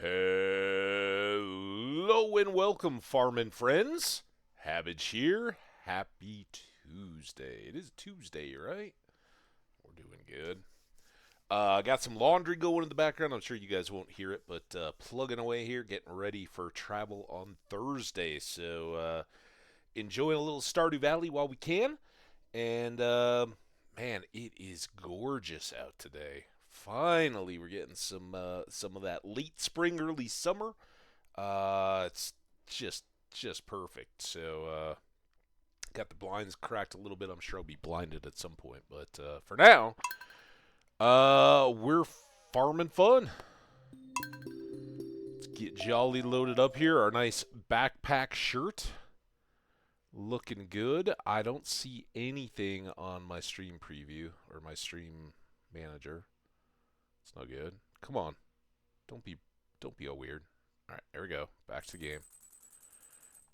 Hello and welcome, farming friends. Hambbage here. Happy Tuesday. It is Tuesday, right? We're doing good. Got some laundry going in the background. I'm sure you guys won't hear it, but plugging away here, getting ready for travel on Thursday. So enjoying a little Stardew Valley while we can. And man, it is gorgeous out today. Finally, we're getting some of that late spring, early summer. It's just just perfect. So got the blinds cracked a little bit. I'm sure I'll be blinded at some point, but for now, we're farming fun. Let's get jolly loaded up here. Our nice backpack shirt. Looking good. I don't see anything on my stream preview or my stream manager. It's no good. Come on. Don't be all weird. All right, there we go. Back to the game.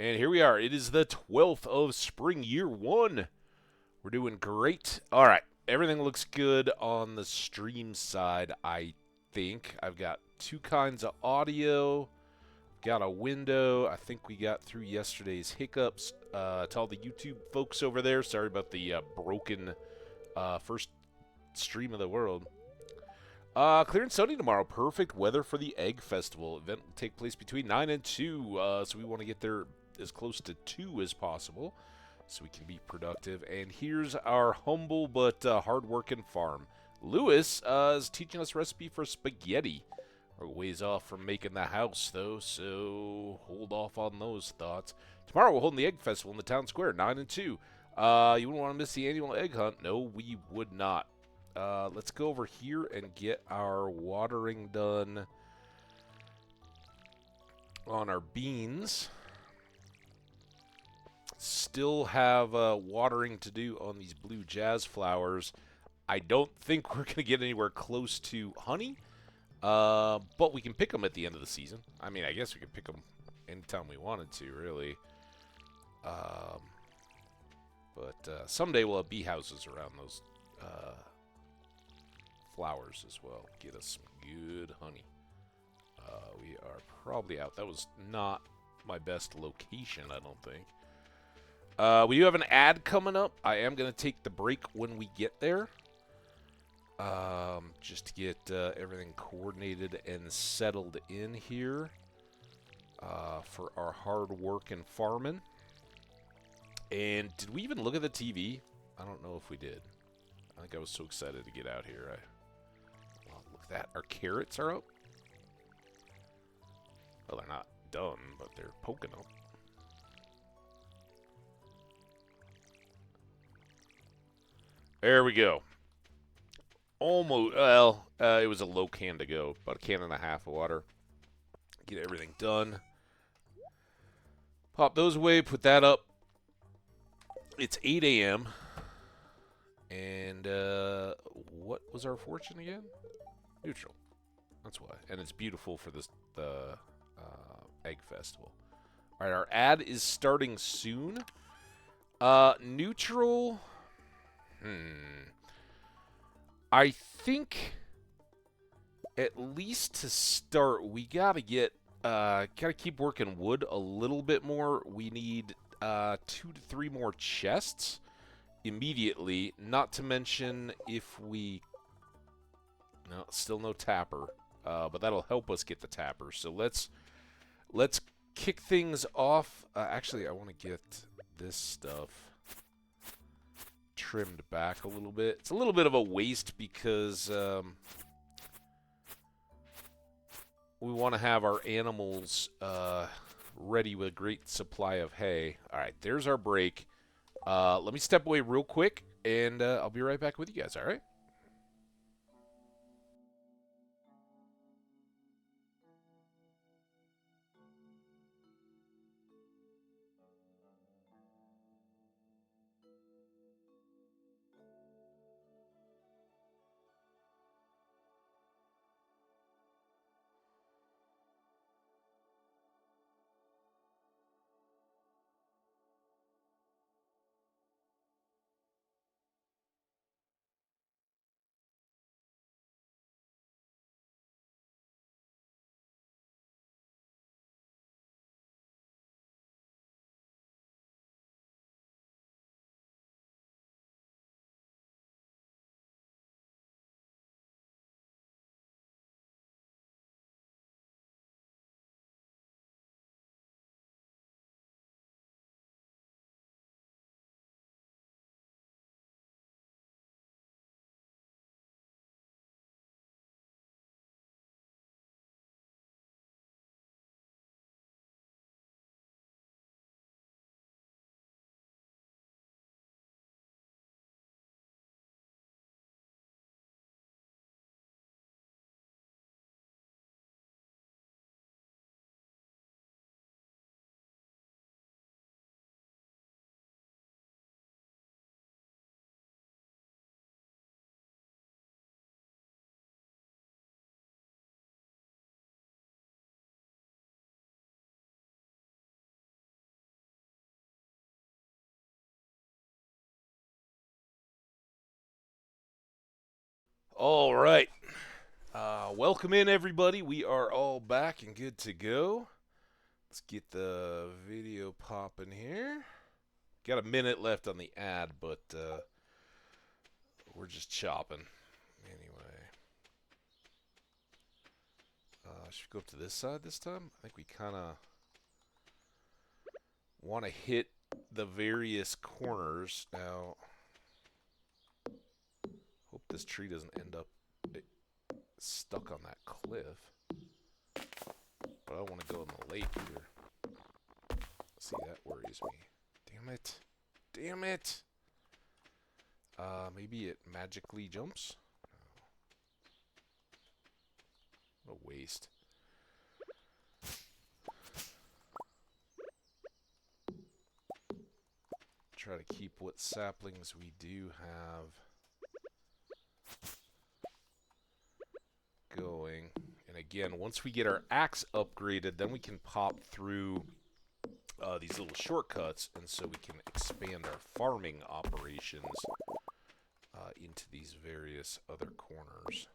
And here we are. It is the 12th of spring, year 1. We're doing great. All right. Everything looks good on the stream side, I think. I've got 2 kinds of audio. Got a window. I think we got through yesterday's hiccups. To all the YouTube folks over there, sorry about the broken first stream of the world. Clear and sunny tomorrow. Perfect weather for the Egg Festival. Event will take place between 9 and 2, so we want to get there as close to 2 as possible so we can be productive. And here's our humble but hard-working farm. Lewis is teaching us a recipe for spaghetti. We're ways off from making the house, though, so hold off on those thoughts. Tomorrow we're holding the Egg Festival in the town square, 9 and 2. You wouldn't want to miss the annual egg hunt? No, we would not. Let's go over here and get our watering done on our beans. Still have watering to do on these blue jazz flowers. I don't think we're going to get anywhere close to honey. But we can pick them at the end of the season. I mean, I guess we could pick them anytime we wanted to, really. But someday we'll have bee houses around those flowers as well. Get us some good honey. We are probably out. That was not my best location, I don't think. We do have an ad coming up. I am going to take the break when we get there. Just to get everything coordinated and settled in here for our hard work and farming. And did we even look at the TV? I don't know if we did. I think I was so excited to get out here. Well, look at that. Our carrots are up. Well, they're not done, but they're poking up. There we go. Almost, well, it was a low can to go. About a can and a half of water. Get everything done. Pop those away, put that up. It's 8 a.m. And what was our fortune again? Neutral. That's why. And it's beautiful for the Egg Festival. All right, our ad is starting soon. Neutral. I think at least to start, we gotta keep working wood a little bit more. We need 2 to 3 more chests immediately. Not to mention if we no, still no tapper, but that'll help us get the tapper. So let's kick things off. Actually, I want to get this stuff trimmed back a little bit. It's a little bit of a waste because we want to have our animals ready with a great supply of hay. All right, there's our break. Let me step away real quick, and I'll be right back with you guys, all right? All right. Welcome in, everybody. We are all back and good to go. Let's get the video popping here. Got a minute left on the ad, but we're just chopping. Anyway. Should we go up to this side this time? I think we kind of want to hit the various corners. Now, hope this tree doesn't end up stuck on that cliff. But I don't want to go in the lake here. See, that worries me. Damn it. Damn it! Maybe it magically jumps? What a waste. Try to keep what saplings we do have going. And again, once we get our axe upgraded, then we can pop through these little shortcuts, and so we can expand our farming operations into these various other corners.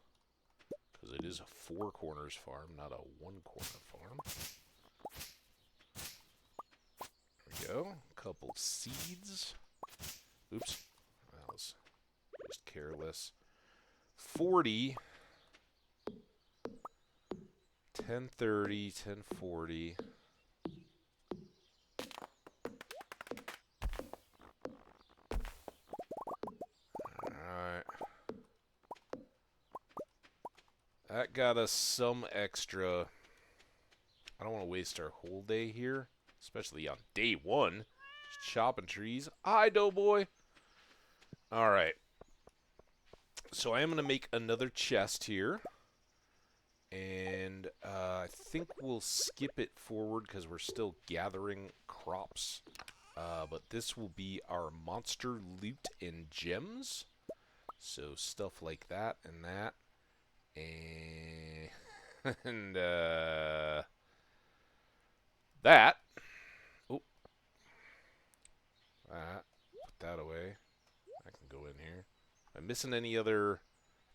Because it is a 4 corners farm, not a 1 corner farm. There we go. A couple seeds. Oops. That was just careless. 40. 1030, 1040. Alright. That got us some extra. I don't want to waste our whole day here, especially on day 1. Just chopping trees. Hi, doughboy. Alright. So I am going to make another chest here. And I think we'll skip it forward because we're still gathering crops. But this will be our monster loot and gems. So stuff like that and that. And that. Oh. Put that away. I can go in here. Am I missing any other?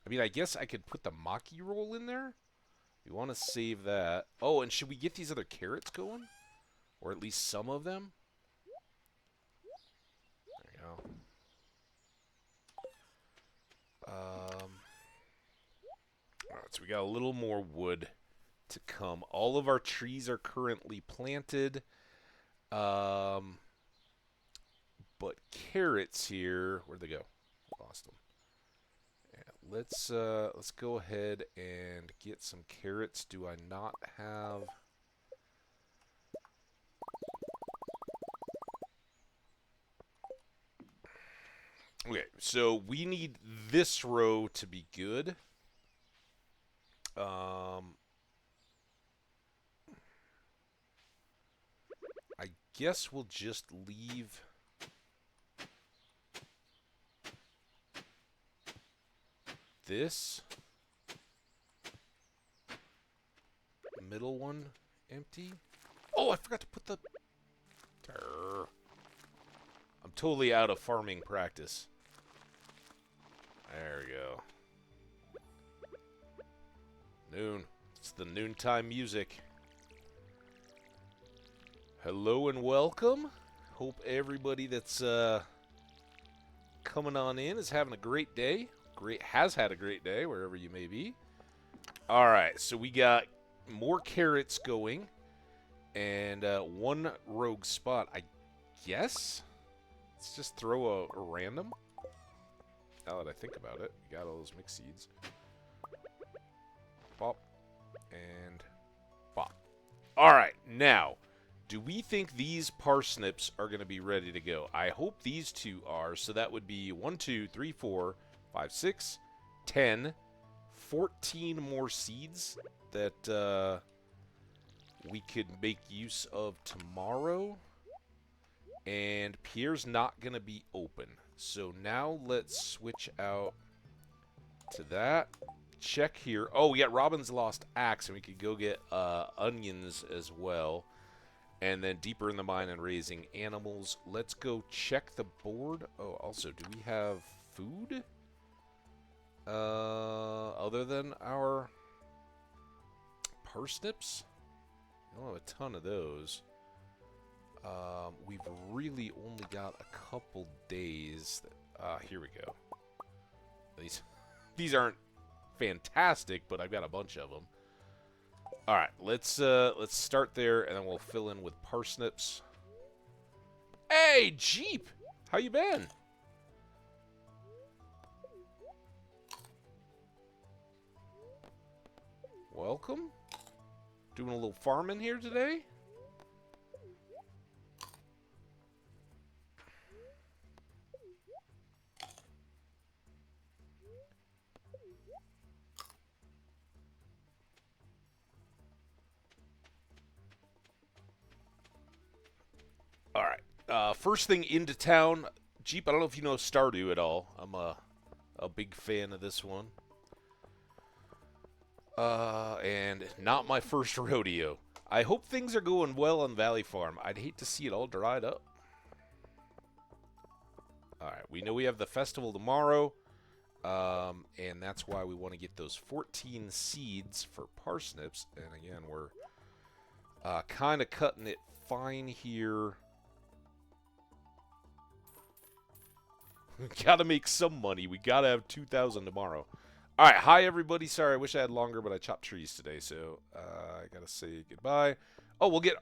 I mean, I guess I could put the Maki roll in there. We want to save that. Oh, and should we get these other carrots going? Or at least some of them? There you go. Alright, so we got a little more wood to come. All of our trees are currently planted. But carrots here, where'd they go? Lost them. Let's go ahead and get some carrots. Do I not have? Okay, so we need this row to be good. I guess we'll just leave this middle one empty. Oh, I forgot to put the... I'm totally out of farming practice. There we go. Noon. It's the noontime music. Hello and welcome. Hope everybody that's coming on in is having a great day. Has had a great day, wherever you may be. Alright, so we got more carrots going. And 1 rogue spot, I guess? Let's just throw a random. Now that I think about it, we got all those mixed seeds. Bop. And bop. Alright, now, do we think these parsnips are going to be ready to go? I hope these 2 are, so that would be 1, 2, 3, 4, 5, 6, 10, 14 more seeds that we could make use of tomorrow. And Pierre's not going to be open. So now let's switch out to that. Check here. Oh, we got Robin's Lost Axe, and we could go get onions as well. And then deeper in the mine and raising animals. Let's go check the board. Oh, also, do we have food? Other than our parsnips, I don't have a ton of those. We've really only got a couple days. Here we go. These aren't fantastic, but I've got a bunch of them. All right, let's start there, and then we'll fill in with parsnips. Hey, Jeep, how you been? Welcome. Doing a little farming here today. All right. First thing into town, Jeep. I don't know if you know Stardew at all. I'm a big fan of this one. And not my first rodeo. I hope things are going well on Valley Farm. I'd hate to see it all dried up. Alright, we know we have the festival tomorrow. And that's why we want to get those 14 seeds for parsnips. And again, we're kind of cutting it fine here. We gotta make some money. We gotta have 2,000 tomorrow. Alright, hi everybody. Sorry, I wish I had longer, but I chopped trees today, so I gotta say goodbye. Oh, we'll get...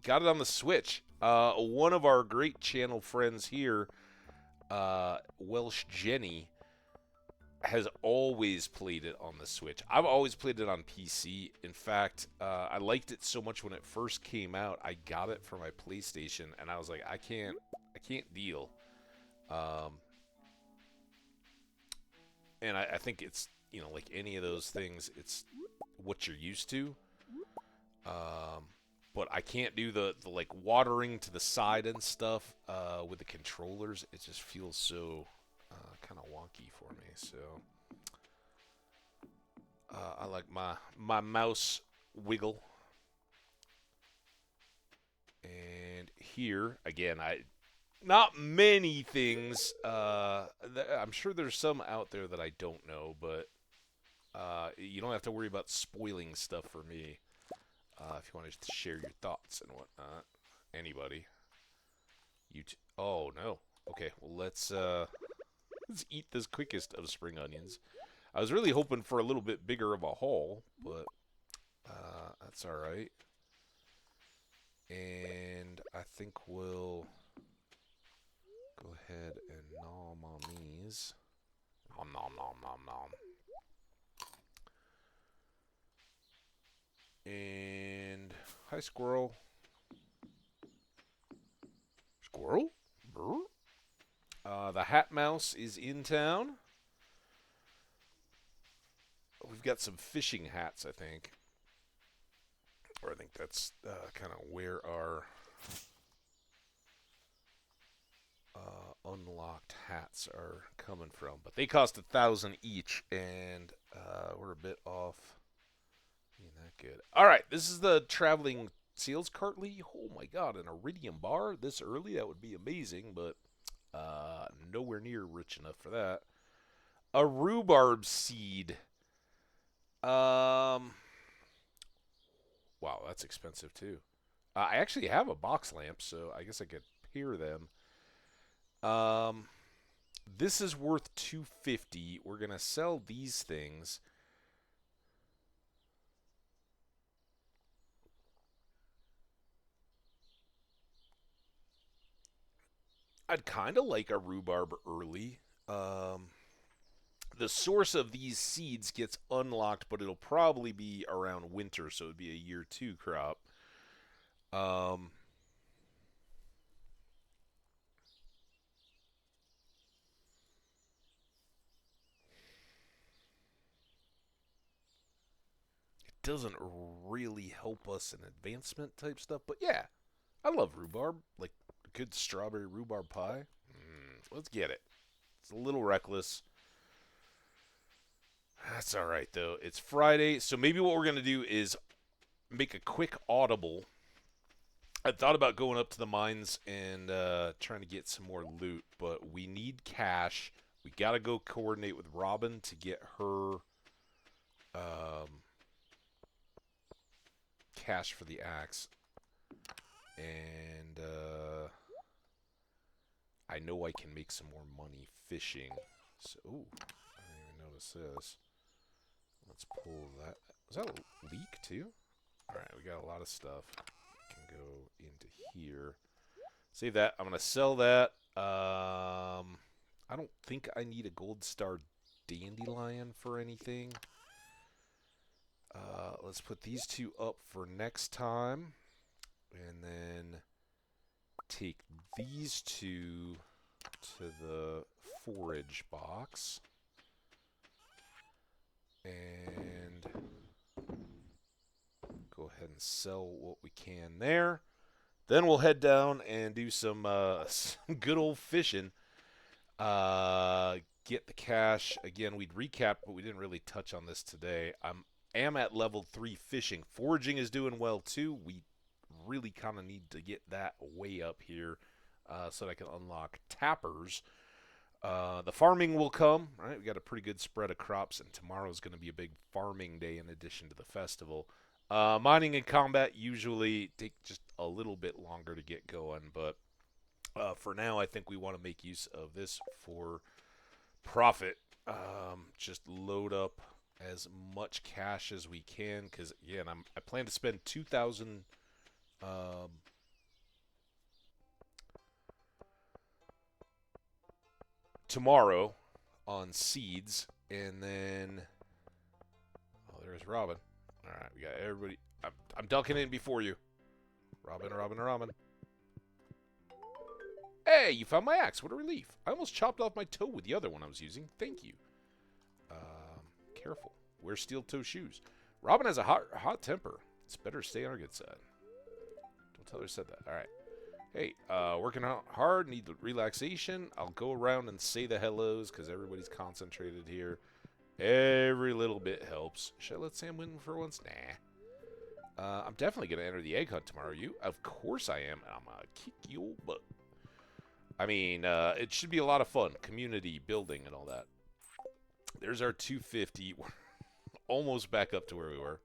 Got it on the Switch. One of our great channel friends here, Welsh Jenny, has always played it on the Switch. I've always played it on PC. In fact, I liked it so much when it first came out, I got it for my PlayStation, and I was like, I can't deal. And I think it's, you know, like any of those things, it's what you're used to. But I can't do the like watering to the side and stuff with the controllers. It just feels so kind of wonky for me. So I like my mouse wiggle. And here again, not many things. I'm sure there's some out there that I don't know, but you don't have to worry about spoiling stuff for me. If you want to share your thoughts and whatnot, anybody. Oh no. Okay, well let's eat this quickest of spring onions. I was really hoping for a little bit bigger of a haul, but that's all right. And I think we'll go ahead and nom on these. Nom nom nom nom nom. And hi, squirrel. Squirrel? Brr. The Hat Mouse is in town. We've got some fishing hats, I think. Or I think that's kind of where our unlocked hats are coming from. But they cost 1,000 each, and we're a bit off. Ain't that good. Alright, this is the traveling sales cartly. Oh my god, an iridium bar this early? That would be amazing, but nowhere near rich enough for that. A rhubarb seed. Wow, that's expensive too. I actually have a box lamp, so I guess I could pair them. This is worth $250. We're gonna sell these things. I'd kind of like a rhubarb early. The source of these seeds gets unlocked, but it'll probably be around winter, so it'd be a year 2 crop. It doesn't really help us in advancement type stuff, but yeah, I love rhubarb. Like a good strawberry rhubarb pie. Let's get it. It's a little reckless. That's all right, though. It's Friday, so maybe what we're going to do is make a quick audible. I thought about going up to the mines and trying to get some more loot, but we need cash. We got to go coordinate with Robin to get her cash for the axe. And I know I can make some more money fishing. So, ooh, I didn't even notice this. Let's pull that. Was that a leak too? Alright, we got a lot of stuff. We can go into here. Save that. I'm going to sell that. I don't think I need a gold star dandelion for anything. Let's put these two up for next time. And then take these two to the forage box. And go ahead and sell what we can there. Then we'll head down and do some good old fishing. Get the cash. Again, we'd recap, but we didn't really touch on this today. I am at level 3 fishing. Foraging is doing well too. We really kind of need to get that way up here so that I can unlock tappers. The farming will come, right? We got a pretty good spread of crops, and tomorrow's going to be a big farming day in addition to the festival. Mining and combat usually take just a little bit longer to get going, but for now, I think we want to make use of this for profit. Just load up as much cash as we can, because again, I plan to spend 2,000. Tomorrow on seeds, and then there's Robin. All right, we got everybody. I'm ducking in before you. Robin. Hey, you found my axe. What a relief. I almost chopped off my toe with the other one I was using. Thank you. Careful. Wear steel-toe shoes. Robin has a hot temper. It's better to stay on our good side. Don't tell her I said that. All right. Hey, working hard, need the relaxation. I'll go around and say the hellos because everybody's concentrated here. Every little bit helps. Should I let Sam win for once? Nah. I'm definitely going to enter the egg hunt tomorrow. You? Of course I am. I'm going to kick your butt. I mean, it should be a lot of fun. Community building and all that. There's our 250. We're almost back up to where we were.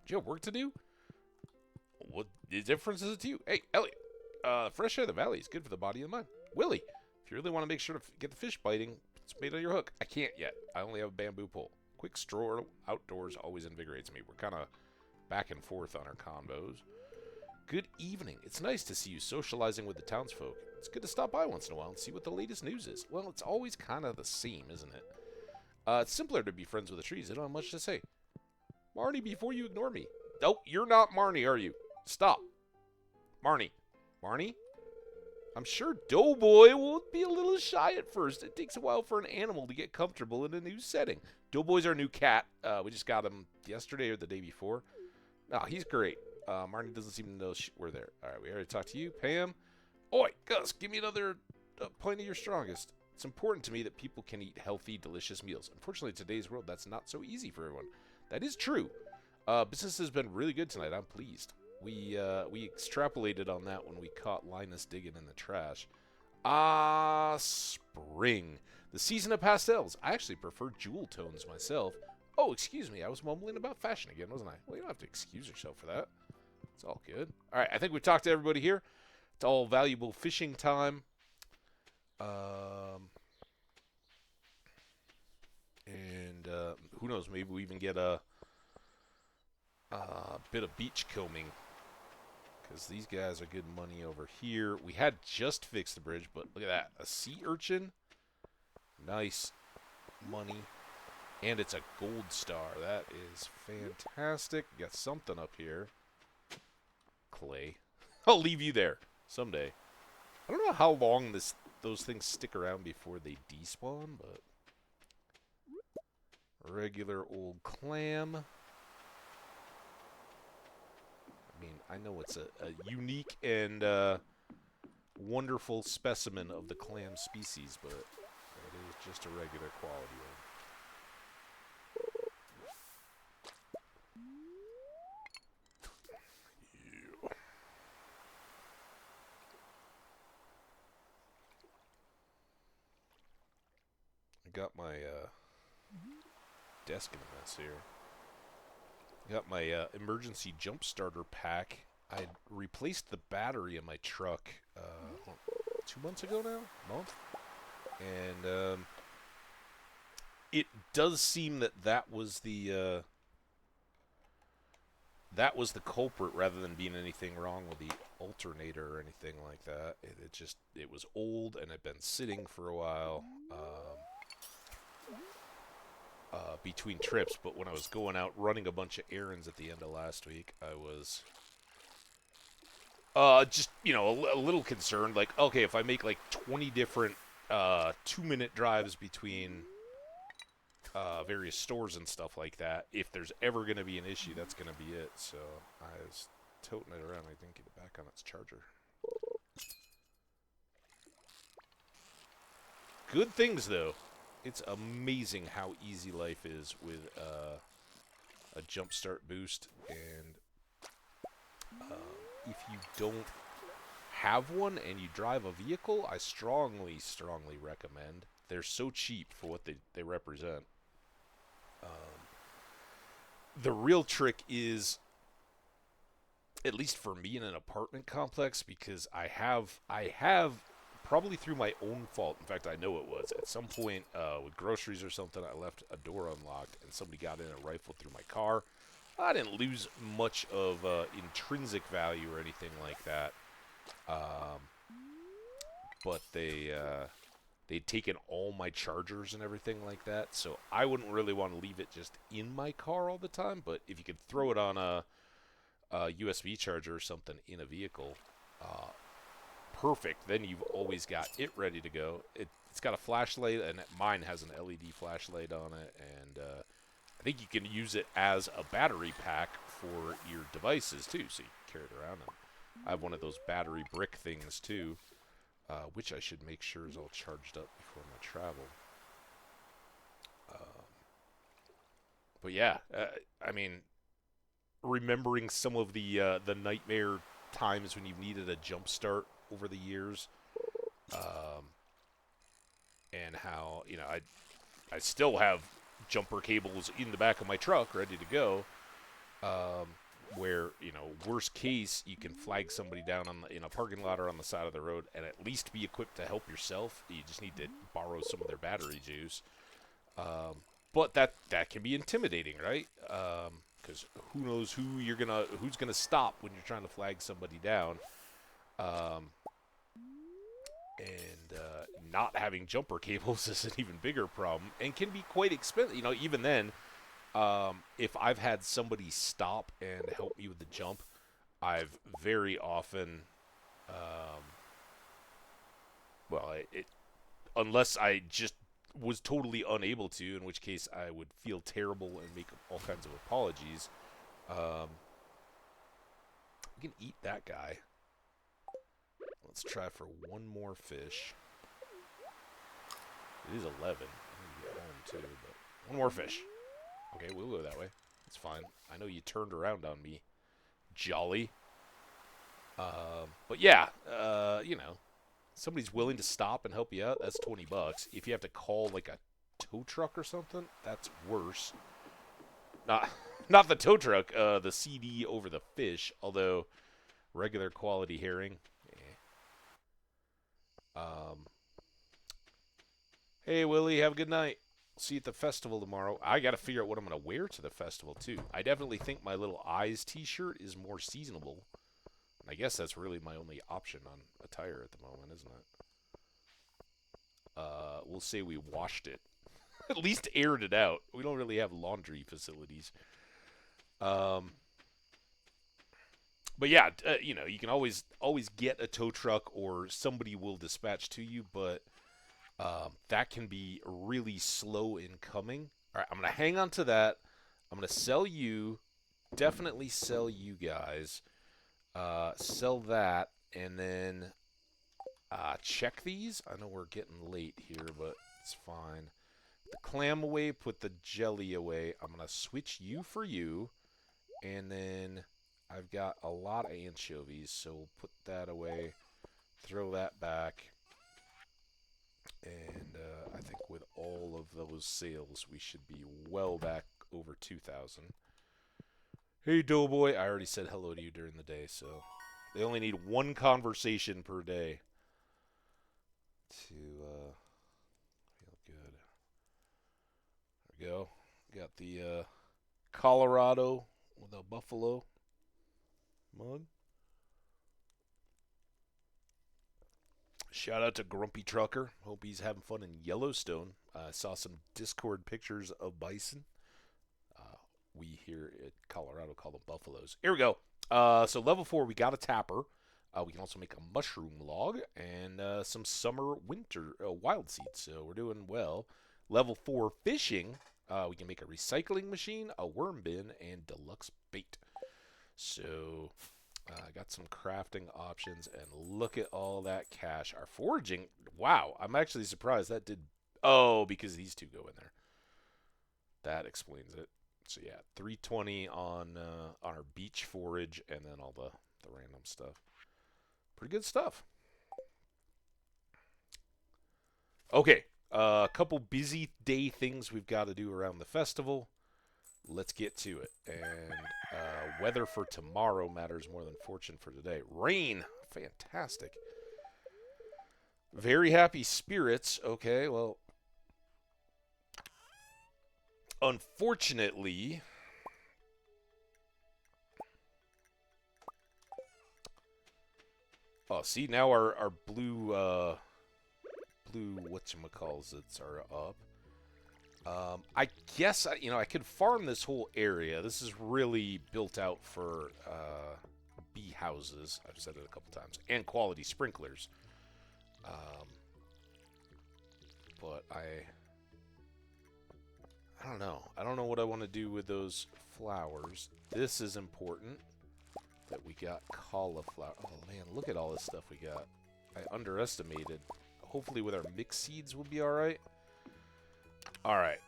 Do you have work to do? What difference is it to you? Hey, Elliot. Fresh air of the valley is good for the body and the mind. Willie, if you really want to make sure to get the fish biting, it's made on your hook. I can't yet. I only have a bamboo pole. Quick stroll outdoors always invigorates me. We're kind of back and forth on our combos. Good evening. It's nice to see you socializing with the townsfolk. It's good to stop by once in a while and see what the latest news is. Well, it's always kind of the same, isn't it? It's simpler to be friends with the trees. They don't have much to say. Marnie, before you ignore me. Nope, you're not Marnie, are you? Stop. Marnie. Marnie? I'm sure Doughboy will be a little shy at first. It takes a while for an animal to get comfortable in a new setting. Doughboy's our new cat. We just got him yesterday or the day before. No, he's great. Marnie doesn't seem to know we're there. All right, we already talked to you. Pam. Oi, Gus, give me another pint of your strongest. It's important to me that people can eat healthy, delicious meals. Unfortunately, in today's world, that's not so easy for everyone. That is true. Business has been really good tonight. I'm pleased. We extrapolated on that when we caught Linus digging in the trash. Spring. The season of pastels. I actually prefer jewel tones myself. Oh, excuse me. I was mumbling about fashion again, wasn't I? Well, you don't have to excuse yourself for that. It's all good. All right, I think we've talked to everybody here. It's all valuable fishing time. And who knows? Maybe we even get a bit of beach combing. Because these guys are good money over here. We had just fixed the bridge, but look at that. A sea urchin. Nice money. And it's a gold star. That is fantastic. We got something up here. Clay. I'll leave you there someday. I don't know how long those things stick around before they despawn, but... Regular old clam. I mean, I know it's a unique and wonderful specimen of the clam species, but it is just a regular quality one. got my desk in a mess here. Got my emergency jump starter pack. I replaced the battery in my truck 2 months ago now, month, and it does seem that was the culprit rather than being anything wrong with the alternator or anything like that. It was old and had been sitting for a while. Between trips, but when I was going out running a bunch of errands at the end of last week, I was just, a little concerned. Like, okay, if I make like 20 different 2-minute drives between various stores and stuff like that, if there's ever going to be an issue, that's going to be it. So I was toting it around. I didn't get it back on its charger. Good things, though. It's amazing how easy life is with a jumpstart boost, and if you don't have one and you drive a vehicle, I strongly, strongly recommend. They're so cheap for what they represent. The real trick is, at least for me in an apartment complex, because I have probably through my own fault. In fact, I know it was. At some point with groceries or something, I left a door unlocked and somebody got in and rifled through my car. I didn't lose much of intrinsic value or anything like that. But they'd taken all my chargers and everything like that. So I wouldn't really want to leave it just in my car all the time. But if you could throw it on a USB charger or something in a vehicle, perfect. Then you've always got it ready to go. It's got a flashlight, and mine has an LED flashlight on it, and I think you can use it as a battery pack for your devices too, so you can carry it around. And I have one of those battery brick things too, which I should make sure is all charged up before my travel. But yeah, I mean, remembering some of the nightmare times when you've needed a jump start over the years, and how I still have jumper cables in the back of my truck ready to go, where worst case you can flag somebody down in a parking lot or on the side of the road and at least be equipped to help yourself. You just need to borrow some of their battery juice, but that can be intimidating, right? Because who knows who's gonna stop when you're trying to flag somebody down. And not having jumper cables is an even bigger problem and can be quite expensive. Even then, if I've had somebody stop and help me with the jump, I've very often, unless I just was totally unable to, in which case I would feel terrible and make all kinds of apologies. We can eat that guy. Let's try for one more fish. It is 11. I need to get home too, but one more fish. Okay, we'll go that way. It's fine. I know you turned around on me, jolly. But yeah, somebody's willing to stop and help you out. That's $20. If you have to call like a tow truck or something, that's worse. Not the tow truck. The CD over the fish. Although regular quality herring. Hey, Willie, have a good night. See you at the festival tomorrow. I got to figure out what I'm going to wear to the festival, too. I definitely think my little eyes t-shirt is more seasonable. And I guess that's really my only option on attire at the moment, isn't it? We'll say we washed it. At least aired it out. We don't really have laundry facilities. But yeah, you can always get a tow truck or somebody will dispatch to you, but that can be really slow in coming. All right, I'm going to hang on to that. I'm going to sell you, definitely sell you guys, sell that, and then check these. I know we're getting late here, but it's fine. Put the clam away, put the jelly away. I'm going to switch you for you, and then I've got a lot of anchovies, so we'll put that away, throw that back. And I think with all of those sales, we should be well back over 2,000. Hey, Doughboy. I already said hello to you during the day, so they only need one conversation per day to feel good. There we go. Got the Colorado with a buffalo mug. Shout out to Grumpy Trucker. Hope he's having fun in Yellowstone. I saw some Discord pictures of bison. We here at Colorado call them buffaloes. Here we go. So level 4, we got a tapper. We can also make a mushroom log and some summer winter wild seeds. So we're doing well. Level 4 fishing. We can make a recycling machine, a worm bin, and deluxe bait. So I got some crafting options, and look at all that cash. Our foraging, wow, I'm actually surprised that did. Oh, because these two go in there. That explains it. So yeah, 320 on our beach forage, and then all the random stuff. Pretty good stuff. Okay, a couple busy day things we've got to do around the festival. Let's get to it. And weather for tomorrow matters more than fortune for today. Rain, fantastic. Very happy spirits. Okay, well, unfortunately, oh, see, now our blue whatchamacallits are up. I guess, I could farm this whole area. This is really built out for bee houses. I've said it a couple times. And quality sprinklers. But I don't know. I don't know what I want to do with those flowers. This is important that we got cauliflower. Oh, man, look at all this stuff we got. I underestimated. Hopefully with our mixed seeds we'll be all right. All right.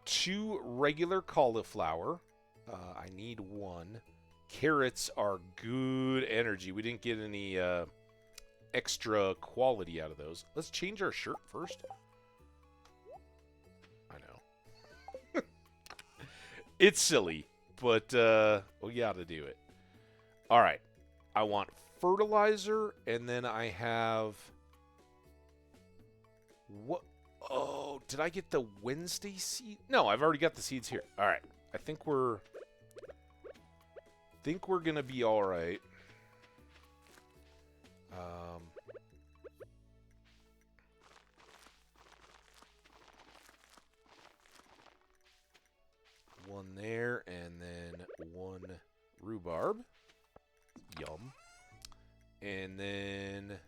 2 regular cauliflower. I need 1. Carrots are good energy. We didn't get any extra quality out of those. Let's change our shirt first. I know. It's silly, but we gotta do it. All right. I want fertilizer, and then I have... What? Oh, did I get the Wednesday seed? No, I've already got the seeds here. All right. I think we're gonna be all right. One there, and then 1 rhubarb. Yum. And then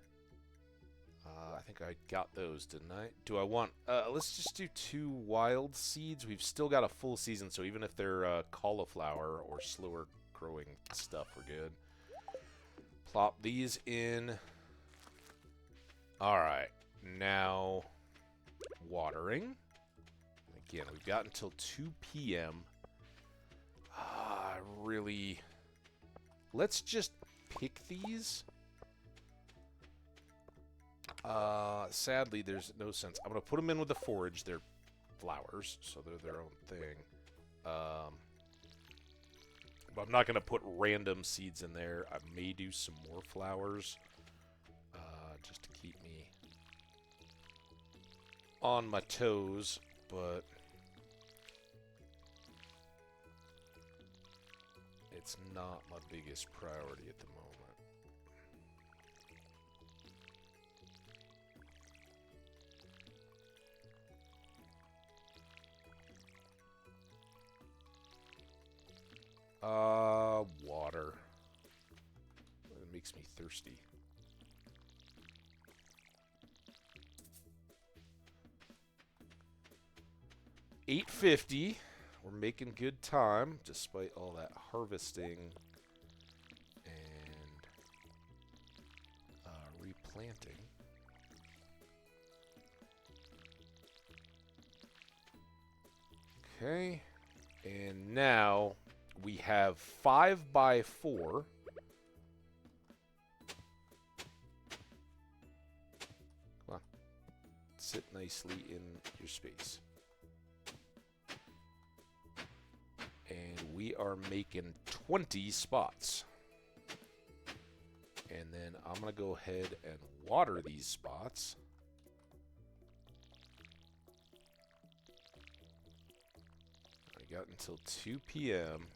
I think I got those, didn't I? Do I want... let's just do 2 wild seeds. We've still got a full season, so even if they're cauliflower or slower growing stuff, we're good. Plop these in. Alright. Now, watering. Again, we've got until 2 p.m. Really... Let's just pick these. Sadly, there's no sense. I'm going to put them in with the forage. They're flowers, so they're their own thing. But I'm not going to put random seeds in there. I may do some more flowers, just to keep me on my toes, but it's not my biggest priority at the moment. Water. It makes me thirsty. $8.50. We're making good time, despite all that harvesting and replanting. Okay. And now we have 5 by 4. Come on. sit nicely in your space. And we are making 20 spots. And then I'm going to go ahead and water these spots. I got until 2 p.m.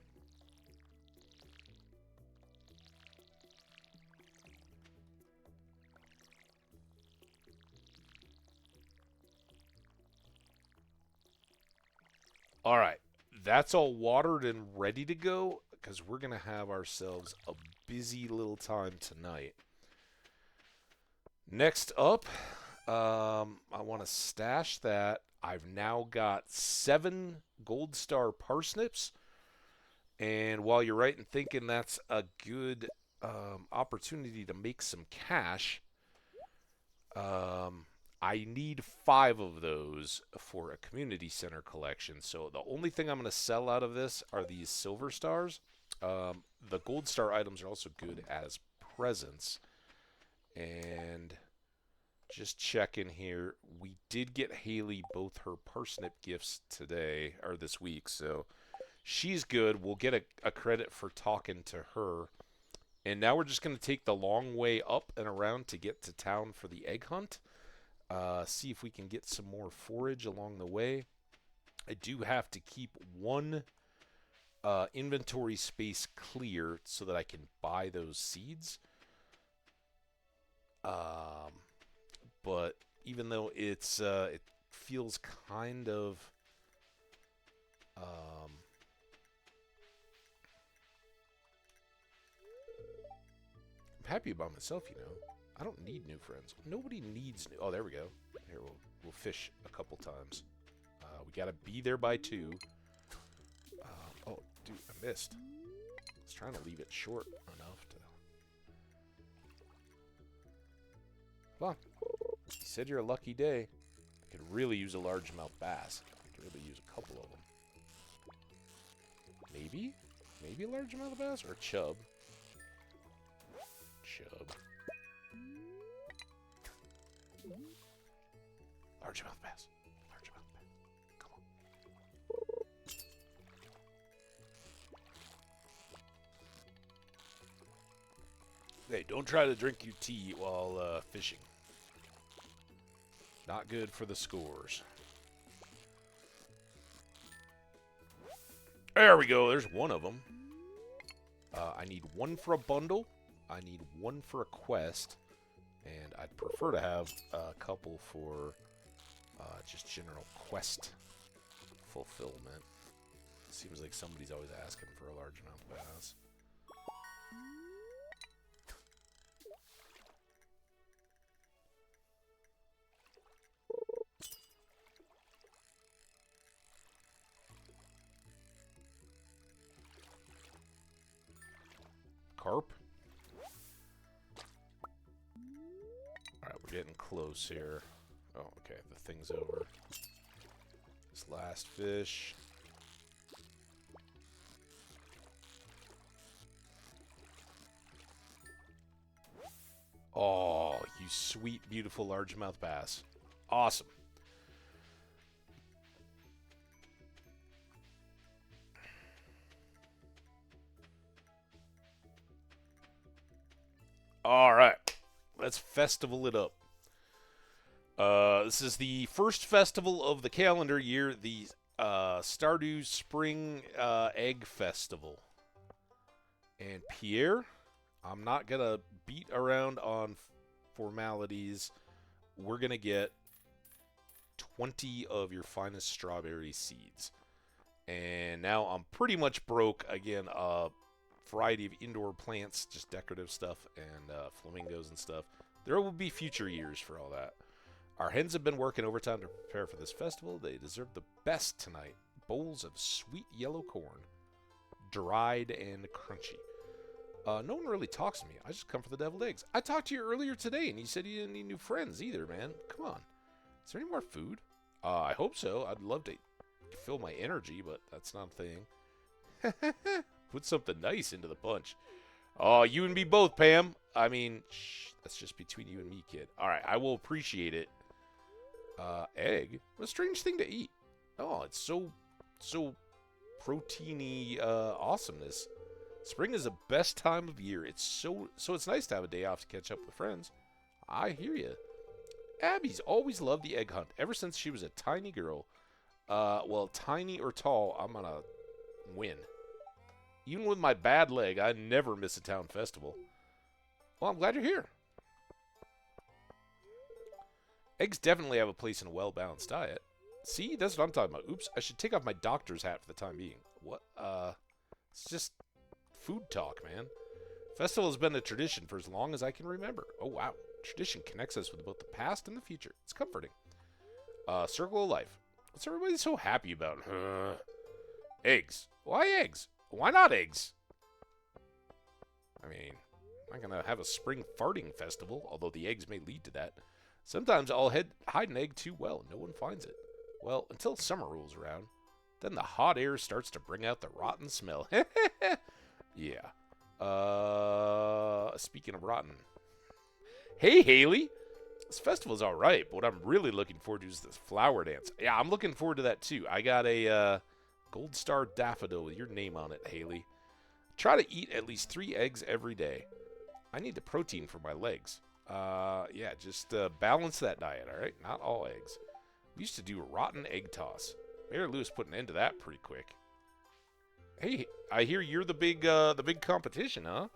All right, that's all watered and ready to go because we're going to have ourselves a busy little time tonight. Next up, I want to stash that. I've now got 7 gold star parsnips. And while you're right in thinking that's a good opportunity to make some cash, I need 5 of those for a community center collection. So the only thing I'm going to sell out of this are these silver stars. The gold star items are also good as presents. And just checking here, we did get Haley both her parsnip gifts today, or this week, so she's good. We'll get a credit for talking to her. And now we're just going to take the long way up and around to get to town for the egg hunt. See if we can get some more forage along the way. I do have to keep 1 inventory space clear so that I can buy those seeds. But even though it's it feels kind of I'm happy about myself, you know. I don't need new friends. Nobody needs new. Oh, there we go. Here, we'll fish a couple times. We gotta be there by 2. Oh, dude, I missed. I was trying to leave it short enough to. Come on. You said you're a lucky day. I could really use a largemouth bass. I could really use a couple of them. Maybe? Maybe a largemouth bass or a chub. Chub. Largemouth bass. Largemouth bass. Come on. Hey, don't try to drink your tea while fishing. Not good for the scores. There we go. There's one of them. I need 1 for a bundle. I need 1 for a quest. And I'd prefer to have a couple for just general quest fulfillment. Seems like somebody's always asking for a largemouth bass. Carp. Alright, we're getting close here. Oh, okay, the thing's over. This last fish. Oh, you sweet, beautiful largemouth bass. Awesome. All right, let's festival it up. This is the first festival of the calendar year, the Stardew Spring Egg Festival. And Pierre, I'm not going to beat around on formalities. We're going to get 20 of your finest strawberry seeds. And now I'm pretty much broke. Again, variety of indoor plants, just decorative stuff, and flamingos and stuff. There will be future years for all that. Our hens have been working overtime to prepare for this festival. They deserve the best tonight. Bowls of sweet yellow corn, dried and crunchy. No one really talks to me. I just come for the deviled eggs. I talked to you earlier today, and you said you didn't need new friends either, man. Come on. Is there any more food? I hope so. I'd love to fill my energy, but that's not a thing. Put something nice into the punch. Oh, you and me both, Pam. I mean, shh, that's just between you and me, kid. All right, I will appreciate it. Egg? What a strange thing to eat. Oh, it's so proteiny awesomeness. Spring is the best time of year. So it's nice to have a day off to catch up with friends. I hear you. Abby's always loved the egg hunt ever since she was a tiny girl. Well, tiny or tall, I'm gonna win. Even with my bad leg, I never miss a town festival. Well, I'm glad you're here. Eggs definitely have a place in a well-balanced diet. See, that's what I'm talking about. Oops, I should take off my doctor's hat for the time being. What? It's just food talk, man. Festival has been a tradition for as long as I can remember. Oh, wow. Tradition connects us with both the past and the future. It's comforting. Circle of life. What's everybody so happy about? Eggs. Why eggs? Why not eggs? I mean, I'm not going to have a spring farting festival, although the eggs may lead to that. Sometimes I'll hide an egg too well and no one finds it. Well, until summer rolls around. Then the hot air starts to bring out the rotten smell. Yeah. Speaking of rotten. Hey, Haley. This festival's alright, but what I'm really looking forward to is this flower dance. Yeah, I'm looking forward to that too. I got a gold star daffodil with your name on it, Haley. Try to eat at least 3 eggs every day. I need the protein for my legs. Yeah, just balance that diet, alright? Not all eggs. We used to do a rotten egg toss. Mayor Lewis put an end to that pretty quick. Hey, I hear you're the big competition, huh?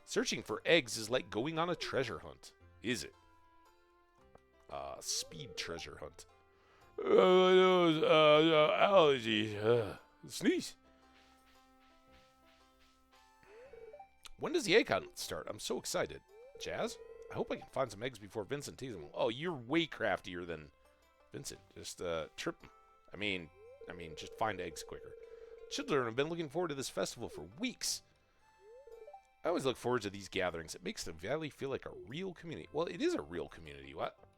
Searching for eggs is like going on a treasure hunt. Is it? Speed treasure hunt. Allergies. Sneeze. When does the egg hunt start? I'm so excited. Jazz? I hope I can find some eggs before Vincent teases them. Oh, you're way craftier than Vincent. Just trip them. I mean, just find eggs quicker. Children have been looking forward to this festival for weeks. I always look forward to these gatherings. It makes the valley feel like a real community. Well, it is a real community.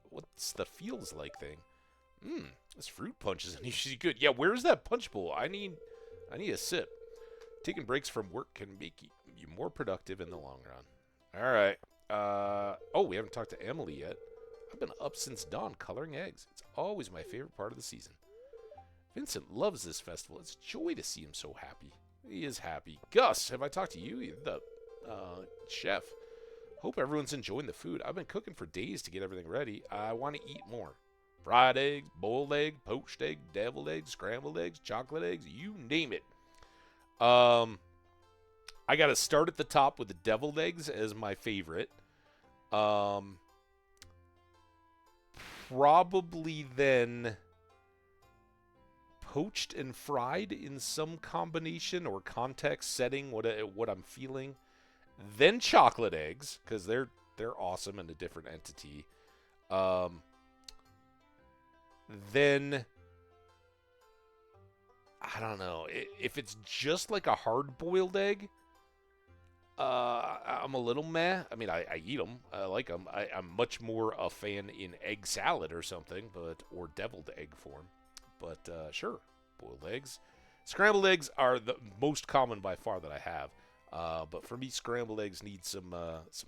What's the feels like thing? This fruit punch is unusually good. Yeah, where's that punch bowl? I need a sip. Taking breaks from work can make you more productive in the long run. All right. Oh, we haven't talked to Emily yet. I've been up since dawn coloring eggs. It's always my favorite part of the season. Vincent loves this festival. It's a joy to see him so happy. He is happy. Gus, have I talked to you? The chef. Hope everyone's enjoying the food. I've been cooking for days to get everything ready. I want to eat more. Fried eggs, boiled egg, poached egg, deviled egg, scrambled eggs, chocolate eggs, you name it. I got to start at the top with the deviled eggs as my favorite. Probably then poached and fried in some combination or context setting, what I'm feeling. Then chocolate eggs, because they're awesome and a different entity. Then I don't know if it's just like a hard-boiled egg. I'm a little meh. I mean, I eat them. I like them. I'm much more a fan in egg salad or something, or deviled egg form. But sure, boiled eggs. Scrambled eggs are the most common by far that I have. But for me, scrambled eggs need some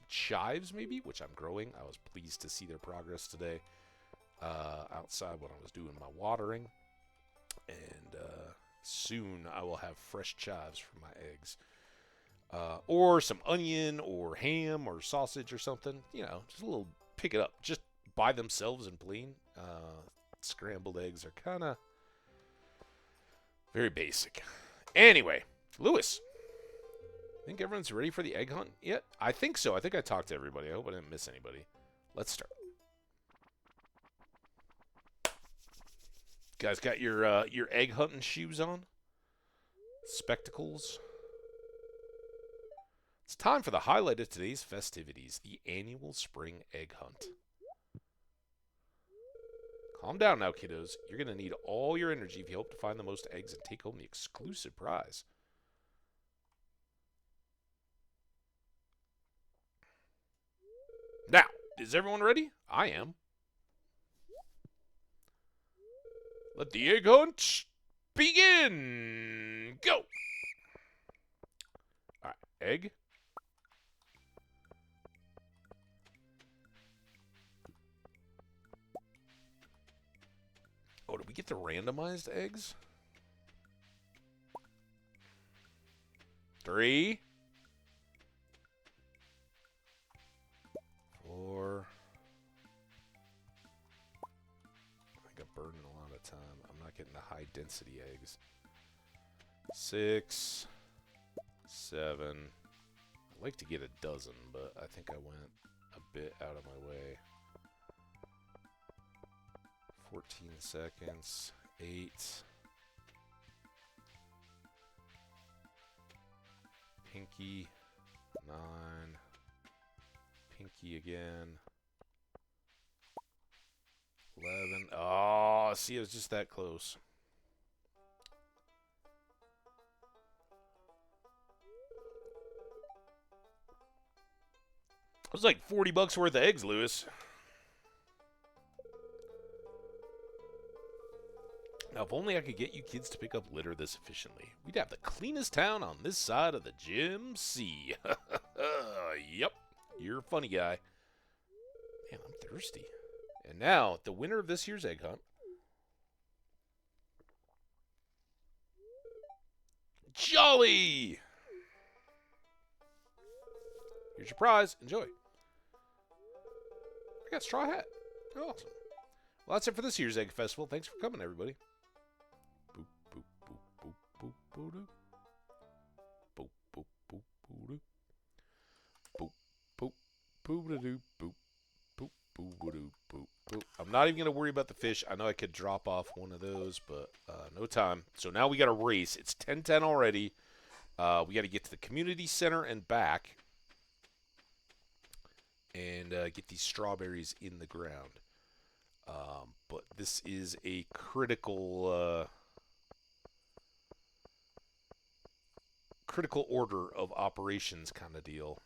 chives maybe, which I'm growing. I was pleased to see their progress today outside when I was doing my watering. And soon I will have fresh chives for my eggs. Or some onion or ham or sausage or something. You know, just a little, pick it up. Just by themselves and plain. Scrambled eggs are kind of very basic. Anyway, Lewis. Think everyone's ready for the egg hunt yet? I think so. I think I talked to everybody. I hope I didn't miss anybody. Let's start. Guys got your egg hunting shoes on? Spectacles? It's time for the highlight of today's festivities, the annual spring egg hunt. Calm down now, kiddos. You're going to need all your energy if you hope to find the most eggs and take home the exclusive prize. Now, is everyone ready? I am. Let the egg hunt begin. Go. All right, egg. the randomized eggs? 3, 4. I think I'm burning a lot of time. I'm not getting the high density eggs. 6, 7. I'd like to get a dozen, but I think I went a bit out of my way. 14 seconds. 8. Pinky. 9. Pinky again. 11. Oh, see, it was just that close. It was like $40 worth of eggs, Lewis. Now, if only I could get you kids to pick up litter this efficiently. We'd have the cleanest town on this side of the Jim Sea. Yep, you're a funny guy. Man, I'm thirsty. And now, the winner of this year's egg hunt. Jolly! Here's your prize. Enjoy. I got a straw hat. Awesome. Well, that's it for this year's Egg Festival. Thanks for coming, everybody. Boop, boop, boop, boop, boop, boop, boop. Boop, boop, boop, boop, boop. Boop, boop, boop, boop, boop, boop, boop, boop, boop. I'm not even going to worry about the fish. I know I could drop off one of those, but no time. So now we got to race. It's 10:10 already. We got to get to the community center and back and get these strawberries in the ground. But this is a critical order of operations kind of deal.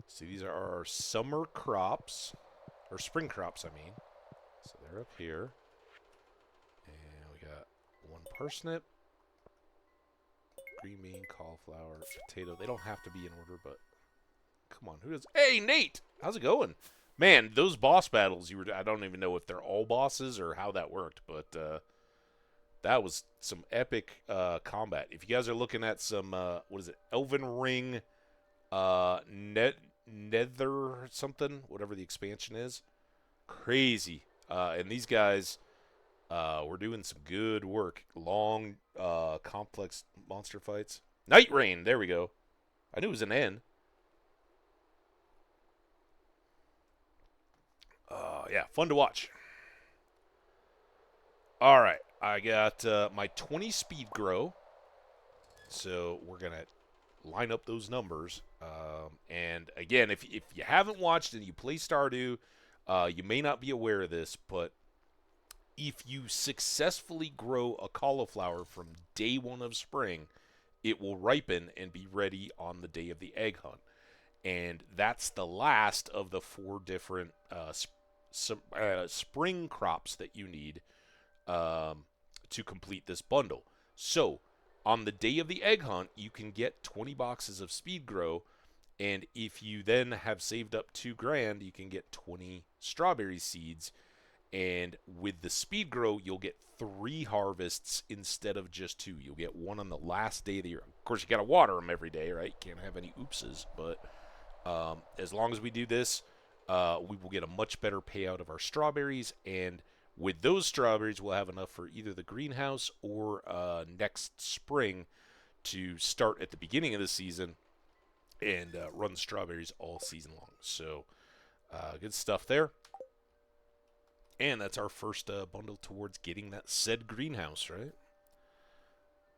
So these are our summer crops, or spring crops, I mean. So they're up here. And we got one parsnip, green bean, cauliflower, potato. They don't have to be in order, but come on, who does? Hey, Nate! How's it going? Man, those boss battles, I don't even know if they're all bosses or how that worked, but that was some epic combat. If you guys are looking at some, what is it, Elven Ring, Nether something, whatever the expansion is, crazy. And these guys were doing some good work. Long, complex monster fights. Night Rain, there we go. I knew it was an N. Yeah, fun to watch. All right, I got my 20 speed grow. So we're going to line up those numbers. And again, if you haven't watched and you play Stardew, you may not be aware of this, but if you successfully grow a cauliflower from day 1 of spring, it will ripen and be ready on the day of the egg hunt. And that's the last of the 4 different spring crops that you need to complete this bundle. So on the day of the egg hunt, you can get 20 boxes of speed grow, and if you then have saved up $2,000, you can get 20 strawberry seeds. And with the speed grow, you'll get 3 harvests instead of just 2. You'll get 1 on the last day of the year. Of course, you got to water them every day, right? You can't have any oopses. But as long as we do this, we will get a much better payout of our strawberries. And with those strawberries, we'll have enough for either the greenhouse or next spring to start at the beginning of the season and run strawberries all season long. So good stuff there. And that's our first bundle towards getting that said greenhouse, right?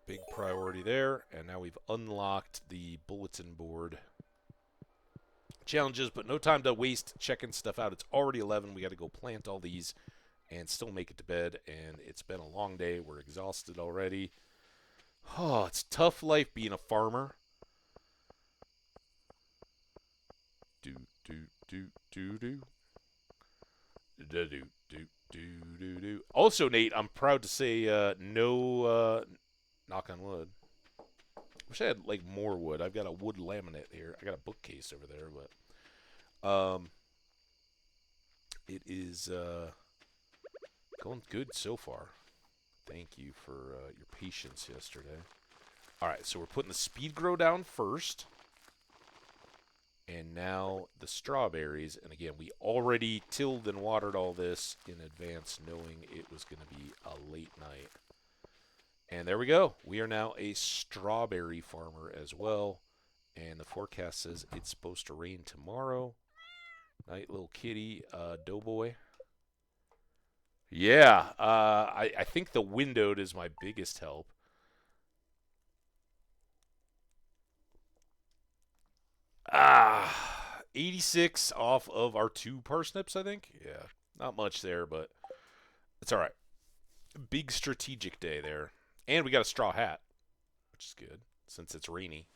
Big priority there. And now we've unlocked the bulletin board challenges, but no time to waste checking stuff out. It's already 11. We got to go plant all these and still make it to bed. And it's been a long day. We're exhausted already. Oh, it's tough life being a farmer. Do, do, do, do, do. Do, do, do, do, do. Also, Nate, I'm proud to say no, knock on wood, Wish I had, like, more wood. I've got a wood laminate here. I got a bookcase over there, but... It is, going good so far. Thank you for your patience yesterday. Alright, so we're putting the speed grow down first. And now the strawberries. And again, we already tilled and watered all this in advance, knowing it was going to be a late night. And there we go. We are now a strawberry farmer as well. And the forecast says it's supposed to rain tomorrow. Night little kitty, doughboy. Yeah, I think the windowed is my biggest help. 86 off of our 2 parsnips, I think. Yeah, not much there, but it's all right. Big strategic day there. And we got a straw hat, which is good since it's rainy.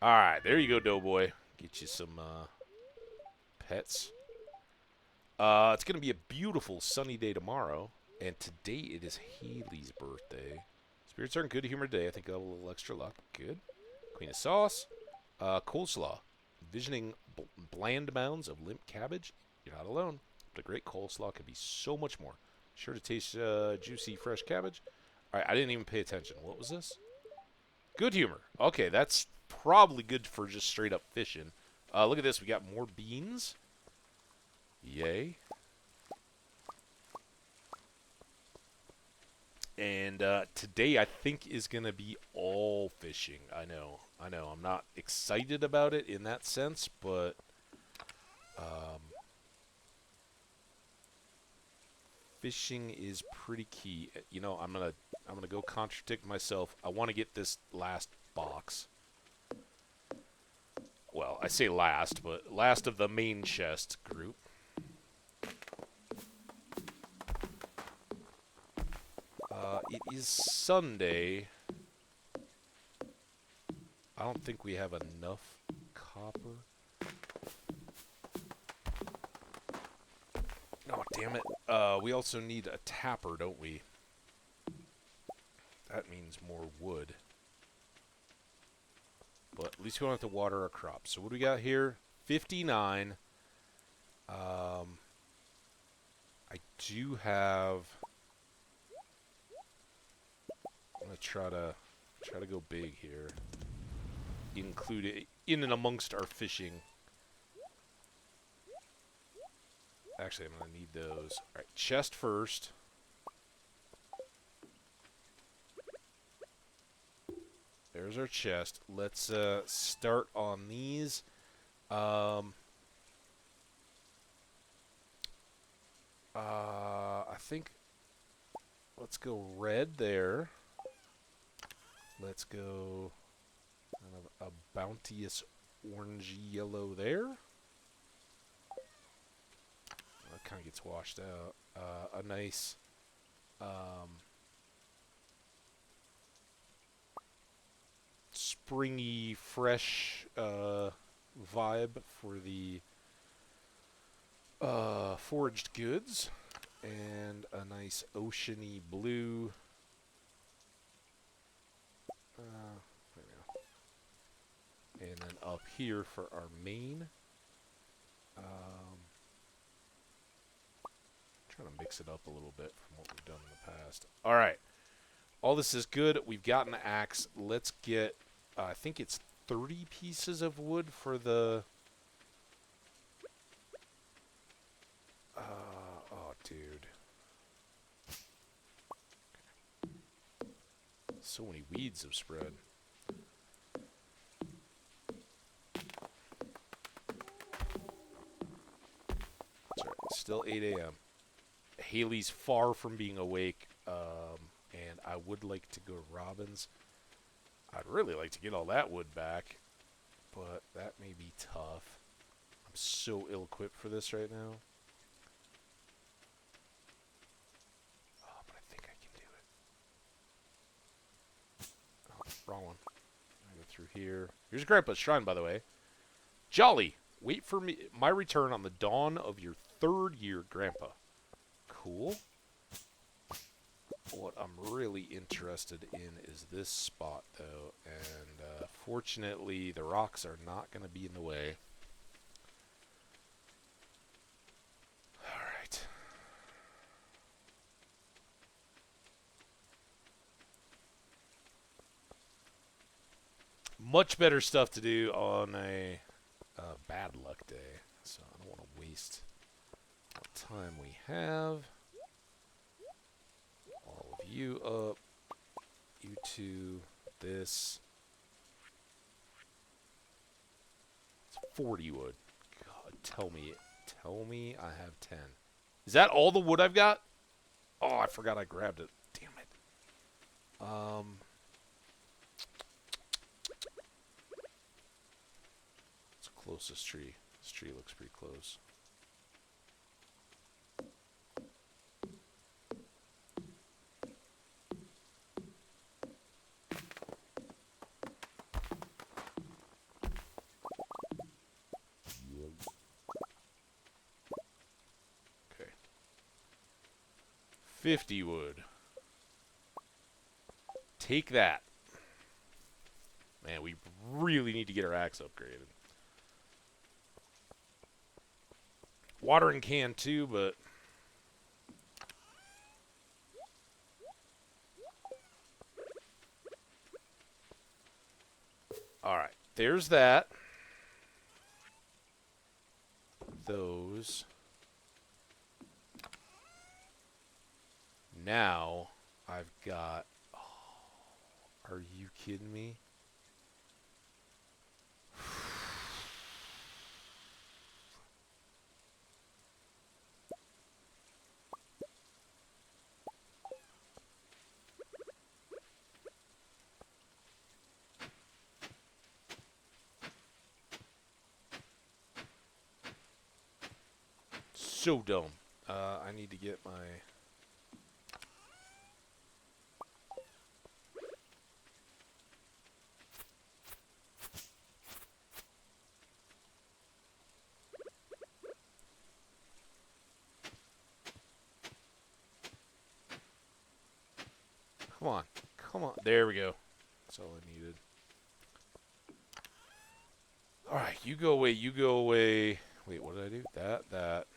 All right, there you go, doughboy. Get you some pets. It's going to be a beautiful sunny day tomorrow. And today it is Haley's birthday. Spirits are in good humor today. I think I'll have a little extra luck. Good. Queen of sauce. Coleslaw. Visioning bland mounds of limp cabbage. You're not alone. But a great coleslaw could be so much more. Sure to taste juicy, fresh cabbage. All right, I didn't even pay attention. What was this? Good humor. Okay, that's probably good for just straight up fishing. Look at this. We got more beans. Yay. And today I think is going to be all fishing. I know. I'm not excited about it in that sense, but fishing is pretty key. You know, I'm gonna go contradict myself. I want to get this last box. Well, I say last, but last of the main chest group. It is Sunday. I don't think we have enough copper. Oh, damn it. We also need a tapper, don't we? That means more wood. But at least we don't have to water our crops. So what do we got here? 59. I do have... I'm going to try to go big here. Include it in and amongst our fishing. Actually, I'm going to need those. All right, chest first. There's our chest. Let's start on these. I think let's go red there. Let's go kind of a bounteous orangey yellow there. That kind of gets washed out. A nice springy, fresh vibe for the foraged goods, and a nice oceany blue. There we go. And then up here for our main. Trying to mix it up a little bit from what we've done in the past. All right. All this is good. We've got an axe. Let's get, I think it's 30 pieces of wood for the... oh, dude. So many weeds have spread. That's right. It's still 8 a.m. Haley's far from being awake, and I would like to go to Robin's. I'd really like to get all that wood back, but that may be tough. I'm so ill-equipped for this right now. Oh, but I think I can do it. Oh, wrong one. I go through here. Here's Grandpa's shrine, by the way. Jolly! Wait for me. My return on the dawn of your 3rd year, Grandpa. Cool. What I'm really interested in is this spot, though, and fortunately, the rocks are not going to be in the way. All right. Much better stuff to do on a bad luck day, so I don't want to waste what time we have. All of you up. You two. This. It's 40 wood. God, tell me I have 10. Is that all the wood I've got? Oh, I forgot I grabbed it. Damn it. It's the closest tree. This tree looks pretty close. Okay. 50 wood. Take that. Man, we really need to get our axe upgraded. Watering can too, but alright. There's that. Those. Now I've got... Oh, are you kidding me? So dumb. I need to get my... Come on. Come on. There we go. That's all I needed. Alright, you go away. You go away. Wait, what did I do? That.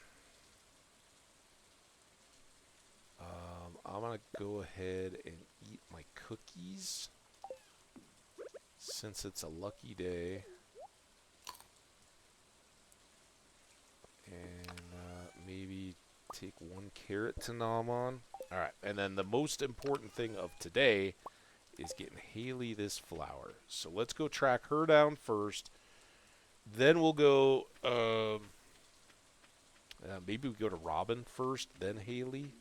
I'm going to go ahead and eat my cookies. Since it's a lucky day. And maybe take one carrot to nom on. Alright, and then the most important thing of today is getting Haley this flower. So let's go track her down first. Then we'll go... maybe we go to Robin first, then Haley.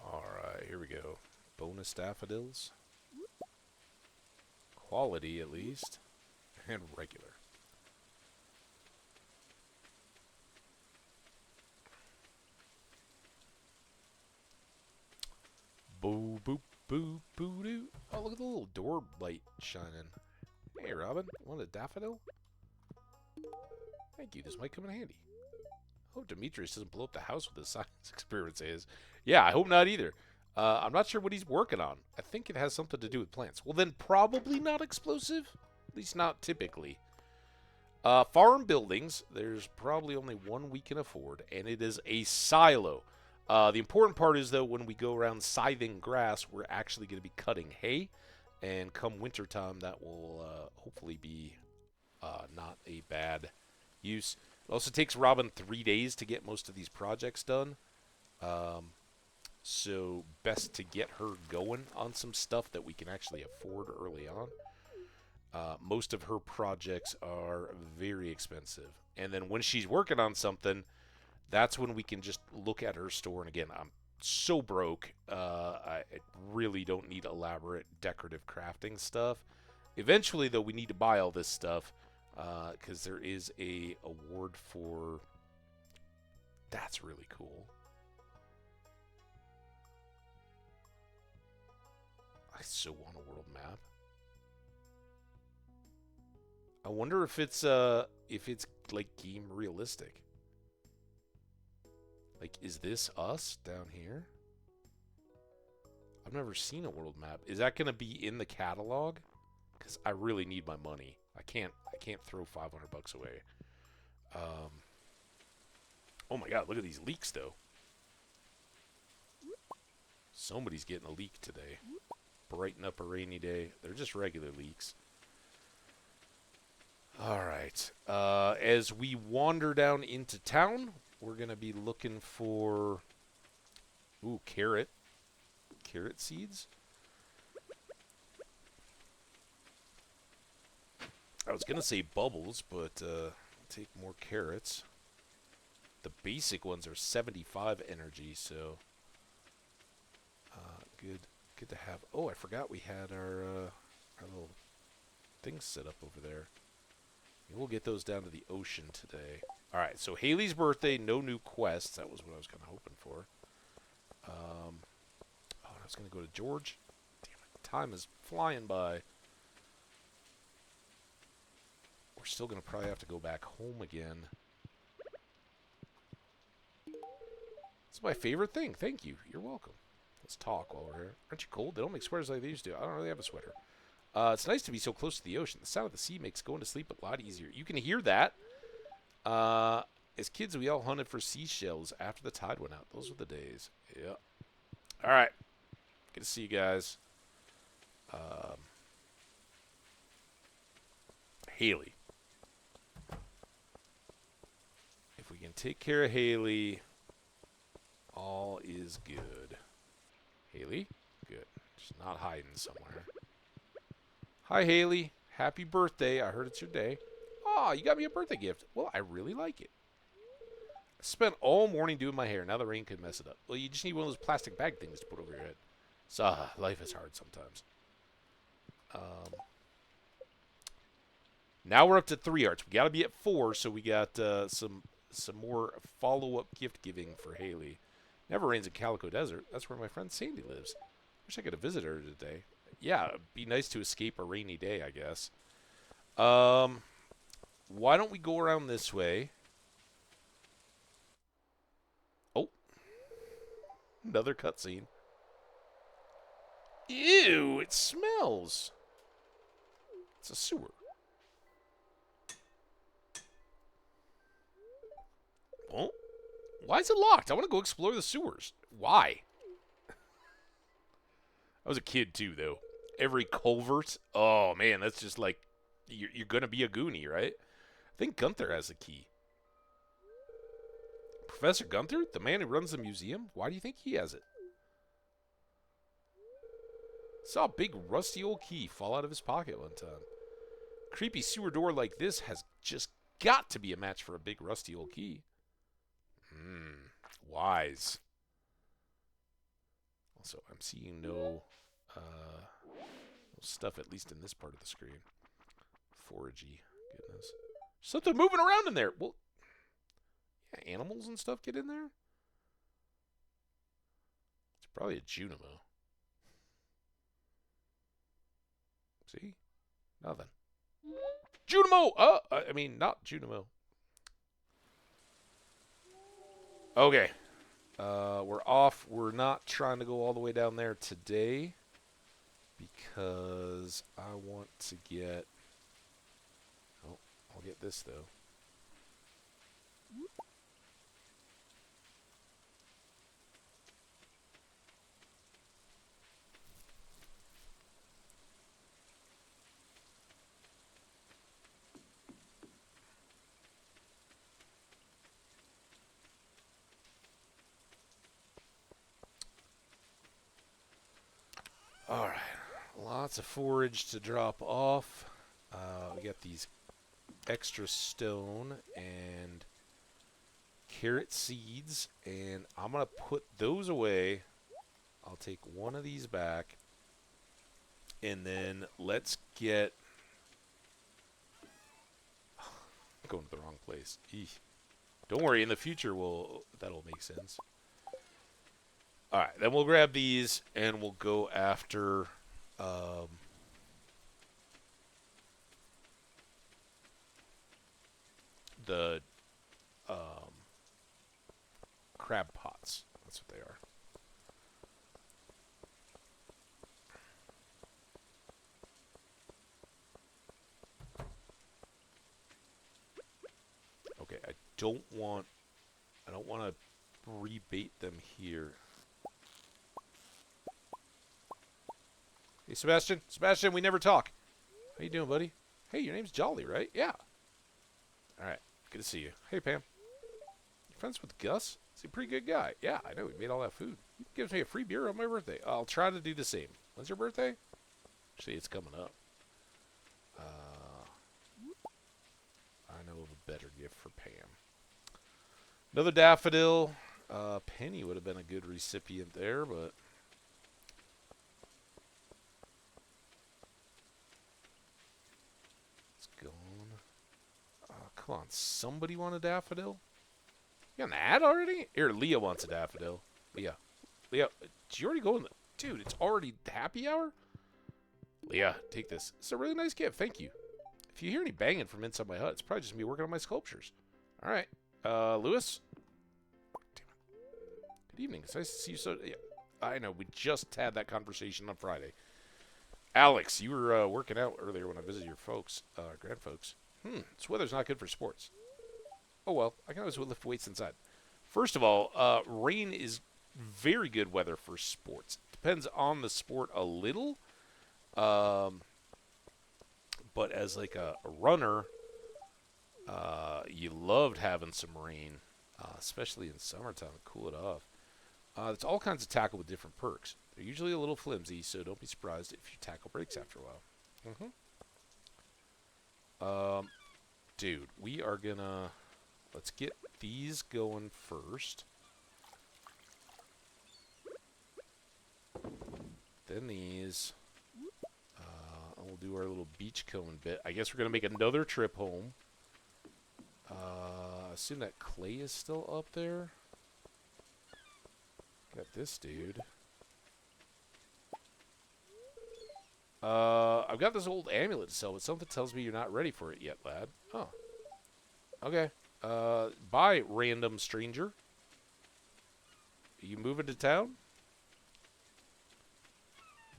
Alright, here we go. Bonus daffodils. Quality, at least. And regular. Boo, boop, boo, boo, doo. Oh, look at the little door light shining. Hey, Robin, want a daffodil? Thank you, this might come in handy. Hope Demetrius doesn't blow up the house with his science experiments. Yeah, I hope not either. I'm not sure what he's working on. I think it has something to do with plants. Well, then probably not explosive. At least not typically. Farm buildings, there's probably only one we can afford, and it is a silo. The important part is, though, when we go around scything grass, we're actually going to be cutting hay. And come wintertime, that will hopefully be not a bad use. It also takes Robin 3 days to get most of these projects done. So best to get her going on some stuff that we can actually afford early on. Most of her projects are very expensive. And then when she's working on something, that's when we can just look at her store. And again, I'm so broke. I really don't need elaborate decorative crafting stuff. Eventually, though, we need to buy all this stuff because there is a award for... That's really cool. I so want a world map. I wonder if it's like game realistic. Like, is this us down here? I've never seen a world map. Is that gonna be in the catalog? Because I really need my money. I can't throw 500 bucks away. Oh my god, look at these leaks though. Somebody's getting a leak today. Brighten up a rainy day. They're just regular leaks. Alright. As we wander down into town, we're going to be looking for... Ooh, carrot. Carrot seeds. I was going to say bubbles, but take more carrots. The basic ones are 75 energy, so... Good to have. Oh, I forgot we had our little things set up over there. We'll get those down to the ocean today. All right, so Haley's birthday, no new quests. That was what I was kind of hoping for. Oh, I was going to go to George. Damn it, time is flying by. We're still going to probably have to go back home again. It's my favorite thing. Thank you. You're welcome. Let's talk while we're here. Aren't you cold? They don't make sweaters like they used to. I don't really have a sweater. It's nice to be so close to the ocean. The sound of the sea makes going to sleep a lot easier. You can hear that. As kids, we all hunted for seashells after the tide went out. Those were the days. Yeah. All right. Good to see you guys. Haley. If we can take care of Haley, all is good. Haley? Good. She's not hiding somewhere. Hi, Haley. Happy birthday. I heard it's your day. Aw, you got me a birthday gift. Well, I really like it. I spent all morning doing my hair. Now the rain could mess it up. Well, you just need one of those plastic bag things to put over your head. So, life is hard sometimes. Now we're up to 3 arts. We got to be at 4, so we got some more follow-up gift giving for Haley. Never rains in Calico Desert. That's where my friend Sandy lives. Wish I could have visited her today. Yeah, it'd be nice to escape a rainy day, I guess. Why don't we go around this way? Oh. Another cutscene. Ew, it smells. It's a sewer. Oh. Why is it locked? I want to go explore the sewers. Why? I was a kid, too, though. Every culvert. Oh, man, that's just like... You're going to be a Goonie, right? I think Gunther has the key. Professor Gunther? The man who runs the museum? Why do you think he has it? Saw a big rusty old key fall out of his pocket one time. Creepy sewer door like this has just got to be a match for a big rusty old key. Wise. Also, I'm seeing no stuff, at least in this part of the screen. Foragey. Goodness. Something moving around in there. Well, yeah, animals and stuff get in there? It's probably a Junimo. See? Nothing. Junimo! I mean, not Junimo. Okay. We're off. We're not trying to go all the way down there today because I want to get... Oh, I'll get this, though. Alright, lots of forage to drop off. We got these extra stone and carrot seeds, and I'm going to put those away. I'll take one of these back, and then let's get... I'm going to the wrong place. Eesh. Don't worry, in the future that'll make sense. Alright, then we'll grab these, and we'll go after Um, the um, crab pots. That's what they are. Okay, I don't want to rebait them here. Hey, Sebastian. Sebastian, we never talk. How you doing, buddy? Hey, your name's Jolly, right? Yeah. All right. Good to see you. Hey, Pam. You friends with Gus? He's a pretty good guy. Yeah, I know. He made all that food. He gives me a free beer on my birthday. I'll try to do the same. When's your birthday? Actually, it's coming up. I know of a better gift for Pam. Another daffodil. Penny would have been a good recipient there, but... it's gone. Come on. Somebody want a daffodil? You got an ad already? Here, Leah wants a daffodil. Leah. Leah, did you already go in the... Dude, it's already happy hour? Leah, take this. It's a really nice gift. Thank you. If you hear any banging from inside my hut, it's probably just me working on my sculptures. All right. Lewis? Damn it. Good evening. It's nice to see you. So, yeah, I know. We just had that conversation on Friday. Alex, you were working out earlier when I visited your folks, grandfolks. This weather's not good for sports. Oh, well. I can always lift weights inside. First of all, rain is very good weather for sports. Depends on the sport a little. But as like a runner, you loved having some rain, especially in summertime to cool it off. It's all kinds of tackle with different perks. They're usually a little flimsy, so don't be surprised if your tackle breaks after a while. Dude, we are gonna... let's get these going first. Then these... we'll do our little beachcomb bit. I guess we're going to make another trip home. Assume that clay is still up there. Got this dude. I've got this old amulet to sell, but something tells me you're not ready for it yet, lad. Oh. Okay. Bye, random stranger. Are you moving to town?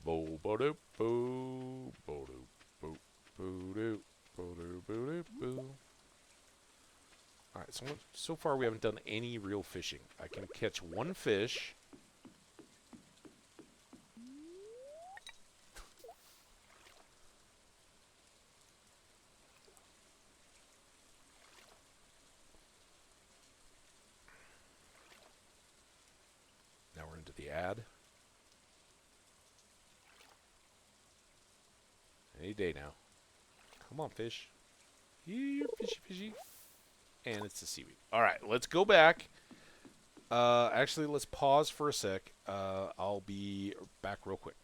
Bo bo do boo bo do boo boo do bo do boo do boo. All right, so far we haven't done any real fishing. I can catch one fish. Now we're into the ad. Any day now. Come on, fish. Here, fishy, fishy. And it's the seaweed. All right, let's go back. Actually, let's pause for a sec. I'll be back real quick.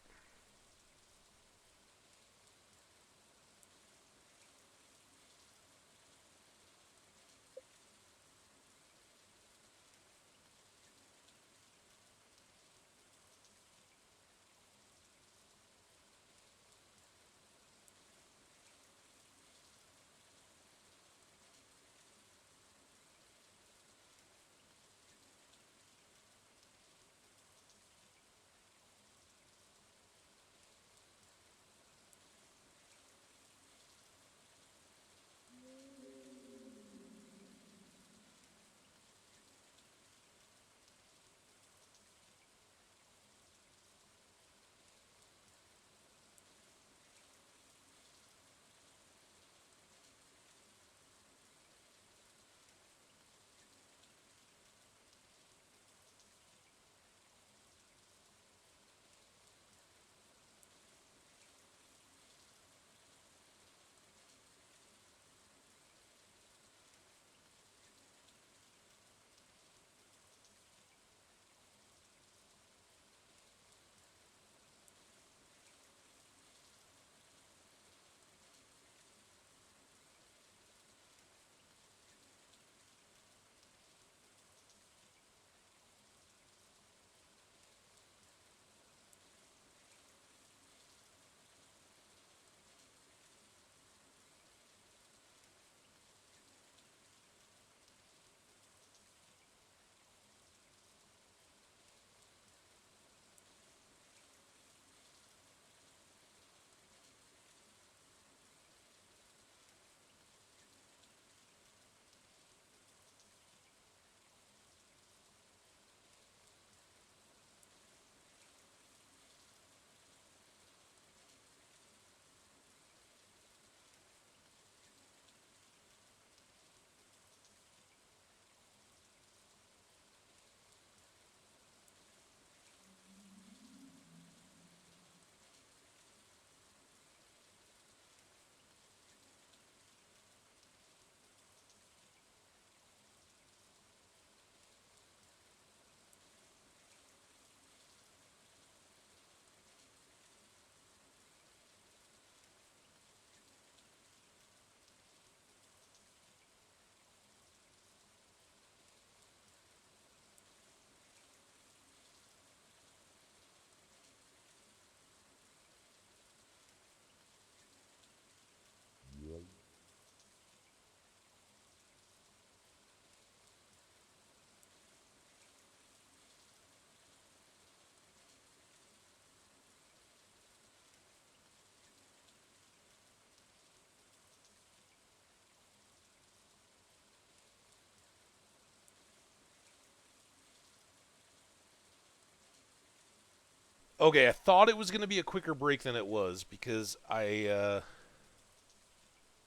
Okay, I thought it was going to be a quicker break than it was because I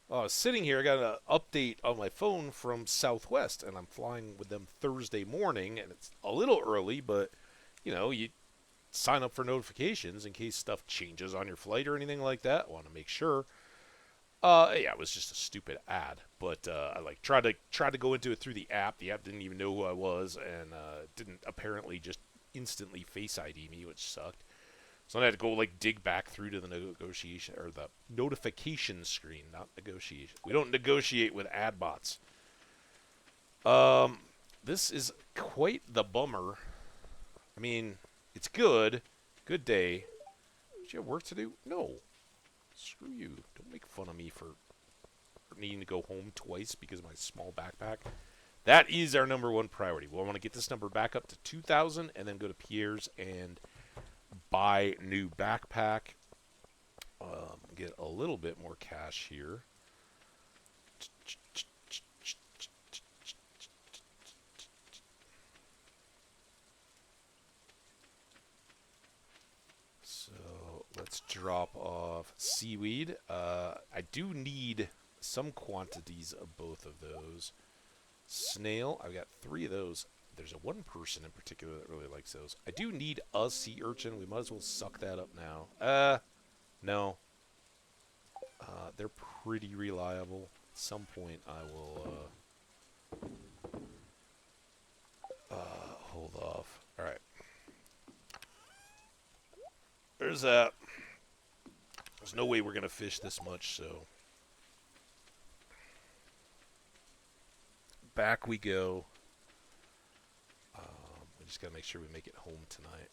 was sitting here. I got an update on my phone from Southwest, and I'm flying with them Thursday morning, and it's a little early, but you sign up for notifications in case stuff changes on your flight or anything like that. I want to make sure. Yeah, it was just a stupid ad, but I like tried to go into it through the app. The app didn't even know who I was, and didn't apparently just instantly Face ID me, which sucked. So I had to go like dig back through to the negotiation or the notification screen, not negotiation. We don't negotiate with ad bots. This is quite the bummer. I mean, it's good day. Do you have work to do? No. Screw you. Don't make fun of me for needing to go home twice because of my small backpack. That is our number one priority. We want to get this number back up to 2,000 and then go to Pierre's and buy new backpack. Get a little bit more cash here. So let's drop off seaweed. I do need some quantities of both of those. Snail, I've got 3 of those. There's a one person in particular that really likes those. I do need a sea urchin. We might as well suck that up now. No. They're pretty reliable. At some point I will, hold off. Alright. There's that. There's no way we're going to fish this much, so. Back we go. We just got to make sure we make it home tonight.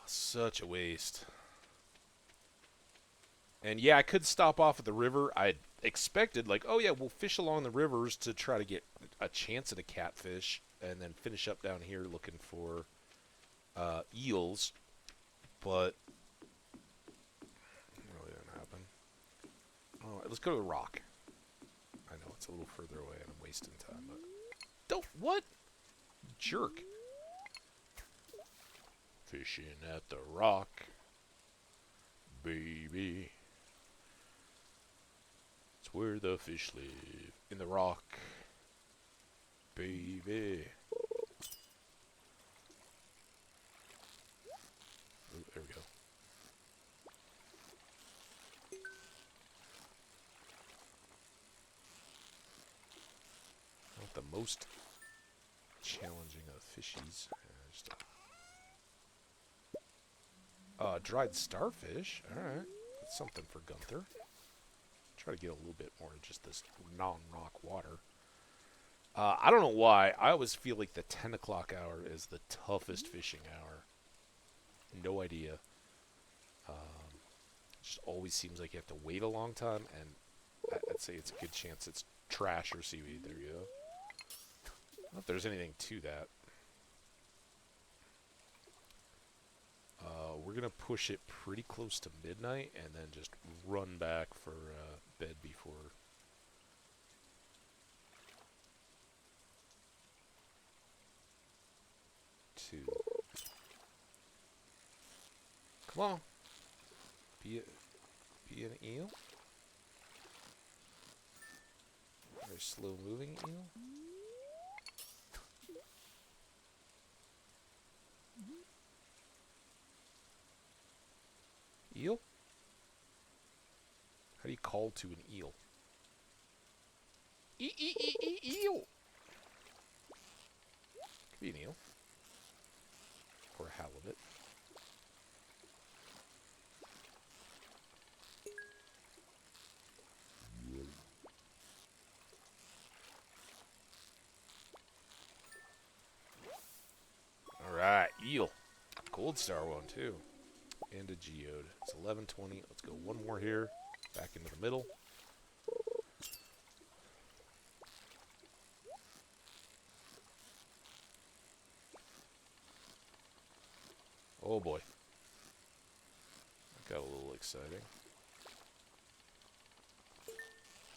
Such a waste. And yeah, I could stop off at the river. I expected, like, oh yeah, we'll fish along the rivers to try to get a chance at a catfish, and then finish up down here looking for eels. But it really didn't happen. Oh, let's go to the rock. I know it's a little further away, and I'm wasting time. But don't what? Jerk. Fishing at the rock, baby. It's where the fish live, in the rock, baby. Ooh, there we go. Not the most challenging of fishies. Dried starfish. Alright. That's something for Gunther. Try to get a little bit more of just this non-rock water. I don't know why. I always feel like the 10 o'clock hour is the toughest fishing hour. No idea. Just always seems like you have to wait a long time, and I'd say it's a good chance it's trash or seaweed. There you go. I don't know if there's anything to that. We're going to push it pretty close to midnight and then just run back for bed before. Two. Come on. Be an eel. Very slow moving eel. Eel? How do you call to an eel? Eel! Could be an eel. Or a halibut. Alright, eel. Gold star one, too. And a geode. It's 11:20. Let's go one more here. Back into the middle. Oh boy. Got a little exciting.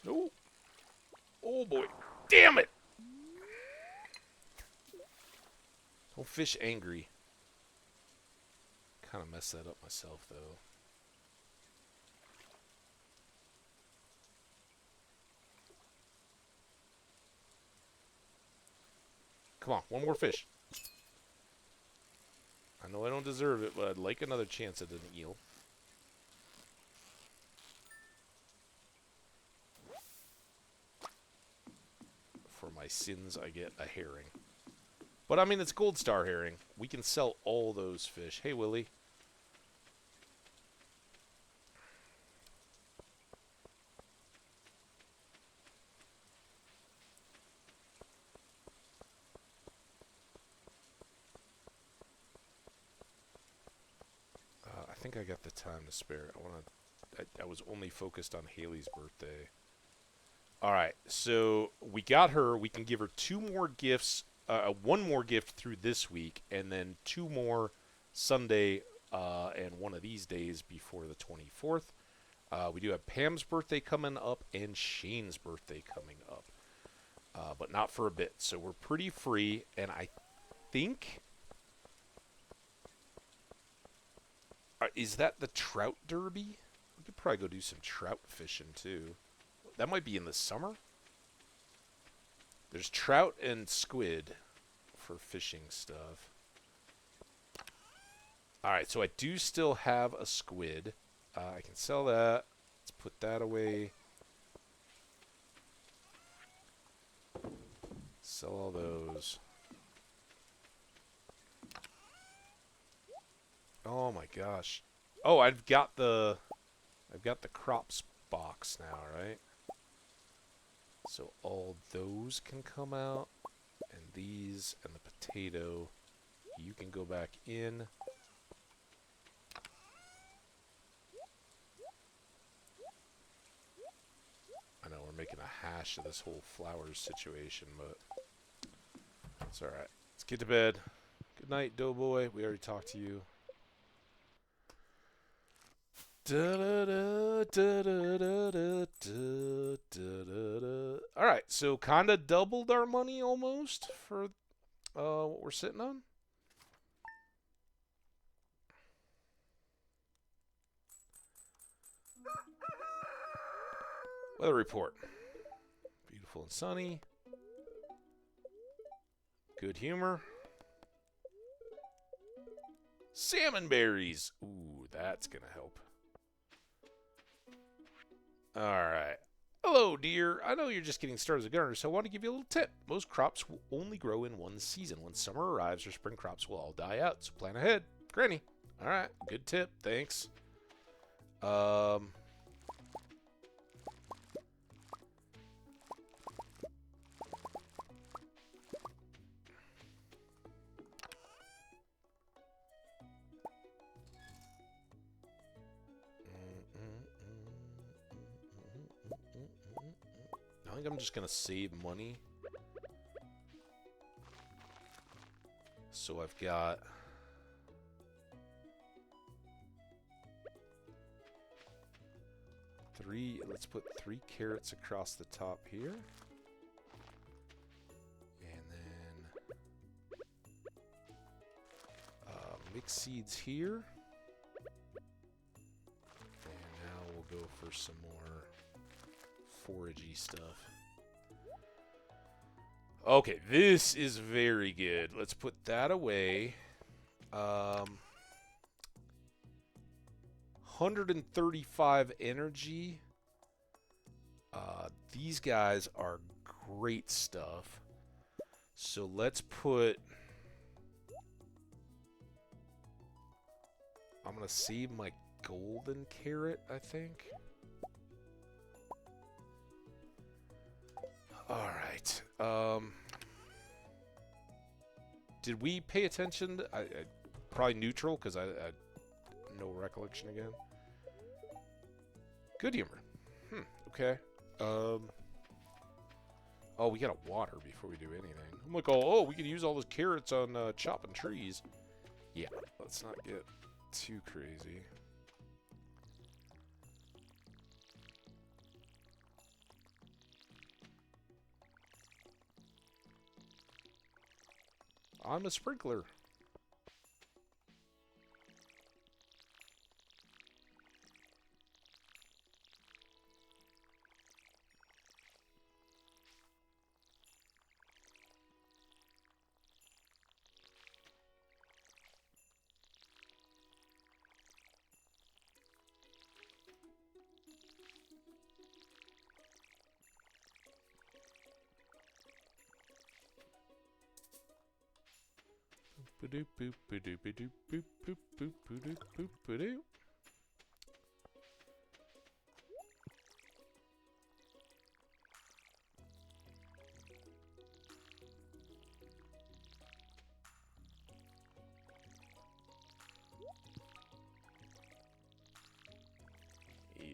No. Oh boy. Damn it! Don't fish angry. Kind of messed that up myself, though. Come on, one more fish. I know I don't deserve it, but I'd like another chance at an eel. For my sins, I get a herring. But I mean, it's gold star herring. We can sell all those fish. Hey, Willie. I think I got the time to spare. I was only focused on Haley's birthday. Alright, so we got her. We can give her 2 more gifts. One more gift through this week, and then 2 more Sunday and one of these days before the 24th. We do have Pam's birthday coming up and Shane's birthday coming up. But not for a bit. So we're pretty free, and I think... is that the trout derby? We could probably go do some trout fishing, too. That might be in the summer. There's trout and squid for fishing stuff. Alright, so I do still have a squid. I can sell that. Let's put that away. Sell all those. Oh my gosh. Oh, I've got the crops box now, right? So all those can come out, and these, and the potato, you can go back in. I know we're making a hash of this whole flowers situation, but it's alright. Let's get to bed. Good night, Doughboy. We already talked to you. Alright, so kind of doubled our money almost for what we're sitting on. Weather report. Beautiful and sunny. Good humor. Salmon berries. Ooh, that's going to help. Alright. Hello, dear. I know you're just getting started as a gardener, so I want to give you a little tip. Most crops will only grow in one season. When summer arrives, your spring crops will all die out, so plan ahead. Granny. Alright, good tip. Thanks. I think I'm just going to save money. So I've got... let's put 3 carrots across the top here. And then... mix seeds here. And now we'll go for some more foragey stuff. Okay, this is very good. Let's put that away. 135 energy. These guys are great stuff. So let's put... I'm going to save my golden carrot, I think. Alright. Did we pay attention? To, probably neutral, because I no recollection again. Good humor. Okay. Oh, we gotta water before we do anything. I'm like, oh, we could use all those carrots on chopping trees. Yeah, let's not get too crazy. I'm a sprinkler. Ba-doop boop ba-doop ba-doop boop boop boop ba-doop boop ba-doop. Yeah.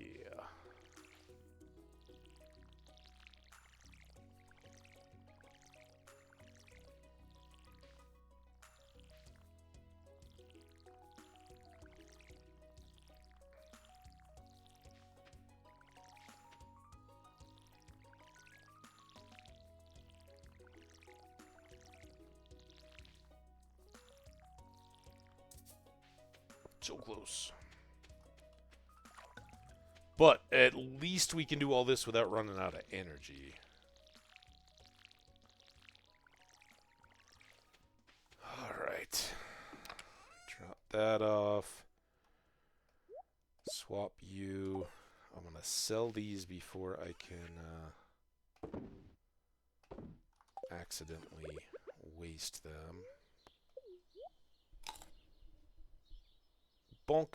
So close. But at least we can do all this without running out of energy. Alright. Drop that off. Swap you. I'm going to sell these before I can accidentally waste them. Bonk.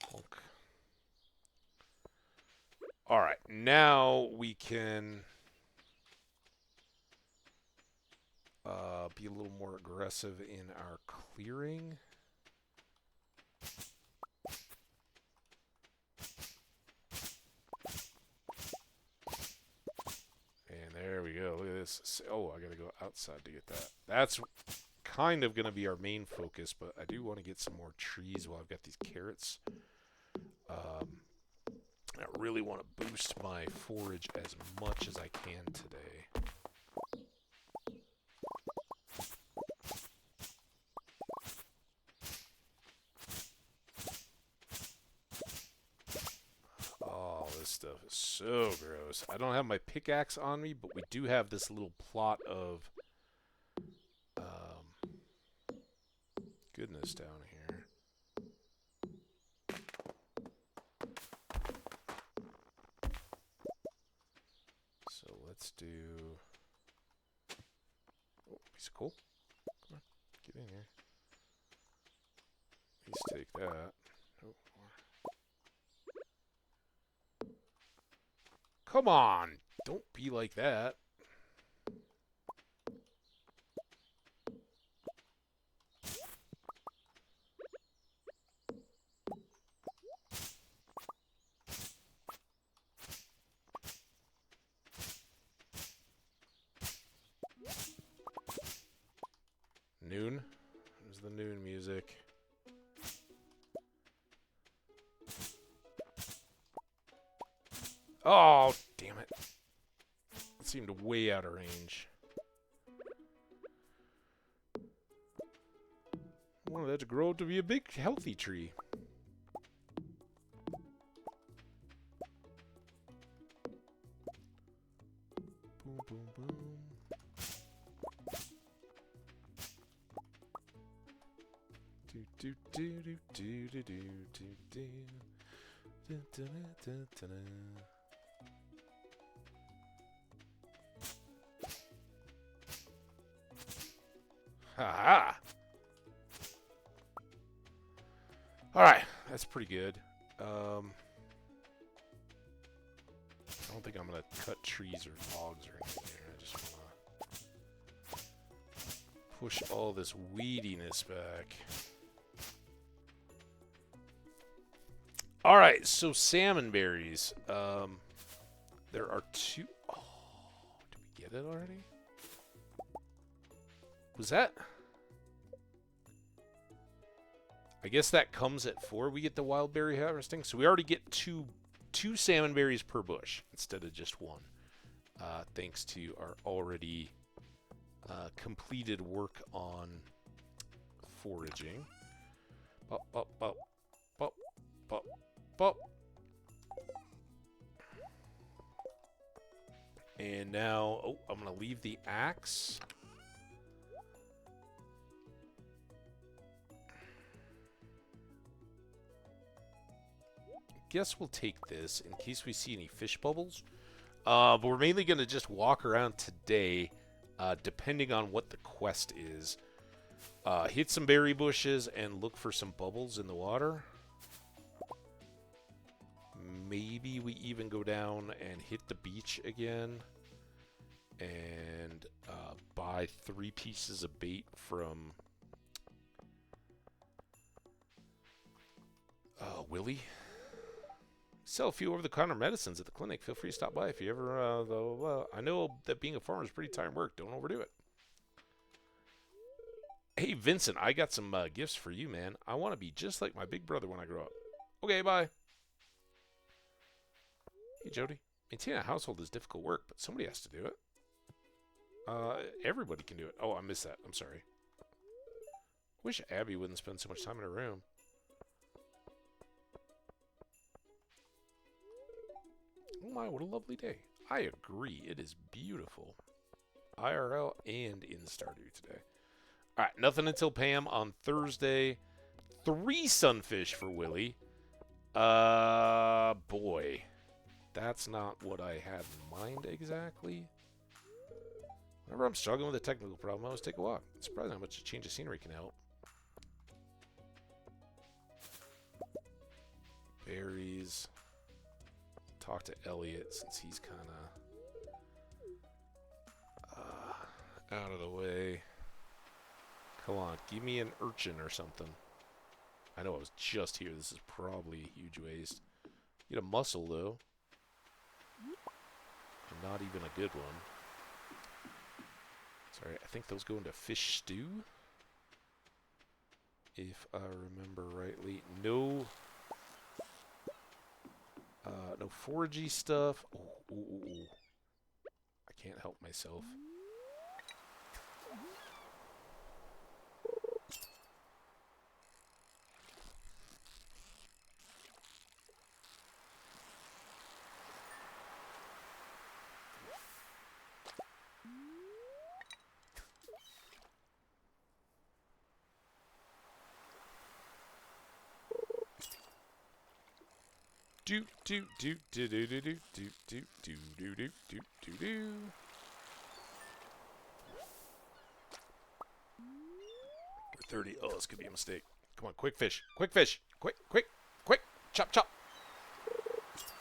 Bonk. Alright, now we can be a little more aggressive in our clearing. And there we go. Look at this. Oh, I gotta go outside to get that. That's kind of gonna be our main focus, but I do want to get some more trees while I've got these carrots. I really want to boost my forage as much as I can today. Oh, this stuff is so gross. I don't have my pickaxe on me, but we do have this little plot of goodness down here. So let's do... Oh, piece of coal. Come on, get in here. Please take that. Oh, more. Come on! Don't be like that. Noon? There's the noon music. Oh, damn it. It seemed way out of range. I wanted that to grow to be a big, healthy tree. Boom, boom, boom. Do do do do do do do do do do do do do. Ha! All right, that's pretty good. I don't think I'm gonna cut trees or logs or anything here. I just wanna push all this weediness back. All right, so salmon berries. There are two. Oh, did we get it already? Was that? I guess that comes at 4. We get the wild berry harvesting, so we already get 2 2 salmon berries per bush instead of just 1. Thanks to our already completed work on foraging. Bop, bop, bop, bop, bop, bop. And now, oh, I'm going to leave the axe. Guess we'll take this in case we see any fish bubbles. But we're mainly going to just walk around today, depending on what the quest is. Hit some berry bushes and look for some bubbles in the water. Maybe we even go down and hit the beach again and buy 3 pieces of bait from Willie. Sell a few over-the-counter medicines at the clinic. Feel free to stop by if you ever, though. I know that being a farmer is pretty tiring work. Don't overdo it. Hey, Vincent, I got some gifts for you, man. I want to be just like my big brother when I grow up. Okay, bye. Hey, Jody. Maintaining a household is difficult work, but somebody has to do it. Everybody can do it. Oh, I missed that. I'm sorry. Wish Abby wouldn't spend so much time in her room. Oh my, what a lovely day. I agree. It is beautiful. IRL and in Stardew today. Alright, nothing until Pam on Thursday. 3 sunfish for Willie. Boy. That's not what I had in mind exactly. Whenever I'm struggling with a technical problem, I always take a walk. It's surprising how much a change of scenery can help. Berries. Talk to Elliot since he's kind of out of the way. Come on, give me an urchin or something. I know I was just here. This is probably a huge waste. Get a mussel, though. And not even a good one. Sorry, I think those go into fish stew. If I remember rightly. No... no foragey stuff. Ooh, ooh, ooh. I can't help myself. Do do do do do do do do do do do do do do do. We're 30. Oh, this could be a mistake. Come on, quick fish, quick fish, quick, quick, quick, chop, chop.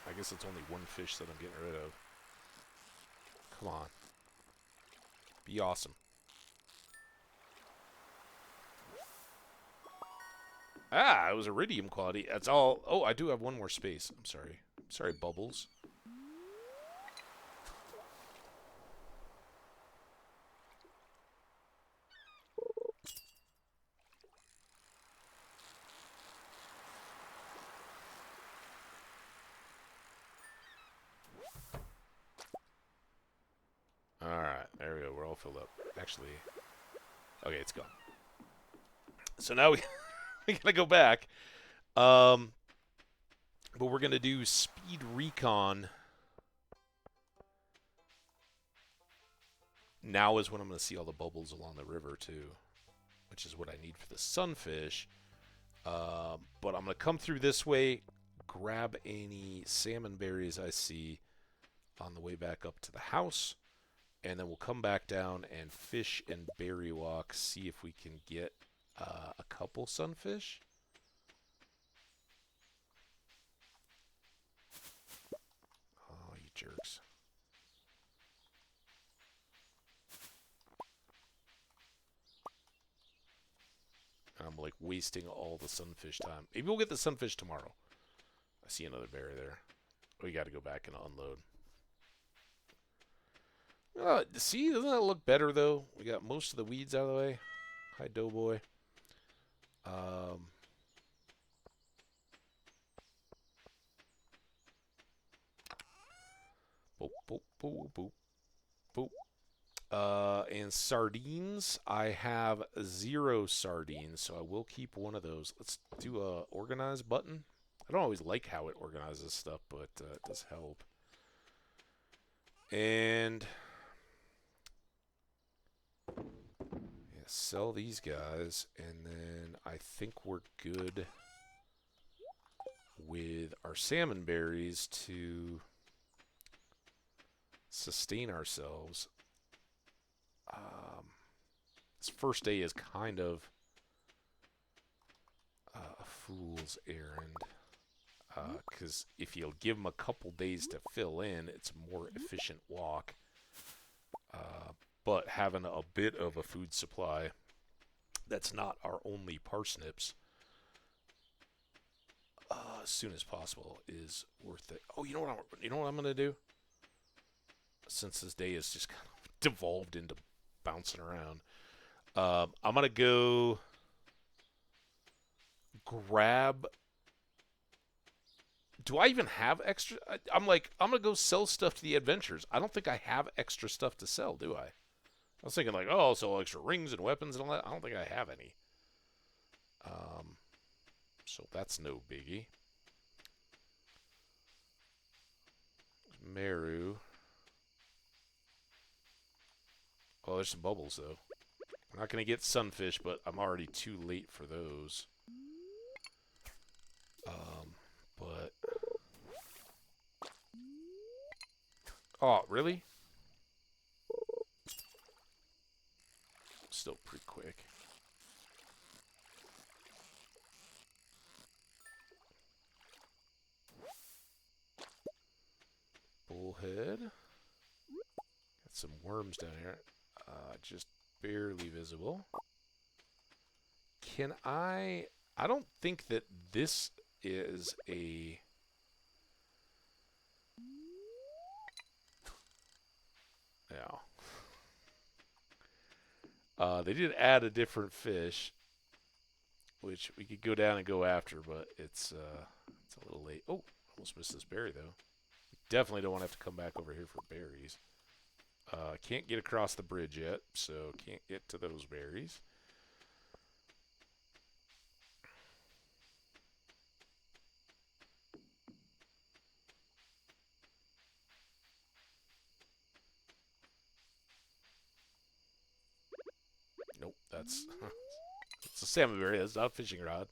I guess it's only 1 fish that I'm getting rid of. Come on, be awesome. Ah, it was iridium quality. That's all. Oh, I do have 1 more space. I'm sorry. Sorry, Bubbles. Alright, there we go. We're all filled up. Actually, okay, it's gone. So now we gotta go back. But we're gonna do speed recon. Now is when I'm gonna see all the bubbles along the river too, which is what I need for the sunfish. But I'm gonna come through this way, grab any salmon berries I see on the way back up to the house, and then we'll come back down and fish and berry walk, see if we can get a couple sunfish. Oh, you jerks. And I'm like wasting all the sunfish time. Maybe we'll get the sunfish tomorrow. I see another berry there. We got to go back and unload. See, doesn't that look better though? We got most of the weeds out of the way. Hi, Doughboy. Boop, boop, boop, boop, boop. And sardines, I have 0 sardines, so I will keep one of those. Let's do a organize button. I don't always like how it organizes stuff, but it does help. And yeah, sell these guys, and then I think we're good with our salmon berries to sustain ourselves. This first day is kind of a fool's errand. Because if you'll give them a couple days to fill in, it's a more efficient walk. But having a bit of a food supply that's not our only parsnips as soon as possible is worth it. Oh, you know what I'm gonna do? Since this day is just kind of devolved into bouncing around, I'm gonna go grab. Do I even have extra? I'm gonna go sell stuff to the adventurers. I don't think I have extra stuff to sell, do I? I was thinking like, oh, I'll sell extra rings and weapons and all that. I don't think I have any. So that's no biggie. Meru. Oh, there's some bubbles though. I'm not gonna get sunfish, but I'm already too late for those. But oh, really? Still pretty quick. Bullhead. Got some worms down here. Just barely visible. Can I don't think that this is a... Yeah. They did add a different fish, which we could go down and go after, but it's a little late. Oh, almost missed this berry, though. Definitely don't want to have to come back over here for berries. Can't get across the bridge yet, so can't get to those berries. Nope, that's it's a salmon berry. That's not a fishing rod.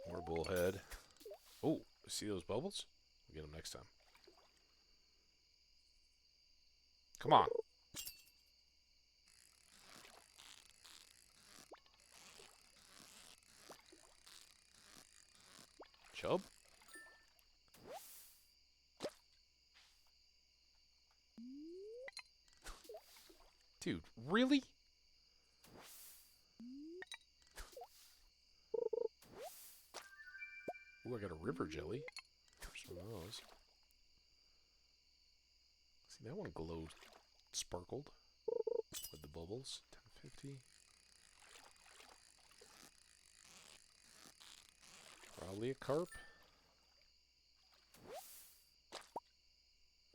More bullhead. Oh, see those bubbles? We'll get them next time. Come on. Chub? Dude, really? Ooh, I got a river jelly. Some of those. See, that one glowed, sparkled with the bubbles. 1050. Probably a carp.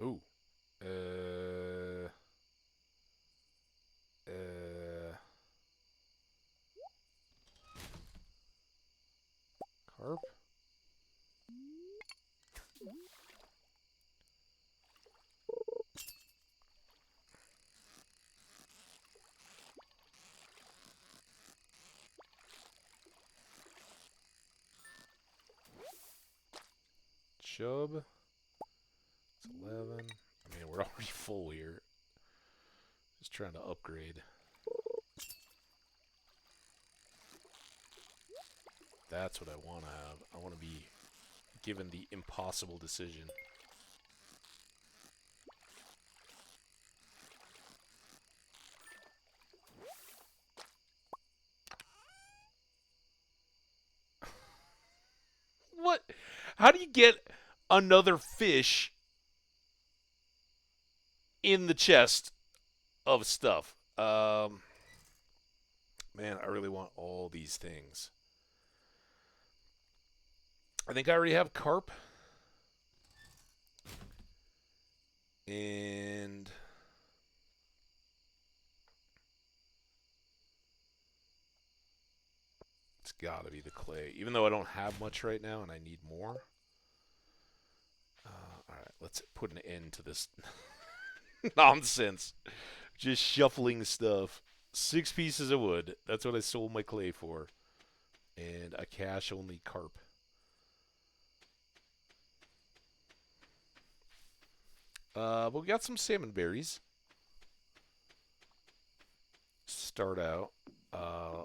Ooh. Carp? Chub. It's 11. I mean, we're already full here. Just trying to upgrade. That's what I want to have. I want to be given the impossible decision. What? How do you get another fish in the chest of stuff? Man, I really want all these things. I think I already have carp. And it's got to be the clay. Even though I don't have much right now and I need more. All right, let's put an end to this nonsense. Just shuffling stuff. 6 pieces of wood. That's what I sold my clay for. And a cash-only carp. But we got some salmon berries. Start out.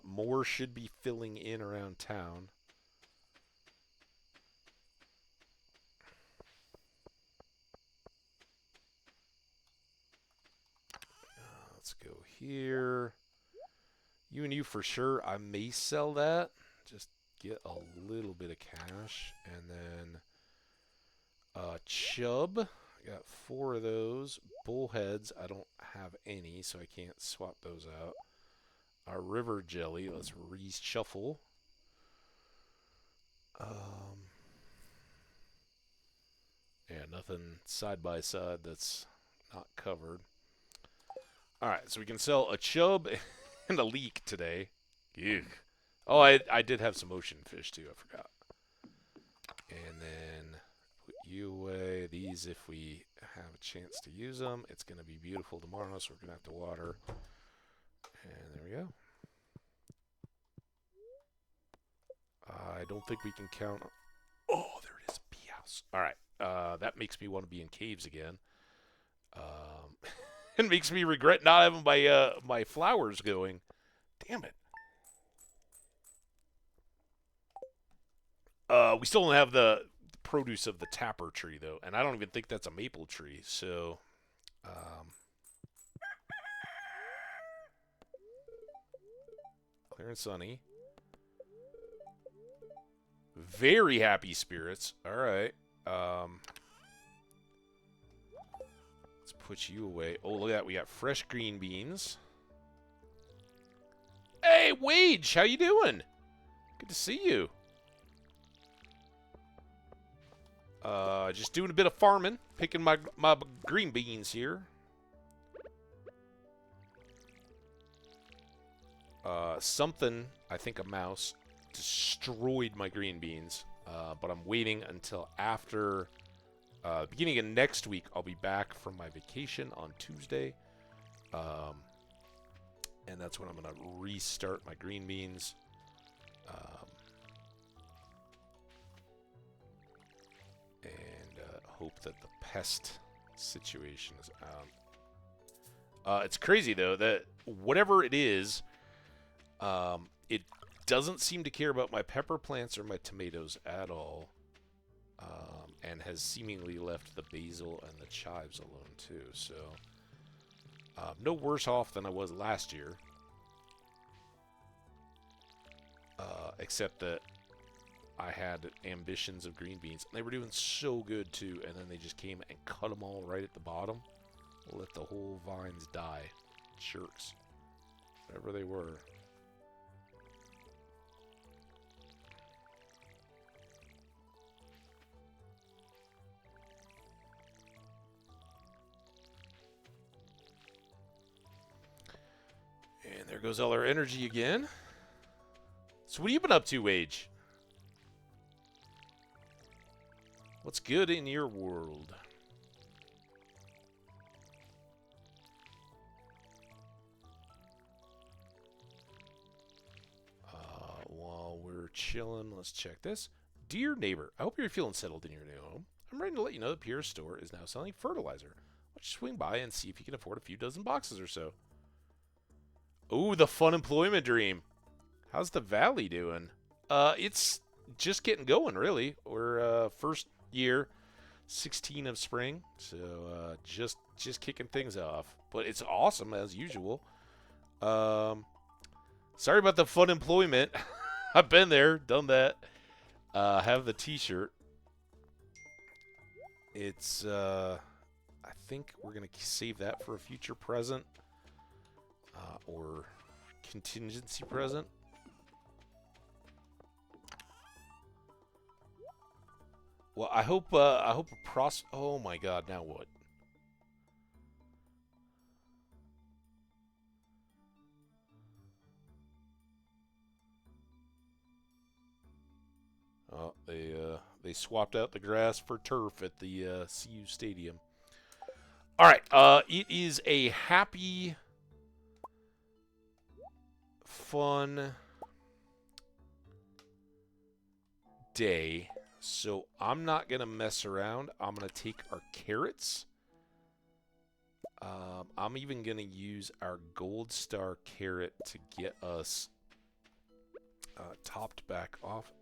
More should be filling in around town. Let's go here. You and you for sure. I may sell that. Just get a little bit of cash. And then chub. I got 4 of those. Bullheads. I don't have any, so I can't swap those out. Our river jelly. Let's reshuffle. Yeah, nothing side by side that's not covered. Alright, so we can sell a chub and a leek today. Ew. Oh, I did have some ocean fish too, I forgot. And then put you away. These, if we have a chance to use them, it's going to be beautiful tomorrow, so we're going to have to water. And there we go. I don't think we can count. Oh, there it is. Bee house. Alright. That makes me want to be in caves again. It makes me regret not having my my flowers going. Damn it. We still don't have the produce of the tapper tree, though. And I don't even think that's a maple tree. So, clear and sunny. Very happy spirits. All right. Let's put you away. Oh, look at that. We got fresh green beans. Hey, Wage. How you doing? Good to see you. Just doing a bit of farming. Picking my green beans here. Something, I think a mouse, destroyed my green beans. But I'm waiting until after beginning of next week. I'll be back from my vacation on Tuesday. And that's when I'm going to restart my green beans. And hope that the pest situation is out. It's crazy, though, that whatever it is, it doesn't seem to care about my pepper plants or my tomatoes at all. And has seemingly left the basil and the chives alone, too. So, no worse off than I was last year. Except that I had ambitions of green beans. They were doing so good, too. And then they just came and cut them all right at the bottom. Let the whole vines die. Jerks. Whatever they were. And there goes all our energy again. So what have you been up to, Wage? What's good in your world? While we're chilling, let's check this. Dear neighbor, I hope you're feeling settled in your new home. I'm ready to let you know that Pierre's store is now selling fertilizer. Why don't you swing by and see if you can afford a few dozen boxes or so. Ooh, the fun employment dream. How's the valley doing? It's just getting going, really. We're first year, 16 of spring, so just kicking things off. But it's awesome as usual. Sorry about the fun employment. I've been there, done that. Have the T-shirt. It's, I think we're going to save that for a future present. Or contingency present. Well, I hope a oh my god, now what? Oh, they swapped out the grass for turf at the CU Stadium. All right, it is a happy, fun day. So I'm not gonna mess around. I'm gonna take our carrots. I'm even gonna use our gold star carrot to get us topped back off.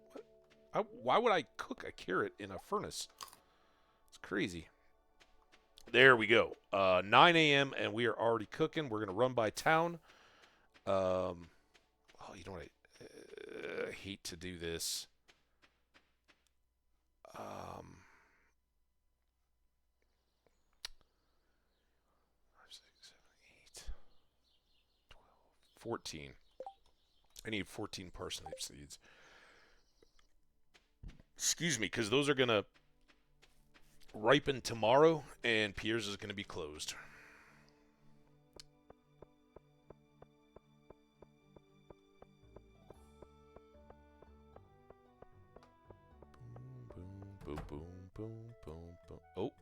Why would I cook a carrot in a furnace? It's crazy. There we go. 9 a.m. and we are already cooking. We're gonna run by town. Oh, you know what? I hate to do this. 14. I need 14 parsnip seeds. Excuse me, because those are going to ripen tomorrow, and Pierre's is going to be closed. Boom, boom, boom, boom, boom. Oh.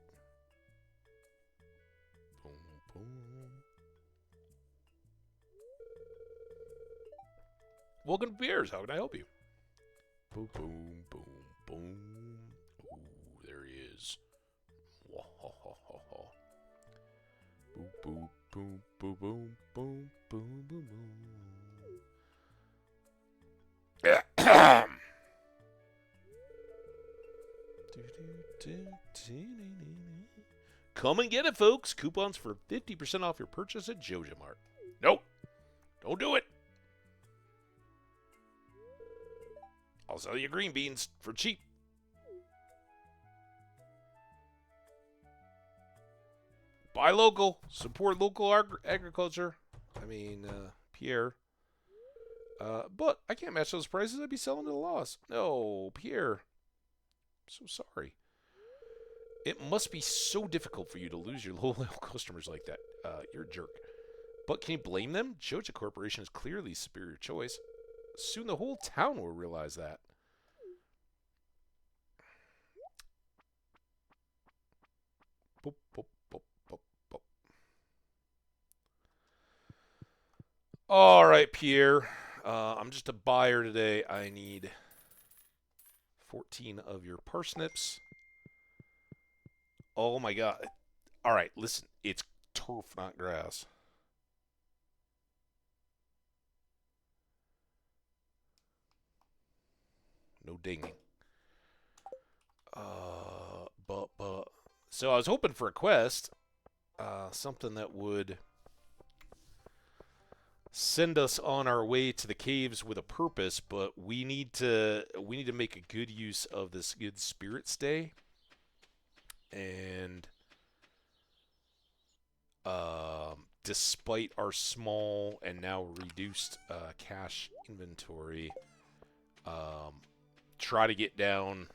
Boom, boom. Welcome to Pierre's. How can I help you? Boom, boom, boom, boom. Ooh, there he is. Wah, ha, ha, ha, ha. Boom, boom, boom, boom, boom, boom, boom, boom, boom. Come and get it, folks. Coupons for 50% off your purchase at Joja Mart. Nope. Don't do it. I'll sell you green beans for cheap. Buy local. Support local agriculture. I mean, Pierre. But I can't match those prices. I'd be selling at a loss. No, Pierre. I'm so sorry. It must be so difficult for you to lose your loyal customers like that. You're a jerk. But can you blame them? Joja Corporation is clearly a superior choice. Soon the whole town will realize that. Boop, boop, boop, boop, boop. All right, Pierre. I'm just a buyer today. I need 14 of your parsnips. Oh my god. All right, listen. It's turf, not grass. No dinging. But. So I was hoping for a quest. Something that would send us on our way to the caves with a purpose, but we need to make a good use of this good spirit stay. And despite our small and now reduced cash inventory, try to get down.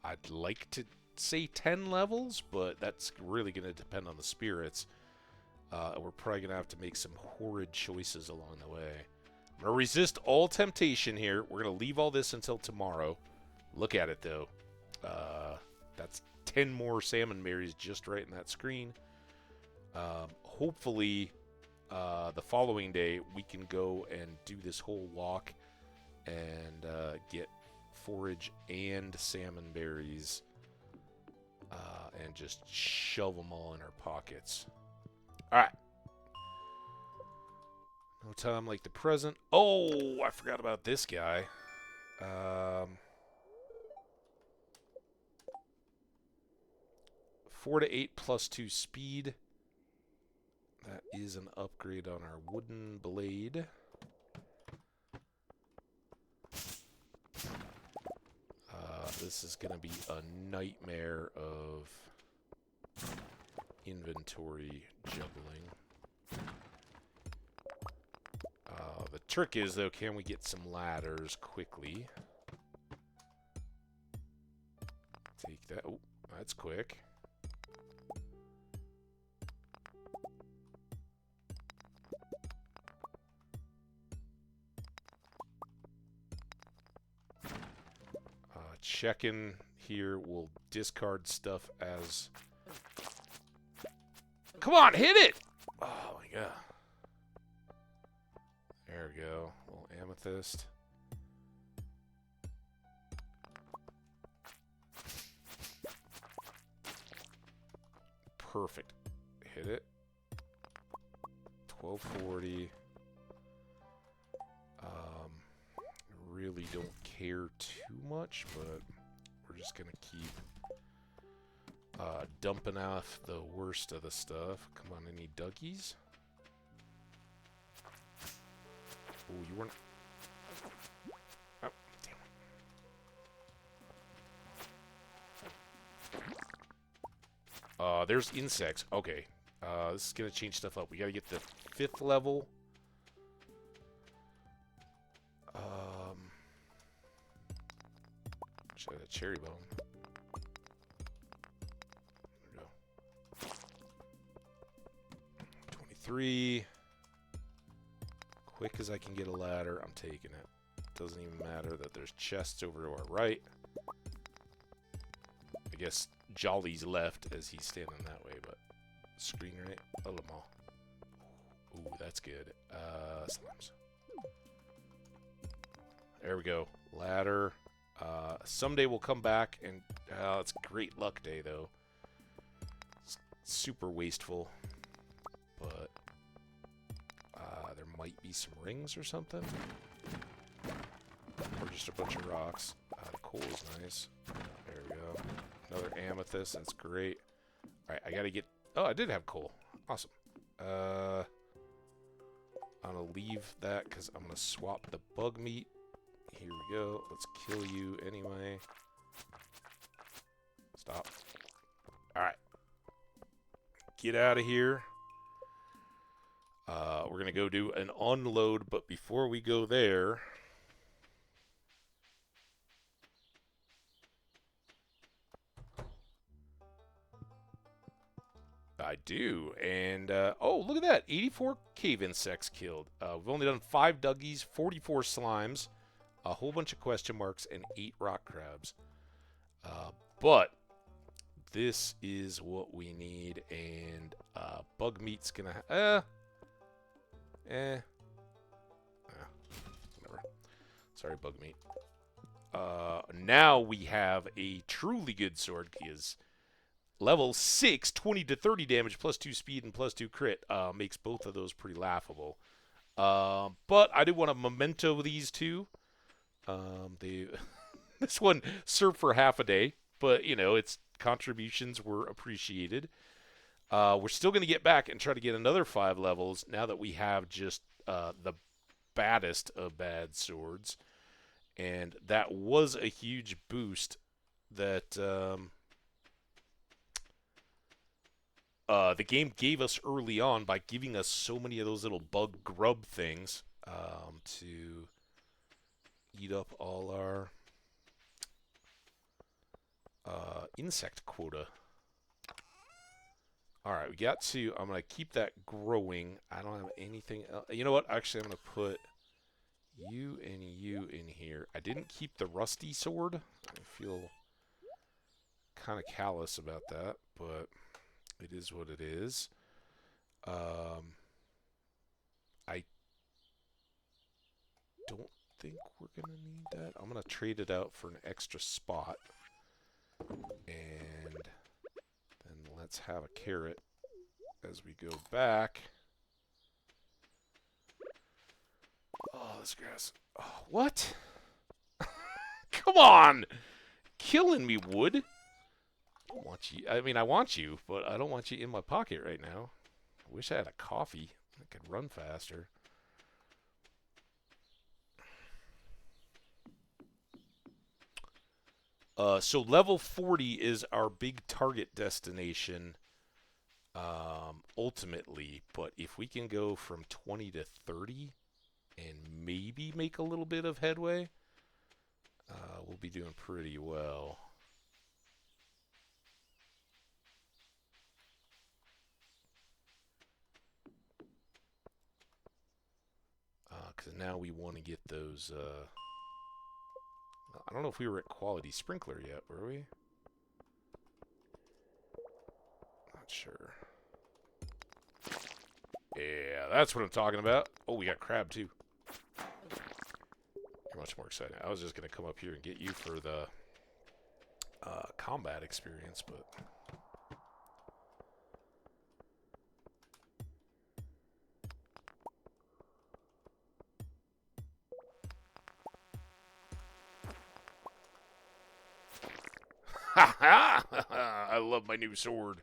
I'd like to say 10 levels, but that's really going to depend on the spirits. We're probably going to have to make some horrid choices along the way. I'm going to resist all temptation here. We're going to leave all this until tomorrow. Look at it, though. That's 10 more salmon berries just right in that screen. Hopefully, the following day, we can go and do this whole walk and get forage and salmon berries and just shove them all in our pockets. All right. No time like the present. Oh, I forgot about this guy. 4 to 8 plus 2 speed. That is an upgrade on our wooden blade. This is going to be a nightmare of inventory juggling. The trick is, though, can we get some ladders quickly? Take that. Oh, that's quick. Checking here. We'll discard stuff as... Come on, hit it! Oh, my God. There we go. A little amethyst. Perfect. Hit it. 1240. Really don't care too much, but we're just gonna keep dumping off the worst of the stuff. Come on, any Dougies? Oh, you weren't... Oh, damn. There's insects. Okay. This is gonna change stuff up. We gotta get the 5th level. Should have a cherry bone. There we go. 23. Quick as I can get a ladder, I'm taking it. Doesn't even matter that there's chests over to our right. I guess Jolly's left as he's standing that way, but screen right. Oh, Lamar. Ooh, that's good. Slimes. There we go. Ladder. Someday we'll come back and... it's great luck day, though. It's super wasteful. But... there might be some rings or something. Or just a bunch of rocks. The coal is nice. There we go. Another amethyst. That's great. Alright, I gotta get... Oh, I did have coal. Awesome. I'm gonna leave that because I'm gonna swap the bug meat. Here we go. Let's kill you anyway. Stop. Alright. Get out of here. We're going to go do an unload, but before we go there... I do. And, oh, look at that. 84 cave insects killed. We've only done 5 Dougies, 44 slimes, a whole bunch of question marks, and 8 rock crabs. But this is what we need, and bug meat's gonna whatever. Sorry, bug meat. Now we have a truly good sword, because level 6, 20 to 30 damage, plus 2 speed and plus 2 crit, makes both of those pretty laughable. But I do want to memento these two. This one served for half a day, but, you know, its contributions were appreciated. We're still going to get back and try to get another 5 levels now that we have just the baddest of bad swords. And that was a huge boost that the game gave us early on by giving us so many of those little bug grub things to eat up all our insect quota. Alright, we got to... I'm going to keep that growing. I don't have anything else. You know what? Actually, I'm going to put you and you in here. I didn't keep the rusty sword. I feel kind of callous about that, but it is what it is. I don't think we're going to need that. I'm going to trade it out for an extra spot. And then let's have a carrot as we go back. Oh, this grass. Oh, what? Come on! Killing me, wood. I want you. I mean, I want you, but I don't want you in my pocket right now. I wish I had a coffee. I could run faster. So level 40 is our big target destination. ultimately, but if we can go from 20 to 30 and maybe make a little bit of headway, we'll be doing pretty well. Because now we want to get those. I don't know if we were at quality sprinkler yet, were we? Not sure. Yeah, that's what I'm talking about. Oh, we got crab too. You're much more excited. I was just going to come up here and get you for the combat experience, but... Ha ha! I love my new sword.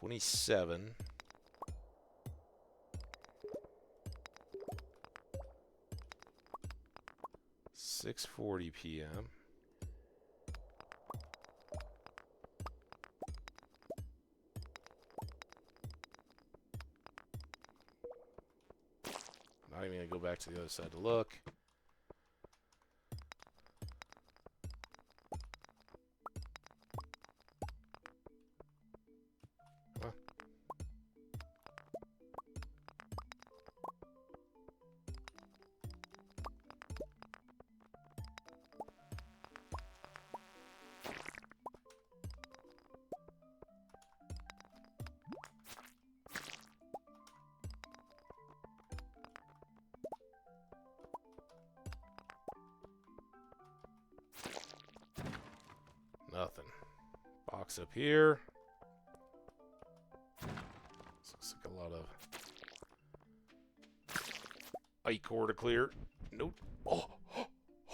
$27. 6:40 p.m. Not even gonna go back to the other side to look. Huh. Nothing. Box up here. This looks like a lot of ichor to clear. Nope. Oh.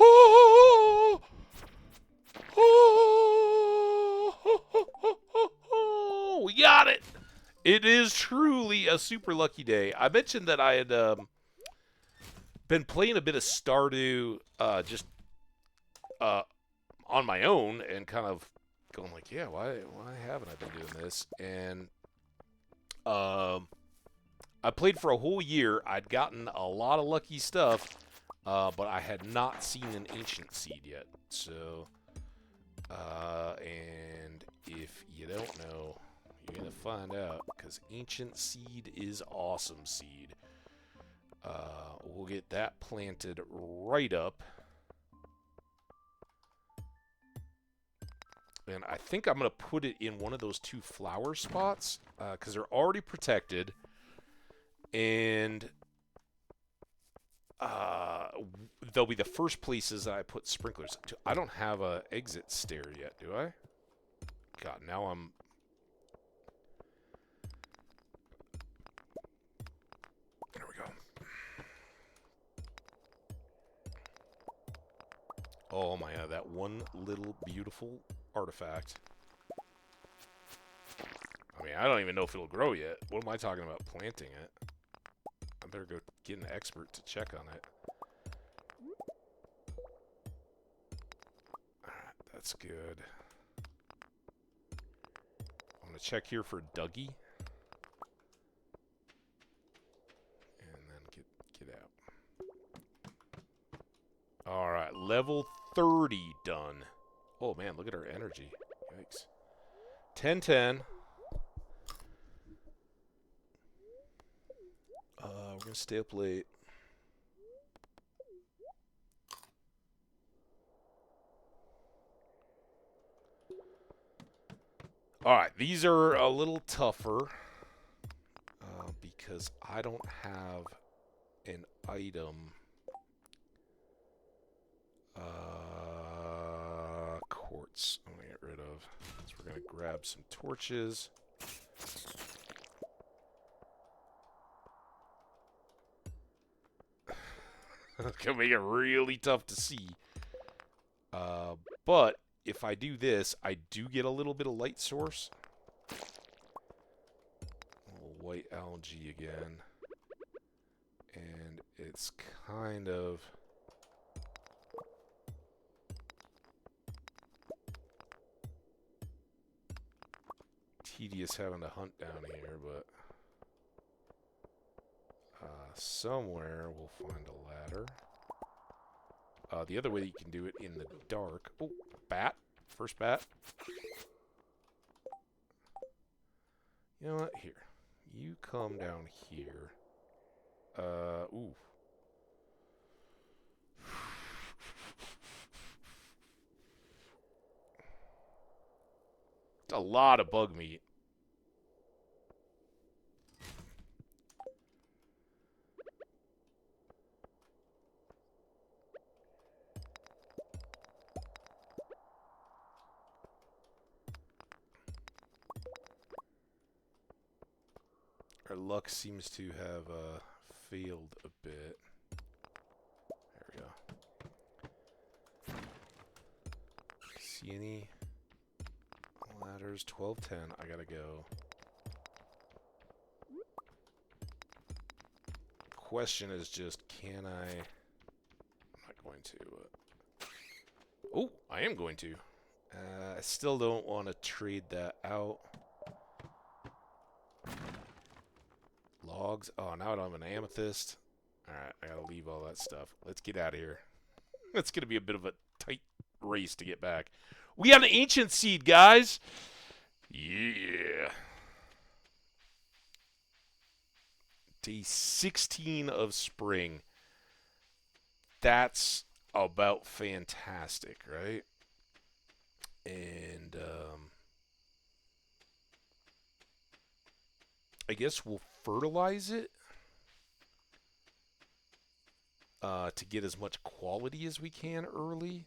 Oh. Oh. We got it. It is truly a super lucky day. I mentioned that I had been playing a bit of Stardew just on my own and kind of going like, yeah, why haven't I been doing this? And I played for a whole year. I'd gotten a lot of lucky stuff, but I had not seen an ancient seed yet. So, and if you don't know, you're going to find out, because ancient seed is awesome seed. We'll get that planted right up. And I think I'm going to put it in one of those 2 flower spots, because they're already protected. And they'll be the first places that I put sprinklers. I don't have a exit stair yet, do I? God, now I'm... There we go. Oh my god, that one little beautiful artifact. I mean, I don't even know if it'll grow yet. What am I talking about planting it? I better go get an expert to check on it. Alright, that's good. I'm going to check here for Dougie. And then get out. Alright, level 30 done. Oh man, look at our energy. Yikes. 10-10. We're going to stay up late. Alright, these are a little tougher. Because I don't have an item. Quartz I'm going to get rid of. So we're going to grab some torches. It's going to make it really tough to see. But if I do this, I do get a little bit of light source. A little white algae again. And it's kind of... tedious having to hunt down here, but... somewhere we'll find a ladder. The other way you can do it in the dark... Oh, bat. First bat. You know what? Here. You come down here. Ooh. It's a lot of bug meat. Our luck seems to have failed a bit. There we go. See any ladders? 12:10. I gotta go. Question is just, can I... I'm not going to. Oh, I am going to. I still don't want to trade that out. Logs. Oh, now I don't have an amethyst. Alright, I gotta leave all that stuff. Let's get out of here. It's gonna be a bit of a tight race to get back. We got an ancient seed, guys! Yeah! Day 16 of spring. That's about fantastic, right? And, I guess we'll fertilize it to get as much quality as we can early.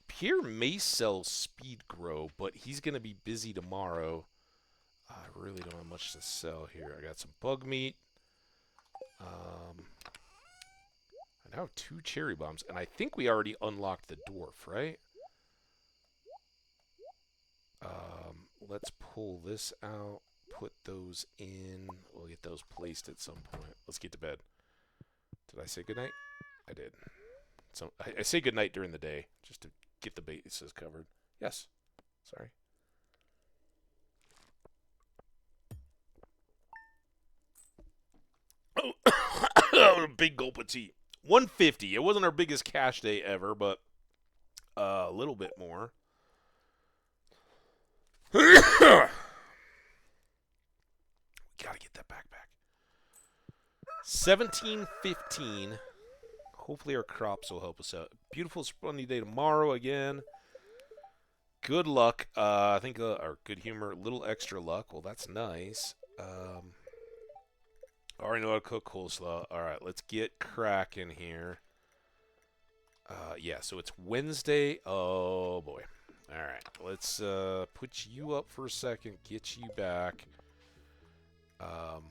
Pierre may sell speed grow, but he's going to be busy tomorrow. I really don't have much to sell here. I got some bug meat. I now have 2 cherry bombs, and I think we already unlocked the dwarf, right? Let's pull this out, put those in. We'll get those placed at some point. Let's get to bed. Did I say goodnight? I did. So I say goodnight during the day, just to get the bases covered. Yes. Sorry. Oh, big gulp of tea. 150. It wasn't our biggest cash day ever, but a little bit more. We gotta get that backpack. 17:15. Hopefully our crops will help us out. Beautiful sunny day tomorrow again. Good luck. I think our good humor, a little extra luck. Well, that's nice. Already know how to cook coleslaw. All right, let's get cracking here. Yeah, so it's Wednesday. Oh boy. All right, let's put you up for a second, get you back. Oh,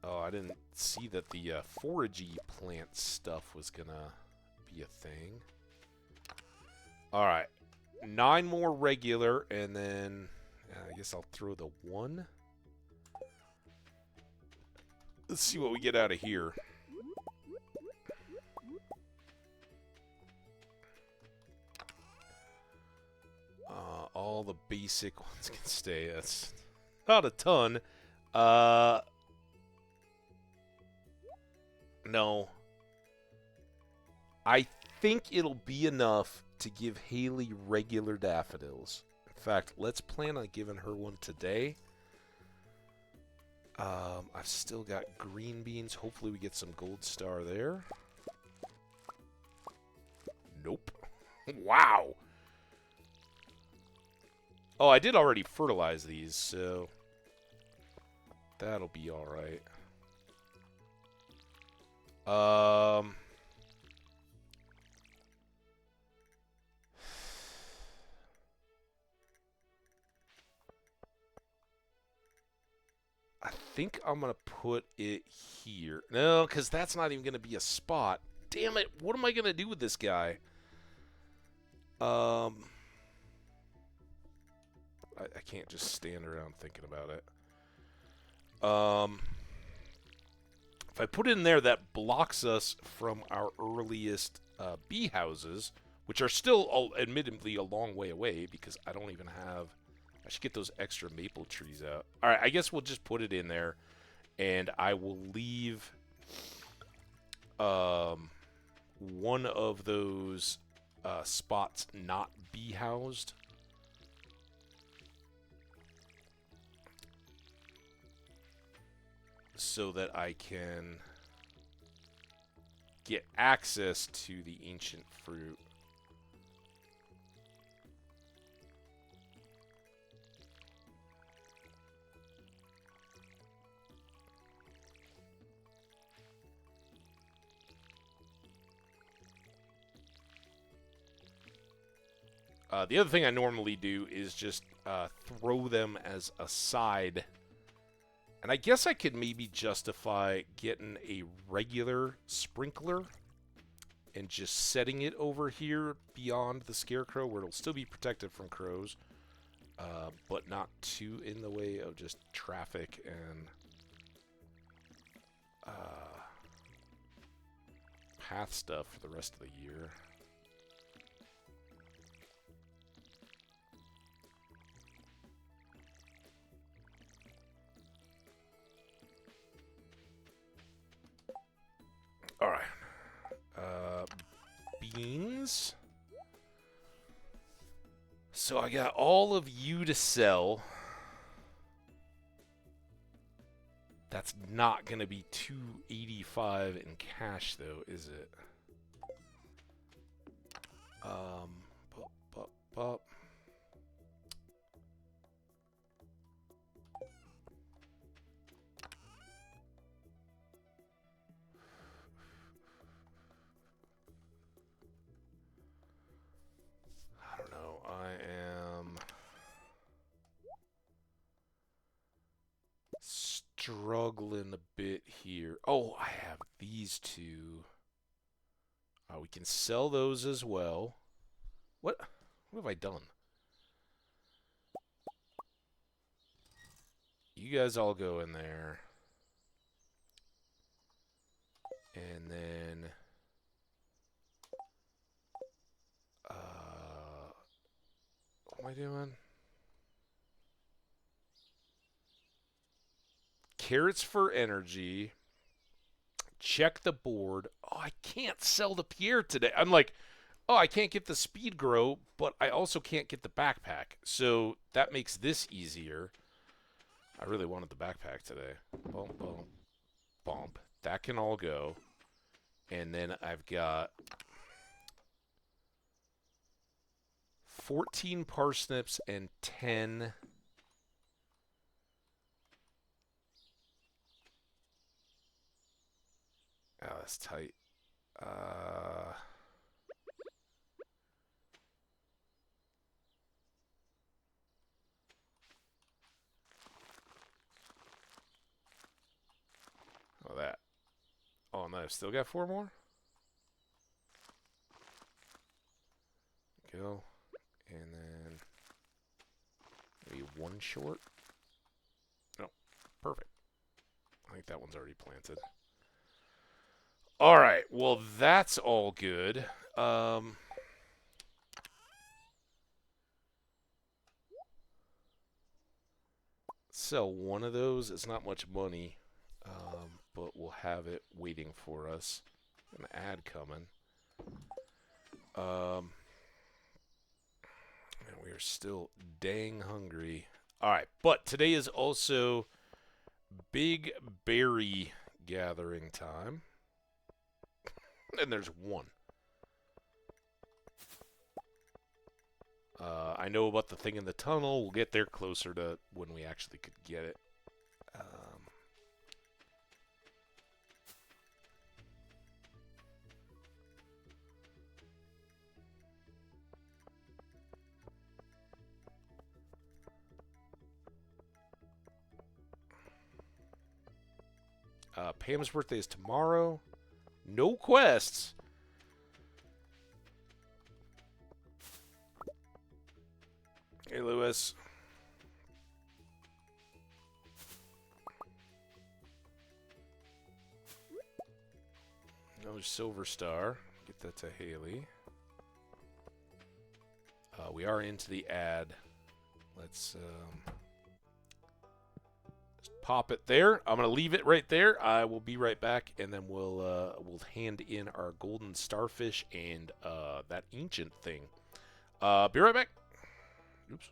I didn't see that the foragey plant stuff was gonna be a thing. All right, 9 more regular, and then I guess I'll throw the 1. Let's see what we get out of here. All the basic ones can stay. That's not a ton. No. I think it'll be enough to give Haley regular daffodils. In fact, let's plan on giving her one today. I've still got green beans. Hopefully we get some gold star there. Nope. Wow. Oh, I did already fertilize these, so that'll be all right. think I'm going to put it here. No, because that's not even going to be a spot. Damn it. What am I going to do with this guy? I can't just stand around thinking about it. If I put it in there, that blocks us from our earliest bee houses, which are still, admittedly, a long way away because I don't even have... I should get those extra maple trees out. All right, I guess we'll just put it in there, and I will leave one of those spots not bee housed. So that I can get access to the ancient fruit. The other thing I normally do is just throw them as a side. And I guess I could maybe justify getting a regular sprinkler and just setting it over here beyond the scarecrow where it'll still be protected from crows, but not too in the way of just traffic and path stuff for the rest of the year. All right. Beans. So I got all of you to sell. That's not going to be $285 in cash, though, is it? Bup. I don't know. I am struggling a bit here. Oh, I have these two. We can sell those as well. What have I done? You guys all go in there. And then... what am I doing? Carrots for energy. Check the board. Oh, I can't sell the Pierre today. I'm like, oh, I can't get the speed grow, but I also can't get the backpack. So that makes this easier. I really wanted the backpack today. Bump, bump, bump. That can all go. And then I've got 14 parsnips and 10... Oh, that's tight. Oh, that. Oh, no, I've still got 4 more? Go. And then... maybe 1 short? No. Perfect. I think that one's already planted. Alright, well, that's all good. Sell one of those. It's not much money, but we'll have it waiting for us. An ad coming. And we are still dang hungry. Alright, but today is also big berry gathering time. And there's 1. I know about the thing in the tunnel. We'll get there closer to when we actually could get it. Pam's birthday is tomorrow. No quests. Hey, Lewis. No silver star. Get that to Haley. We are into the ad. Let's just pop it there. I'm gonna leave it right there. I will be right back, and then we'll hand in our golden starfish and that ancient thing. Be right back. Oops.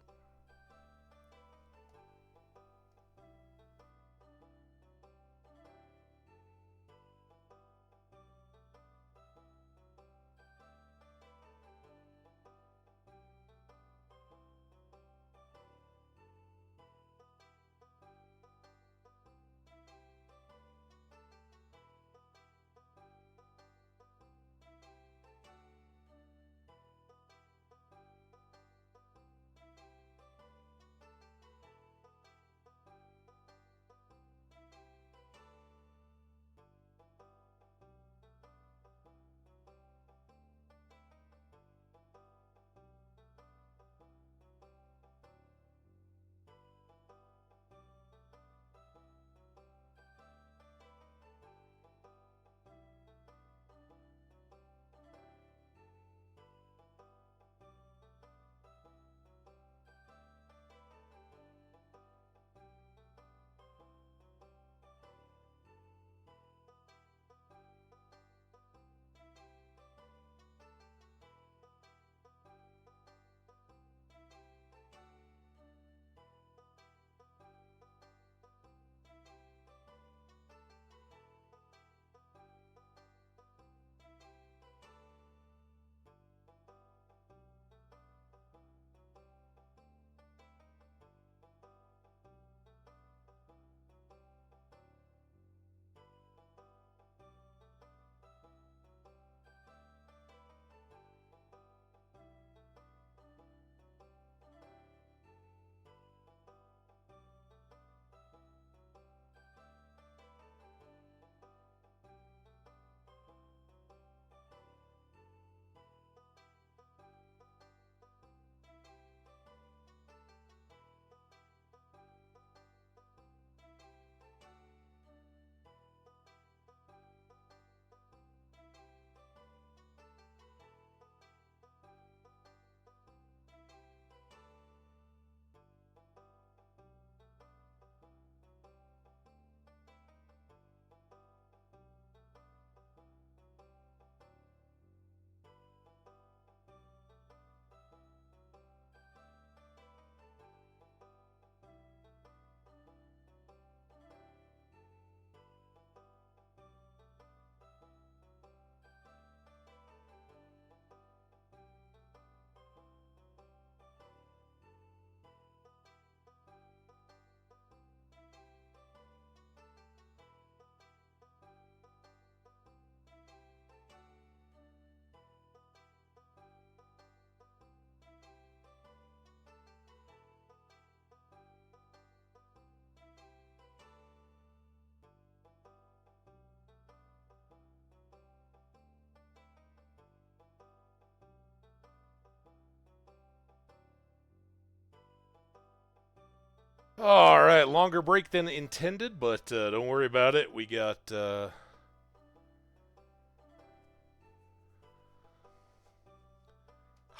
All right, longer break than intended, but don't worry about it. We got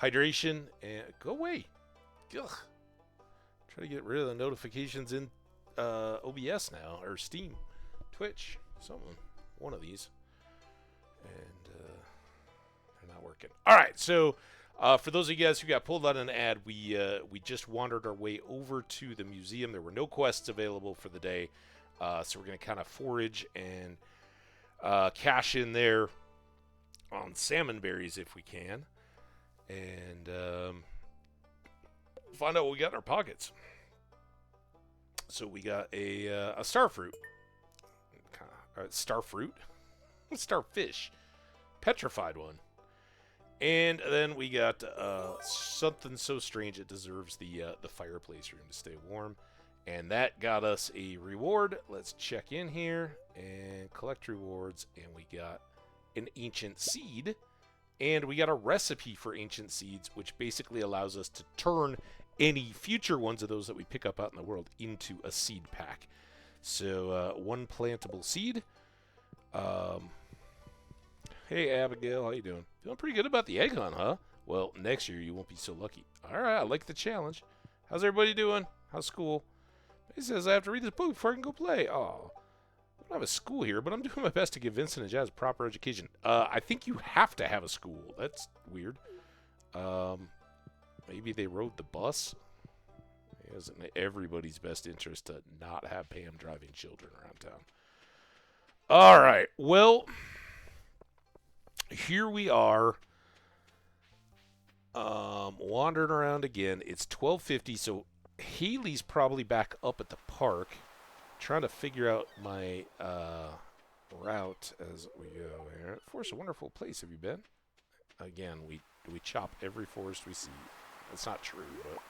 hydration and go away. Ugh. Try to get rid of the notifications in OBS now, or Steam, Twitch, something, one of these, and they're not working. All right, so for those of you guys who got pulled on an ad, we just wandered our way over to the museum. There were no quests available for the day, so we're going to kind of forage and cash in there on salmon berries if we can, and find out what we got in our pockets. So we got a starfruit, starfruit, starfish, petrified one. And then we got something so strange it deserves the fireplace room to stay warm. And that got us a reward. Let's check in here. and collect rewards, and we got an ancient seed, and we got a recipe for ancient seeds, which basically allows us to turn any future ones of those that we pick up out in the world into a seed pack. So one plantable seed. Hey Abigail, how you doing? Feeling pretty good about the egg hunt, huh? Well, next year you won't be so lucky. All right, I like the challenge. How's everybody doing? How's school? He says I have to read this book before I can go play. Oh, I don't have a school here, but I'm doing my best to give Vincent and Jazz proper education. I think you have to have a school. That's weird. Maybe they rode the bus. It isn't in everybody's best interest to not have Pam driving children around town. All right, well, here we are. Wandering around again. It's 12:50, so Haley's probably back up at the park, trying to figure out my route as we go here. Forest, a wonderful place. Have you been? Again, we chop every forest we see. That's not true, but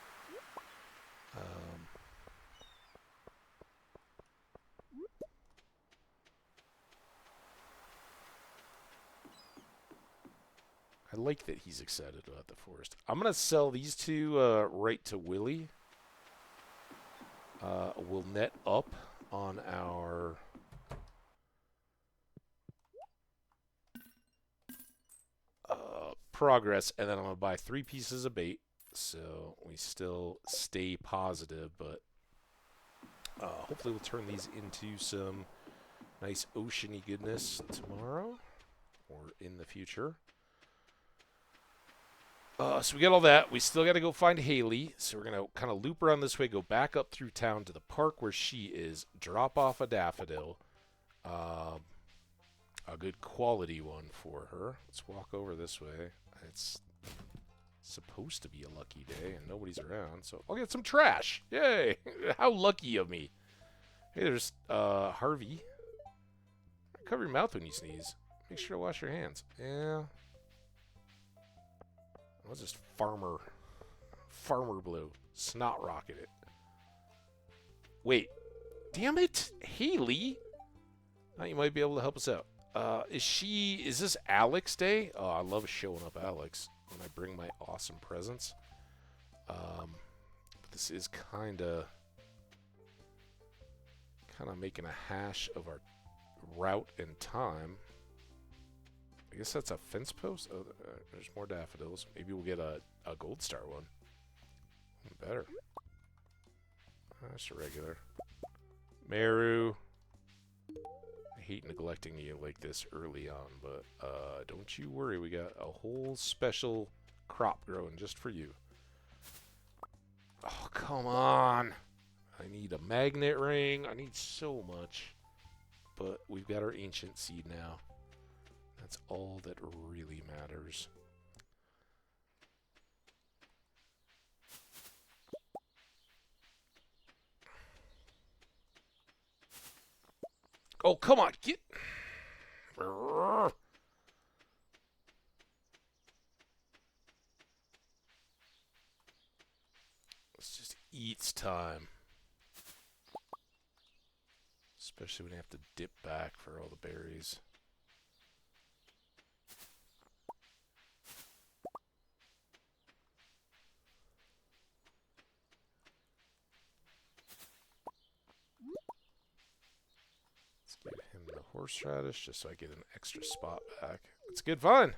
I like that he's excited about the forest. I'm gonna sell these two right to Willie. We'll net up on our progress, and then I'm gonna buy 3 pieces of bait, so we still stay positive. But hopefully, we'll turn these into some nice oceany goodness tomorrow or in the future. So we got all that. We still got to go find Haley. So we're going to kind of loop around this way, go back up through town to the park where she is, drop off a daffodil. A good quality one for her. Let's walk over this way. It's supposed to be a lucky day, and nobody's around. So I'll get some trash. Yay! How lucky of me. Hey, there's Harvey. Cover your mouth when you sneeze. Make sure to wash your hands. Yeah. What's this Farmer Blue? Snot rocket it. Wait. Damn it. Haley? Thought you might be able to help us out. Is this Alex Day? Oh, I love showing up Alex when I bring my awesome presents. But this is kind of making a hash of our route and time. I guess that's a fence post. Oh, there's more daffodils. Maybe we'll get a gold star one. Better. That's a regular. Meru. I hate neglecting you like this early on, but don't you worry. We got a whole special crop growing just for you. Oh, come on. I need a magnet ring. I need so much. But we've got our ancient seed now. That's all that really matters. Oh, come on, get... It's just eats time. Especially when you have to dip back for all the berries. Let's give him the horseradish just so I get an extra spot back. It's good fun.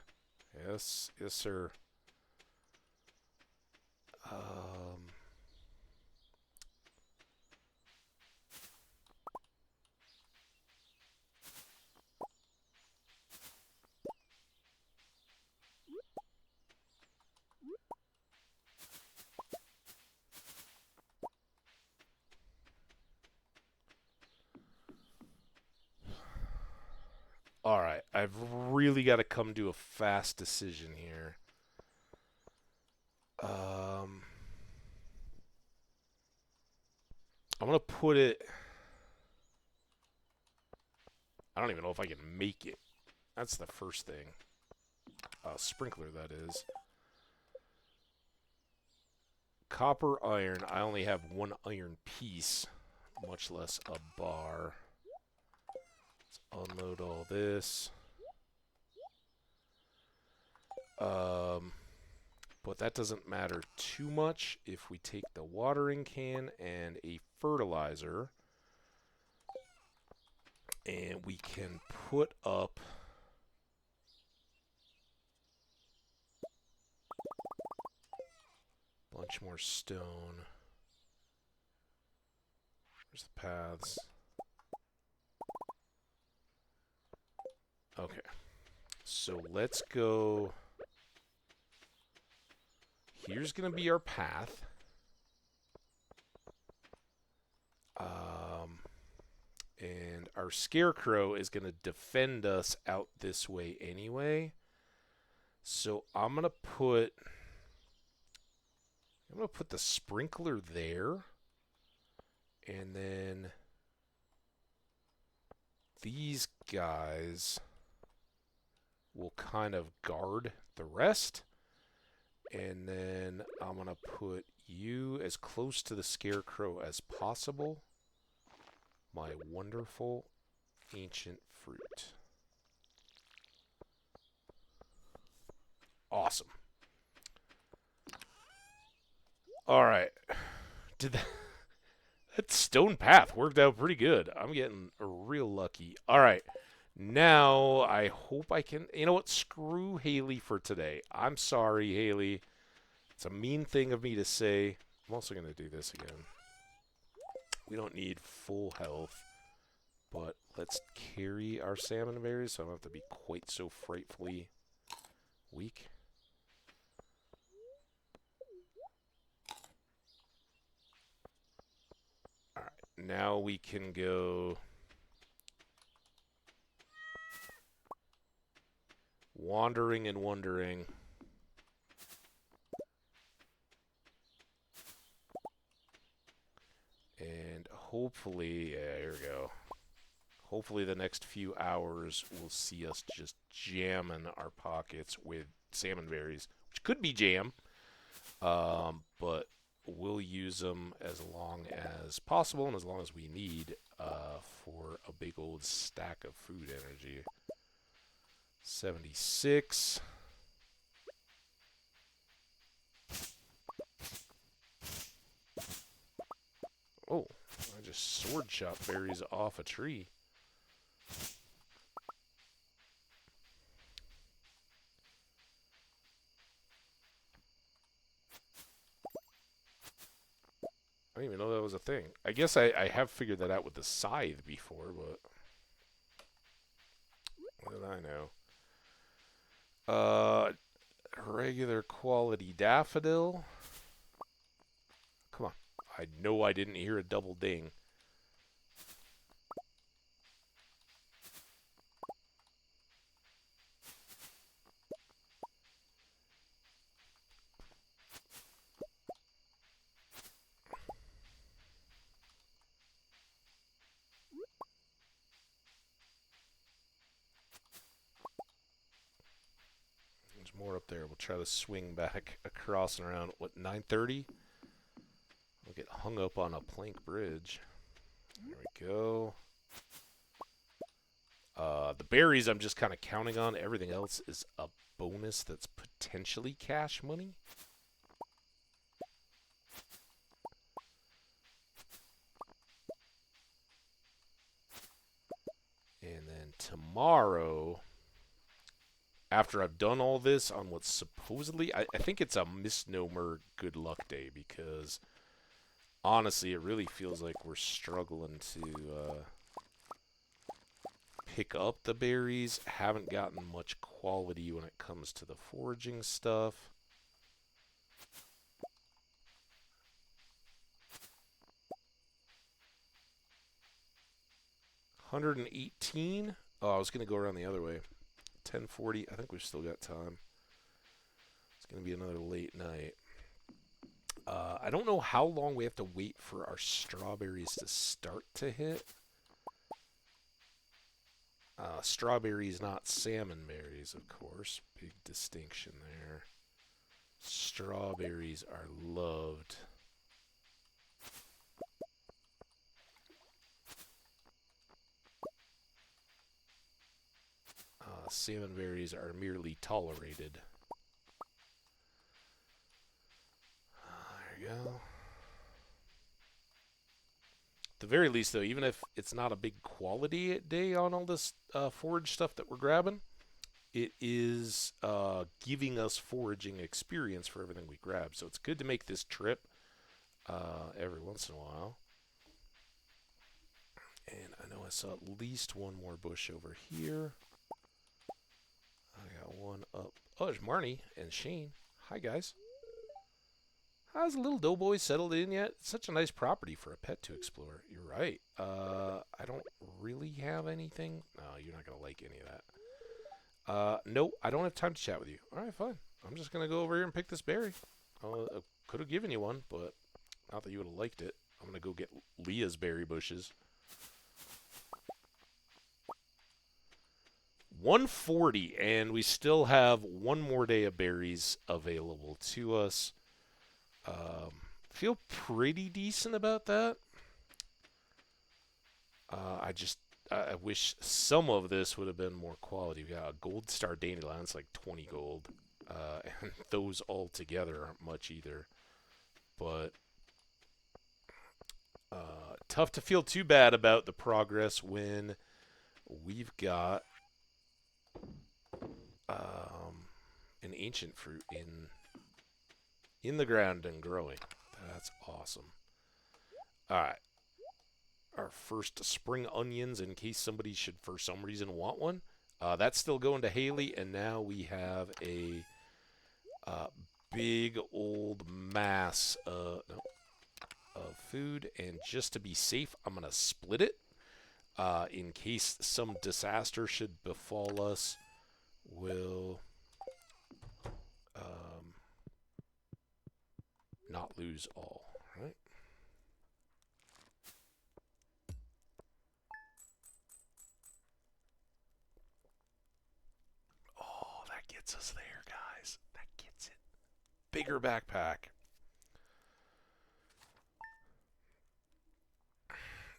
Yes, yes, sir. All right, I've really got to come to a fast decision here. I'm going to put it... I don't even know if I can make it. That's the first thing. Sprinkler, that is. Copper, iron. I only have 1 iron piece, much less a bar. Let's unload all this. But that doesn't matter too much if we take the watering can and a fertilizer, and we can put up a bunch more stone. There's the paths. Okay, so let's go. Here's going to be our path. And our scarecrow is going to defend us out this way anyway. So I'm going to put the sprinkler there. And then these guys will kind of guard the rest. And then I'm going to put you as close to the scarecrow as possible. My wonderful ancient fruit. Awesome. All right. That stone path worked out pretty good. I'm getting real lucky. All right. Now, I hope I can... You know what? Screw Haley for today. I'm sorry, Haley. It's a mean thing of me to say. I'm also going to do this again. We don't need full health. But let's carry our salmon berries so I don't have to be quite so frightfully weak. Alright, now we can go... wandering and wondering. And hopefully, yeah, here we go. Hopefully the next few hours will see us just jamming our pockets with salmon berries, which could be jam, but we'll use them as long as possible and as long as we need for a big old stack of food energy. 76. Oh, I just sword shot berries off a tree. I didn't even know that was a thing. I guess I have figured that out with the scythe before, but what did I know? Regular quality daffodil. Come on. I know I didn't hear a double ding. There's more up there. We'll try to swing back across and around. What, 9:30? We'll get hung up on a plank bridge. There we go. The berries I'm just kind of counting on. Everything else is a bonus that's potentially cash money. And then tomorrow, after I've done all this on what's supposedly, I think it's a misnomer good luck day, because honestly, it really feels like we're struggling to pick up the berries. Haven't gotten much quality when it comes to the foraging stuff. $118. Oh, I was going to go around the other way. 10:40. I think we've still got time. It's going to be another late night. I don't know how long we have to wait for our strawberries to start to hit. Strawberries, not salmon berries, of course. Big distinction there. Strawberries are loved. salmon berries are merely tolerated. There you go. At the very least, though, even if it's not a big quality day on all this forage stuff that we're grabbing, it is giving us foraging experience for everything we grab. So it's good to make this trip every once in a while. And I know I saw at least one more bush over here. I got one up. Oh, there's Marnie and Shane. Hi, guys. Has the little doughboy settled in yet? It's such a nice property for a pet to explore. You're right. I don't really have anything. No, you're not going to like any of that. Nope, I don't have time to chat with you. All right, fine. I'm just going to go over here and pick this berry. I could have given you one, but not that you would have liked it. I'm going to go get Leah's berry bushes. 140, and we still have one more day of berries available to us. Feel pretty decent about that. I wish some of this would have been more quality. We got a gold star dandelion, it's like 20 gold. And those all together aren't much either. But tough to feel too bad about the progress when we've got an ancient fruit in the ground and growing. That's awesome. Alright. Our first spring onions in case somebody should for some reason want one. That's still going to Haley, and now we have a big old mass of food. And just to be safe, I'm going to split it in case some disaster should befall us. We'll not lose all, right? Oh, that gets us there, guys. That gets it. Bigger backpack.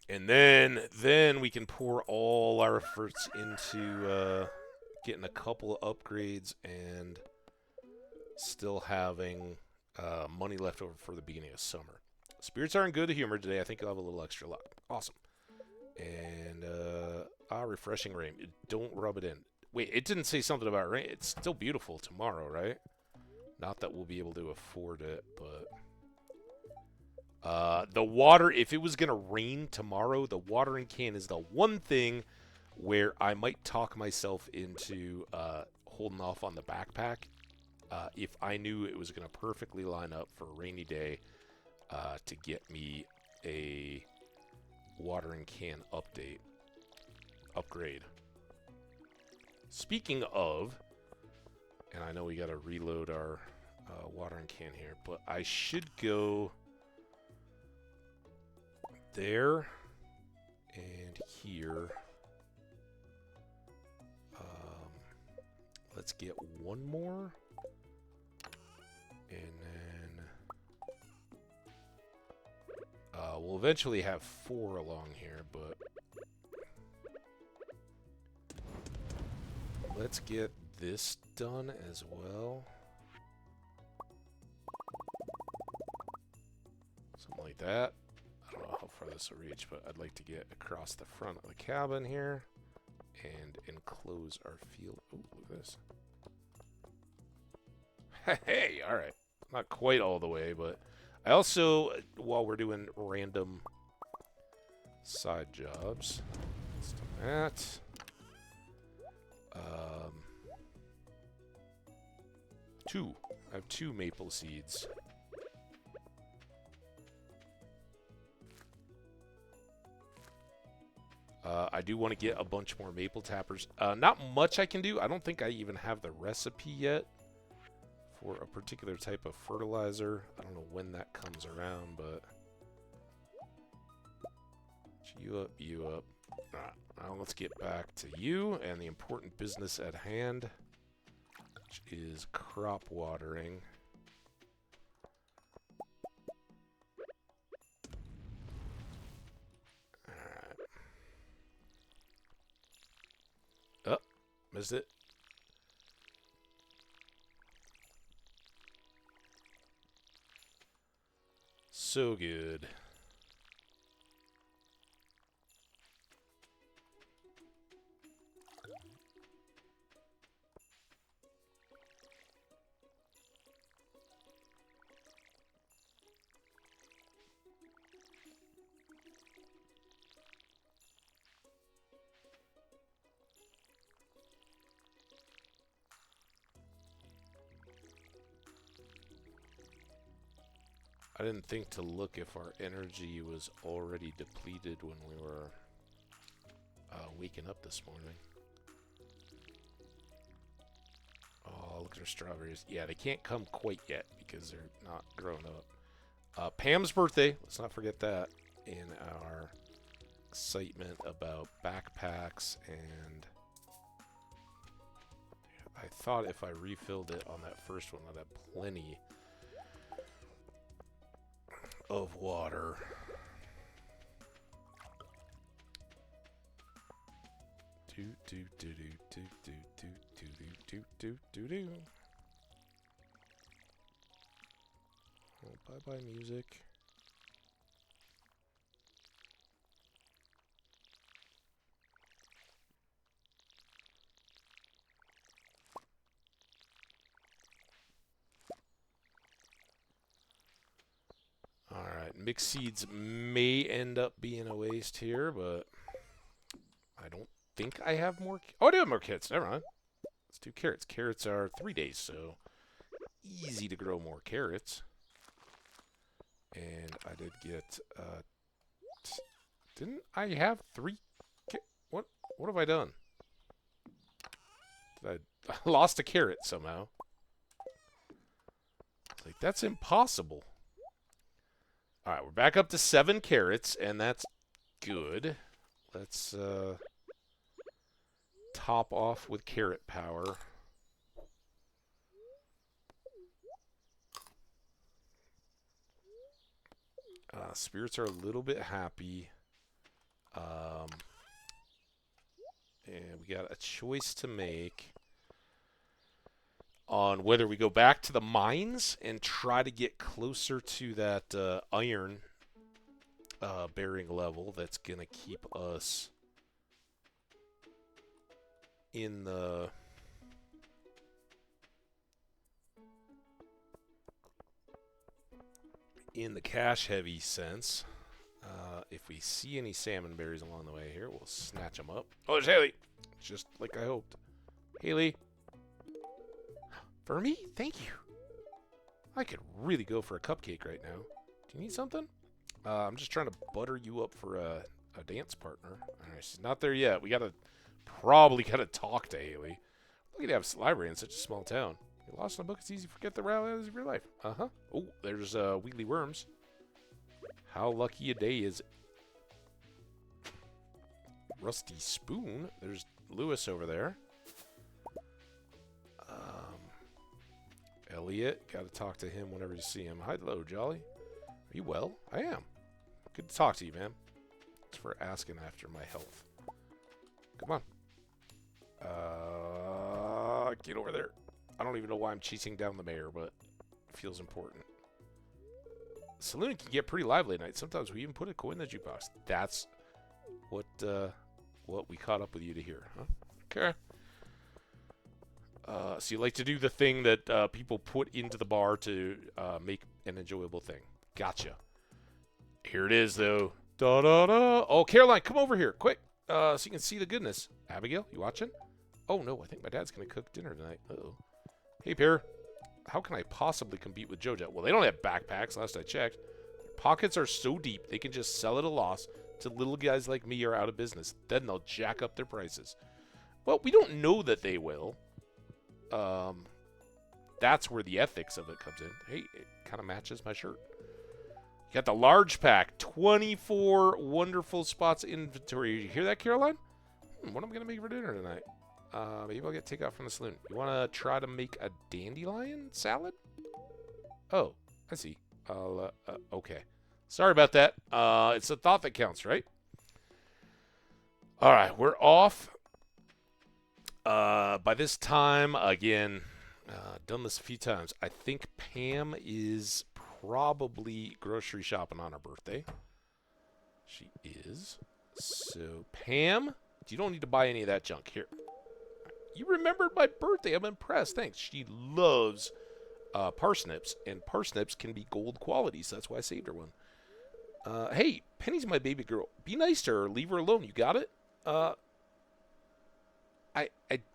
And then we can pour all our efforts into getting a couple of upgrades and still having money left over for the beginning of summer. Spirits are in good humor today. I think I'll have a little extra luck. Awesome. And refreshing rain. Don't rub it in. Wait, it didn't say something about rain. It's still beautiful tomorrow, right? Not that we'll be able to afford it, but the water, if it was going to rain tomorrow, the watering can is the one thing where I might talk myself into holding off on the backpack if I knew it was going to perfectly line up for a rainy day to get me a watering can upgrade. Speaking of, and I know we got to reload our watering can here, but I should go there and here. Let's get one more, and then we'll eventually have 4 along here, but let's get this done as well. Something like that. I don't know how far this will reach, but I'd like to get across the front of the cabin here and enclose our field. Oh, look at this. Hey, all right. Not quite all the way, but I also, while we're doing random side jobs, let's do that. I have 2 maple seeds. I do want to get a bunch more maple tappers. Not much I can do. I don't think I even have the recipe yet for a particular type of fertilizer. I don't know when that comes around, but you up, you up. Alright, now let's get back to you and the important business at hand, which is crop watering. Alright. Oh, missed it. So good. I didn't think to look if our energy was already depleted when we were waking up this morning. Oh, look at our strawberries. Yeah, they can't come quite yet because they're not grown up. Pam's birthday. Let's not forget that in our excitement about backpacks. And I thought if I refilled it on that first one, I'd have plenty of water. Do do do do do do do do do do do do. Oh, bye bye music. Alright, mixed seeds may end up being a waste here, but I don't think I have more. Oh, I do have more carrots. Never mind. Let's do carrots. Carrots are 3 days, so easy to grow more carrots. And I did get, didn't I have 3? What have I done? I lost a carrot somehow. Like, that's impossible. Alright, we're back up to 7 carrots, and that's good. Let's top off with carrot power. Spirits are a little bit happy. And we got a choice to make on whether we go back to the mines and try to get closer to that iron bearing level that's going to keep us in the cash heavy sense. If we see any salmon berries along the way here, we'll snatch them up. Oh, there's Haley! Just like I hoped. Haley! For me? Thank you. I could really go for a cupcake right now. Do you need something? I'm just trying to butter you up for a dance partner. Alright, she's not there yet. We probably gotta talk to Haley. Lucky to have a library in such a small town. You're lost in a book, it's easy to forget the realities of your life. Uh-huh. Oh, there's wiggly worms. How lucky a day is it? Rusty spoon. There's Lewis over there. Elliot, gotta talk to him whenever you see him. Hi, hello, Jolly. Are you well? I am. Good to talk to you, man. Thanks for asking after my health. Come on. Get over there. I don't even know why I'm chasing down the mayor, but it feels important. The saloon can get pretty lively at night. Sometimes we even put a coin in the jukebox. That's what we caught up with you to hear, huh? Okay. So you like to do the thing that people put into the bar to make an enjoyable thing. Gotcha. Here it is, though. Da-da-da. Oh, Caroline, come over here, quick, so you can see the goodness. Abigail, you watching? Oh, no, I think my dad's going to cook dinner tonight. Uh-oh. Hey, Pear. How can I possibly compete with JoJo? Well, they don't have backpacks, last I checked. Their pockets are so deep, they can just sell at a loss till little guys like me are out of business. Then they'll jack up their prices. Well, we don't know that they will. That's where the ethics of it comes in. Hey, it kind of matches my shirt. You got the large pack. 24 wonderful spots inventory. You hear that, Caroline? What am I going to make for dinner tonight? Maybe I'll get takeout from the saloon. You want to try to make a dandelion salad? Oh, I see. Okay. Sorry about that. It's a thought that counts, right? All right, we're off. By this time, again, done this a few times. I think Pam is probably grocery shopping on her birthday. She is. So, Pam, you don't need to buy any of that junk. Here. You remembered my birthday. I'm impressed. Thanks. She loves parsnips, and parsnips can be gold quality, so that's why I saved her one. Hey, Penny's my baby girl. Be nice to her. Leave her alone. You got it? I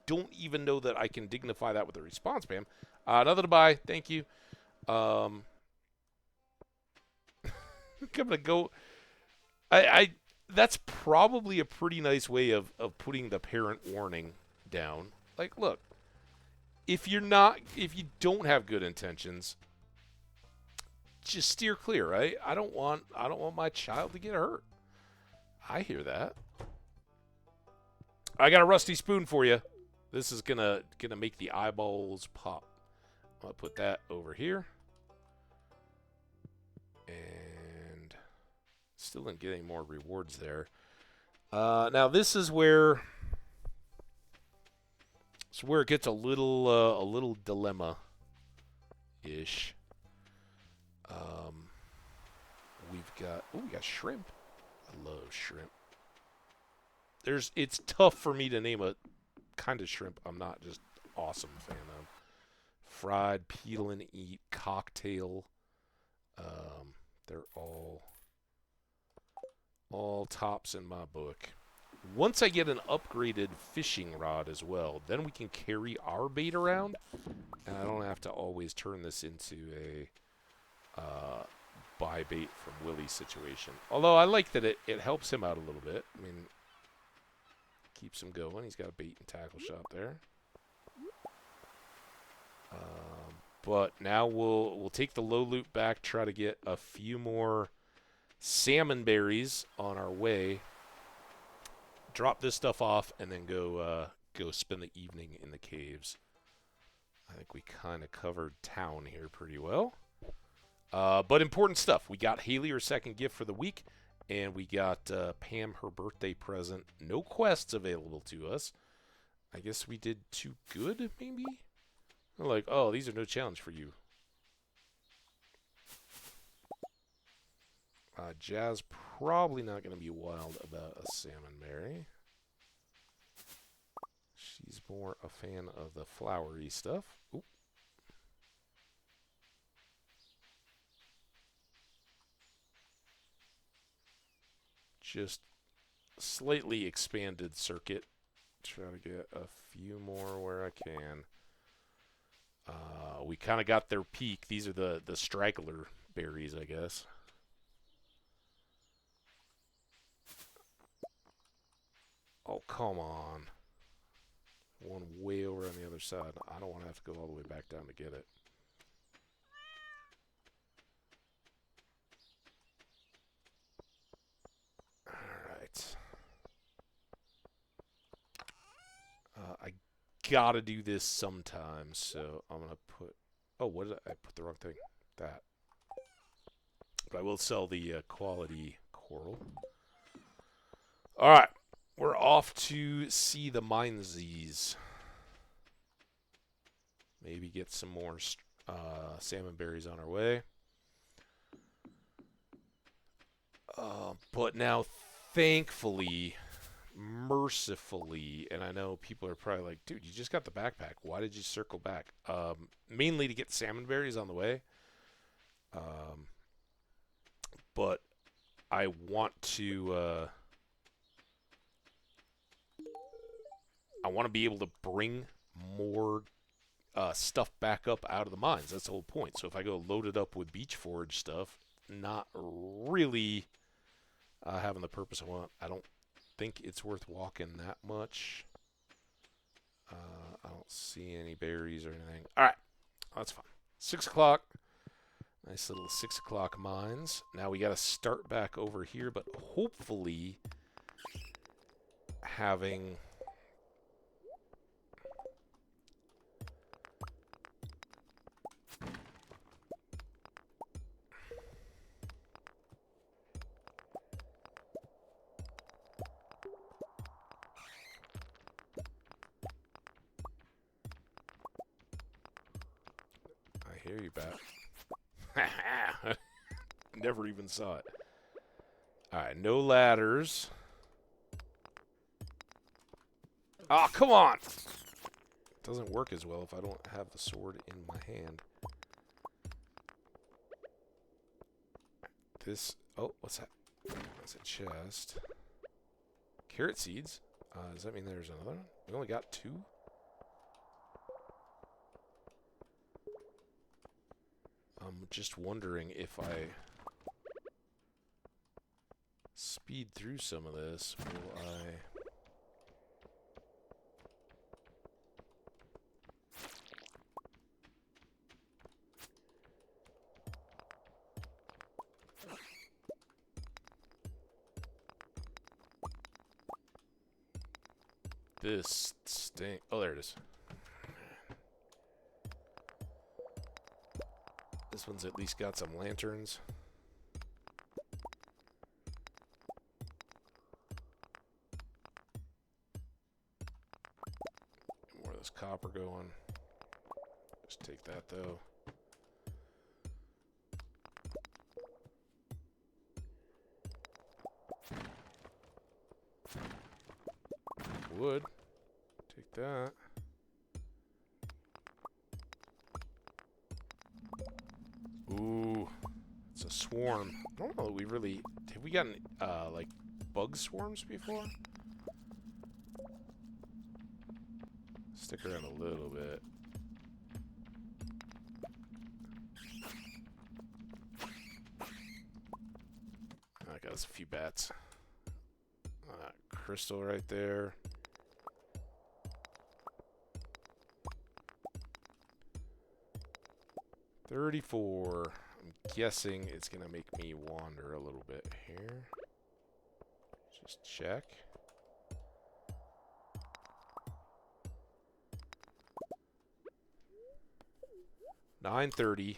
don't even know that I can dignify that with a response, Pam. Nothing to buy. Thank you. I'm gonna go. That's probably a pretty nice way of putting the parent warning down. Like, look, if you don't have good intentions, just steer clear, right? I don't want my child to get hurt. I hear that. I got a rusty spoon for you. This is gonna make the eyeballs pop. I'll put that over here. And still didn't get any more rewards there. Now this is where it gets a little dilemma-ish. We got shrimp. I love shrimp. It's tough for me to name a kind of shrimp I'm not just awesome fan of. Fried, peel and eat, cocktail. They're all tops in my book. Once I get an upgraded fishing rod as well, then we can carry our bait around, and I don't have to always turn this into a buy bait from Willie situation. Although I like that it helps him out a little bit. I mean, keeps him going. He's got a bait and tackle shop there. But now we'll take the low loot back, try to get a few more salmon berries on our way. Drop this stuff off, and then go spend the evening in the caves. I think we kind of covered town here pretty well. But important stuff. We got Haley her second gift for the week, and we got Pam her birthday present. No quests available to us. I guess we did too good, maybe? They're like, oh, these are no challenge for you. Jazz probably not going to be wild about a salmon berry. She's more a fan of the flowery stuff. Oop. Just slightly expanded circuit. Try to get a few more where I can. We kind of got their peak. These are the straggler berries, I guess. Oh, come on. One way over on the other side. I don't want to have to go all the way back down to get it. Alright. I gotta do this sometimes, so I'm gonna put... Oh, what did I put the wrong thing? That. But I will sell the quality coral. Alright. We're off to see the Mindsies. Maybe get some more salmon berries on our way. But now, thankfully, mercifully, and I know people are probably like, dude, you just got the backpack. Why did you circle back? Mainly to get salmon berries on the way. But I want to... I want to be able to bring more stuff back up out of the mines. That's the whole point. So if I go loaded up with beach forage stuff, not really having the purpose I want. I don't think it's worth walking that much. I don't see any berries or anything. All right. That's fine. 6 o'clock. Nice little 6 o'clock mines. Now we got to start back over here, but hopefully having... I hear you, Bat. Never even saw it. Alright, no ladders. Oh, come on! Doesn't work as well if I don't have the sword in my hand. This... Oh, what's that? That's a chest. Carrot seeds? Does that mean there's another one? We only got 2? I'm just wondering if I speed through some of this, will I... This stink. Oh, there it is. This one's at least got some lanterns. More of this copper going. Just take that though. Wood. Take that. Ooh, it's a swarm. I don't know that we really... Have we gotten, like, bug swarms before? Stick around a little bit. I got us a few bats. Crystal right there. $34. I'm guessing it's gonna make me wander a little bit here. Just check. $9.30.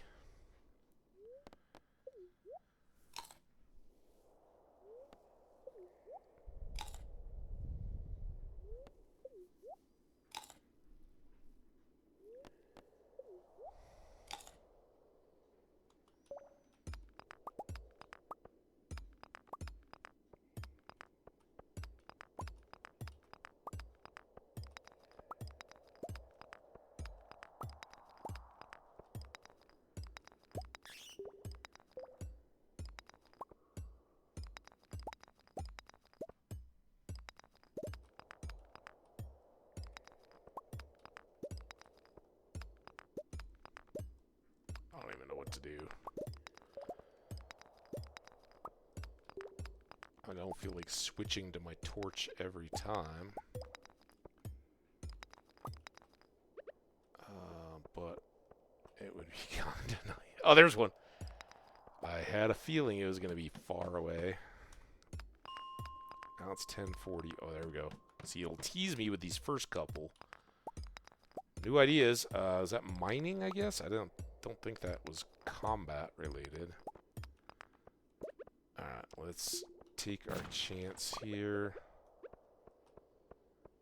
I don't even know what to do. I don't feel like switching to my torch every time. But it would be kind of nice. Oh, there's one. I had a feeling it was going to be far away. Now it's 10:40. Oh, there we go. See, it'll tease me with these first couple. New ideas. Is that mining, I guess? I don't think that was combat related. Alright, let's take our chance here.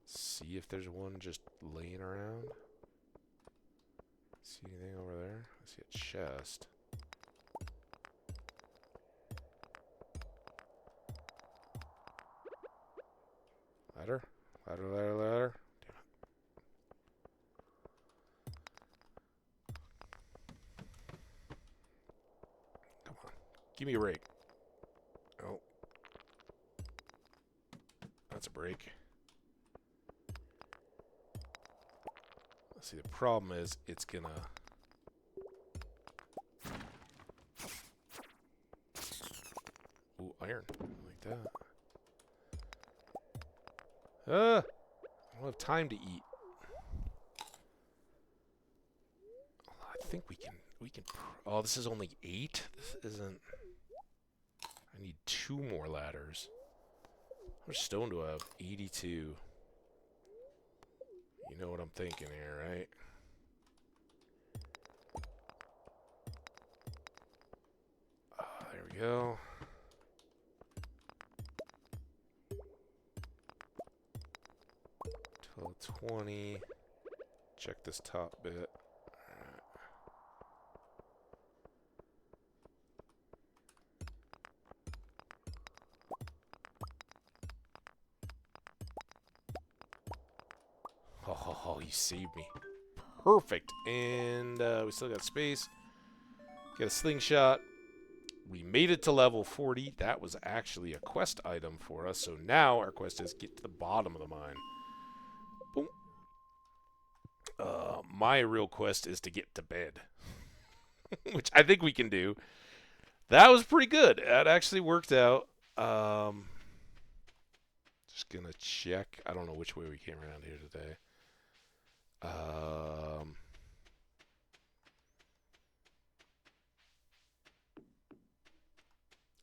See if there's one just laying around. See anything over there? I see a chest. Ladder? Ladder, ladder, ladder. Come on. Give me a break. Oh. That's a break. See, the problem is it's gonna... Ooh, iron. Like that. I don't have time to eat. I think we can... Oh, this is only 8? This isn't... I need 2 more ladders. How much stone do I have? 82. You know what I'm thinking here, right? There we go. 12:20. Check this top bit. Oh, you saved me. Perfect. And we still got space. Get a slingshot. We made it to level 40. That was actually a quest item for us. So now our quest is get to the bottom of the mine. Boom. My real quest is to get to bed. Which I think we can do. That was pretty good. That actually worked out. Just gonna check. I don't know which way we came around here today.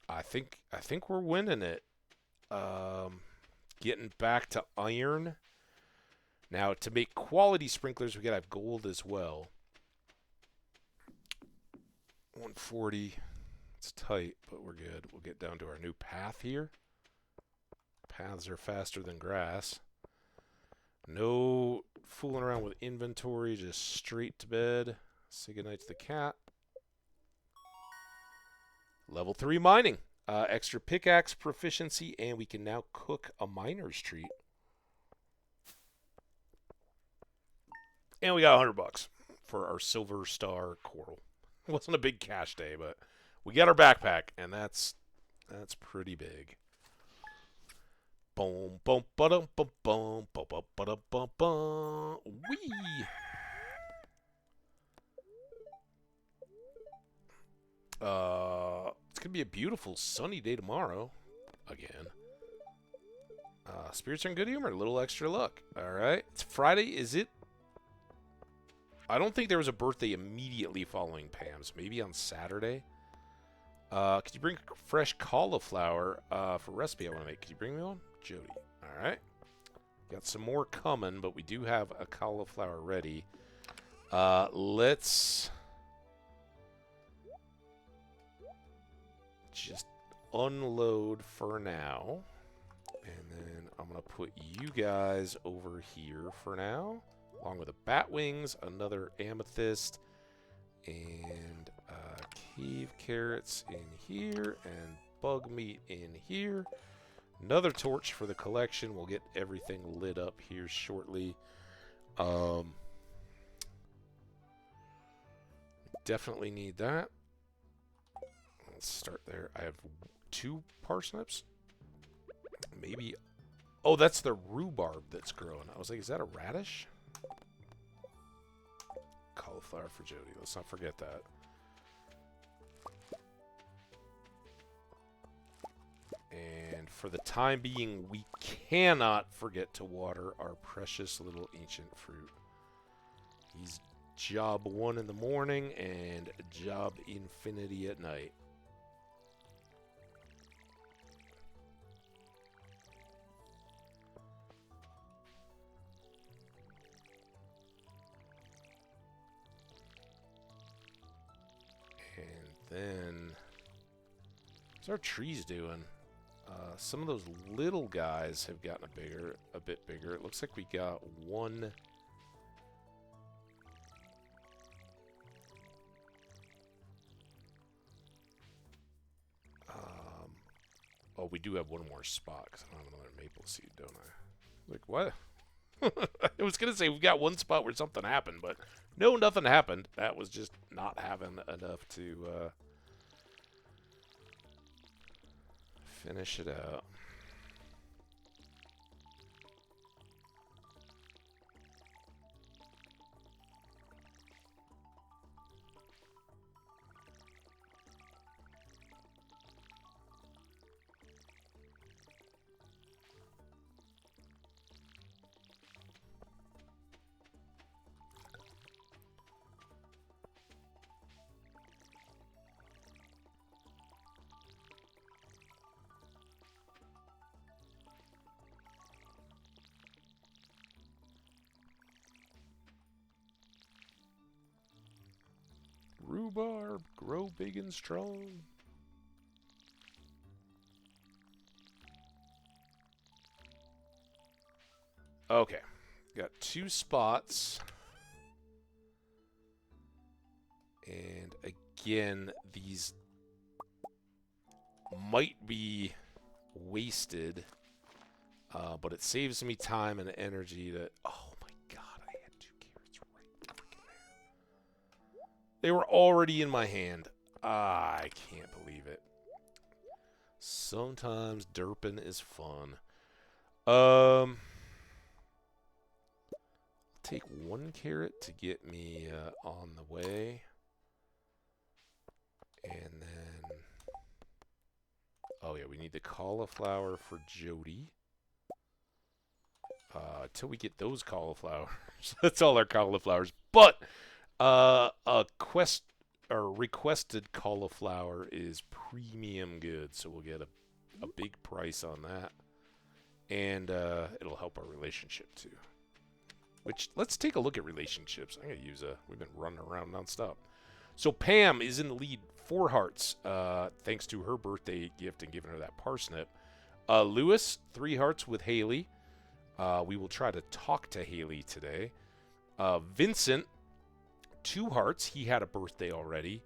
I think we're winning it. Getting back to iron. Now, to make quality sprinklers, we gotta have gold as well. 140. It's tight, but we're good. We'll get down to our new path here. Paths are faster than grass. No fooling around with inventory, just straight to bed. Say goodnight to the cat. Level 3 mining. Extra pickaxe proficiency, and we can now cook a miner's treat. And we got $100 for our silver star coral. It wasn't a big cash day, but we got our backpack, and that's pretty big. Boom, boom, ba-dum, boom, boom, boom, ba-dum, boom, boom. Wee. It's gonna be a beautiful sunny day tomorrow. Again. Spirits are in good humor. A little extra luck. All right. It's Friday. Is it? I don't think there was a birthday immediately following Pam's. Maybe on Saturday. Could you bring fresh cauliflower for recipe I want to make? Could you bring me one? Jody. All right. Got some more coming, but we do have a cauliflower ready. Let's just unload for now. And then I'm going to put you guys over here for now. Along with the bat wings, another amethyst, and cave carrots in here, and bug meat in here. Another torch for the collection. We'll get everything lit up here shortly. Definitely need that. Let's start there. I have 2 parsnips. Maybe. Oh, that's the rhubarb that's growing. I was like, is that a radish? Cauliflower for Jody. Let's not forget that. And for the time being, we cannot forget to water our precious little ancient fruit. He's job 1 in the morning and job infinity at night. Then, what's our trees doing? Some of those little guys have gotten a bit bigger. It looks like we got one. Oh, we do have one more spot because I don't have another maple seed, don't I? Like, what? I was going to say we've got one spot where something happened, but no, nothing happened. That was just not having enough to finish it out. Rhubarb, grow big and strong. Okay, got 2 spots. And again, these might be wasted, but it saves me time and energy to... Oh my god, I They were already in my hand. I can't believe it. Sometimes derping is fun. Take 1 carrot to get me on the way. And then... Oh, yeah, we need the cauliflower for Jody. Till we get those cauliflowers. That's all our cauliflowers. But a requested cauliflower is premium good, so we'll get a big price on that. And it'll help our relationship, too. Which, let's take a look at relationships. I'm going to use we've been running around nonstop. So Pam is in the lead, 4 hearts, thanks to her birthday gift and giving her that parsnip. Lewis, 3 hearts with Haley. We will try to talk to Haley today. Vincent, 2 hearts. He had a birthday already.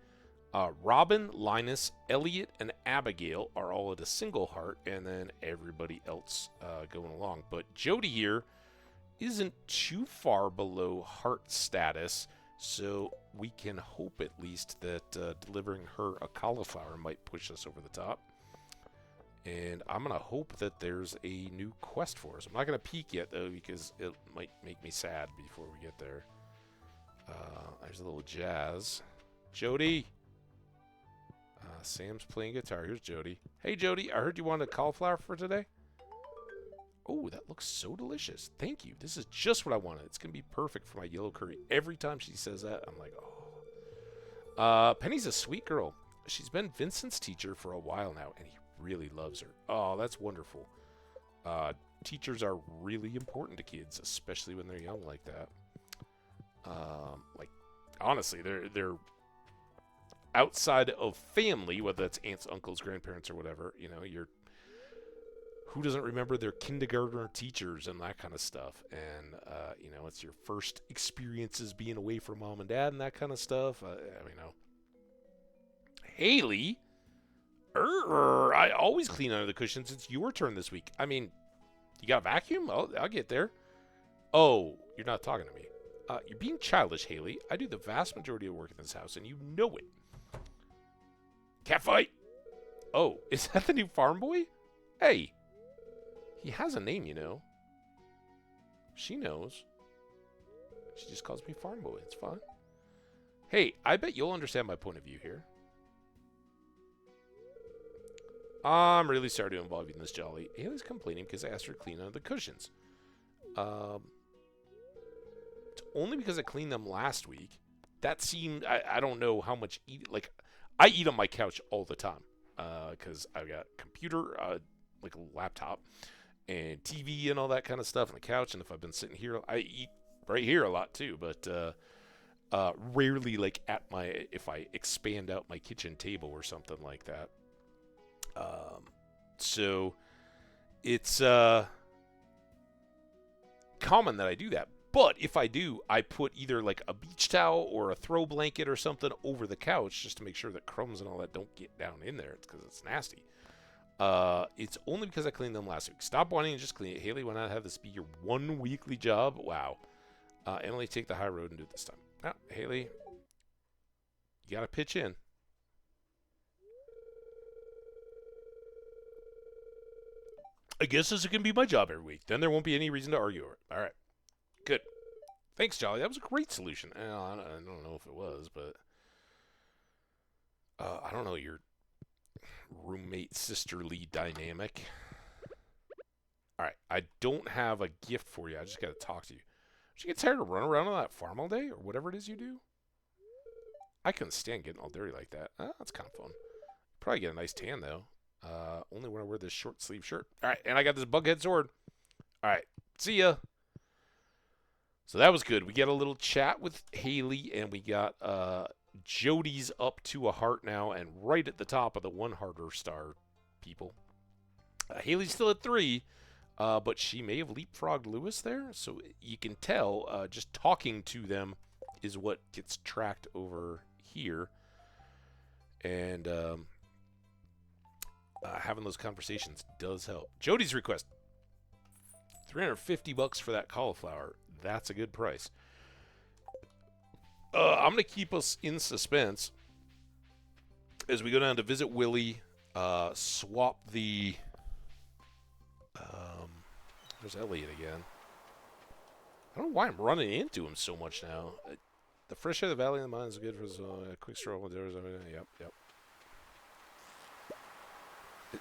Robin, Linus, Elliot, and Abigail are all at a single heart, and then everybody else going along. But Jody here isn't too far below heart status, so we can hope at least that delivering her a cauliflower might push us over the top. And I'm going to hope that there's a new quest for us. I'm not going to peek yet, though, because it might make me sad before we get there. There's a little jazz. Jody! Sam's playing guitar. Here's Jody. Hey, Jody, I heard you wanted a cauliflower for today? Oh, that looks so delicious. Thank you. This is just what I wanted. It's going to be perfect for my yellow curry. Every time she says that, I'm like, oh. Penny's a sweet girl. She's been Vincent's teacher for a while now, and he really loves her. Oh, that's wonderful. Teachers are really important to kids, especially when they're young like that. Like, honestly, they're outside of family, whether that's aunts, uncles, grandparents, or whatever. You know, who doesn't remember their kindergartner teachers and that kind of stuff? And, you know, it's your first experiences being away from mom and dad and that kind of stuff. You know. Haley? I always clean under the cushions. It's your turn this week. I mean, you got a vacuum? I'll get there. Oh, you're not talking to me. You're being childish, Haley. I do the vast majority of work in this house, and you know it. Catfight! Oh, is that the new farm boy? Hey. He has a name, you know. She knows. She just calls me farm boy. It's fine. Hey, I bet you'll understand my point of view here. I'm really sorry to involve you in this, Jolly. Haley's complaining because I asked her to clean under the cushions. It's only because I cleaned them last week. That seemed... I don't know how much... Like, I eat on my couch all the time. Because I've got a computer, like a laptop, and TV and all that kind of stuff on the couch. And if I've been sitting here, I eat right here a lot too. But rarely, like, if I expand out my kitchen table or something like that. So it's common that I do that. But if I do, I put either like a beach towel or a throw blanket or something over the couch just to make sure that crumbs and all that don't get down in there. It's because it's nasty. It's only because I cleaned them last week. Stop wanting to just clean it. Haley, why not have this be your one weekly job? Wow. Emily, take the high road and do it this time. Now, Haley, you got to pitch in. I guess this is going to be my job every week. Then there won't be any reason to argue over it. All right. Good. Thanks, Jolly. That was a great solution. I don't know if it was, but I don't know, your roommate-sisterly dynamic. All right. I don't have a gift for you. I just got to talk to you. Did you get tired of running around on that farm all day or whatever it is you do? I couldn't stand getting all dirty like that. That's kind of fun. Probably get a nice tan, though. Only when I wear this short sleeve shirt. All right, and I got this bughead sword. All right, see ya. So that was good. We got a little chat with Haley, and we got Jody's up to a heart now, and right at the top of the one harder star people. Haley's still at 3, but she may have leapfrogged Lewis there. So you can tell just talking to them is what gets tracked over here. And having those conversations does help. Jody's request, $350 for that cauliflower. That's a good price. I'm going to keep us in suspense as we go down to visit Willie, swap the... there's Elliot again. I don't know why I'm running into him so much now. The fresh air of the valley and the mines is good for a quick stroll. Yep.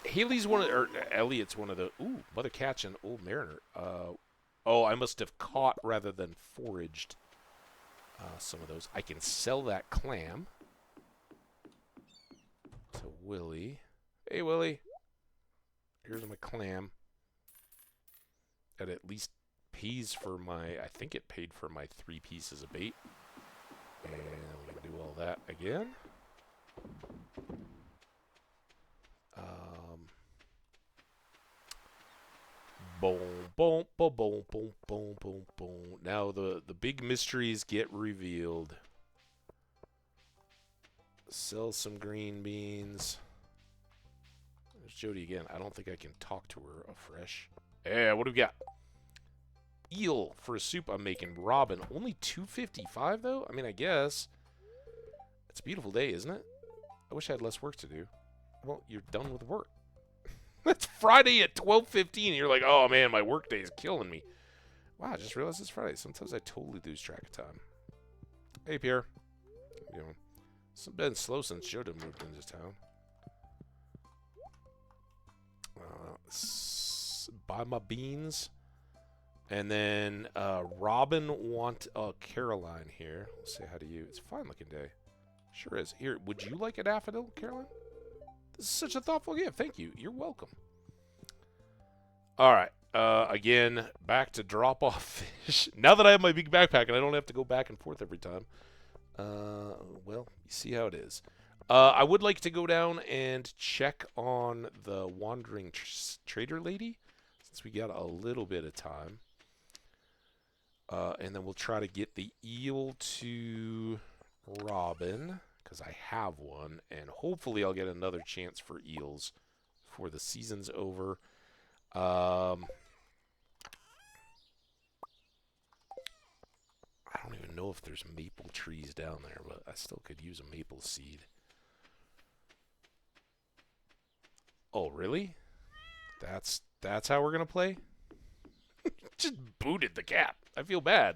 Haley's one of, or Elliot's one of the, Mother Catch and Old Mariner. I must have caught rather than foraged some of those. I can sell that clam to Willie. Hey, Willie. Here's my clam. That at least pays for my, I think it paid for my 3 pieces of bait. And we can do all that again. Boom, boom, boom, boom, boom, boom, boom, boom. Now the big mysteries get revealed. Sell some green beans. There's Jody again. I don't think I can talk to her afresh. Yeah, what do we got? Eel for a soup I'm making. Robin. Only $2.55 though? I mean, I guess. It's a beautiful day, isn't it? I wish I had less work to do. Well, you're done with work. It's Friday at 12:15 and you're like, oh man, my work day is killing me. Wow, I just realized it's Friday. Sometimes I totally lose track of time. Hey, Pierre. How you doing? It's been slow since Joda moved into town. Buy my beans. And then Robin want Caroline here. We'll say hi to you. It's a fine looking day. Sure is. Here, would you like a daffodil, Caroline? This is such a thoughtful gift. Thank you. You're welcome. All right. Again, back to drop off fish. Now that I have my big backpack and I don't have to go back and forth every time. Well, you see how it is. I would like to go down and check on the wandering trader lady, since we got a little bit of time. And then we'll try to get the eel to Robin, because I have one, and hopefully I'll get another chance for eels before the season's over. I don't even know if there's maple trees down there, but I still could use a maple seed. Oh, really? That's how we're gonna play? Just booted the cat. I feel bad.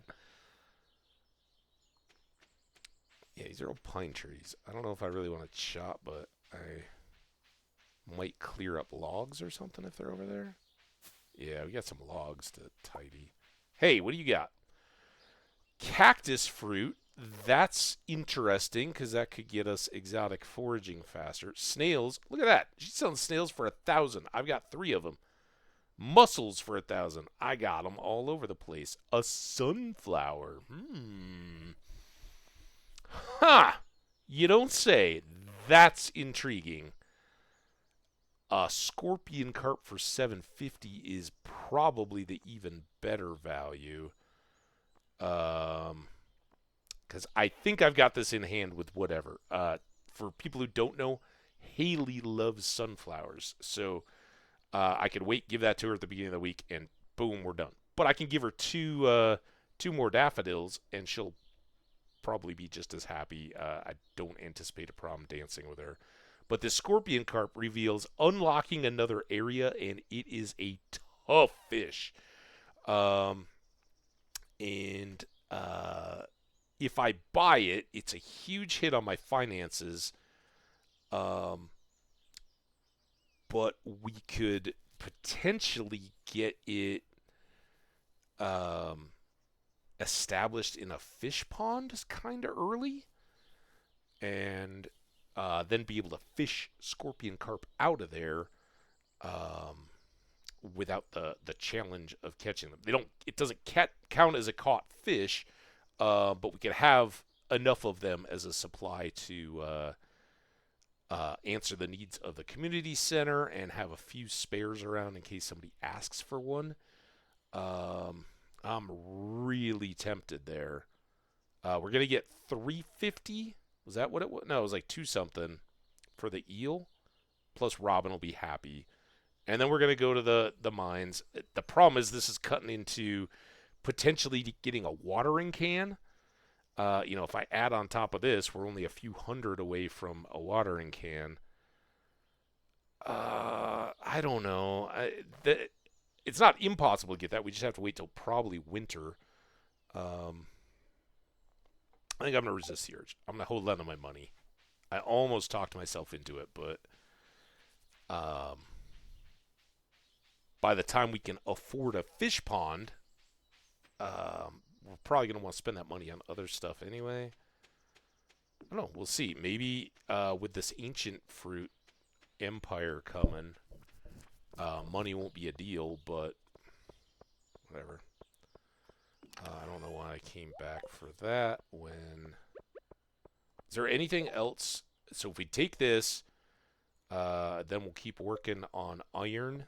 Yeah, these are all pine trees. I don't know if I really want to chop, but I might clear up logs or something if they're over there. Yeah, we got some logs to tidy. Hey, what do you got? Cactus fruit. That's interesting because that could get us exotic foraging faster. Snails. Look at that. She's selling snails for 1,000. I've got 3 of them. Mussels for 1,000. I got them all over the place. A sunflower. Ha! You don't say. That's intriguing. A scorpion carp for 750 is probably the even better value. Because I think I've got this in hand with whatever. For people who don't know, Haley loves sunflowers. So I could wait, give that to her at the beginning of the week, and boom, we're done. But I can give her two more daffodils, and she'll probably be just as happy. I don't anticipate a problem dancing with her. But the scorpion carp reveals unlocking another area, and it is a tough fish. If I buy it, it's a huge hit on my finances. But we could potentially get it established in a fish pond kind of early, and then be able to fish scorpion carp out of there without the challenge of catching them. It doesn't count as a caught fish, but we could have enough of them as a supply to answer the needs of the community center and have a few spares around in case somebody asks for one. I'm really tempted there. We're going to get $350. Was that what it was? No, it was like 2 something for the eel. Plus Robin will be happy. And then we're going to go to the mines. The problem is this is cutting into potentially getting a watering can. You know, if I add on top of this, we're only a few hundred away from a watering can. I don't know. It's not impossible to get that. We just have to wait till probably winter. I think I'm going to resist the urge. I'm going to hold on to my money. I almost talked myself into it, but by the time we can afford a fish pond, we're probably going to want to spend that money on other stuff anyway. I don't know. We'll see. Maybe with this ancient fruit empire coming, money won't be a deal, but whatever. I don't know why I came back for that when... Is there anything else? So if we take this, then we'll keep working on iron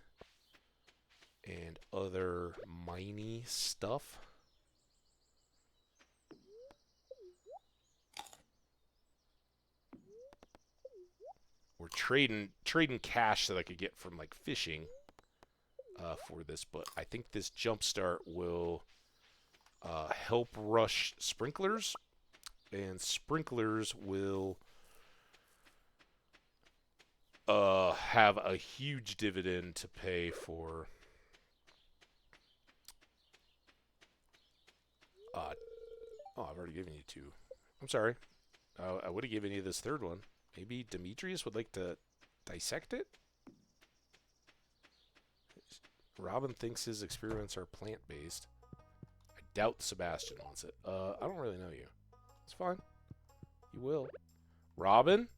and other miney stuff. We're trading cash that I could get from like fishing for this, but I think this jumpstart will help rush sprinklers, and sprinklers will have a huge dividend to pay for oh, I've already given you two. I'm sorry. I would have given you this third one. Maybe Demetrius would like to dissect it? Robin thinks his experiments are plant-based. I doubt Sebastian wants it. I don't really know you. It's fine. You will. Robin?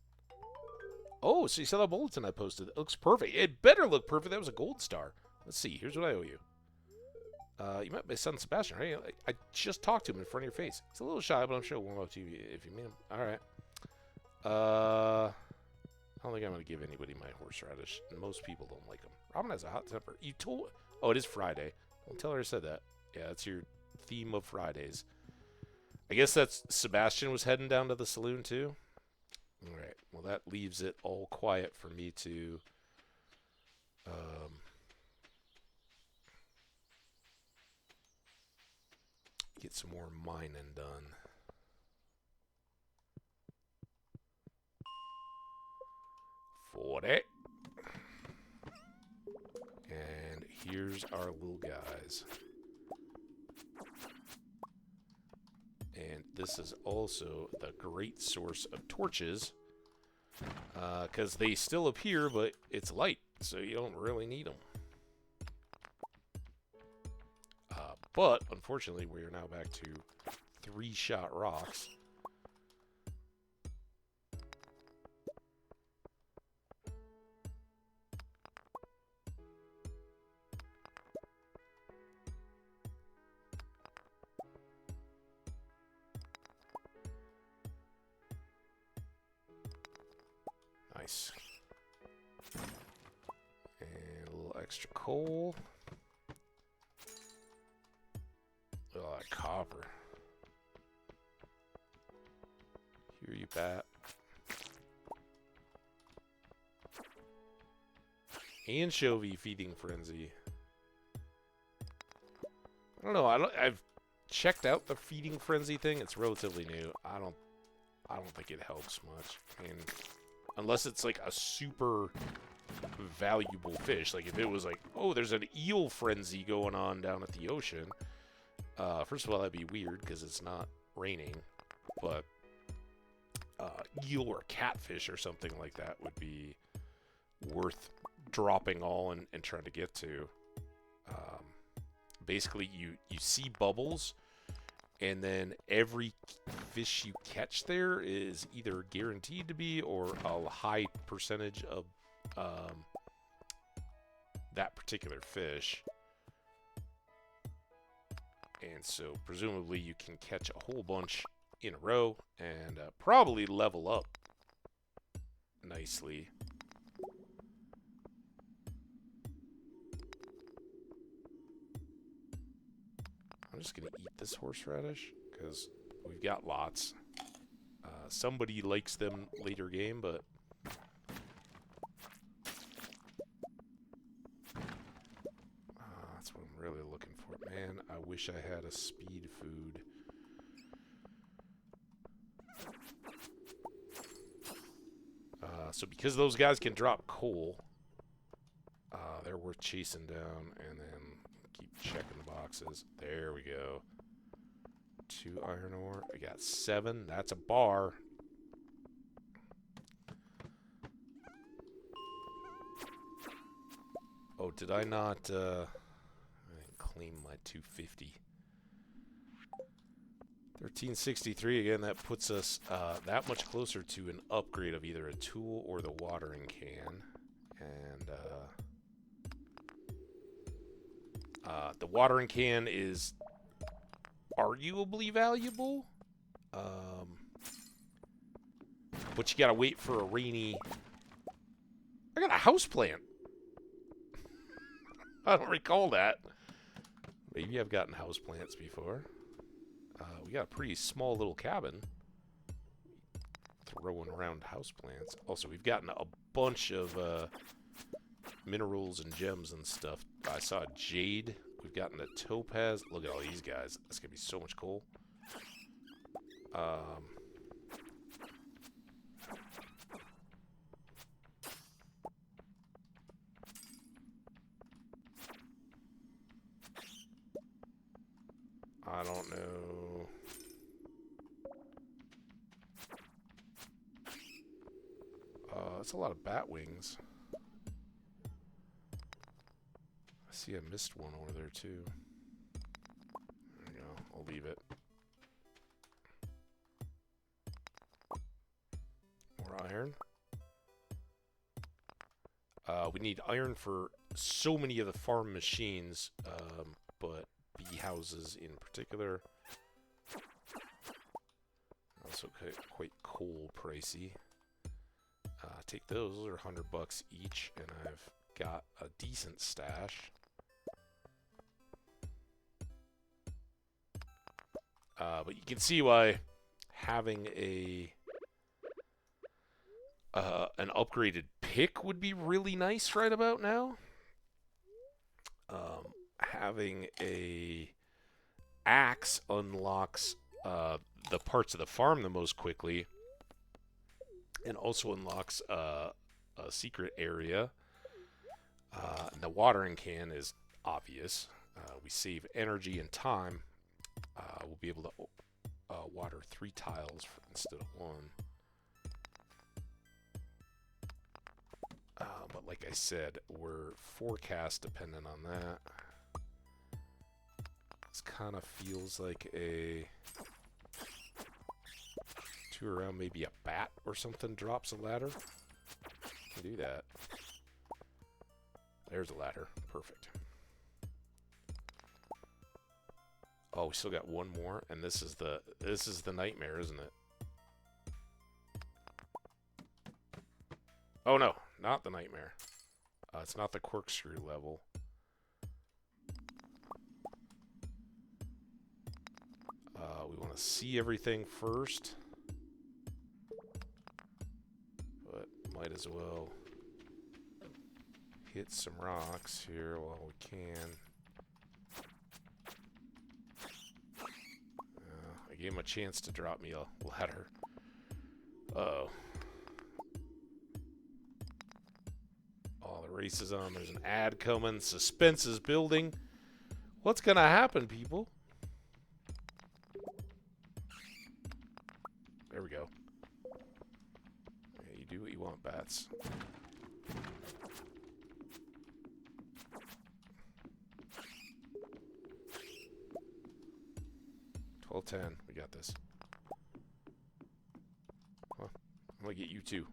Oh, so you saw that bulletin I posted. It looks perfect. It better look perfect. That was a gold star. Let's see. Here's what I owe you. You met my son Sebastian, right? I just talked to him in front of your face. He's a little shy, but I'm sure he'll warm up to you if you meet him. All right. I don't think I'm going to give anybody my horseradish. Most people don't like them. Robin has a hot temper. You told... Oh, it is Friday. Don't tell her I said that. Yeah, that's your theme of Fridays. I guess that's... Sebastian was heading down to the saloon, too? All right. Well, that leaves it all quiet for me to... get some more mining done. $40. And here's our little guys. And this is also the great source of torches, because they still appear, but it's light, so you don't really need them. But, unfortunately, we are now back to 3-shot rocks. Nice. And a little extra coal. Look at all that copper. Here you bat. Anchovy feeding frenzy. I don't know. I've checked out the feeding frenzy thing. It's relatively new. I don't think it helps much. I mean, unless it's like a super valuable fish. Like if it was like, oh, there's an eel frenzy going on down at the ocean. First of all, that'd be weird because it's not raining. But eel or catfish or something like that would be worth dropping all and trying to get to. Basically, you see bubbles, and then every fish you catch there is either guaranteed to be or a high percentage of that particular fish. And so, presumably, you can catch a whole bunch in a row and probably level up nicely. I'm just going to eat this horseradish because we've got lots. Somebody likes them later game, but... that's what I'm really looking for. Man, I wish I had a speed food. So because those guys can drop coal, they're worth chasing down, and then keep checking the boxes. There we go. 2 iron ore. We got 7. That's a bar. Oh, did I not I didn't claim my 250. 1363 again. That puts us that much closer to an upgrade of either a tool or the watering can. And the watering can is arguably valuable, but you gotta wait for a rainy. I got a houseplant. I don't recall that. Maybe I've gotten houseplants before. We got a pretty small little cabin. Throwing around houseplants. Also, we've gotten a bunch of minerals and gems and stuff. I saw a jade. We've gotten a topaz. Look at all these guys. That's gonna be so much coal. I don't know. That's a lot of bat wings. I see I missed one over there too. There we go. I'll leave it. More iron. We need iron for so many of the farm machines, but bee houses in particular. Also quite coal pricey. Take those. Those are $100 each, and I've got a decent stash. But you can see why having an upgraded pick would be really nice right about now. Having a axe unlocks the parts of the farm the most quickly, and also unlocks a secret area. And the watering can is obvious. We save energy and time. We'll be able to water 3 tiles instead of 1. But like I said, we're forecast dependent on that. This kind of feels like a... around maybe a bat or something drops a ladder. Can do that. There's a ladder. Perfect. Oh, we still got one more, and this is the nightmare, isn't it? Oh no, not the nightmare. It's not the corkscrew level. We want to see everything first. Might as well hit some rocks here while we can. I gave him a chance to drop me a ladder. Uh-oh. Oh, the race is on. There's an ad coming. Suspense is building. What's gonna happen, people? There we go. Do what you want, bats. $12.10. We got this. Well, I'm gonna get you too.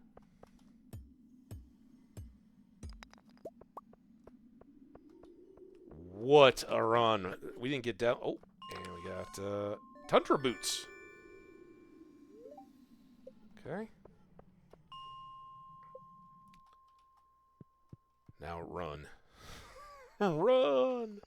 What a run! We didn't get down. Oh, and we got tundra boots. Okay. Now run. Run!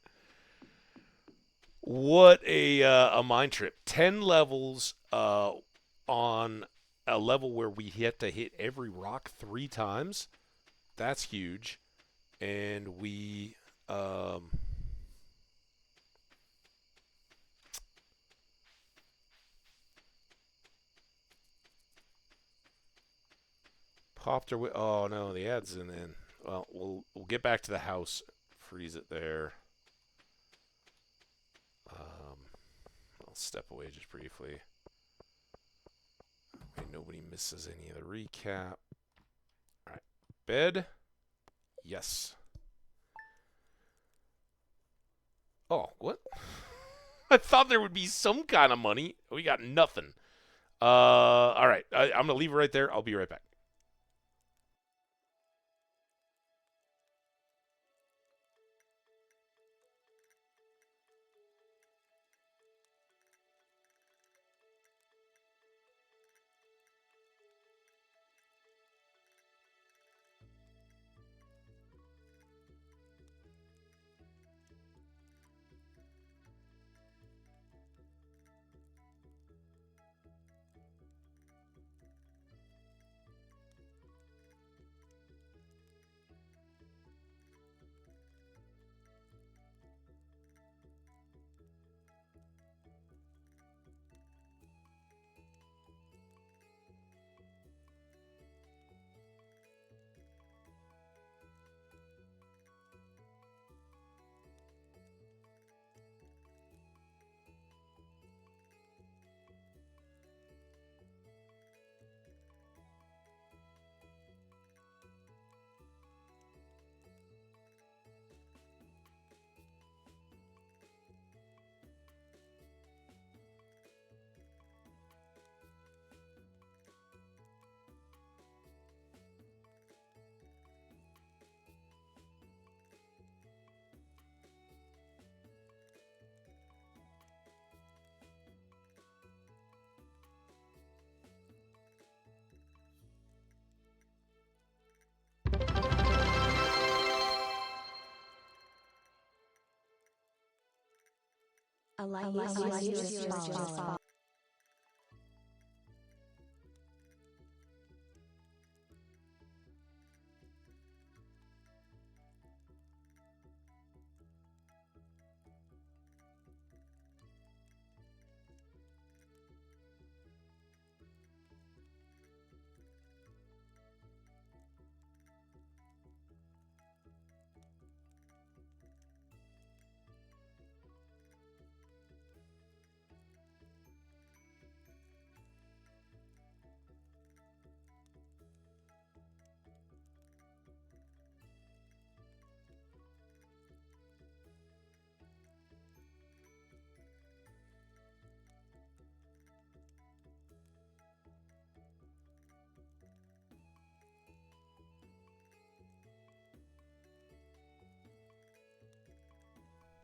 What a mind trip. 10 levels on a level where we had to hit every rock 3 times. That's huge. And we... Popped our way. Oh no, the ad's in. Well, we'll get back to the house. Freeze it there. I'll step away just briefly. Nobody misses any of the recap. All right, bed. Yes. Oh, what? I thought there would be some kind of money. We got nothing. All right. I'm going to leave it right there. I'll be right back.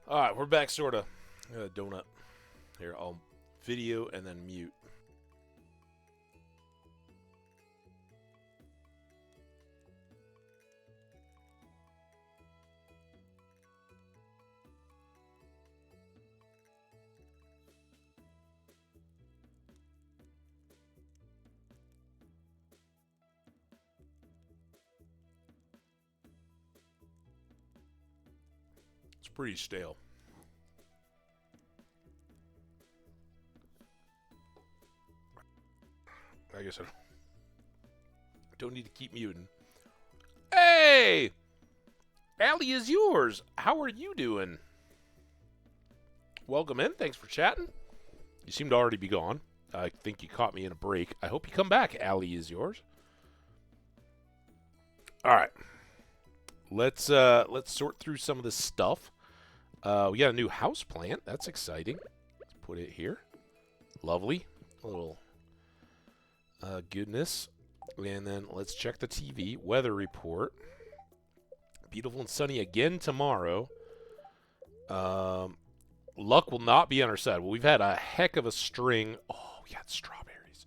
All right, we're back, sort of. Donut. Here, I'll video and then mute. It's pretty stale. I guess I don't need to keep muting. Hey! Allie is yours. How are you doing? Welcome in. Thanks for chatting. You seem to already be gone. I think you caught me in a break. I hope you come back. Allie is yours. All right. Let's sort through some of this stuff. We got a new house plant. That's exciting. Let's put it here. Lovely. A little goodness. And then let's check the TV. Weather report. Beautiful and sunny again tomorrow. Luck will not be on our side. Well, we've had a heck of a string. Oh, we got strawberries.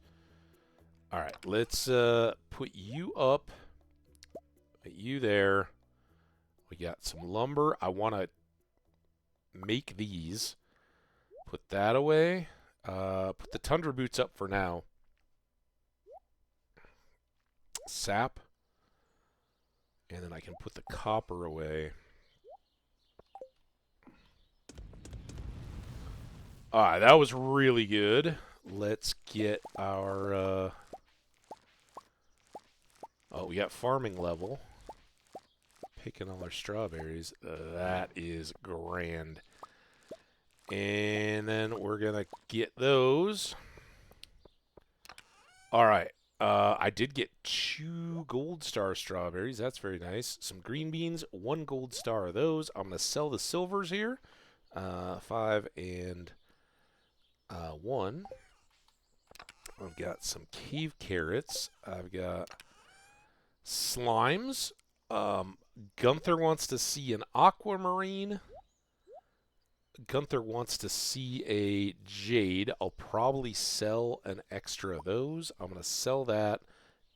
All right, let's put you up. Put you there. We got some lumber. I want to make these. Put that away. Put the tundra boots up for now. Sap. And then I can put the copper away. Alright, that was really good. Let's get our... Oh, We got farming level. Picking all our strawberries. That is grand. And then we're going to get those. All right. I did get 2 gold star strawberries. That's very nice. Some green beans, 1 gold star of those. I'm going to sell the silvers here. 5 and 1. I've got some cave carrots. I've got slimes. Gunther wants to see an aquamarine. Gunther wants to see a jade. I'll probably sell an extra of those. I'm going to sell that.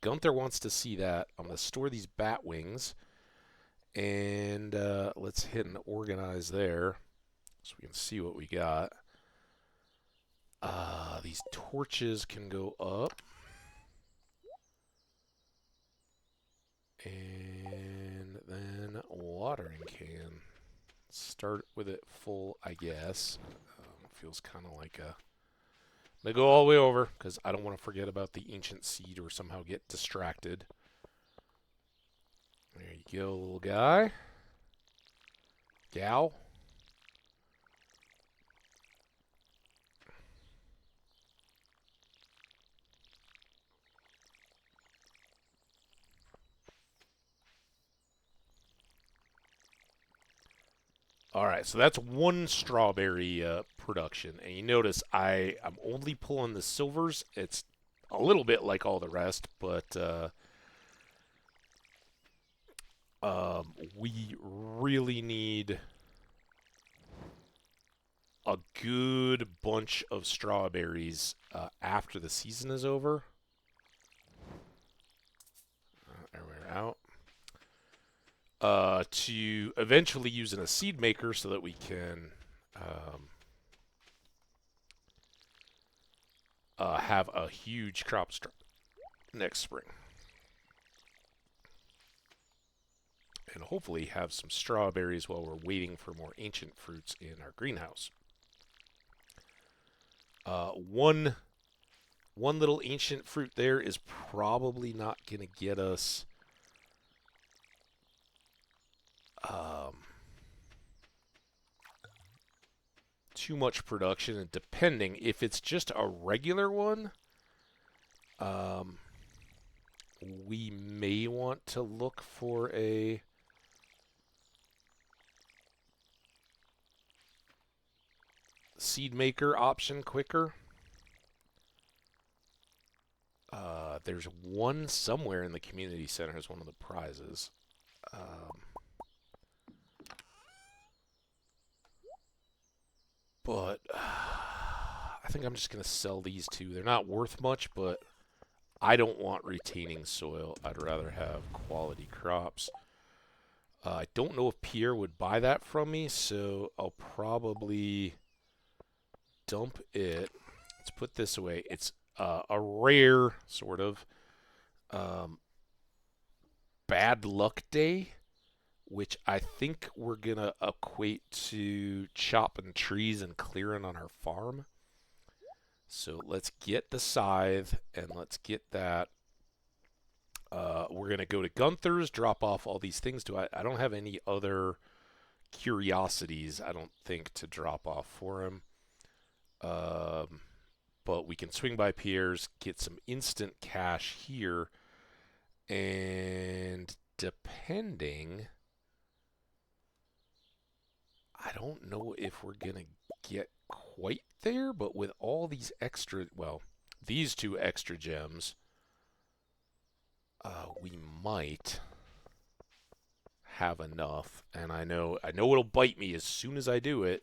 Gunther wants to see that. I'm going to store these bat wings. And let's hit and organize there so we can see what we got. These torches can go up. And then watering can. Start with it full, I guess. Feels kind of like a... I'm going to go all the way over because I don't want to forget about the ancient seed or somehow get distracted. There you go, little guy. Gal. Alright, so that's 1 strawberry production. And you notice I'm only pulling the silvers. It's a little bit like all the rest, but we really need a good bunch of strawberries after the season is over. There we're out. To eventually use in a seed maker so that we can have a huge crop next spring. And hopefully have some strawberries while we're waiting for more ancient fruits in our greenhouse. One little ancient fruit there is probably not going to get us too much production, and depending if it's just a regular one, we may want to look for a seed maker option quicker. There's one somewhere in the community center as one of the prizes. But I think I'm just going to sell these 2. They're not worth much, but I don't want retaining soil. I'd rather have quality crops. I don't know if Pierre would buy that from me, so I'll probably dump it. Let's put this away. It's a rare sort of bad luck day, which I think we're going to equate to chopping trees and clearing on our farm. So let's get the scythe and let's get that. We're going to go to Gunther's, drop off all these things. I don't have any other curiosities, I don't think, to drop off for him. But we can swing by Pierre's, get some instant cash here, and depending, I don't know if we're going to get quite there, but with all these extra, well, these 2 extra gems, we might have enough. And I know it'll bite me as soon as I do it.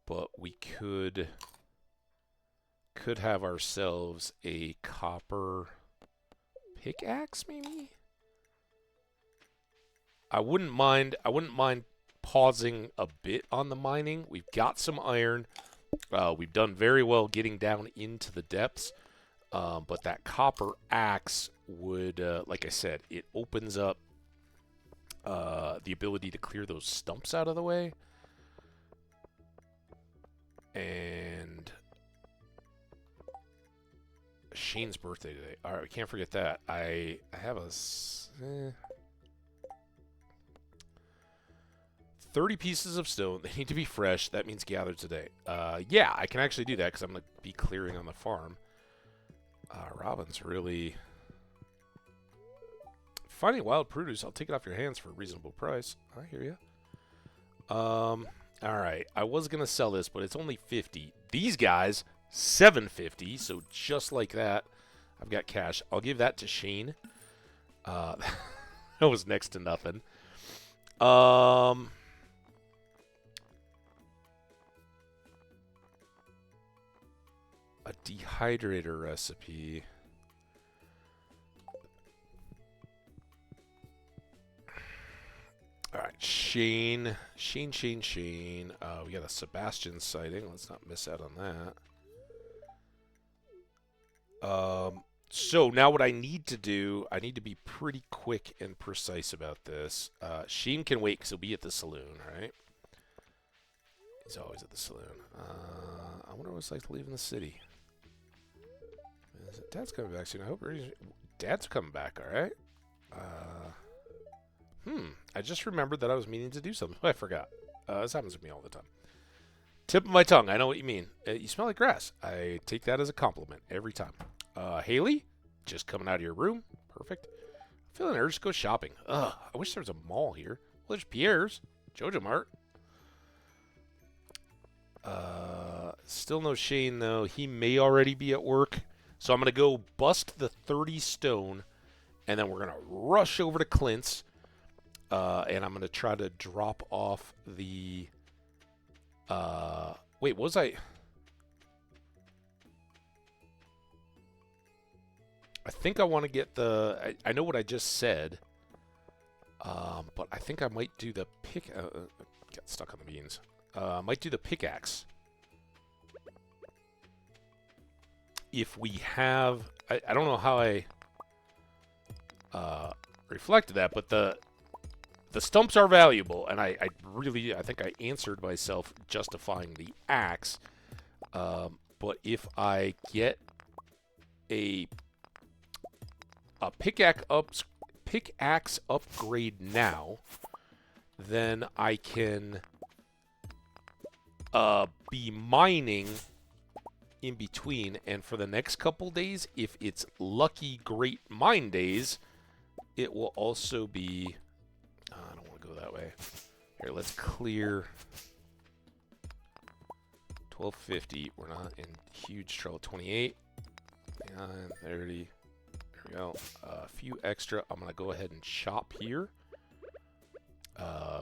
But we could have ourselves a copper pickaxe, maybe? I wouldn't mind pausing a bit on the mining. We've got some iron. We've done very well getting down into the depths. But that copper axe would, like I said, it opens up the ability to clear those stumps out of the way. And Shane's birthday today. All right, we can't forget that. I have a 30 pieces of stone. They need to be fresh. That means gathered today. Yeah, I can actually do that because I'm going to be clearing on the farm. Robin's really... Finding wild produce, I'll take it off your hands for a reasonable price. I hear you. Alright, I was going to sell this, but it's only 50. These guys, 750, so just like that, I've got cash. I'll give that to Shane. That was next to nothing. A dehydrator recipe. All right, Shane. We got a Sebastian sighting. Let's not miss out on that. So now what I need to do, I need to be pretty quick and precise about this. Shane can wait because he'll be at the saloon, right? He's always at the saloon. I wonder what it's like to live in the city. Dad's coming back soon. I hope Dad's coming back, all right? I just remembered that I was meaning to do something. I forgot. This happens to me all the time. Tip of my tongue. I know what you mean. You smell like grass. I take that as a compliment every time. Haley, just coming out of your room. Perfect. Feeling urged to go shopping. Ugh, I wish there was a mall here. Well, there's Pierre's. Jojo Mart. Still no Shane, though. He may already be at work. So I'm going to go bust the 30 stone, and then we're going to rush over to Clint's. And I'm going to try to drop off the... wait, what was I... I think I want to get the... I know what I just said. But I think I might do the pick... got stuck on the beans. I might do the pickaxe. If we have... I don't know how I reflected that, but the stumps are valuable, and I think I answered myself justifying the axe. But if I get a pickaxe upgrade now, then I can be mining in between, and for the next couple days, if it's lucky great mine days, it will also be... I don't want to go that way. Here, let's clear 1250. We're not in huge trouble. 28, 29, 30. There we go. A few extra. I'm going to go ahead and chop here.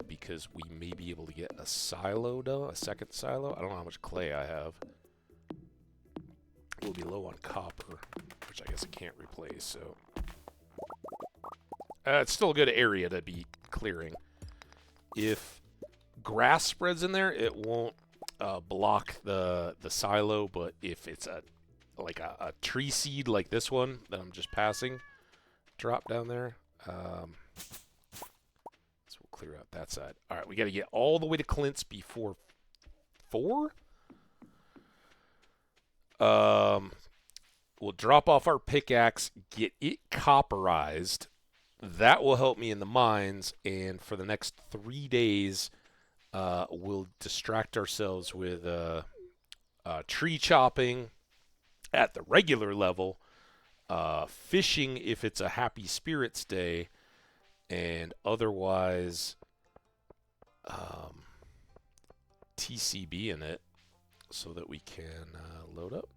Because we may be able to get a silo, though. A second silo. I don't know how much clay I have. We'll be low on copper, which I guess I can't replace, so... it's still a good area to be clearing. If grass spreads in there, it won't block the silo, but if it's a tree seed like this one that I'm just passing, drop down there. So we'll clear out that side. All right, we got to get all the way to Clint's before 4. We'll drop off our pickaxe, get it copperized. That will help me in the mines, and for the next 3 days, we'll distract ourselves with tree chopping at the regular level, fishing if it's a Happy Spirits Day, and otherwise TCB in it so that we can load up.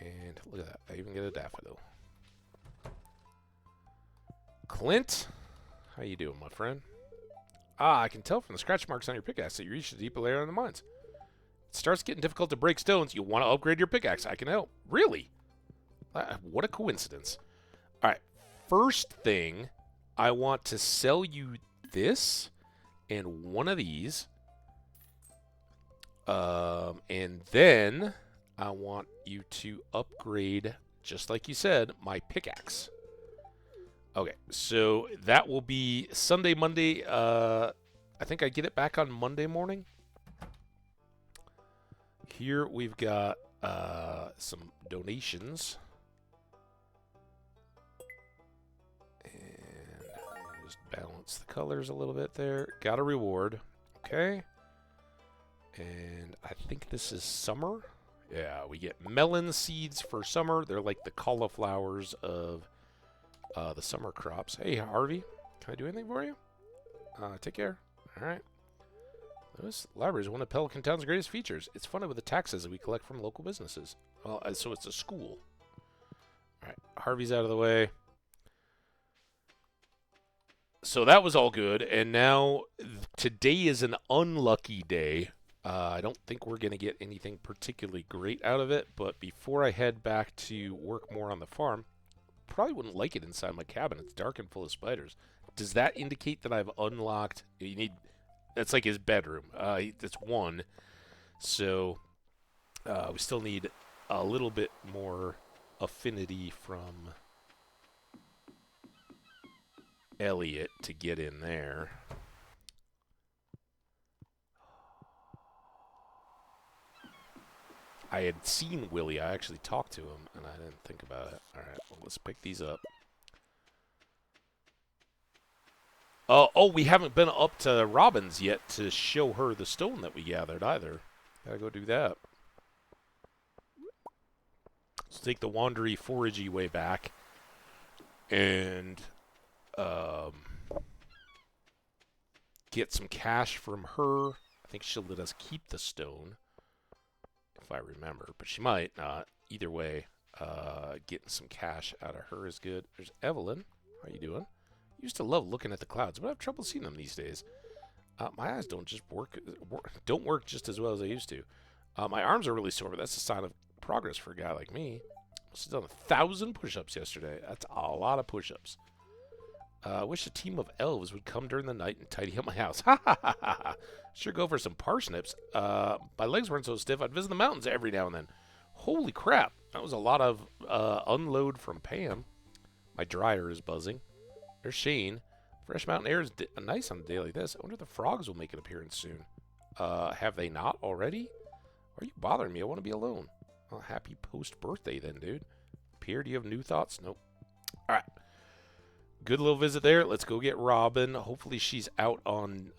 And look at that. I even get a daffodil. Clint, how you doing, my friend? I can tell from the scratch marks on your pickaxe that you reached a deeper layer in the mines. It starts getting difficult to break stones. You want to upgrade your pickaxe. I can help. Really? What a coincidence. All right. First thing, I want to sell you this and one of these. And then... I want you to upgrade, just like you said, my pickaxe. Okay, so that will be Sunday, Monday. I think I get it back on Monday morning. Here we've got some donations. And just balance the colors a little bit there. Got a reward. Okay. And I think this is summer. Yeah, we get melon seeds for summer. They're like the cauliflowers of the summer crops. Hey, Harvey, can I do anything for you? Take care. All right. This library is one of Pelican Town's greatest features. It's funded with the taxes that we collect from local businesses. Well, so it's a school. All right, Harvey's out of the way. So that was all good, and now today is an unlucky day. I don't think we're going to get anything particularly great out of it, but before I head back to work more on the farm, probably wouldn't like it inside my cabin. It's dark and full of spiders. Does that indicate that I've unlocked? You need. That's like his bedroom. That's one. So we still need a little bit more affinity from Elliot to get in there. I had seen Willie. I actually talked to him, and I didn't think about it. All right, well, let's pick these up. Oh, we haven't been up to Robin's yet to show her the stone that we gathered either. Gotta go do that. Let's take the wandery, foragey way back. And get some cash from her. I think she'll let us keep the stone, if I remember. But she might not. Either way, getting some cash out of her is good. There's Evelyn. How you doing? Used to love looking at the clouds, but I have trouble seeing them these days. My eyes don't work just as well as I used to. My arms are really sore, but that's a sign of progress for a guy like me. Must have done 1,000 push-ups yesterday. That's a lot of push-ups. I wish a team of elves would come during the night and tidy up my house. Ha ha ha ha! Sure go for some parsnips. My legs weren't so stiff. I'd visit the mountains every now and then. Holy crap! That was a lot of unload from Pam. My dryer is buzzing. There's Shane. Fresh mountain air is nice on a day like this. I wonder if the frogs will make an appearance soon. Have they not already? Why are you bothering me? I want to be alone. Well, happy post-birthday then, dude. Pierre, do you have new thoughts? Nope. All right. Good little visit there. Let's go get Robin. Hopefully she's out on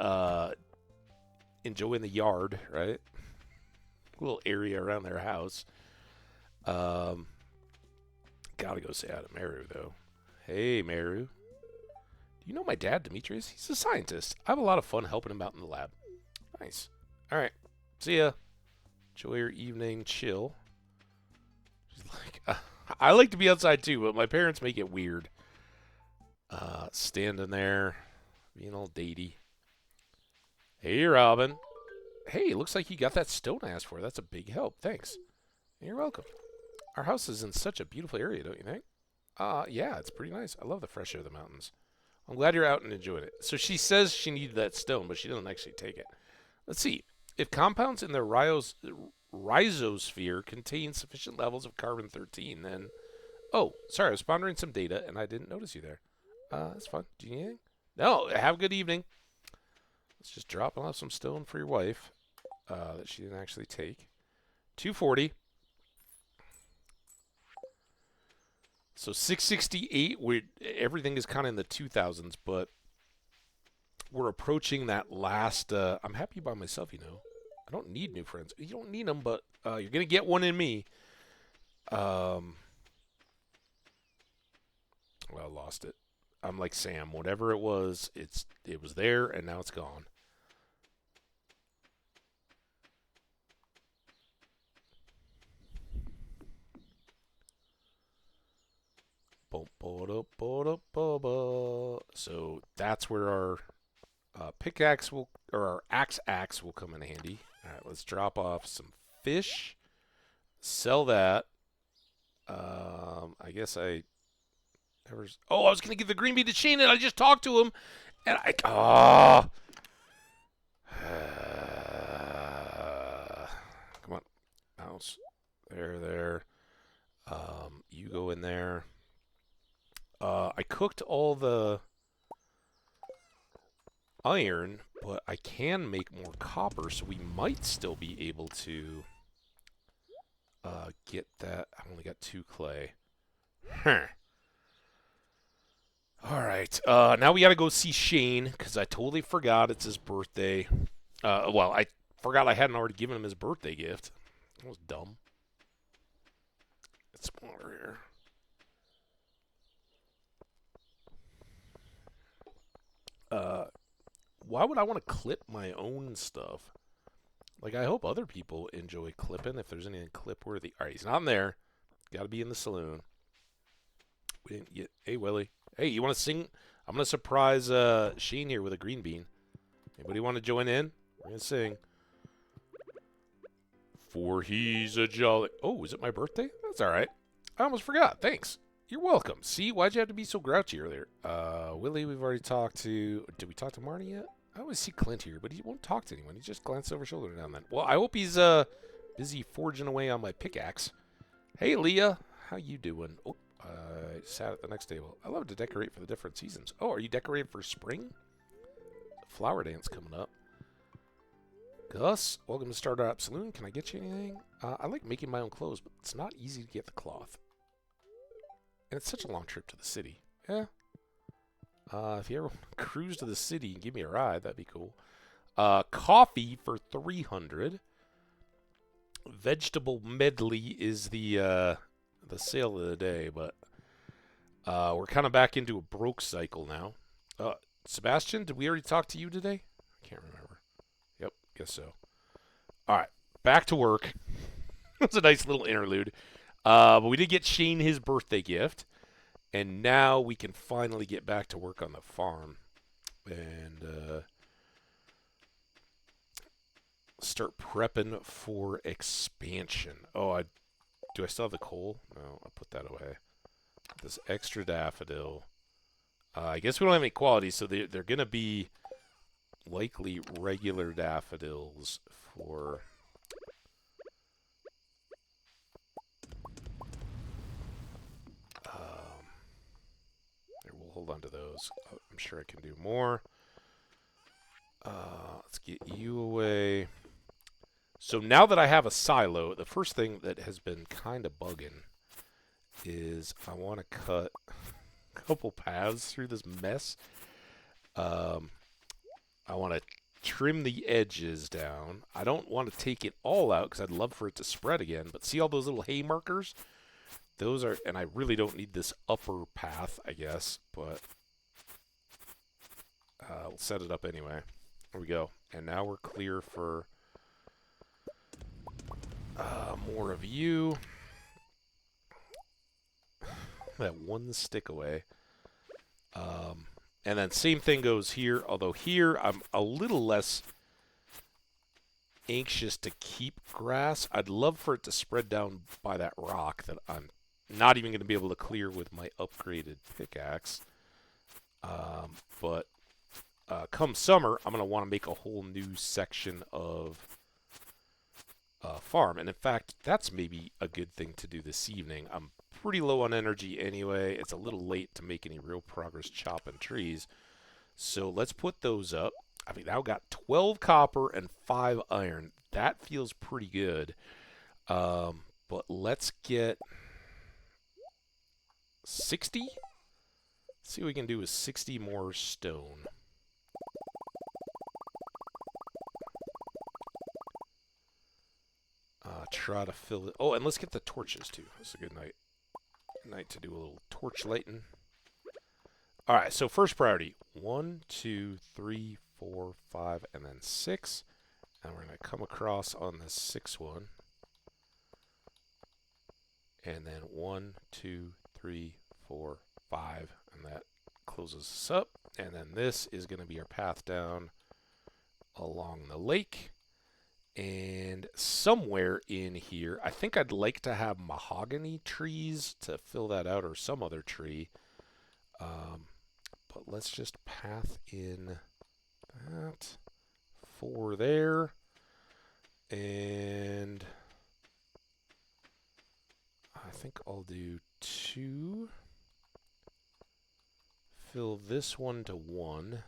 enjoying the yard, right? Little area around their house. Gotta go say hi to Meru, though. Hey, Meru. Do you know my dad, Demetrius? He's a scientist. I have a lot of fun helping him out in the lab. Nice. All right. See ya. Enjoy your evening chill. She's like, I like to be outside too, but my parents make it weird. Standing there, being all datey. Hey, Robin. Hey, looks like you got that stone I asked for. That's a big help. Thanks. You're welcome. Our house is in such a beautiful area, don't you think? Yeah, it's pretty nice. I love the fresh air of the mountains. I'm glad you're out and enjoying it. So she says she needed that stone, but she doesn't actually take it. Let's see. If compounds in the rhizosphere contain sufficient levels of carbon-13, then... Oh, sorry, I was pondering some data, and I didn't notice you there. That's fine. Do you need anything? No, have a good evening. Let's just drop off some stone for your wife that she didn't actually take. 240. So 668, everything is kind of in the 2000s, but we're approaching that last... I'm happy by myself, you know. I don't need new friends. You don't need them, but you're going to get one in me. Well, I lost it. I'm like Sam. Whatever it was there, and now it's gone. So that's where our pickaxe will, or our axe will come in handy. All right, let's drop off some fish. Sell that. I guess I was gonna give the green bean to Shane, and I just talked to him, and come on, mouse. There. You go in there. I could cooked all the iron, but I can make more copper, so we might still be able to get that. I only got 2 clay. Huh. Alright, now we gotta go see Shane, because I totally forgot it's his birthday. Well, I forgot I hadn't already given him his birthday gift. That was dumb. It's smaller here. Why would I want to clip my own stuff? Like, I hope other people enjoy clipping, if there's anything clip-worthy. Alright, he's not in there. Gotta be in the saloon. We didn't get... Hey, Willie. Hey, you want to sing? I'm going to surprise Shane here with a green bean. Anybody want to join in? We're going to sing. For he's a jolly... Oh, is it my birthday? That's alright. I almost forgot. Thanks. You're welcome. See, why'd you have to be so grouchy earlier? Willie, we've already talked to... Did we talk to Marty yet? I always see Clint here, but he won't talk to anyone. He just glances over his shoulder now and then. Well, I hope he's busy forging away on my pickaxe. Hey, Leah. How you doing? Oh, I sat at the next table. I love to decorate for the different seasons. Oh, are you decorating for spring? Flower dance coming up. Gus, welcome to Stardew Saloon. Can I get you anything? I like making my own clothes, but it's not easy to get the cloth. And it's such a long trip to the city. Yeah. If you ever want to cruise to the city and give me a ride, that'd be cool. Coffee for 300. Vegetable medley is the sale of the day, but we're kind of back into a broke cycle now. Sebastian, did we already talk to you today? I can't remember. Yep, guess so. All right, back to work. That's a nice little interlude. But we did get Shane his birthday gift. And now we can finally get back to work on the farm. And start prepping for expansion. Oh, do I still have the coal? No, I'll put that away. This extra daffodil. I guess we don't have any quality, so they're going to be likely regular daffodils for... We'll hold on to those. I'm sure I can do more. Let's get you away. So now that I have a silo, the first thing that has been kind of bugging is I want to cut a couple paths through this mess. I want to trim the edges down. I don't want to take it all out because I'd love for it to spread again. But see all those little hay markers? Those are, and I really don't need this upper path, I guess, but we'll set it up anyway. There we go. And now we're clear for more of you. That one stick away. And then same thing goes here, although here I'm a little less anxious to keep grass. I'd love for it to spread down by that rock that I'm not even going to be able to clear with my upgraded pickaxe. But come summer, I'm going to want to make a whole new section of farm. And in fact, that's maybe a good thing to do this evening. I'm pretty low on energy anyway. It's a little late to make any real progress chopping trees. So let's put those up. I've now got 12 copper and 5 iron. That feels pretty good. But let's get 60? Let's see what we can do with 60 more stone. Try to fill it. Oh, and let's get the torches too. It's a good night to do a little torch lighting. All right, so first priority: 1, 2, 3, 4, 5, and then 6. And we're gonna come across on the 6th one, and then 1, 2, 3, 4, 5, and that closes us up. And then this is gonna be our path down along the lake. And somewhere in here, I think I'd like to have mahogany trees to fill that out, or some other tree. But let's just path in that 4 there. And I think I'll do 2 fill this one to 1.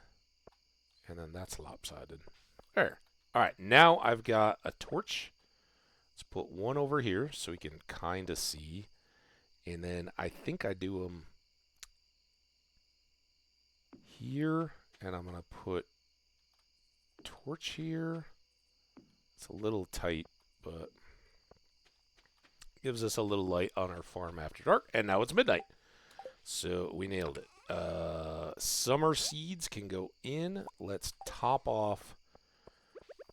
And then that's lopsided. There. All right, now I've got a torch. Let's put one over here so we can kind of see. And then I think I do them here. And I'm going to put torch here. It's a little tight, but gives us a little light on our farm after dark. And now it's midnight. So we nailed it. Summer seeds can go in. Let's top off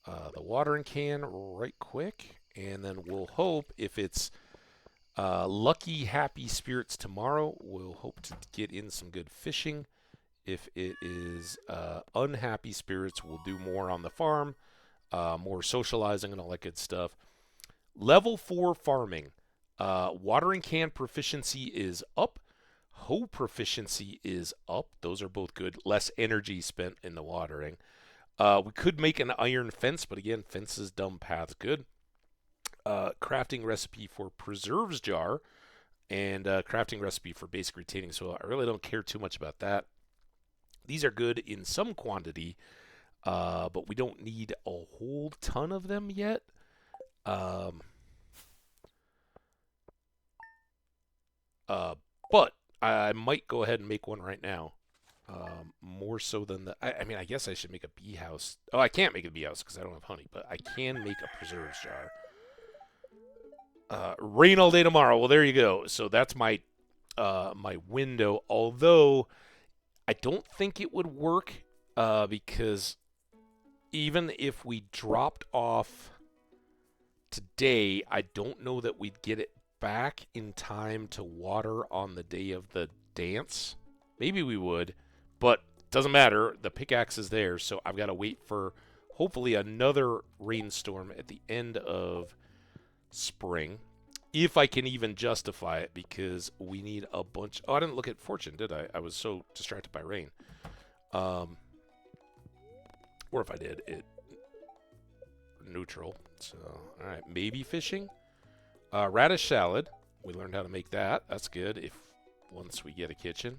the watering can right quick. And then we'll hope if it's lucky, happy spirits tomorrow, we'll hope to get in some good fishing. If it is unhappy spirits, we'll do more on the farm, more socializing and all that good stuff. Level 4 farming. Watering can proficiency is up. Hoe proficiency is up. Those are both good. Less energy spent in the watering. We could make an iron fence, but again, fences, dumb paths, good. Crafting recipe for preserves jar and crafting recipe for basic retaining soil. I really don't care too much about that. These are good in some quantity, but we don't need a whole ton of them yet. But I might go ahead and make one right now. More so than the... I mean, I guess I should make a bee house. Oh, I can't make a bee house because I don't have honey, but I can make a preserves jar. Rain all day tomorrow. Well, there you go. So that's my my window. Although I don't think it would work because even if we dropped off today, I don't know that we'd get it back in time to water on the day of the dance. Maybe we would, but doesn't matter. The pickaxe is there, so I've got to wait for hopefully another rainstorm at the end of spring, if I can even justify it, because we need a bunch. Oh, I didn't look at fortune, did I? I was so distracted by rain. Or if I did, it neutral. So, all right, maybe fishing. Radish salad. We learned how to make that. That's good. If once we get a kitchen.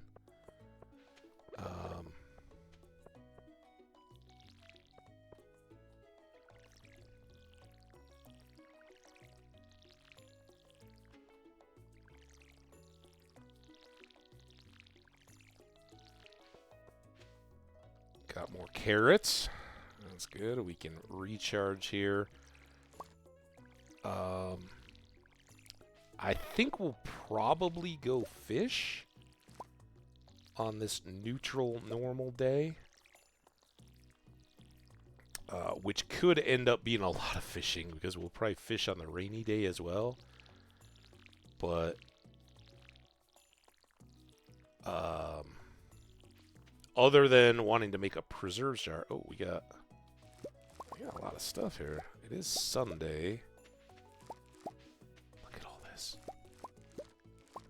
Got more carrots. That's good. We can recharge here. I think we'll probably go fish on this neutral normal day. Which could end up being a lot of fishing because we'll probably fish on the rainy day as well. But other than wanting to make a preserves jar. Oh, we got a lot of stuff here. It is Sunday. Look at all this.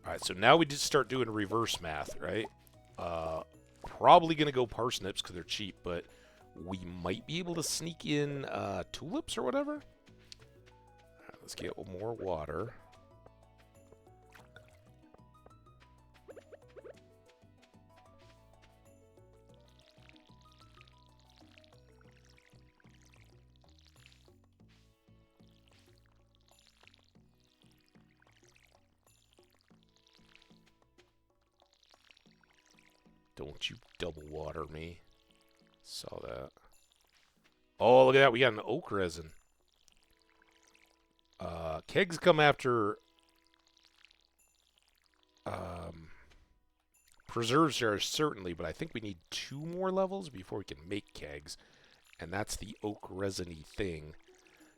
Alright, so now we just start doing reverse math, right? Probably going to go parsnips because they're cheap, but we might be able to sneak in tulips or whatever. Alright, let's get more water. Don't you double water me. Saw that. Oh, look at that. We got an oak resin. Kegs come after preserves jars, certainly, but I think we need 2 more levels before we can make kegs. And that's the oak resiny thing.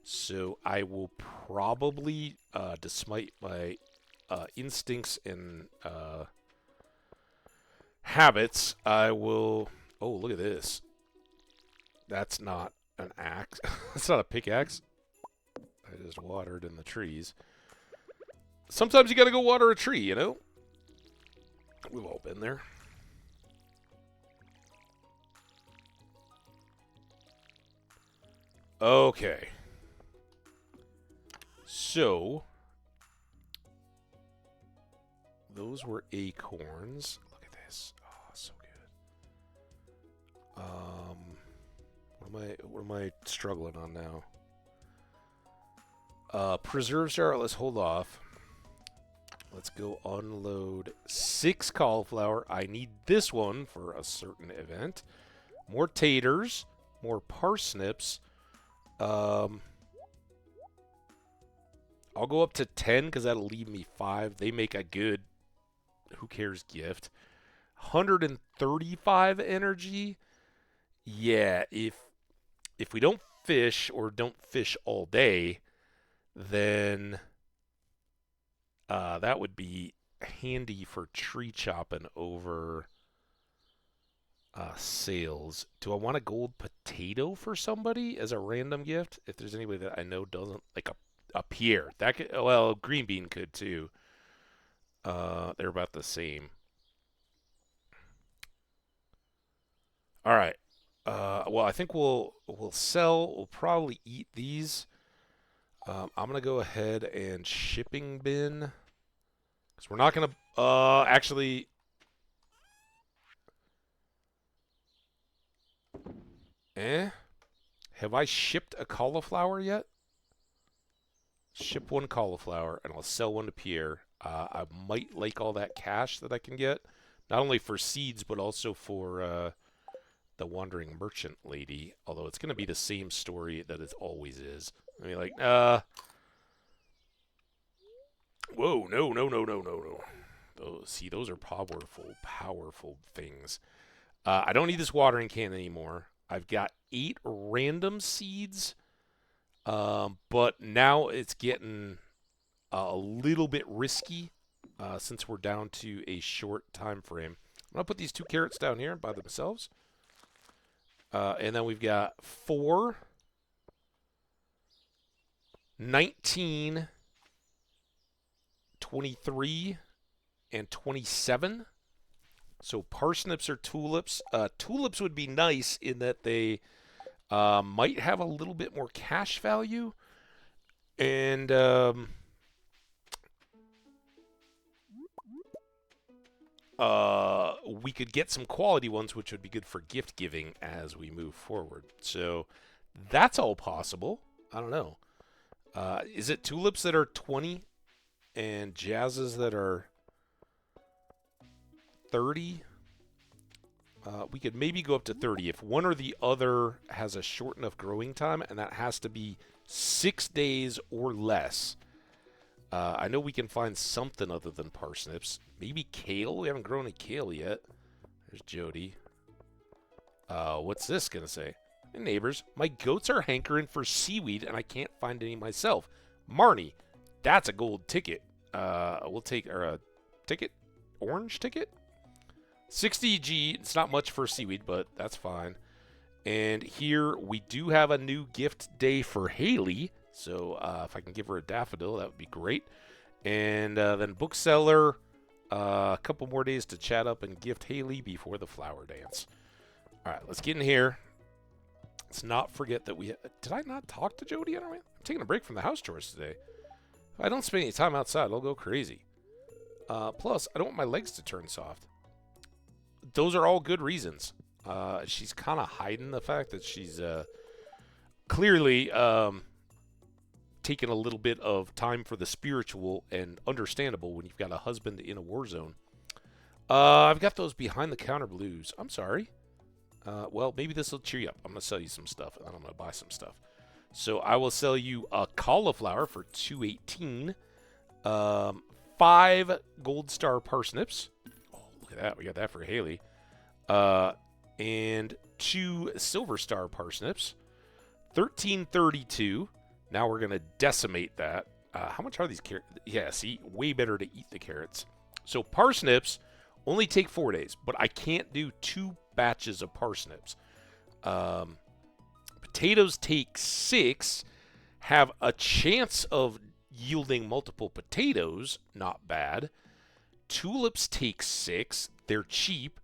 So I will probably, despite my instincts and habits, I will... Oh, look at this. That's not an axe. That's not a pickaxe. I just watered in the trees. Sometimes you gotta go water a tree, you know? We've all been there. Okay. So... those were acorns. Look at this. Oh, so good. What am I struggling on now? Preserve jar, let's hold off. Let's go unload 6 cauliflower. I need this one for a certain event. More taters, more parsnips. I'll go up to 10 because that'll leave me 5. They make a good, who cares, gift. 135 energy. Yeah, if we don't fish or don't fish all day, then that would be handy for tree chopping over sales. Do I want a gold potato for somebody as a random gift? If there's anybody that I know doesn't, like a Pierre. That could, well, green bean could too. They're about the same. All right. Well, I think we'll sell. We'll probably eat these. I'm gonna go ahead and shipping bin because we're not gonna. Actually, have I shipped a cauliflower yet? Ship 1 cauliflower, and I'll sell 1 to Pierre. I might like all that cash that I can get, not only for seeds but also for the wandering merchant lady. Although it's going to be the same story that it always is. I mean, like, whoa, no. Those are powerful things. I don't need this watering can anymore. I've got 8 random seeds. But now it's getting a little bit risky since we're down to a short time frame. I'm going to put these 2 carrots down here by themselves. And then we've got 4, 19, 23, and 27. So parsnips or tulips. Tulips would be nice in that they might have a little bit more cash value. And we could get some quality ones, which would be good for gift giving as we move forward. So that's all possible. I don't know. Is it tulips that are 20 and jazzes that are 30? We could maybe go up to 30 if one or the other has a short enough growing time, and that has to be 6 days or less. I know we can find something other than parsnips. Maybe kale? We haven't grown any kale yet. There's Jody. What's this going to say? Hey, neighbors, my goats are hankering for seaweed, and I can't find any myself. Marnie, that's a gold ticket. We'll take our ticket. Orange ticket? 60 G. It's not much for seaweed, but that's fine. And here we do have a new gift day for Haley. So if I can give her a daffodil, that would be great. And then bookseller, a couple more days to chat up and gift Haley before the flower dance. All right, let's get in here. Let's not forget that we... Did I not talk to Jody? I'm taking a break from the house chores today. If I don't spend any time outside, I'll go crazy. Plus, I don't want my legs to turn soft. Those are all good reasons. She's kind of hiding the fact that she's clearly taking a little bit of time for the spiritual, and understandable when you've got a husband in a war zone. I've got those behind-the-counter blues. I'm sorry. Well, maybe this will cheer you up. I'm going to sell you some stuff, and I'm going to buy some stuff. So I will sell you a cauliflower for $2.18. 5 gold star parsnips. Oh, look at that. We got that for Haley. And 2 silver star parsnips. $13.32. Now we're going to decimate that. How much are these carrots? Yeah, see, way better to eat the carrots. So parsnips only take 4 days, but I can't do 2 batches of parsnips. Potatoes take 6, have a chance of yielding multiple potatoes, not bad. Tulips take 6, they're cheap,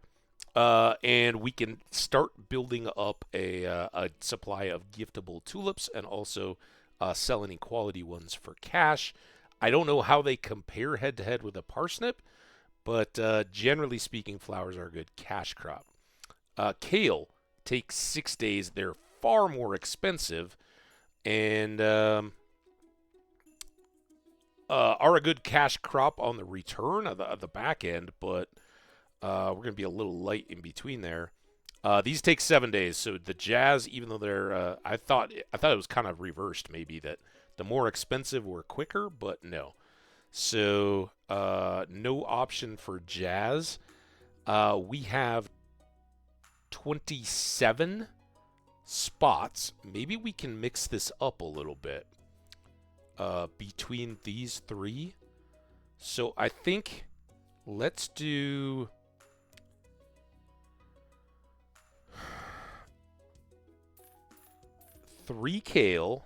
and we can start building up a supply of giftable tulips, and also sell any quality ones for cash. I don't know how they compare head-to-head with a parsnip, but generally speaking, flowers are a good cash crop. Kale, take 6 days. They're far more expensive and are a good cash crop on the return of the back end, but we're going to be a little light in between there. These take 7 days, so the Jazz, even though they're, I thought it was kind of reversed, maybe that the more expensive were quicker, but no. So no option for Jazz. We have 27 spots. Maybe we can mix this up a little bit between these three. So I think let's do 3 kale,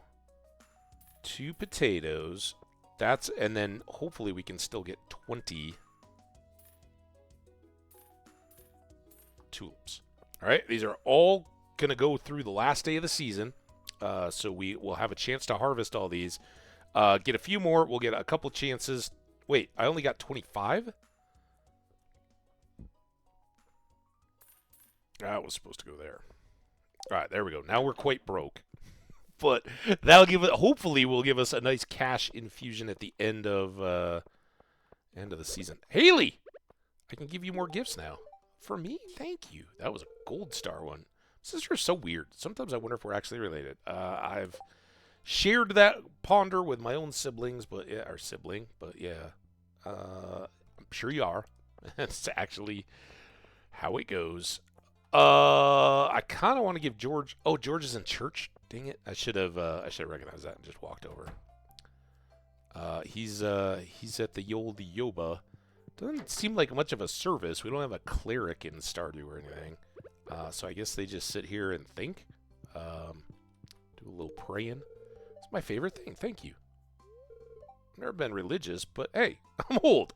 2 potatoes. And then hopefully we can still get 20 tulips. All right, these are all going to go through the last day of the season. So we will have a chance to harvest all these. Get a few more. We'll get a couple chances. Wait, I only got 25? That was supposed to go there. All right, there we go. Now we're quite broke. But that'll give it. Hopefully, will give us a nice cash infusion at the end of the season. Haley, I can give you more gifts now. For me, thank you. That was a gold star one. Sister is so weird. Sometimes I wonder if we're actually related. I've shared that ponder with my own siblings, but yeah, I'm sure you are. That's actually how it goes. I kind of want to give George. Oh, George is in church. Dang it! I should have recognized that and just walked over. He's at the old Yoba. Doesn't seem like much of a service. We don't have a cleric in Stardew or anything. So I guess they just sit here and think. Do a little praying. It's my favorite thing. Thank you. I've never been religious, but hey, I'm old.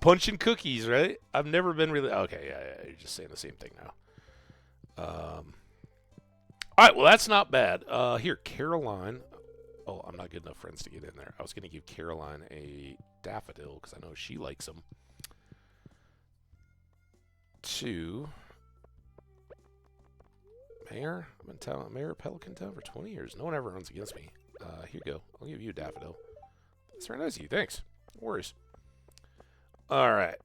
Punching cookies, right? I've never been really. Okay, yeah, you're just saying the same thing now. All right, well, that's not bad. Here, Caroline. Oh, I'm not good enough friends to get in there. I was going to give Caroline a daffodil because I know she likes them. 2. Mayor? I've been telling Mayor of Pelican Town for 20 years. No one ever runs against me. Here you go. I'll give you a daffodil. That's very nice of you. Thanks. No worries. All right.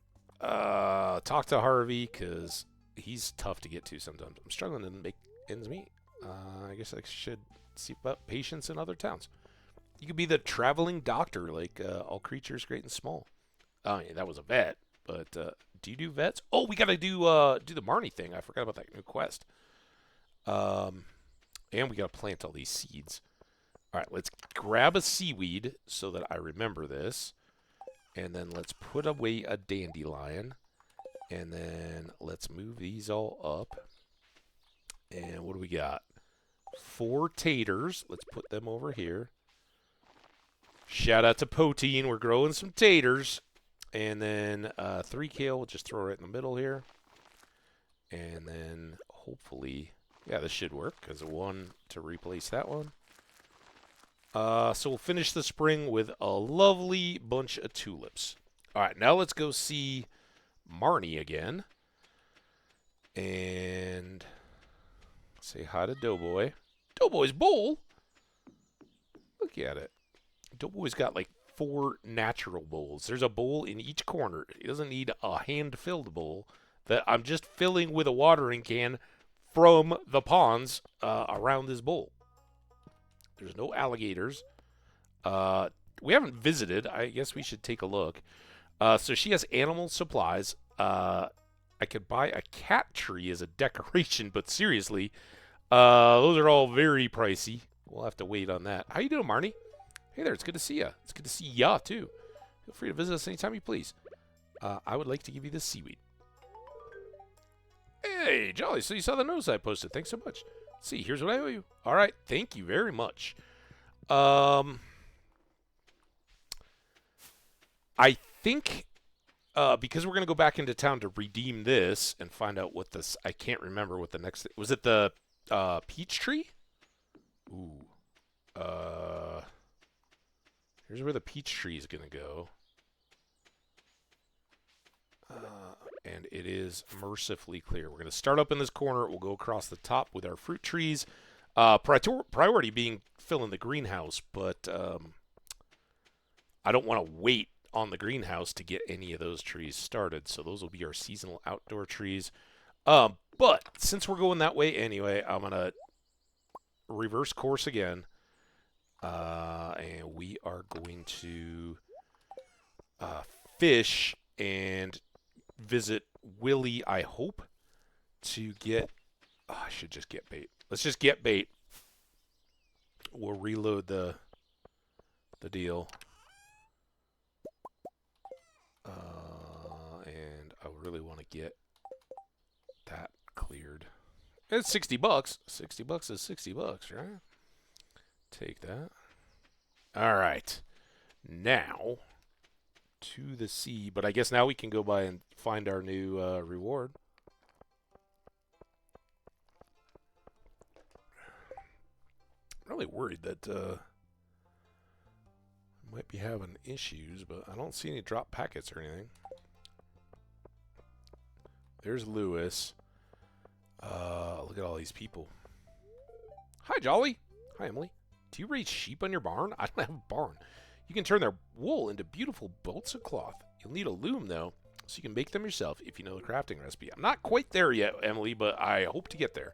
Talk to Harvey because he's tough to get to sometimes. I'm struggling to make ends meet. I guess I should see about patients in other towns. You could be the traveling doctor, like all creatures great and small. Oh, yeah, that was a vet. But do you do vets? Oh, we gotta do the Marnie thing. I forgot about that new quest. And we gotta plant all these seeds. All right, let's grab a seaweed so that I remember this. And then let's put away a dandelion. And then let's move these all up. And what do we got? 4 taters. Let's put them over here. Shout out to Poteen. We're growing some taters. And then 3 kale. We'll just throw it in the middle here. And then hopefully, yeah, this should work because 1 to replace that one. So we'll finish the spring with a lovely bunch of tulips. All right, now let's go see Marnie again. And say hi to Doughboy. Doughboy's bowl? Look at it. Doughboy's got like 4 natural bowls. There's a bowl in each corner. He doesn't need a hand-filled bowl that I'm just filling with a watering can from the ponds around this bowl. There's no alligators. We haven't visited. I guess we should take a look. So she has animal supplies. I could buy a cat tree as a decoration, but seriously, those are all very pricey. We'll have to wait on that. How you doing, Marnie? Hey there, it's good to see ya. It's good to see ya, too. Feel free to visit us anytime you please. I would like to give you this seaweed. Hey, jolly. So you saw the notes I posted. Thanks so much. Let's see, here's what I owe you. All right, thank you very much. I think because we're going to go back into town to redeem this and find out what this... I can't remember what the next... Was it the peach tree? Ooh. Here's where the peach tree is going to go. And it is mercifully clear. We're going to start up in this corner. We'll go across the top with our fruit trees. Priority being fill in the greenhouse, but I don't want to wait on the greenhouse to get any of those trees started. So those will be our seasonal outdoor trees. But since we're going that way anyway, I'm going to reverse course again. And we are going to fish and visit Willie, I hope, to get... Oh, I should just get bait. Let's just get bait. We'll reload the deal. And I really want to get that cleared. It's 60 bucks. 60 bucks is 60 bucks, right? Take that. All right. Now to the sea, but I guess now we can go by and find our new reward. I'm really worried that I might be having issues, but I don't see any drop packets or anything. There's Lewis. Look at all these people. Hi, Jolly. Hi, Emily. Do you raise sheep on your barn? I don't have a barn. You can turn their wool into beautiful bolts of cloth. You'll need a loom, though, so you can make them yourself if you know the crafting recipe. I'm not quite there yet, Emily, but I hope to get there.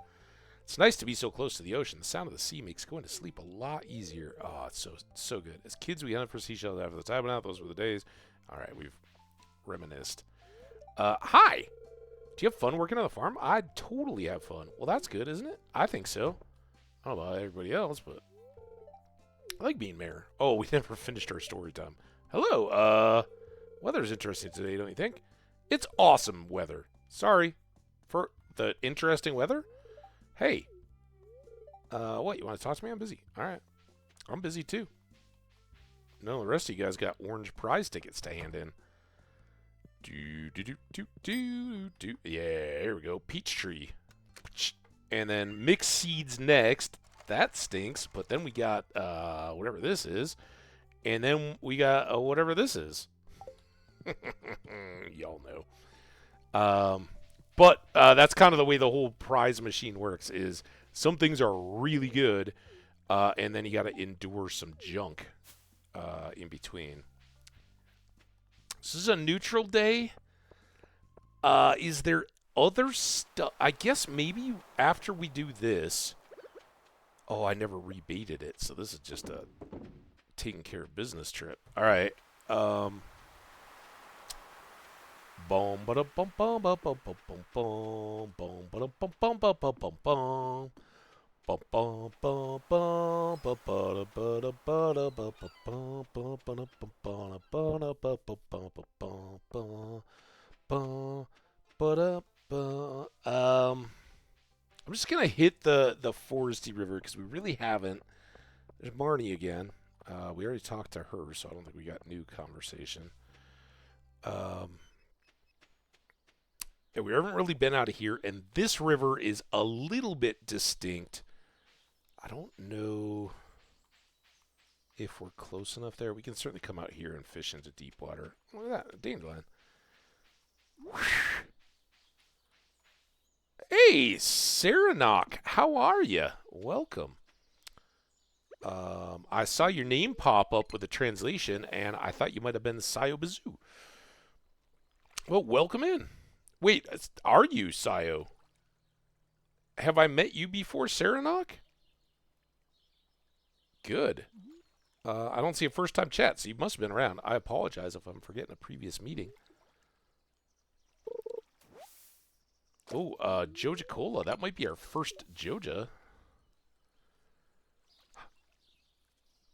It's nice to be so close to the ocean. The sound of the sea makes going to sleep a lot easier. Oh, it's so good. As kids, we hunted for seashells after the time went out. Those were the days. All right, we've reminisced. Hi. Do you have fun working on the farm? I totally have fun. Well, that's good, isn't it? I think so. I don't know about everybody else, but I like being mayor. Oh, we never finished our story time. Hello. Weather's interesting today, don't you think? It's awesome weather. Sorry for the interesting weather. Hey. What? You want to talk to me? I'm busy. All right. I'm busy too. No, the rest of you guys got orange prize tickets to hand in. Yeah, here we go. Peach tree. And then mixed seeds next. That stinks. But then we got whatever this is. And then we got whatever this is. Y'all know. But that's kind of the way the whole prize machine works, is some things are really good, and then you got to endure some junk in between. This is a neutral day. Is there other stuff? I guess maybe after we do this... Oh, I never rebaited it, so this is just a taking care of business trip. All right. Boom, ba bum bum bum bum bum bum bum bum bum bum bum bum bum bum. Bum bum bum bum ba ba ba ba ba ba ba ba ba ba ba ba ba ba. I'm just gonna hit the foresty river because we really haven't. There's Marnie again. We already talked to her, so I don't think we got new conversation. Yeah, we haven't really been out of here, and this river is a little bit distinct. I don't know if we're close enough there. We can certainly come out here and fish into deep water. Look at that, a dandelion. Hey, Saranok, how are you? Welcome. I saw your name pop up with the translation, and I thought you might have been Sayo Bazoo. Well, welcome in. Wait, are you Sayo? Have I met you before, Saranok? Good. I don't see a first-time chat, so you must have been around. I apologize if I'm forgetting a previous meeting. Oh, Joja Cola. That might be our first Joja.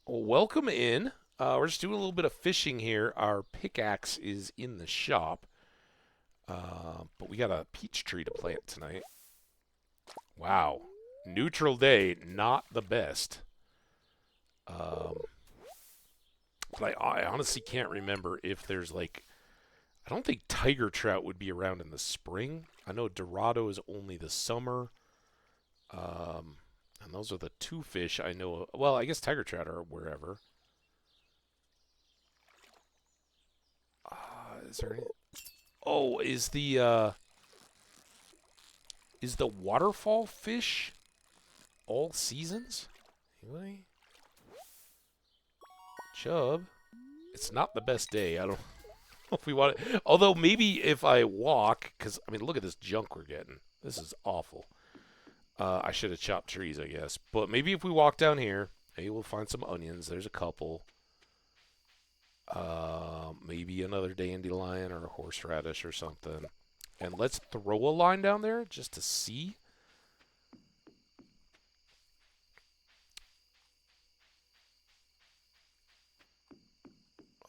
Well, welcome in. We're just doing a little bit of fishing here. Our pickaxe is in the shop. But we got a peach tree to plant tonight. Wow. Neutral day, not the best. But I honestly can't remember if there's like... I don't think tiger trout would be around in the spring. I know Dorado is only the summer. And those are the two fish I know of. Well, I guess tiger trout are wherever. Is there any... Oh, is the waterfall fish all seasons? Anyway, Chub, it's not the best day. I don't know if we want it. Although maybe if I walk, because I mean, look at this junk we're getting. This is awful. I should have chopped trees, I guess. But maybe if we walk down here, maybe we'll find some onions. There's a couple. Maybe another dandelion or a horseradish or something. And let's throw a line down there just to see.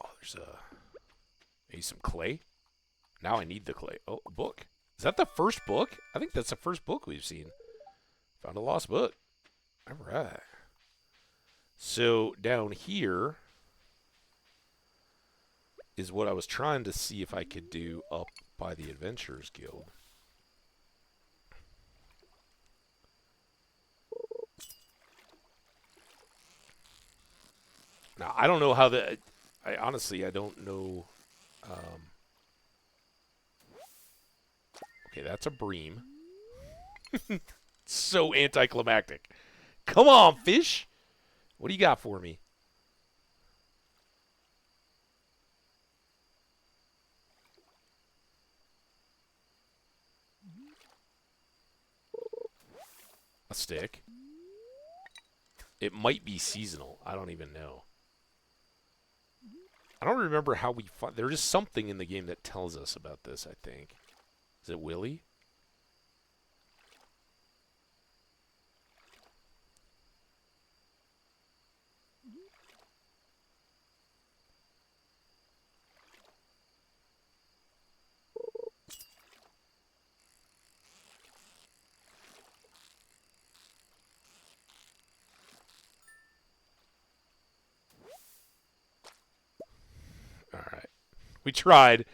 Oh, there's maybe some clay. Now I need the clay. Oh, a book. Is that the first book? I think that's the first book we've seen. Found a lost book. All right. So down here is what I was trying to see if I could do up by the Adventurers Guild. Now, I don't know how the... I honestly, I don't know... okay, that's a bream. So anticlimactic. Come on, fish! What do you got for me? A stick. It might be seasonal. I don't even know. I don't remember how we find... There is something in the game that tells us about this, I think. Is it Willy? All right. We tried.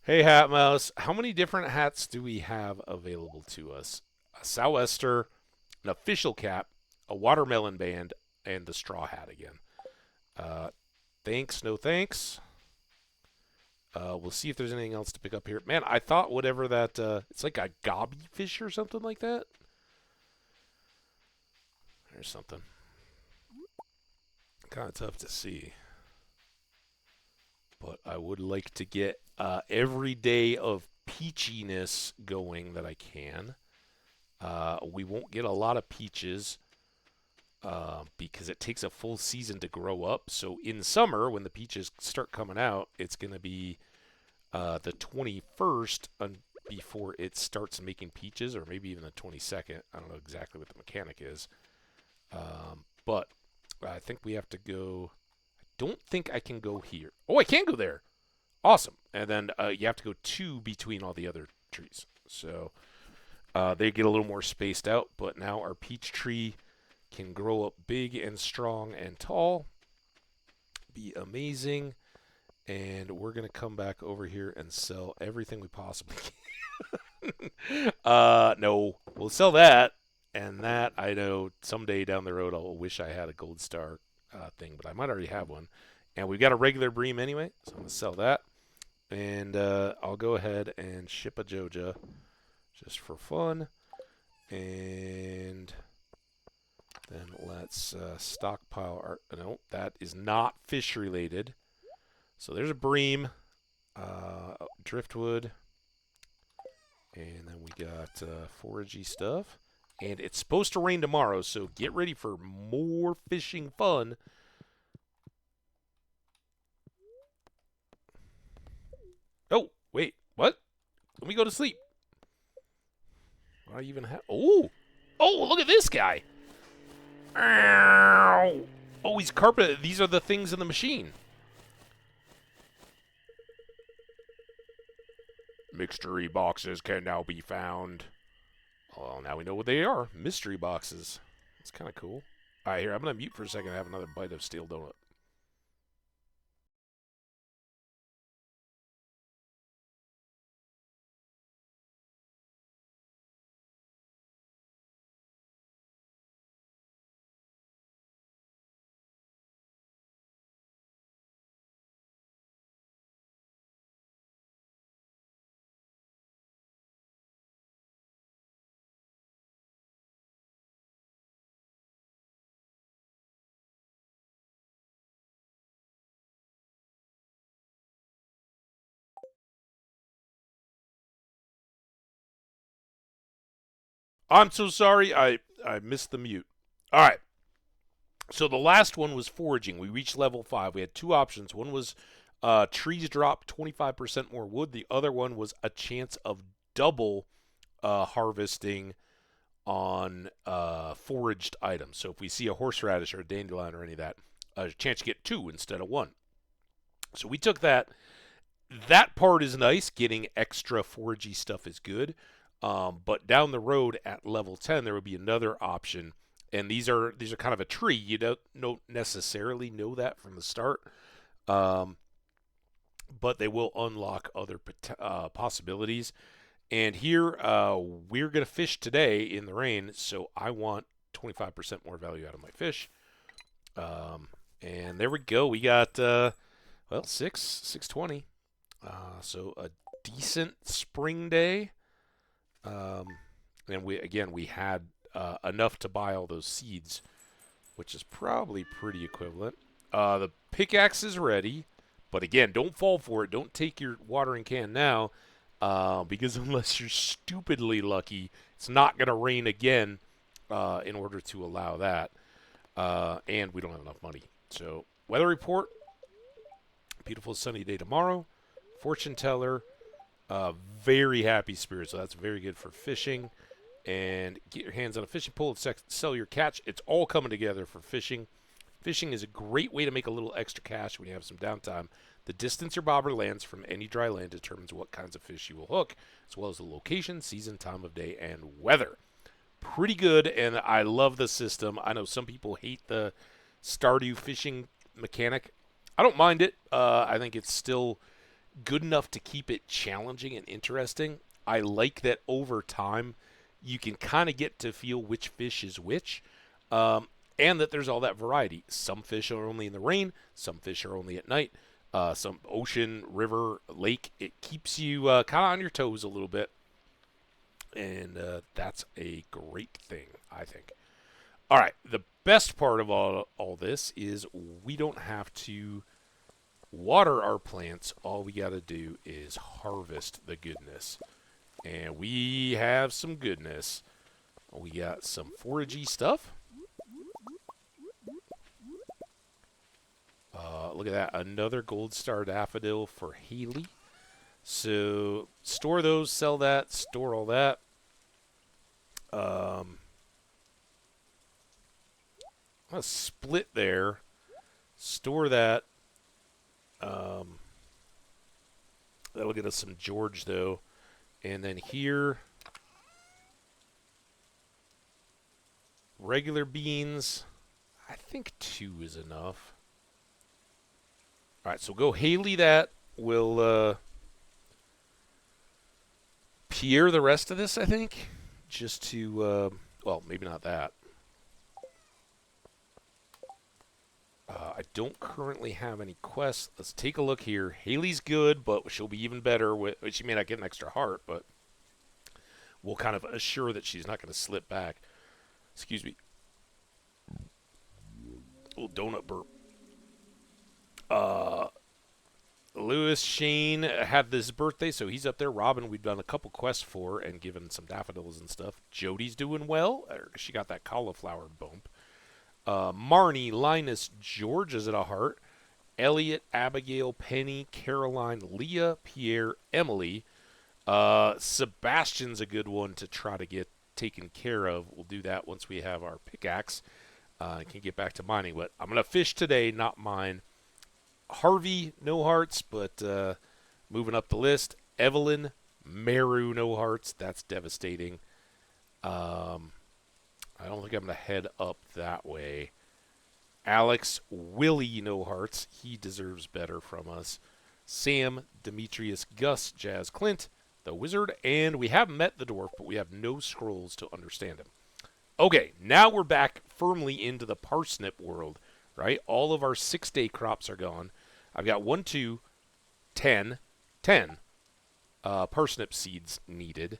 Hey, Hat Mouse. How many different hats do we have available to us? A sou'wester, an official cap, a watermelon band, and the straw hat again. Thanks, no thanks. We'll see if there's anything else to pick up here. Man, I thought whatever that... it's like a gobby fish or something like that. There's something. Kind of tough to see. But I would like to get every day of peachiness going that I can. We won't get a lot of peaches because it takes a full season to grow up. So in summer, when the peaches start coming out, it's going to be the 21st before it starts making peaches, or maybe even the 22nd. I don't know exactly what the mechanic is. But I think we have to go... don't think I can go here. Oh, I can go there. Awesome. And then you have to go 2 between all the other trees. So they get a little more spaced out, but now our peach tree can grow up big and strong and tall. Be amazing. And we're going to come back over here and sell everything we possibly can. No, we'll sell that. And that, I know, someday down the road I'll wish I had a gold star thing, but I might already have one. And we've got a regular bream anyway, so I'm going to sell that. And I'll go ahead and ship a Joja just for fun. And then let's stockpile our... no, that is not fish related. So there's a bream, driftwood, and then we got foragey stuff. And it's supposed to rain tomorrow, so get ready for more fishing fun. Oh, wait, what? Let me go to sleep. What do I even have? Oh! Oh, look at this guy! Oh, he's carpet. These are the things in the machine. Mystery boxes can now be found. Well, now we know what they are. Mystery boxes. It's kind of cool. All right, here, I'm going to mute for a second and have another bite of steel donut. I'm so sorry. I missed the mute. All right. So the last one was foraging. We reached level 5. We had two options. One was trees drop 25% more wood. The other one was a chance of double harvesting on foraged items. So if we see a horseradish or a dandelion or any of that, a chance to get 2 instead of 1. So we took that. That part is nice. Getting extra foragey stuff is good. But down the road at level 10, there would be another option. And these are kind of a tree. You don't necessarily know that from the start. But they will unlock other possibilities. And here, we're going to fish today in the rain, so I want 25% more value out of my fish. And there we go. We got, 620. So a decent spring day. And we had enough to buy all those seeds, which is probably pretty equivalent. The pickaxe is ready, but again, don't fall for it. Don't take your watering can now, because unless you're stupidly lucky, it's not going to rain again in order to allow that. And we don't have enough money. So, weather report, beautiful sunny day tomorrow. Fortune teller, very happy spirit, so that's very good for fishing. And get your hands on a fishing pole and sell your catch. It's all coming together for fishing. Fishing is a great way to make a little extra cash when you have some downtime. The distance your bobber lands from any dry land determines what kinds of fish you will hook, as well as the location, season, time of day, and weather. Pretty good, and I love the system. I know some people hate the Stardew fishing mechanic. I don't mind it. I think it's still good enough to keep it challenging and interesting. I like that over time you can kind of get to feel which fish is which, and that there's all that variety. Some fish are only in the rain, some fish are only at night, some ocean, river, lake. It keeps you kind of on your toes a little bit, and that's a great thing, I think. All right, the best part of all this is we don't have to water our plants. All we got to do is harvest the goodness. And we have some goodness. We got some foragey stuff. Look at that. Another gold star daffodil for Haley. So store those, sell that, store all that. I'm going to split there. Store that. That'll get us some George, though. And then here, regular beans. I think 2 is enough. All right, so go Haley that. We'll Pierre the rest of this, I think, just to, well, maybe not that. I don't currently have any quests. Let's take a look here. Haley's good, but she'll be even better. She may not get an extra heart, but we'll kind of assure that she's not going to slip back. Excuse me. Little donut burp. Lewis Shane had this birthday, so he's up there. Robin, we've done a couple quests for and given some daffodils and stuff. Jody's doing well. She got that cauliflower bump. Marnie, Linus, George is at a heart. Elliot, Abigail, Penny, Caroline, Leah, Pierre, Emily. Sebastian's a good one to try to get taken care of. We'll do that once we have our pickaxe. I can get back to mining, but I'm going to fish today, not mine. Harvey, no hearts, but moving up the list. Evelyn, Meru, no hearts. That's devastating. I don't think I'm going to head up that way. Alex, Willie, no hearts. He deserves better from us. Sam, Demetrius, Gus, Jazz, Clint, the wizard, and we have met the dwarf, but we have no scrolls to understand him. Okay, now we're back firmly into the parsnip world, right? All of our 6-day crops are gone. I've got 1, 2, 10 parsnip seeds needed.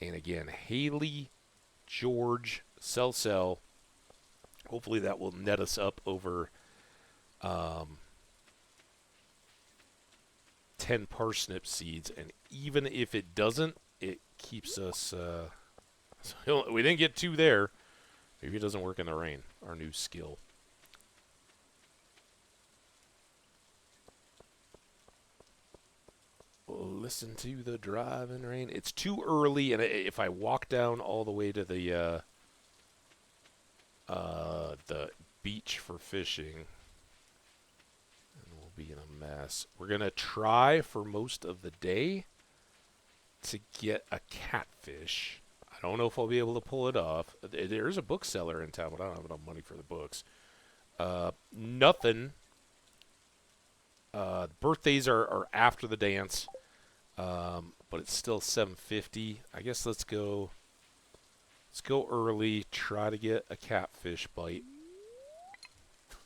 And again, Haley, George, sell. Hopefully that will net us up over 10 parsnip seeds. And even if it doesn't, it keeps us So we didn't get 2 there. Maybe it doesn't work in the rain. Our new skill. Listen to the driving rain. It's too early, and if I walk down all the way to the beach for fishing, and we'll be in a mess. We're gonna try for most of the day to get a catfish. I don't know if I'll be able to pull it off. There's a bookseller in town, but I don't have enough money for the books. Nothing. Birthdays are after the dance, but it's still 7:50. I guess let's go early. Try to get a catfish bite.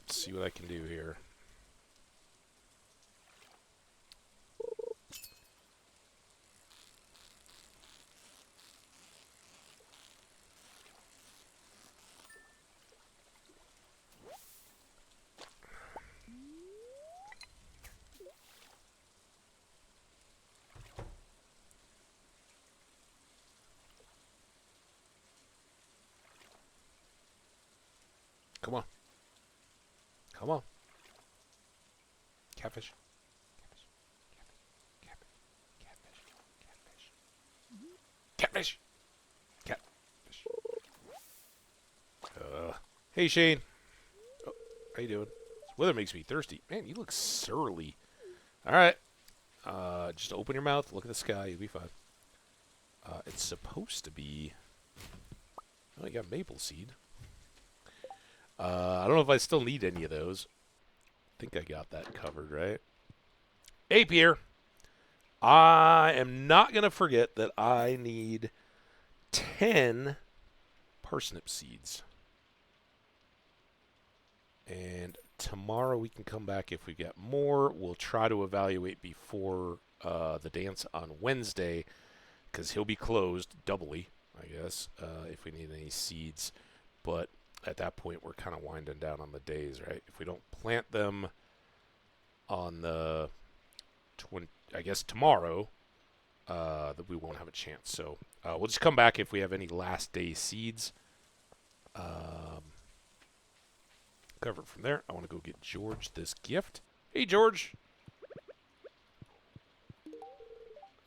Let's see what I can do here. Come on. Come on. Catfish. Catfish. Catfish. Hey, Shane. Oh, how you doing? This weather makes me thirsty. Man, you look surly. All right. Just open your mouth, look at the sky, you'll be fine. It's supposed to be... Oh, you got maple seed. I don't know if I still need any of those. I think I got that covered, right? Hey, Pierre. I am not going to forget that I need 10 parsnip seeds. And tomorrow we can come back if we get more. We'll try to evaluate before the dance on Wednesday, because he'll be closed doubly, I guess, if we need any seeds. But at that point, we're kind of winding down on the days, right? If we don't plant them on the I guess tomorrow, that we won't have a chance. So we'll just come back if we have any last day seeds. Cover it from there. I want to go get George this gift. Hey, George.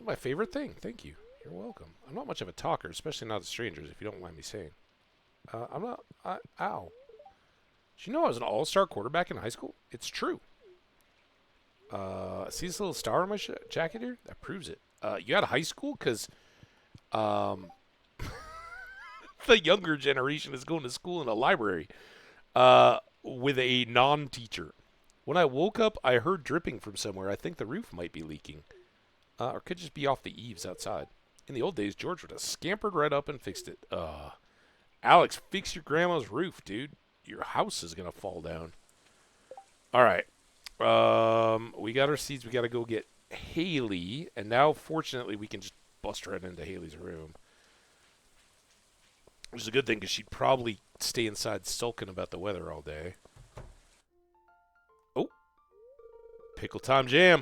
My favorite thing. Thank you. You're welcome. I'm not much of a talker, especially not to strangers, if you don't mind me saying. I'm not... ow. Did you know I was an all-star quarterback in high school? It's true. See this little star on my jacket here? That proves it. You out of high school? Because the younger generation is going to school in a library with a non-teacher. When I woke up, I heard dripping from somewhere. I think the roof might be leaking. Or could just be off the eaves outside. In the old days, George would have scampered right up and fixed it. Alex, fix your grandma's roof, dude. Your house is going to fall down. All right. We got our seeds. We got to go get Haley. And now, fortunately, we can just bust right into Haley's room. Which is a good thing, because she'd probably stay inside sulking about the weather all day. Oh. Pickle time jam.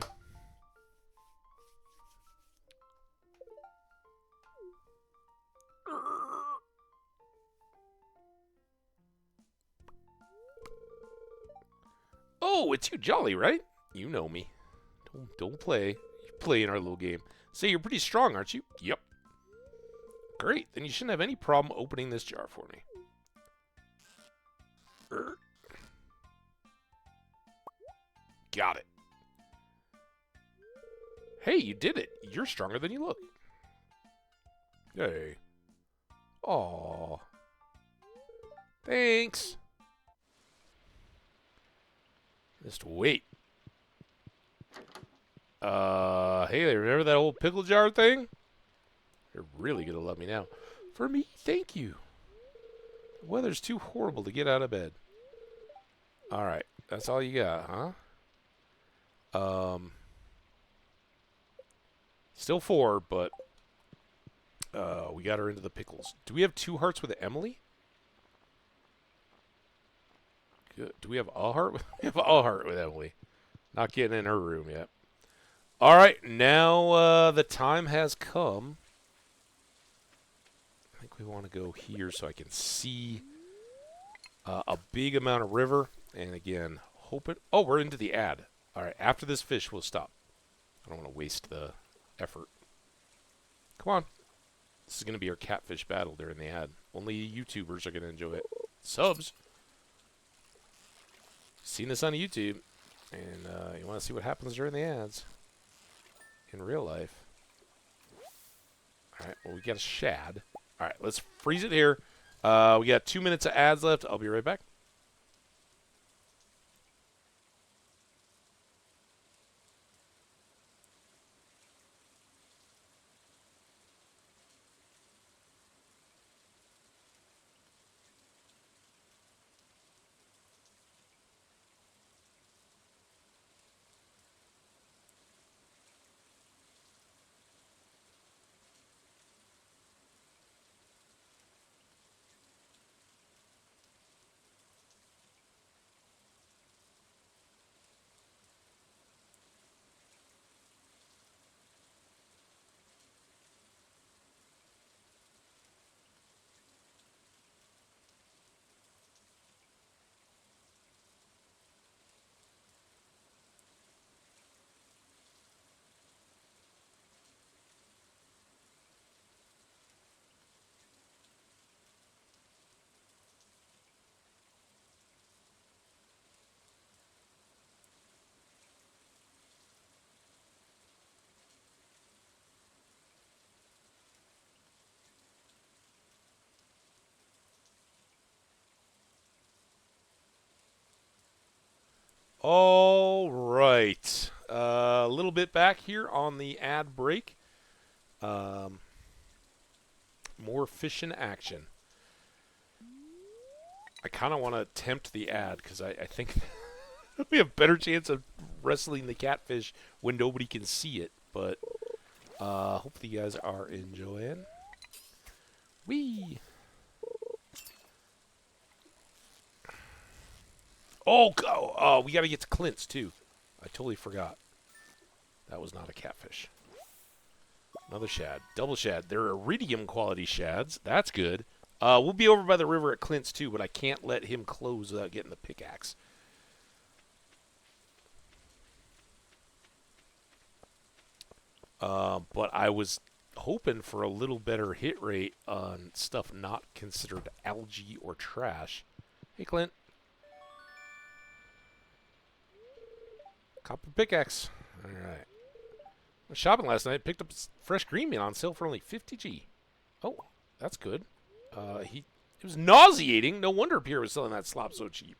Oh, it's you, Jolly, right? You know me. Don't play. You play in our little game. Say, you're pretty strong, aren't you? Yep. Great. Then you shouldn't have any problem opening this jar for me. Got it. Hey, you did it. You're stronger than you look. Hey. Aw. Thanks. Just wait. Hey, remember that old pickle jar thing? You're really gonna love me now. For me, thank you. The weather's too horrible to get out of bed. Alright, that's all you got, huh? Still 4, but we got her into the pickles. Do we have 2 hearts with Emily? Good. Do we have a heart? We have a heart with Emily. Not getting in her room yet. All right, now the time has come. I think probably want to go here so I can see a big amount of river. And again, hoping... Oh, we're into the ad. All right, after this fish, we'll stop. I don't want to waste the effort. Come on. This is going to be our catfish battle during the ad. Only YouTubers are going to enjoy it. Subs. Seen this on YouTube. And you want to see what happens during the ads. In real life. Alright, well, we got a shad. Alright, let's freeze it here. We got 2 minutes of ads left. I'll be right back. All right. A little bit back here on the ad break. More fish in action. I kind of want to tempt the ad because I think we have a better chance of wrestling the catfish when nobody can see it. But hopefully you guys are enjoying. Whee! Oh, we got to get to Clint's, too. I totally forgot. That was not a catfish. Another shad. Double shad. They're iridium quality shads. That's good. We'll be over by the river at Clint's, too, but I can't let him close without getting the pickaxe. But I was hoping for a little better hit rate on stuff not considered algae or trash. Hey, Clint. Copper pickaxe. All right. I was shopping last night. Picked up fresh green bean on sale for only 50G. Oh, that's good. It was nauseating. No wonder Pierre was selling that slop so cheap.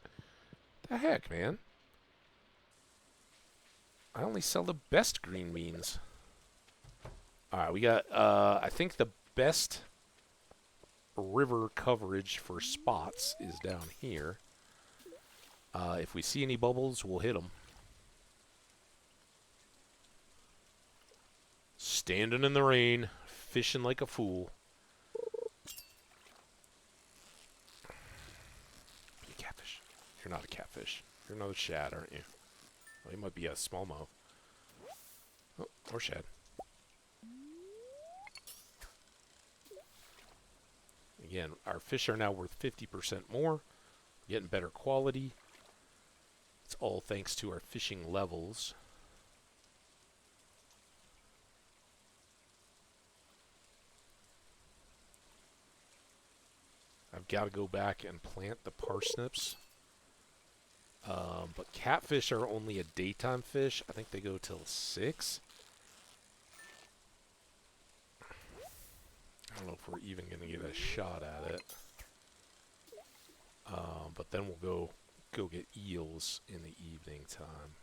The heck, man. I only sell the best green beans. All right, we got, I think the best river coverage for spots is down here. If we see any bubbles, we'll hit them. Standing in the rain, fishing like a fool. Be a catfish. You're not a catfish. You're another shad, aren't you? Well, you might be a smallmouth. Oh, or shad. Again, our fish are now worth 50% more. Getting better quality. It's all thanks to our fishing levels. I've got to go back and plant the parsnips. But catfish are only a daytime fish. I think they go till 6. I don't know if we're even going to get a shot at it. But then we'll go get eels in the evening time.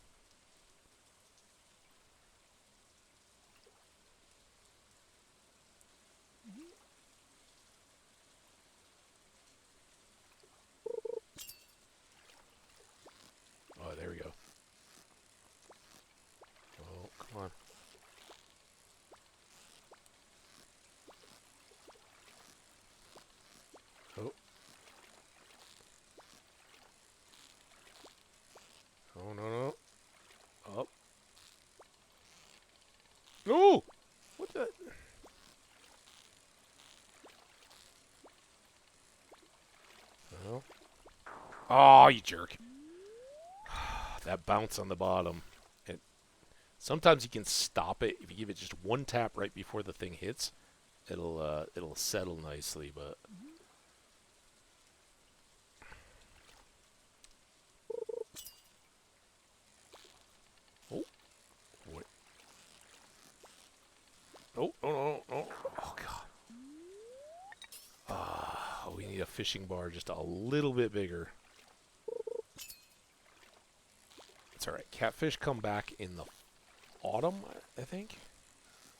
Oh, there we go. Oh, come on. Oh. Oh, no, no. Oh, you jerk. That bounce on the bottom. Sometimes you can stop it if you give it just one tap right before the thing hits. It'll settle nicely, but oh, wait. Oh, oh, oh, oh, oh, God. We need a fishing bar just a little bit bigger. It's all right. Catfish come back in the autumn, I think.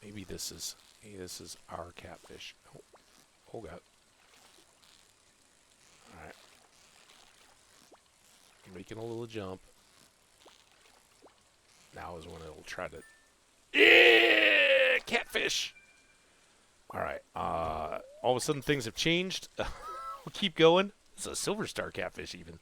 Maybe this is our catfish. Oh, oh God. All right. Making a little jump. Now is when it'll try to... Catfish! Alright, all of a sudden things have changed. We'll keep going. It's a silver star catfish even.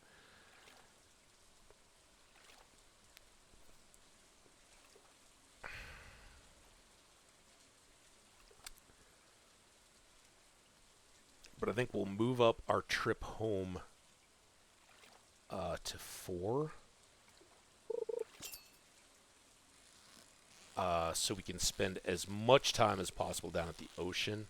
But I think we'll move up our trip home to 4. So we can spend as much time as possible down at the ocean.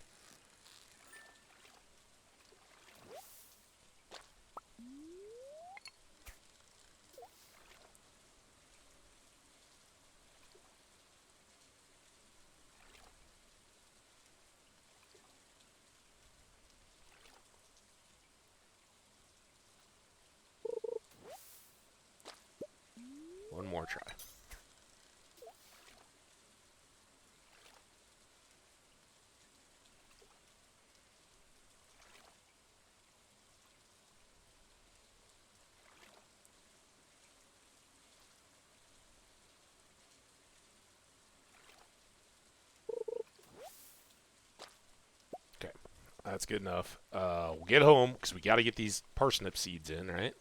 One more try. Okay, that's good enough. We'll get home because we got to get these parsnip seeds in, right?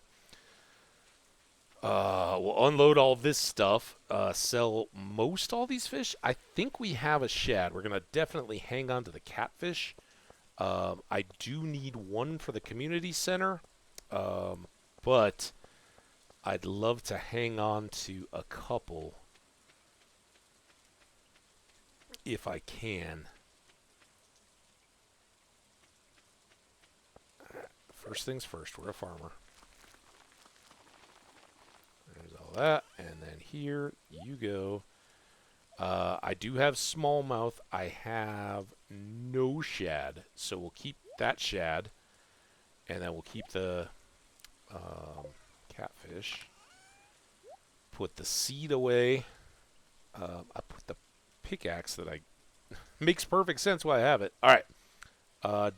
We'll unload all this stuff, sell most all these fish. I think we have a shad. We're going to definitely hang on to the catfish. I do need one for the community center, but I'd love to hang on to a couple if I can. First things first, we're a farmer. There's all that, and then here you go. I do have smallmouth. I have no shad, so we'll keep that shad, and then we'll keep the catfish. Put the seed away. I put the pickaxe that I makes perfect sense why I have it. All right,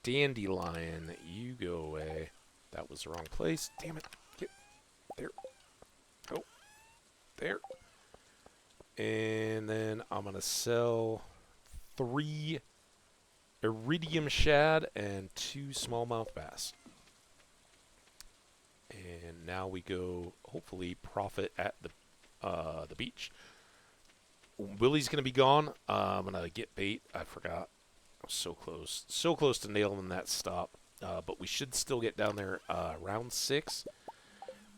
dandelion, you go away. That was the wrong place. Damn it! Get there. Go there. And then I'm going to sell 3 iridium shad and 2 smallmouth bass. And now we go, hopefully, profit at the beach. Willie's going to be gone. I'm going to get bait. I forgot. I was so close. So close to nailing that stop. But we should still get down there round 6.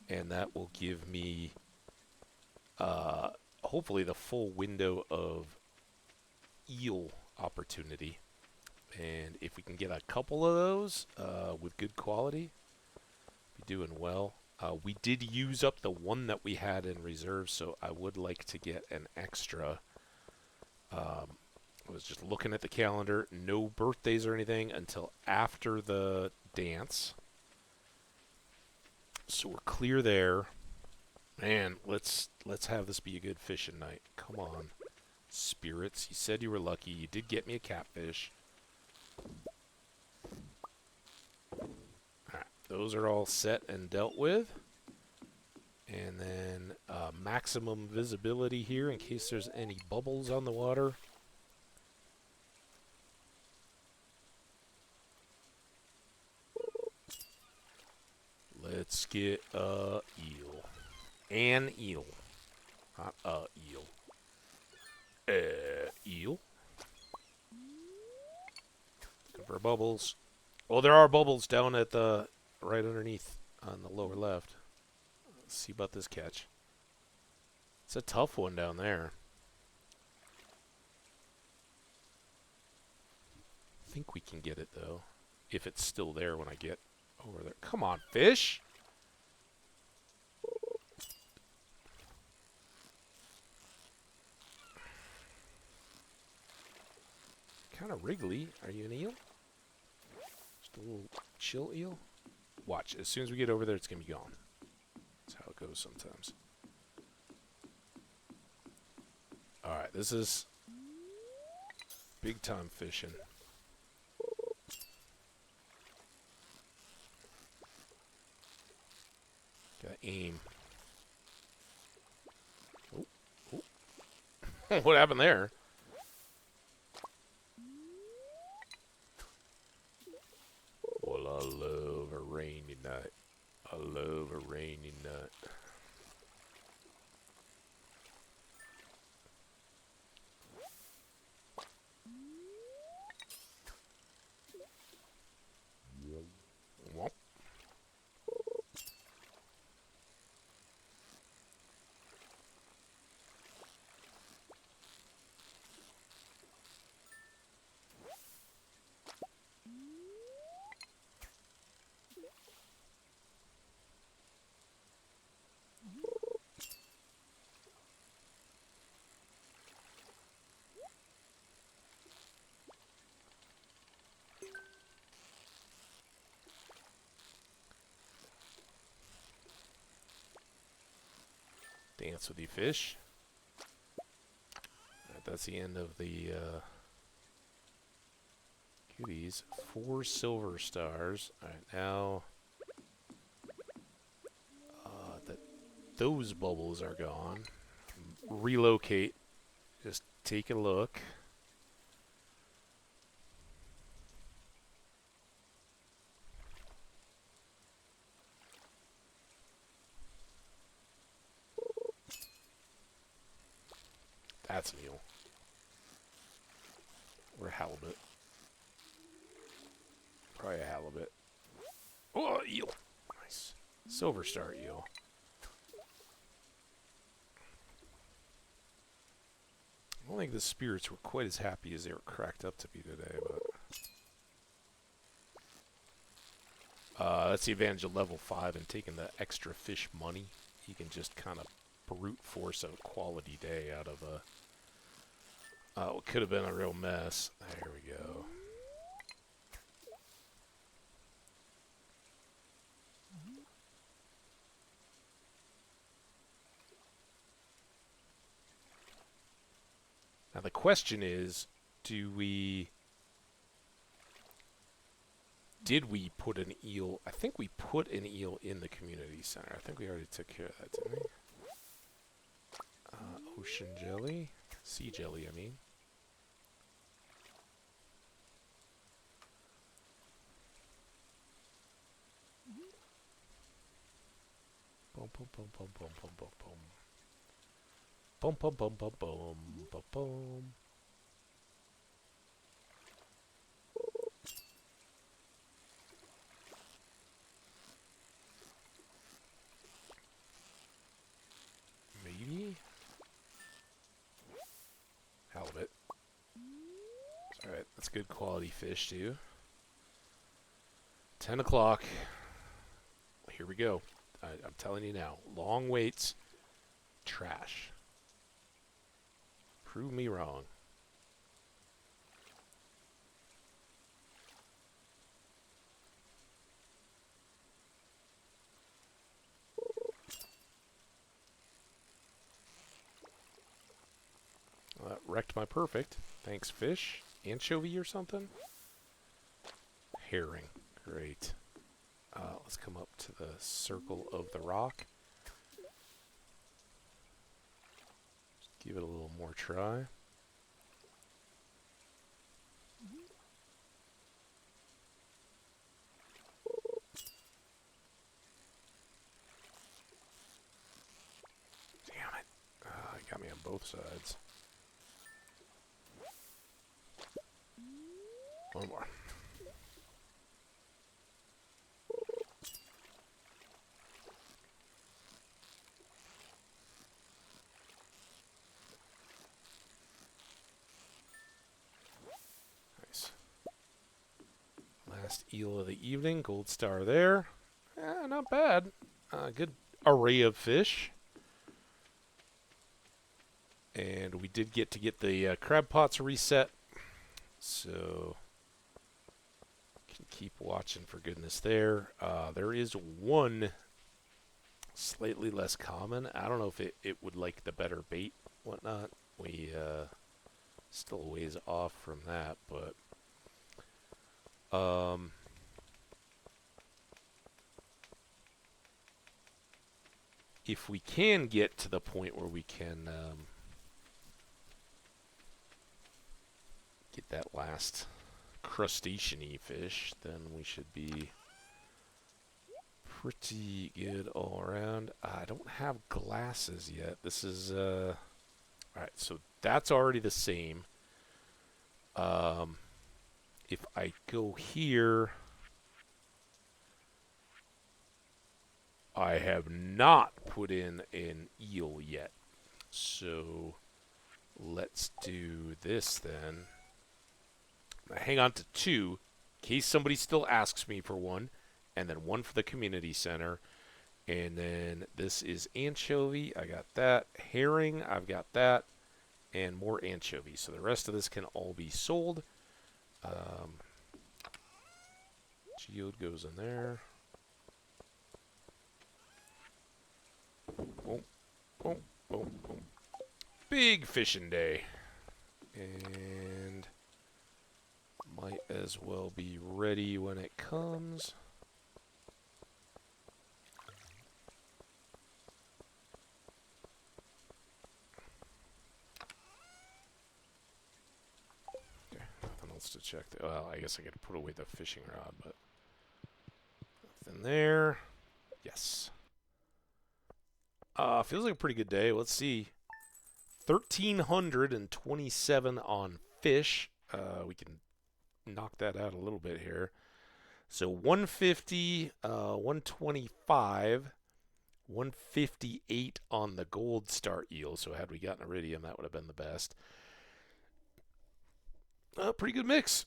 And that will give me... hopefully the full window of eel opportunity. And if we can get a couple of those with good quality, be doing well. We did use up the one that we had in reserve, so I would like to get an extra. I was just looking at the calendar. No birthdays or anything until after the dance. So we're clear there. Man, let's have this be a good fishing night. Come on. Spirits, you said you were lucky. You did get me a catfish. Alright, those are all set and dealt with. And then maximum visibility here in case there's any bubbles on the water. Let's get a eel. An eel. Not a eel. Eel. Looking for bubbles. Oh, there are bubbles down at the right underneath. on the lower left. Let's see about this catch. It's a tough one down there. I think we can get it, though. If it's still there when I get over there. Come on, fish! Kind of wriggly. Are you an eel? Just a little chill eel? Watch. As soon as we get over there, it's going to be gone. That's how it goes sometimes. Alright, this is big time fishing. Gotta aim. Oh, oh. What happened there? Well, I love a rainy night. I love a rainy night. Womp. Dance with you, fish. Alright, that's the end of the goodies. 4 silver stars. Alright, now that those bubbles are gone. Relocate. Just take a look. That's an eel. Or a halibut. Probably a halibut. Oh, eel. Nice. Silver star eel. I don't think the spirits were quite as happy as they were cracked up to be today, but that's the advantage of level 5 and taking the extra fish money. You can just kind of brute force a quality day out of a what could have been a real mess. There we go. Now the question is, did we put an eel? I think we put an eel in the community center. I think we already took care of that, didn't we? Ocean jelly. Sea jelly, I mean. Boom, boom, boom, boom, boom, boom, boom, boom. Boom, boom, boom, boom, boom, boom, boom. Maybe? Halibut. Alright, that's good quality fish, too. 10 o'clock. Here we go. I'm telling you now. Long waits. Trash. Prove me wrong. Well, that wrecked my perfect. Thanks, fish. Anchovy or something? Herring. Great. Let's come up to the circle of the rock. Just give it a little more try. Damn it. It got me on both sides. One more. Last eel of the evening. Gold star there. Not bad. Good array of fish. And we did get the crab pots reset. So can keep watching for goodness there. There is one slightly less common. I don't know if it would like the better bait, whatnot. We still a ways off from that, but if we can get to the point where we can get that last crustacean-y fish, then we should be pretty good all around. I don't have glasses yet. This is alright, so that's already the same. If I go here, I have not put in an eel yet. So let's do this then. Hang on to 2 in case somebody still asks me for one, and then 1 for the community center. And then this is anchovy. I got that. Herring. I've got that. And more anchovy. So the rest of this can all be sold. Geode goes in there. Boom, boom, boom, boom. Big fishing day. And might as well be ready when it comes. Okay, nothing else to check. Well, I guess I gotta put away the fishing rod, but nothing there. Yes. Feels like a pretty good day. Let's see. 1,327 on fish. We can knock that out a little bit here. So 150, 125, 158 on the gold star eel. So had we gotten iridium, that would have been the best. Pretty good mix.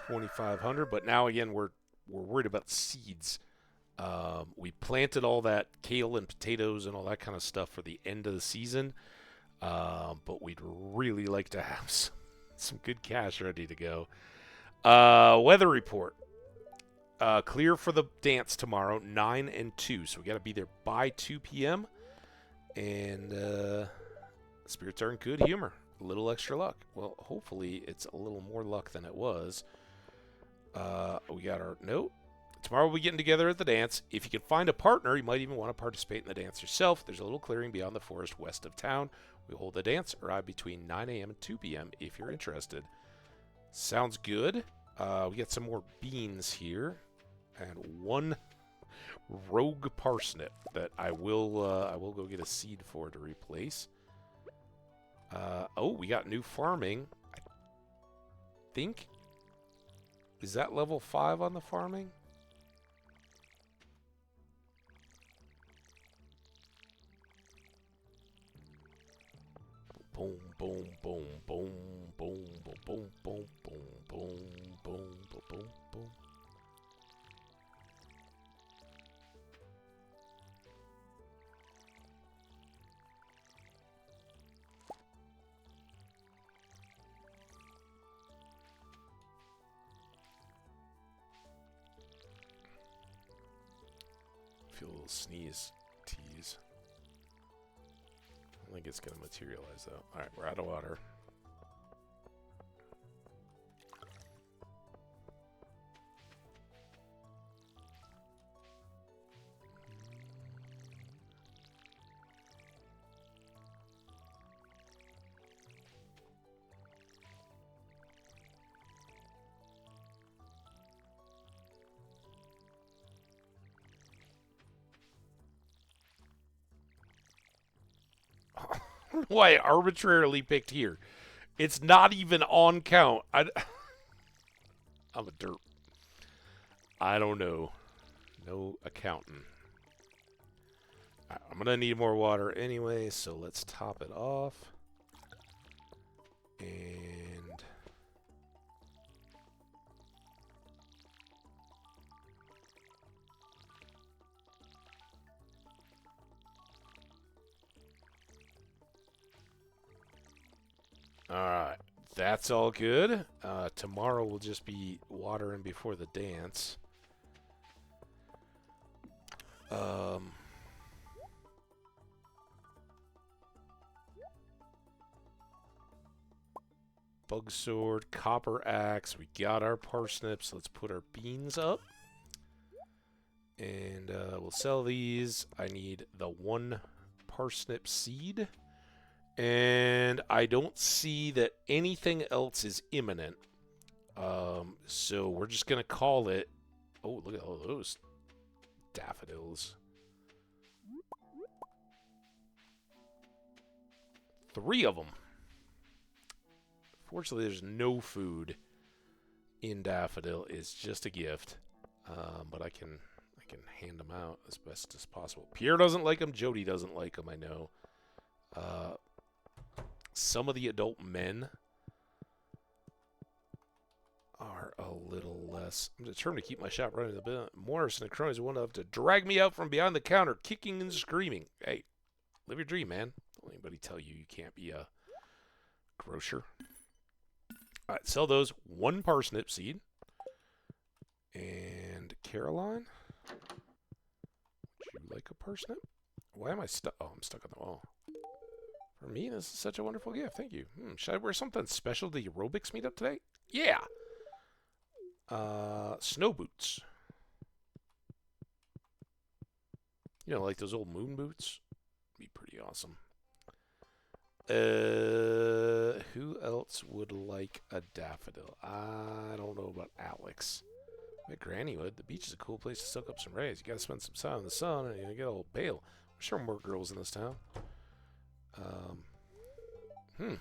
$2,500, but now again we're worried about seeds. We planted all that kale and potatoes and all that kind of stuff for the end of the season, but we'd really like to have some good cash ready to go. Weather report. Clear for the dance tomorrow, 9 and 2, so we got to be there by 2 p.m. And spirits are in good humor. A little extra luck. Well, hopefully it's a little more luck than it was. We got our note. Tomorrow we'll be getting together at the dance. If you can find a partner, you might even want to participate in the dance yourself. There's a little clearing beyond the forest west of town. We hold the dance. Arrive between 9 a.m. and 2 p.m. if you're interested. Sounds good. We got some more beans here. And 1 rogue parsnip that I will go get a seed for to replace. Oh, we got new farming. I think. Is that level 5 on the farming? Boom, boom, boom, boom, boom, boom, boom, boom, boom, boom, boom, boom, boom. Feel a little sneeze tease. I don't think it's going to materialize though. Alright, we're out of water. Why I arbitrarily picked here. It's not even on count. I'm a derp. I don't know. No accountant. I'm going to need more water anyway, so let's top it off. And... Alright, that's all good. Tomorrow will just be watering before the dance. Bug sword, copper axe. We got our parsnips. Let's put our beans up. And we'll sell these. I need the 1 parsnip seed. And I don't see that anything else is imminent. So we're just going to call it... Oh, look at all those daffodils. 3 of them. Fortunately, there's no food in Daffodil. It's just a gift. But I can hand them out as best as possible. Pierre doesn't like them. Jody doesn't like them, I know. Some of the adult men are a little less. I'm determined to keep my shop running a bit. Morris and the cronies will enough to drag me out from behind the counter, kicking and screaming. Hey, live your dream, man. Don't let anybody tell you you can't be a grocer. Alright, sell those. 1 parsnip seed. And Caroline, would you like a parsnip? Why am I stuck? Oh, I'm stuck on the wall. For me, this is such a wonderful gift. Thank you. Should I wear something special to the aerobics meetup today? Yeah! Snow boots. You know, like those old moon boots? Be pretty awesome. Who else would like a daffodil? I don't know about Alex. My granny would. The beach is a cool place to soak up some rays. You gotta spend some time in the sun and you get a little pale. I'm sure more girls in this town.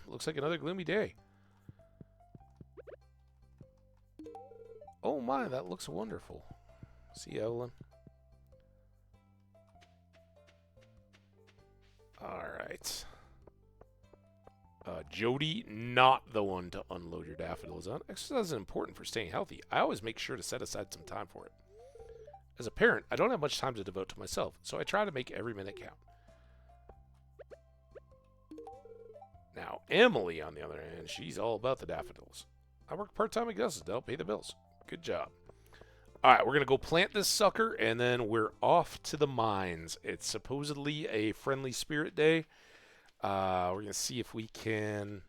Looks like another gloomy day. Oh my, that looks wonderful. See, Evelyn. Alright. Jody, not the one to unload your daffodils on. Exercise is important for staying healthy. I always make sure to set aside some time for it. As a parent, I don't have much time to devote to myself, so I try to make every minute count. Now, Emily, on the other hand, she's all about the daffodils. I work part-time at Gus's to help pay the bills. Good job. Alright, we're going to go plant this sucker, and then we're off to the mines. It's supposedly a friendly spirit day. We're going to see if we can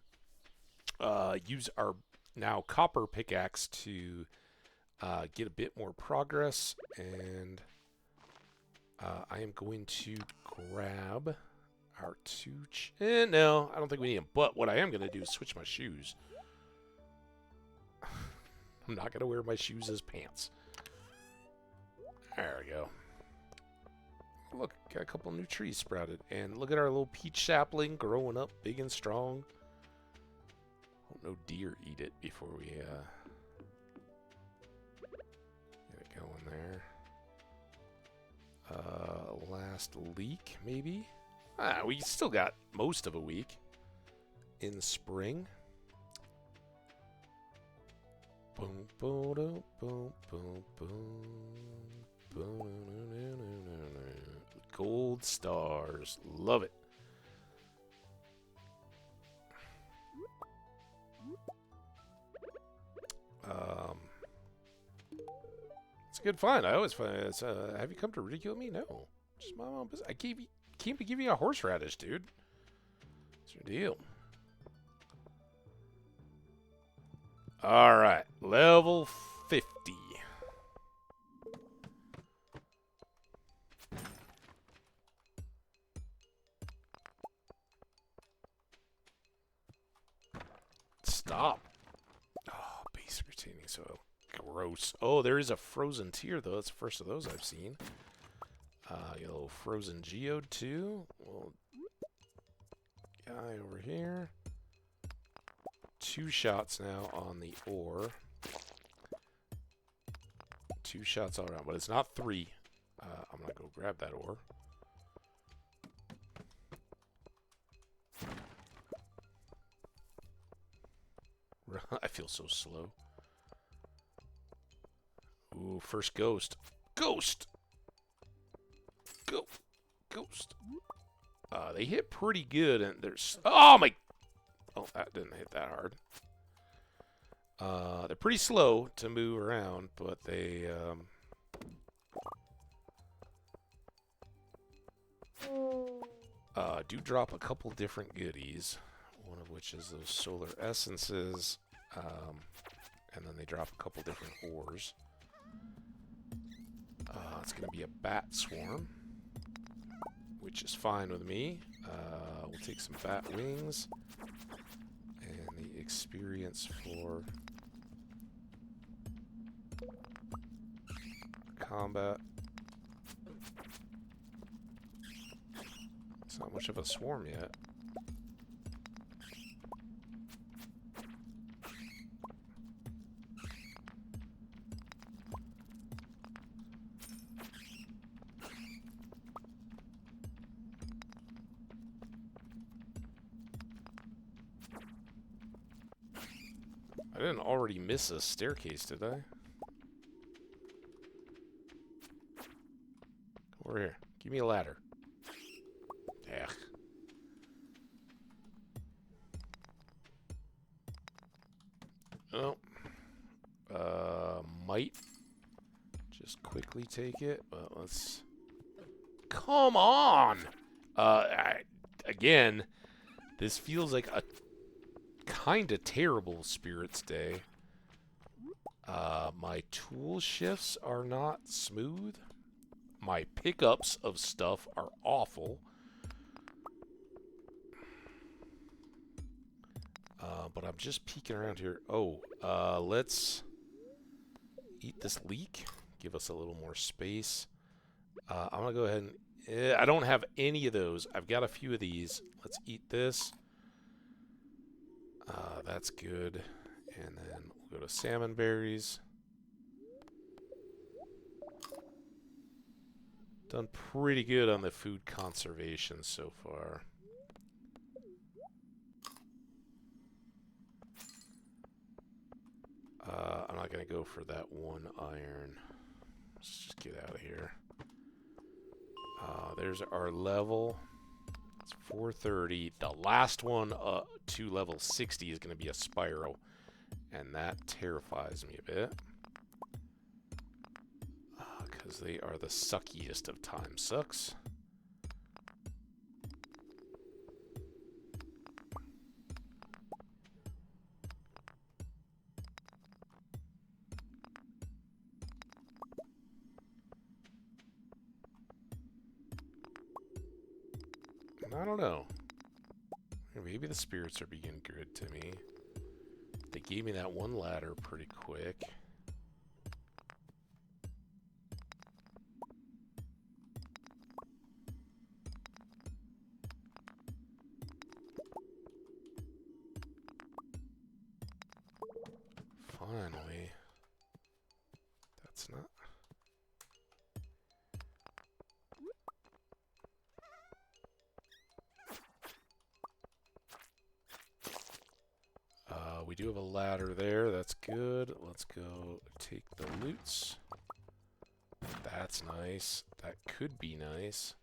use our now copper pickaxe to get a bit more progress. And I am going to grab our 2... no, I don't think we need them. But what I am going to do is switch my shoes. I'm not going to wear my shoes as pants. There we go. Look, got a couple new trees sprouted. And look at our little peach sapling growing up big and strong. Hope no deer eat it before we get it going there. Last leak, maybe? We still got most of a week in spring. Boom, boom, boom, boom, boom, boom. Gold stars. Love it. It's a good find. I always find it's, have you come to ridicule me? No. Just my own business. I can't be giving you a horseradish, dude. What's your deal? Alright. Level 50. Stop. Oh, basic retaining soil. Gross. Oh, there is a frozen tier, though. That's the first of those I've seen. A little frozen geode, too. Little guy over here. 2 shots now on the ore. 2 shots all around, but it's not 3. I'm going to go grab that ore. I feel so slow. Ooh, first ghost. Ghost! Go! Ghost! They hit pretty good, and there's... Oh, my... Oh, that didn't hit that hard. They're pretty slow to move around, but they... do drop a couple different goodies, one of which is those solar essences, and then they drop a couple different ores. It's going to be a bat swarm, which is fine with me. We'll take some bat wings, and the experience for combat. It's not much of a swarm yet. I didn't already miss a staircase, did I? Come over here. Give me a ladder. Ugh. Oh. Might just quickly take it, but let's... Come on! Again, this feels like a kinda terrible Spirits Day. My tool shifts are not smooth. My pickups of stuff are awful. But I'm just peeking around here. Oh, let's eat this leek. Give us a little more space. I'm going to go ahead and... I don't have any of those. I've got a few of these. Let's eat this. That's good. And then we'll go to salmon berries. Done pretty good on the food conservation so far. I'm not going to go for that one iron. Let's just get out of here. There's our level. It's 430. The last one to level 60 is going to be a spiral. And that terrifies me a bit. Because they are the suckiest of time sucks. I don't know. Maybe the spirits are being good to me. They gave me that one ladder pretty quick. Finally. That's not... we do have a ladder there. That's good. Let's go take the loots. That's nice. That could be nice.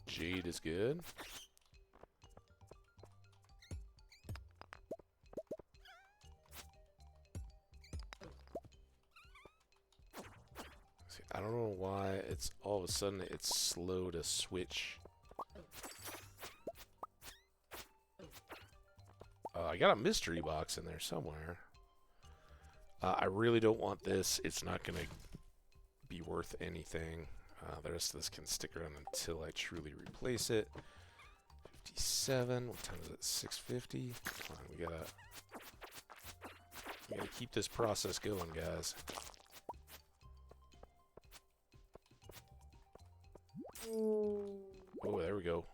Jade is good. I don't know why it's all of a sudden it's slow to switch. I got a mystery box in there somewhere. I really don't want this. It's not going to be worth anything. The rest of this can stick around until I truly replace it. 57. What time is it? 6:50. Come on, we gotta keep this process going, guys. Oh, there we go.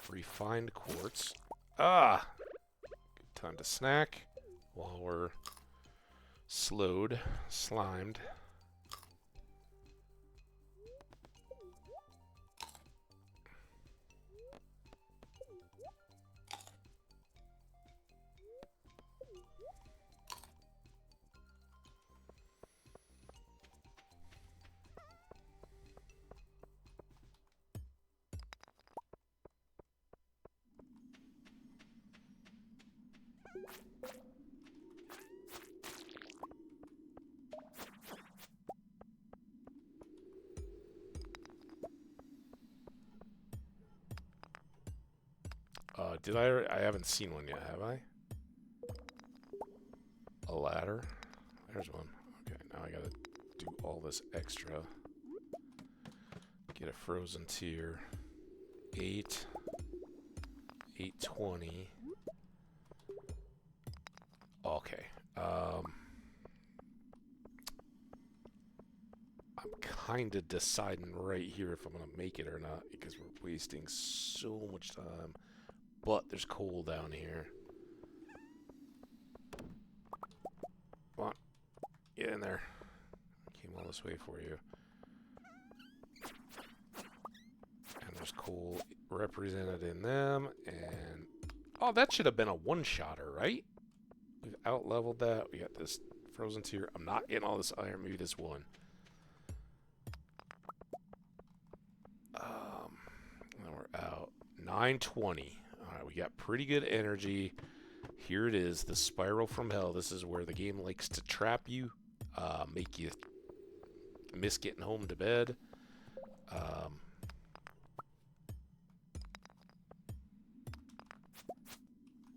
Refined quartz. Ah! Time to snack while we're slimed. Did I haven't seen one yet, have I? A ladder? There's one. Okay, now I gotta do all this extra. Get a frozen tier. 820. Okay. I'm kind of deciding right here if I'm gonna make it or not because we're wasting so much time. But there's coal down here. Come on. Get in there. I came all this way for you. And there's coal represented in them. And oh, that should have been a one-shotter, right? We've out-leveled that. We got this frozen tier. I'm not getting all this iron. Maybe this one. And we're out. 920. Alright, we got pretty good energy. Here it is, the spiral from hell. This is where the game likes to trap you, make you miss getting home to bed.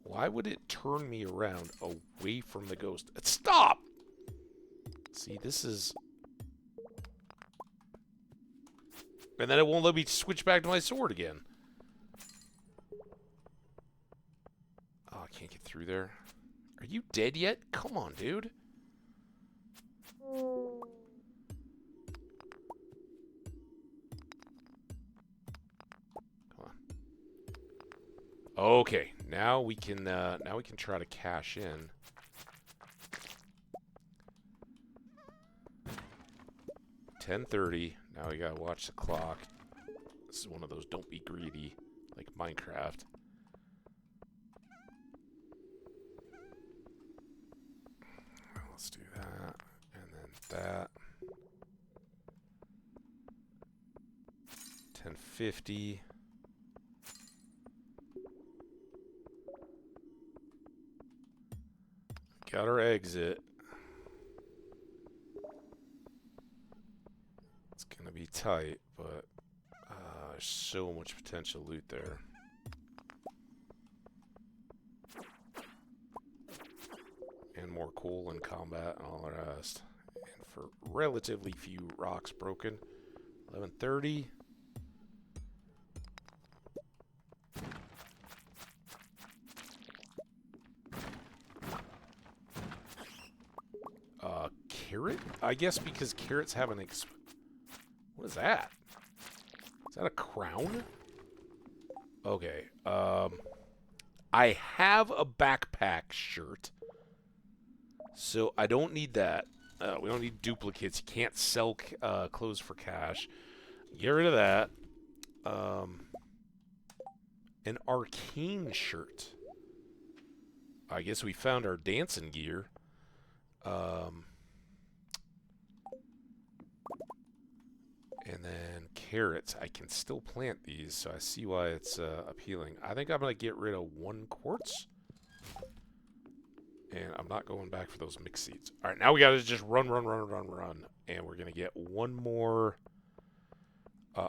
Why would it turn me around away from the ghost? Stop! See, this is... And then it won't let me switch back to my sword again. Oh, I can't get through there. Are you dead yet? Come on, dude. Come on. Okay, now we can try to cash in. $10:30. Now we gotta watch the clock. This is one of those don't be greedy, like Minecraft. Let's do that, and then that. 10:50. Got our exit. It's gonna be tight, but there's so much potential loot there. And more coal and combat and all the rest. And for relatively few rocks broken. 11:30. Carrot? I guess because carrots have an what is that? Is that a crown? Okay. I have a backpack shirt. So I don't need that. We don't need duplicates. You can't sell clothes for cash. Get rid of that. An arcane shirt. I guess we found our dancing gear. And then carrots. I can still plant these, so I see why it's appealing. I think I'm going to get rid of 1 quartz. And I'm not going back for those mixed seeds. All right, now we got to just run. And we're going to get one more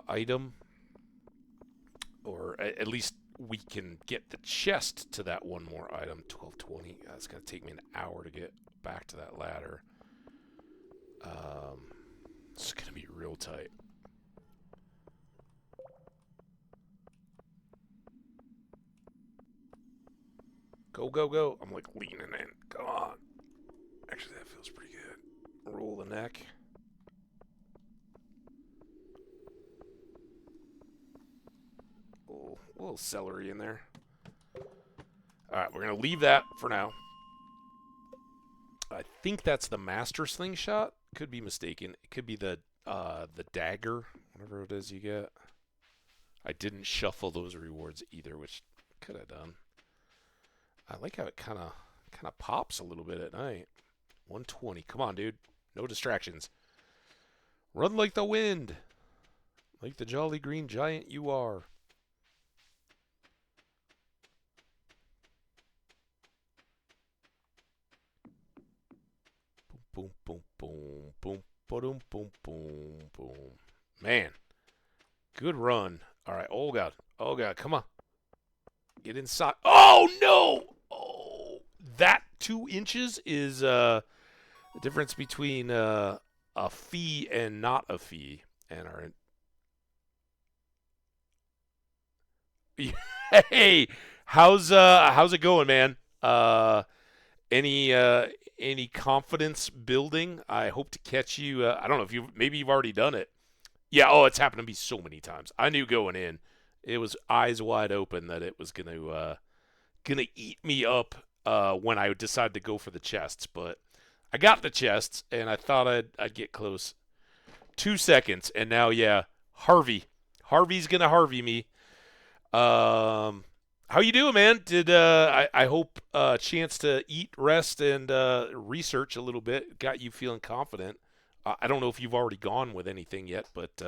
item. Or at least we can get the chest to that one more item. 12:20. It's going to take me an hour to get back to that ladder. It's going to be real tight. Go, go, go. I'm like leaning in. Come on. Actually, that feels pretty good. Roll the neck. A little celery in there. All right, we're going to leave that for now. I think that's the master slingshot. Could be mistaken. It could be the dagger, whatever it is you get. I didn't shuffle those rewards either, which could have done. I like how it kind of pops a little bit at night. 120. Come on, dude. No distractions. Run like the wind. Like the jolly green giant you are. Boom, boom, boom, boom, boom, boom, boom, boom. Man, good run. All right. Oh god. Oh god. Come on. Get inside. Oh no. Oh, that 2 inches is the difference between a fee and not a fee. And our hey, how's it going, man? Any any confidence building? I hope to catch you. I don't know if maybe you've already done it. Yeah. Oh, it's happened to me so many times. I knew going in, it was eyes wide open that it was gonna eat me up when I decided to go for the chests. But I got the chests, and I thought I'd get close. 2 seconds, and now yeah, Harvey's gonna Harvey me. How you doing, man? Did I hope a chance to eat, rest, and research a little bit got you feeling confident? I don't know if you've already gone with anything yet, but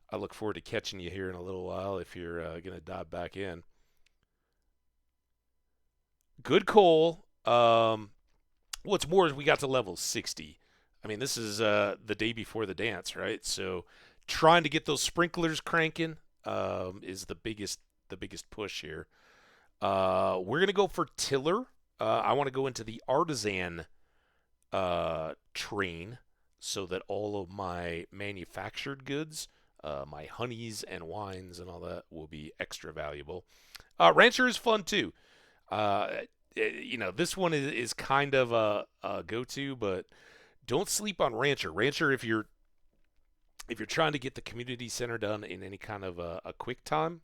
I look forward to catching you here in a little while if you're gonna dive back in. Good coal. What's more is we got to level 60. I mean, this is the day before the dance, right? So trying to get those sprinklers cranking is the biggest push here. We're gonna go for tiller. I want to go into the artisan train so that all of my manufactured goods, my honeys and wines and all that, will be extra valuable. Rancher is fun too. Uh, this one is kind of a go-to, but don't sleep on Rancher. Rancher, if you're trying to get the community center done in any kind of a quick time,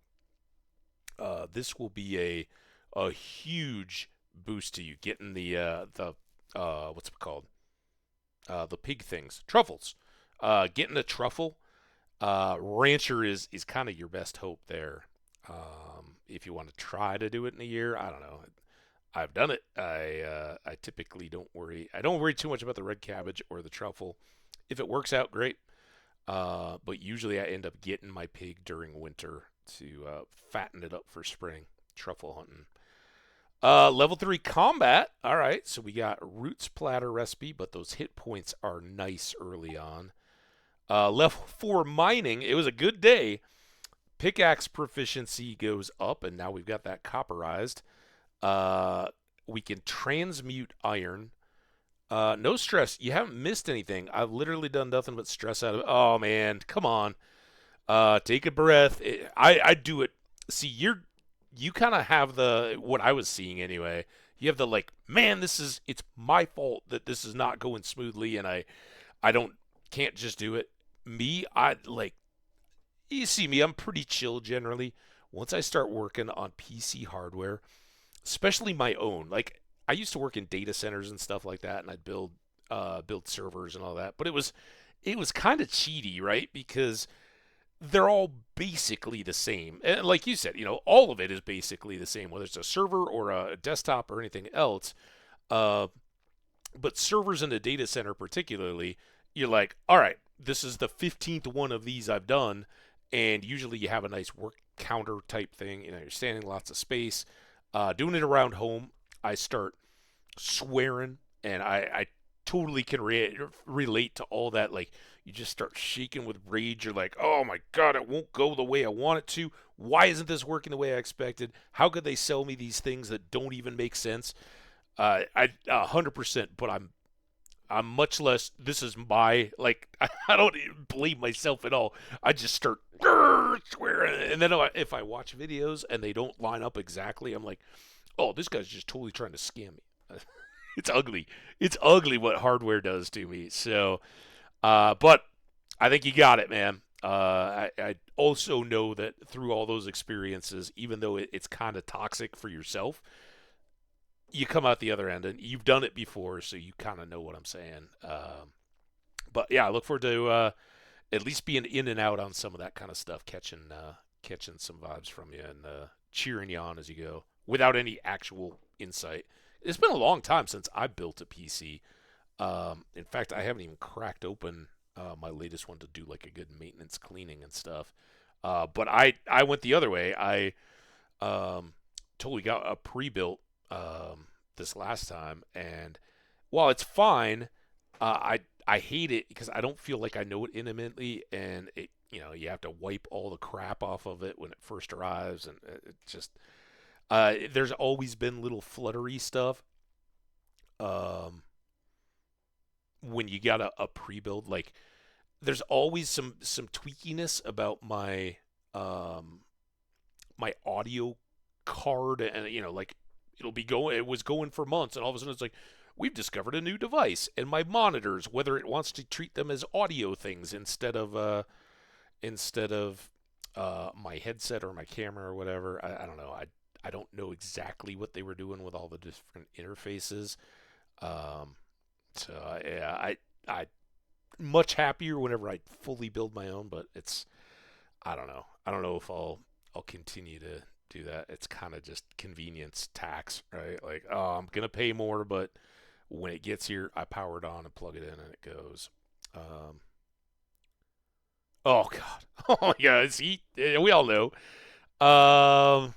this will be a huge boost to you getting the what's it called, the pig things, truffles. Getting a truffle, Rancher is kind of your best hope there. If you want to try to do it in a year, I don't know. I've done it. I typically don't worry. I don't worry too much about the red cabbage or the truffle. If it works out, great. But usually I end up getting my pig during winter to fatten it up for spring truffle hunting. Level 3 combat. All right, so we got roots platter recipe, but those hit points are nice early on. Level 4 mining. It was a good day. Pickaxe proficiency goes up, and now we've got that copperized. We can transmute iron. No stress. You haven't missed anything. I've literally done nothing but stress out of it. Oh man, come on. Take a breath. I do it. See, you kind of have what I was seeing anyway. You have the like, man, it's my fault that this is not going smoothly, and I can't just do it. Me, I like. You see me. I'm pretty chill generally. Once I start working on PC hardware, especially my own, like I used to work in data centers and stuff like that, and I'd build servers and all that. But it was kind of cheaty, right? Because they're all basically the same. And like you said, all of it is basically the same, whether it's a server or a desktop or anything else. But servers in a data center particularly, you're like, all right, this is the 15th one of these I've done, and usually you have a nice work counter type thing. You're standing lots of space. Doing it around home, I start swearing, and I totally can relate to all that. Like, you just start shaking with rage. You're like, oh my god, it won't go the way I want it to. Why isn't this working the way I expected? How could they sell me these things that don't even make sense? I 100%, but I'm much less. This is my like. I don't even blame myself at all. I just start swearing, and then if I watch videos and they don't line up exactly, I'm like, oh, this guy's just totally trying to scam me. It's ugly. It's ugly what hardware does to me. So, but I think you got it, man. I also know that through all those experiences, even though it's kind of toxic for yourself, you come out the other end, and you've done it before, so you kind of know what I'm saying. But yeah, I look forward to at least being in and out on some of that kind of stuff, catching some vibes from you and cheering you on as you go without any actual insight. It's been a long time since I built a PC. In fact, I haven't even cracked open my latest one to do like a good maintenance cleaning and stuff. But I went the other way. I totally got a pre-built this last time, and while it's fine, I hate it because I don't feel like I know it intimately, and you have to wipe all the crap off of it when it first arrives, and it just there's always been little fluttery stuff. When you got a pre-build, like there's always some tweakiness about my audio card, and like it was going for months, and all of a sudden it's like we've discovered a new device, and my monitors, whether it wants to treat them as audio things instead of my headset or my camera or whatever. I don't know. I don't know exactly what they were doing with all the different interfaces. So yeah, I much happier whenever I fully build my own, but I don't know. I don't know if I'll continue to do that. It's kind of just convenience tax, right? Like, oh, I'm gonna pay more, but when it gets here, I power it on and plug it in, and it goes. Oh God, oh my God, see, we all know. Um,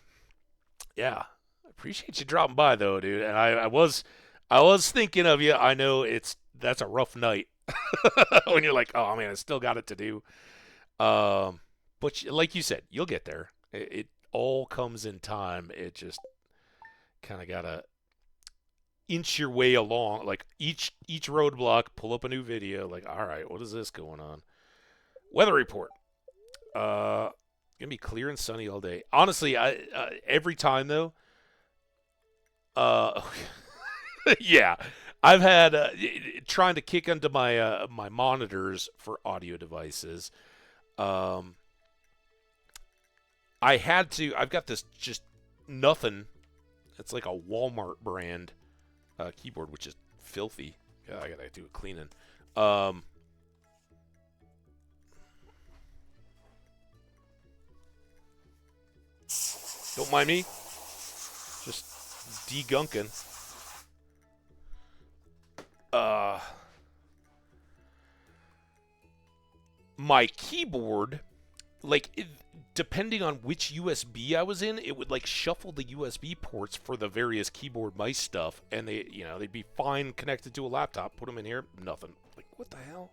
yeah, appreciate you dropping by though, dude. And I was thinking of you. I know that's a rough night when you're like, oh man, I still got it to do. But like you said, you'll get there. It all comes in time. It just kind of gotta inch your way along. Like each roadblock, pull up a new video. Like, all right, what is this going on? Weather report. Gonna be clear and sunny all day. Honestly, I every time though. Uh, yeah, I've had trying to kick into my monitors for audio devices. Um, I had to. I've got this just nothing. It's like a Walmart brand keyboard, which is filthy. Yeah, I gotta do a cleaning. Um, don't mind me. Just degunking. My keyboard, like depending on which USB I was in, it would like shuffle the USB ports for the various keyboard mice stuff, and they'd be fine connected to a laptop. Put them in here, nothing. Like what the hell?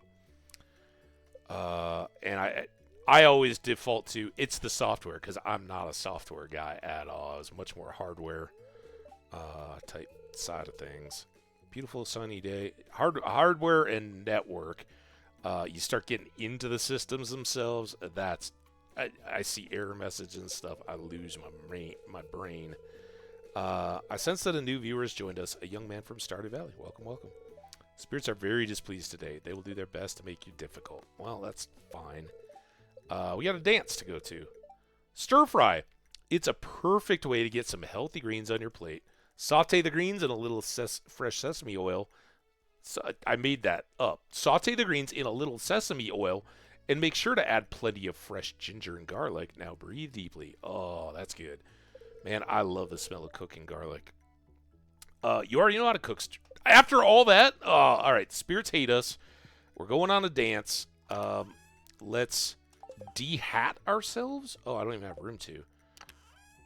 And I always default to it's the software because I'm not a software guy at all. I was much more hardware type side of things. Beautiful sunny day. Hardware and network. You start getting into the systems themselves. I see error messages and stuff. I lose my brain. I sense that a new viewer has joined us. A young man from Stardew Valley. Welcome, welcome. Spirits are very displeased today. They will do their best to make you difficult. Well, that's fine. We got a dance to go to. Stir fry. It's a perfect way to get some healthy greens on your plate. Saute the greens in a little fresh sesame oil. So I made that up. Saute the greens in a little sesame oil and make sure to add plenty of fresh ginger and garlic. Now breathe deeply. Oh, that's good. Man, I love the smell of cooking garlic. You already know how to cook. After all that, all right, spirits hate us. We're going on a dance. Let's de-hat ourselves. Oh, I don't even have room to.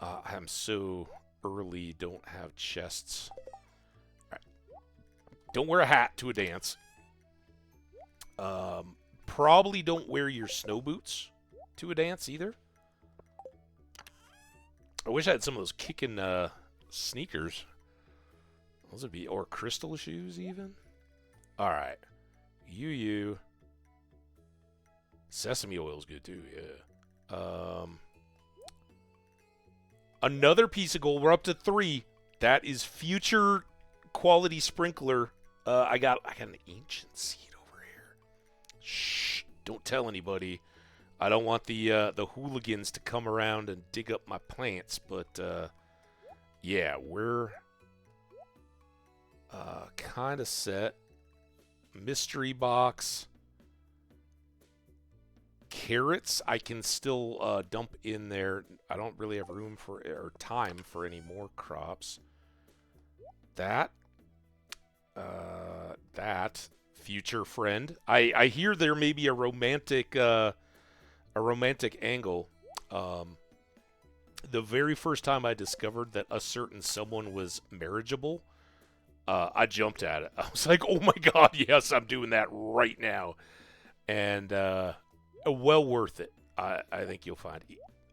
I'm so early, don't have chests. All right. Don't wear a hat to a dance. Probably don't wear your snow boots to a dance either. I wish I had some of those kicking sneakers. Those would be, or crystal shoes even. All right, you. Sesame oil's good too, yeah. Another piece of gold. We're up to 3. That is future quality sprinkler. I got an ancient seed over here. Shh! Don't tell anybody. I don't want the hooligans to come around and dig up my plants. But yeah, we're Kind of set. Mystery box. Carrots I can still dump in there. I don't really have room for or time for any more crops. That that future friend. I hear there may be a romantic angle. The very first time I discovered that a certain someone was marriageable, I jumped at it. I was like, "Oh my god, yes, I'm doing that right now," and well worth it. I think you'll find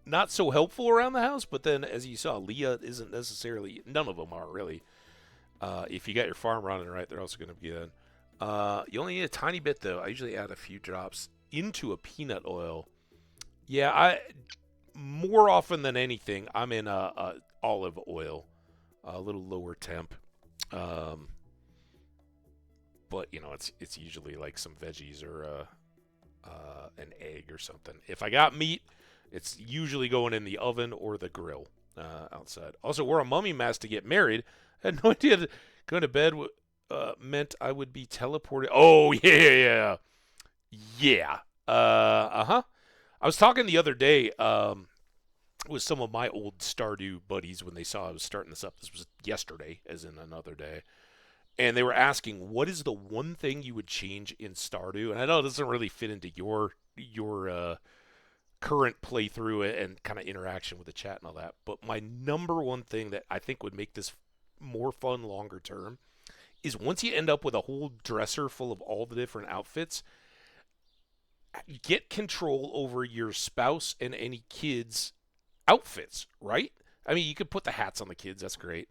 not so helpful around the house, but then as you saw, Leah isn't necessarily. None of them are really. If you got your farm running right, they're also going to be good. You only need a tiny bit though. I usually add a few drops into a peanut oil. Yeah, I more often than anything, I'm in olive oil, a little lower temp. Um, but you know, it's usually like some veggies or an egg or something. If I got meat, it's usually going in the oven or the grill outside. Also, wore a mummy mask to get married. I had no idea that going to bed meant I would be teleported. Oh yeah. Uh-huh. I was talking the other day with some of my old Stardew buddies when they saw I was starting this up. This was yesterday, as in another day. And they were asking, what is the one thing you would change in Stardew? And I know it doesn't really fit into your current playthrough and kind of interaction with the chat and all that. But my number one thing that I think would make this more fun longer term is once you end up with a whole dresser full of all the different outfits, get control over your spouse and any kids' outfits, right? I mean, you could put the hats on the kids. That's great.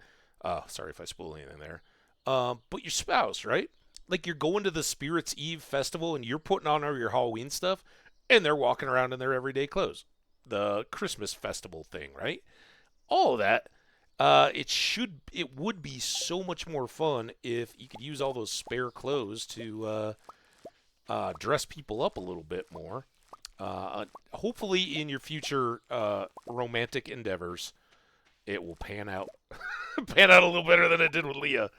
Sorry if I spoil anything there. But your spouse, right? Like you're going to the Spirits Eve festival and you're putting on all your Halloween stuff, and they're walking around in their everyday clothes. The Christmas festival thing, right? All of that. It would be so much more fun if you could use all those spare clothes to dress people up a little bit more. Hopefully, in your future romantic endeavors, it will pan out, pan out a little better than it did with Leah.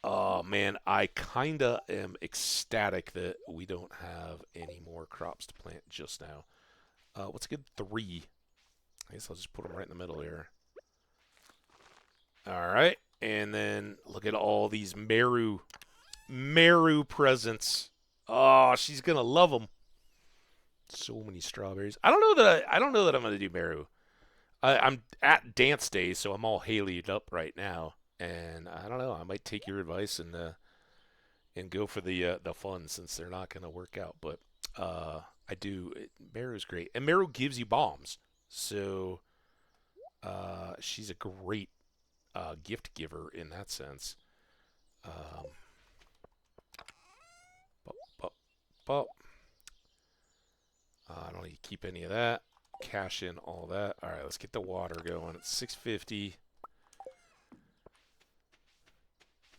Oh man, I kinda am ecstatic that we don't have any more crops to plant just now. What's a good 3? I guess I'll just put them right in the middle here. All right, and then look at all these Meru presents. Oh, she's gonna love them. So many strawberries. I don't know that I'm gonna do Meru. I'm at dance day, so I'm all Haley'd up right now, and I don't know. I might take your advice and go for the fun since they're not gonna work out. But I do. Meru's great, and Meru gives you bombs, so she's a great gift giver in that sense. Um, But I don't need to keep any of that. Cash in all that. All right, let's get the water going. It's 650.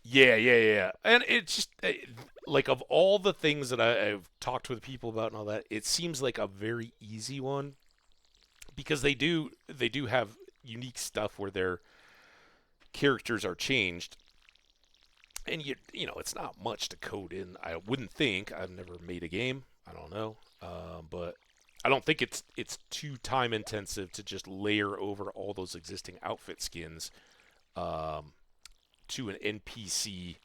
Yeah. And it's just like of all the things that I've talked with people about and all that, it seems like a very easy one because they do have unique stuff where their characters are changed. And you know, it's not much to code in. I wouldn't think. I've never made a game. I don't know. But I don't think it's too time intensive to just layer over all those existing outfit skins to an NPC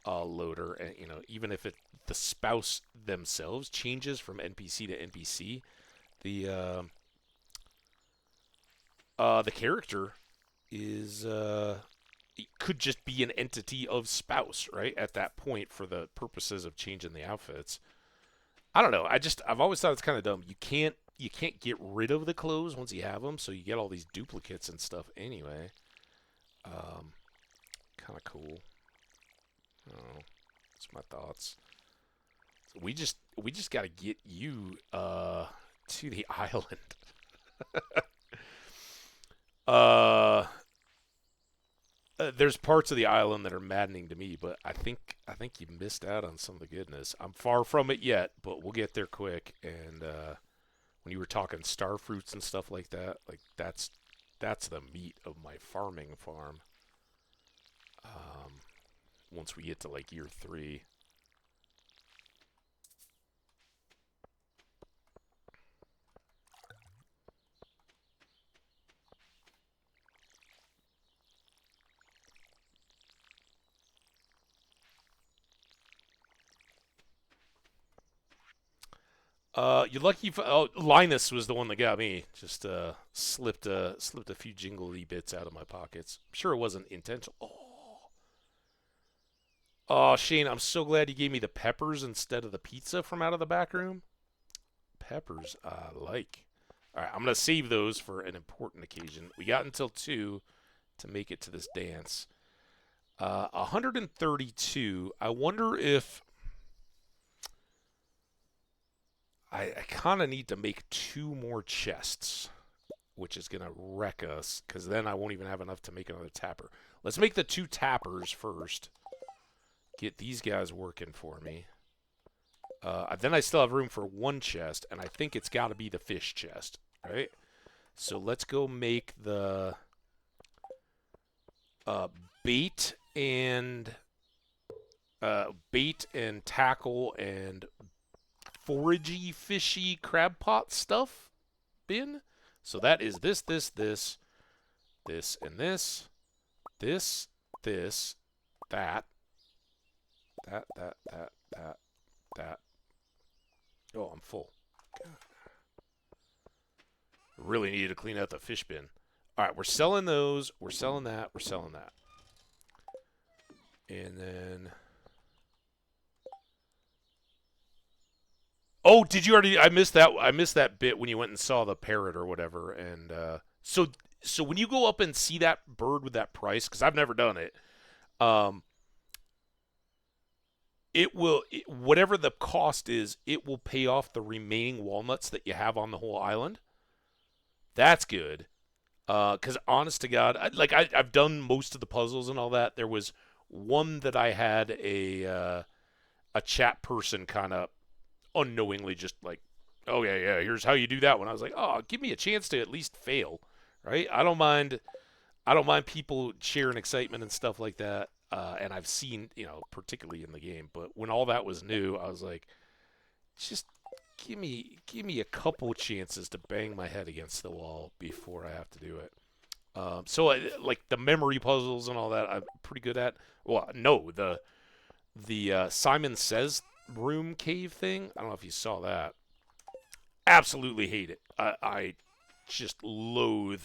loader. And you know, even if the spouse themselves changes from NPC to NPC, the character is it could just be an entity of spouse, right? At that point, for the purposes of changing the outfits. I don't know. I've always thought it's kind of dumb. You can't get rid of the clothes once you have them, so you get all these duplicates and stuff anyway. Kind of cool. Oh, that's my thoughts. So we just got to get you to the island. There's parts of the island that are maddening to me, but I think you missed out on some of the goodness. I'm far from it yet, but we'll get there quick. And when you were talking star fruits and stuff like that, like that's the meat of my farming farm. once we get to like year 3. You're lucky. Oh, Linus was the one that got me. Just slipped a few jingly bits out of my pockets. I'm sure it wasn't intentional. Oh, Shane, I'm so glad you gave me the peppers instead of the pizza from out of the back room. Peppers, I like. All right, I'm gonna save those for an important occasion. We got until 2 to make it to this dance. 132. I wonder if I kind of need to make 2 more chests, which is going to wreck us, because then I won't even have enough to make another tapper. Let's make the 2 tappers first. Get these guys working for me. Then I still have room for 1 chest, and I think it's got to be the fish chest, right? So let's go make the bait and tackle and foragey, fishy, crab pot stuff bin. So that is this, and this, that. Oh, I'm full. God. Really needed to clean out the fish bin. All right, we're selling those. We're selling that. We're selling that. And then... Oh, did you already? I missed that. I missed that bit when you went and saw the parrot or whatever. And so when you go up and see that bird with that price, because I've never done it, it will whatever the cost is, it will pay off the remaining walnuts that you have on the whole island. That's good. Because honest to God, I've done most of the puzzles and all that. There was one that I had a chat person kind of unknowingly just like, oh yeah, here's how you do that one. I was like, oh, give me a chance to at least fail, right? I don't mind people sharing excitement and stuff like that. And I've seen, particularly in the game, but when all that was new, I was like, just give me a couple chances to bang my head against the wall before I have to do it. So like the memory puzzles and all that, I'm pretty good at. Well, no, the Simon Says room cave thing. I don't know if you saw that. Absolutely hate it. I just loathe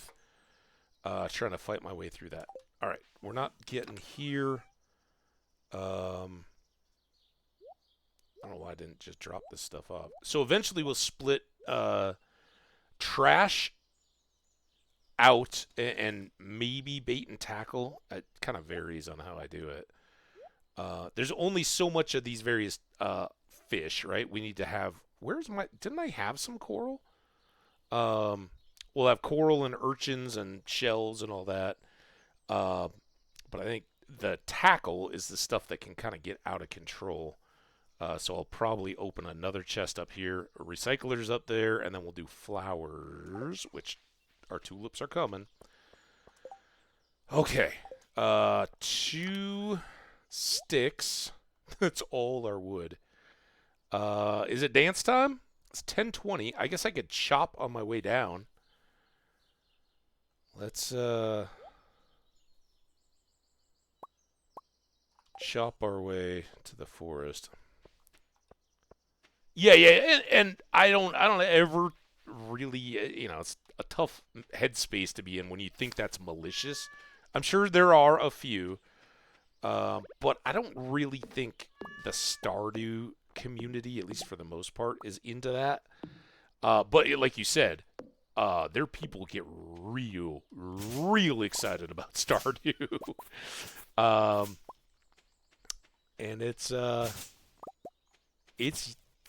trying to fight my way through that. All right, we're not getting here. I don't know why I didn't just drop this stuff off. So eventually we'll split trash out and maybe bait and tackle. It kind of varies on how I do it. There's only so much of these various fish, right? We need to have. Didn't I have some coral? We'll have coral and urchins and shells and all that. But I think the tackle is the stuff that can kind of get out of control. So I'll probably open another chest up here, recyclers up there, and then we'll do flowers, which our tulips are coming. Okay. 2 sticks. That's all our wood. Is it dance time? It's 10:20. I guess I could chop on my way down. Let's chop our way to the forest. Yeah, and I don't ever really, it's a tough headspace to be in when you think that's malicious. I'm sure there are a few, but I don't really think the Stardew community, at least for the most part, is into that. But like you said, their people get real excited about Stardew. And it's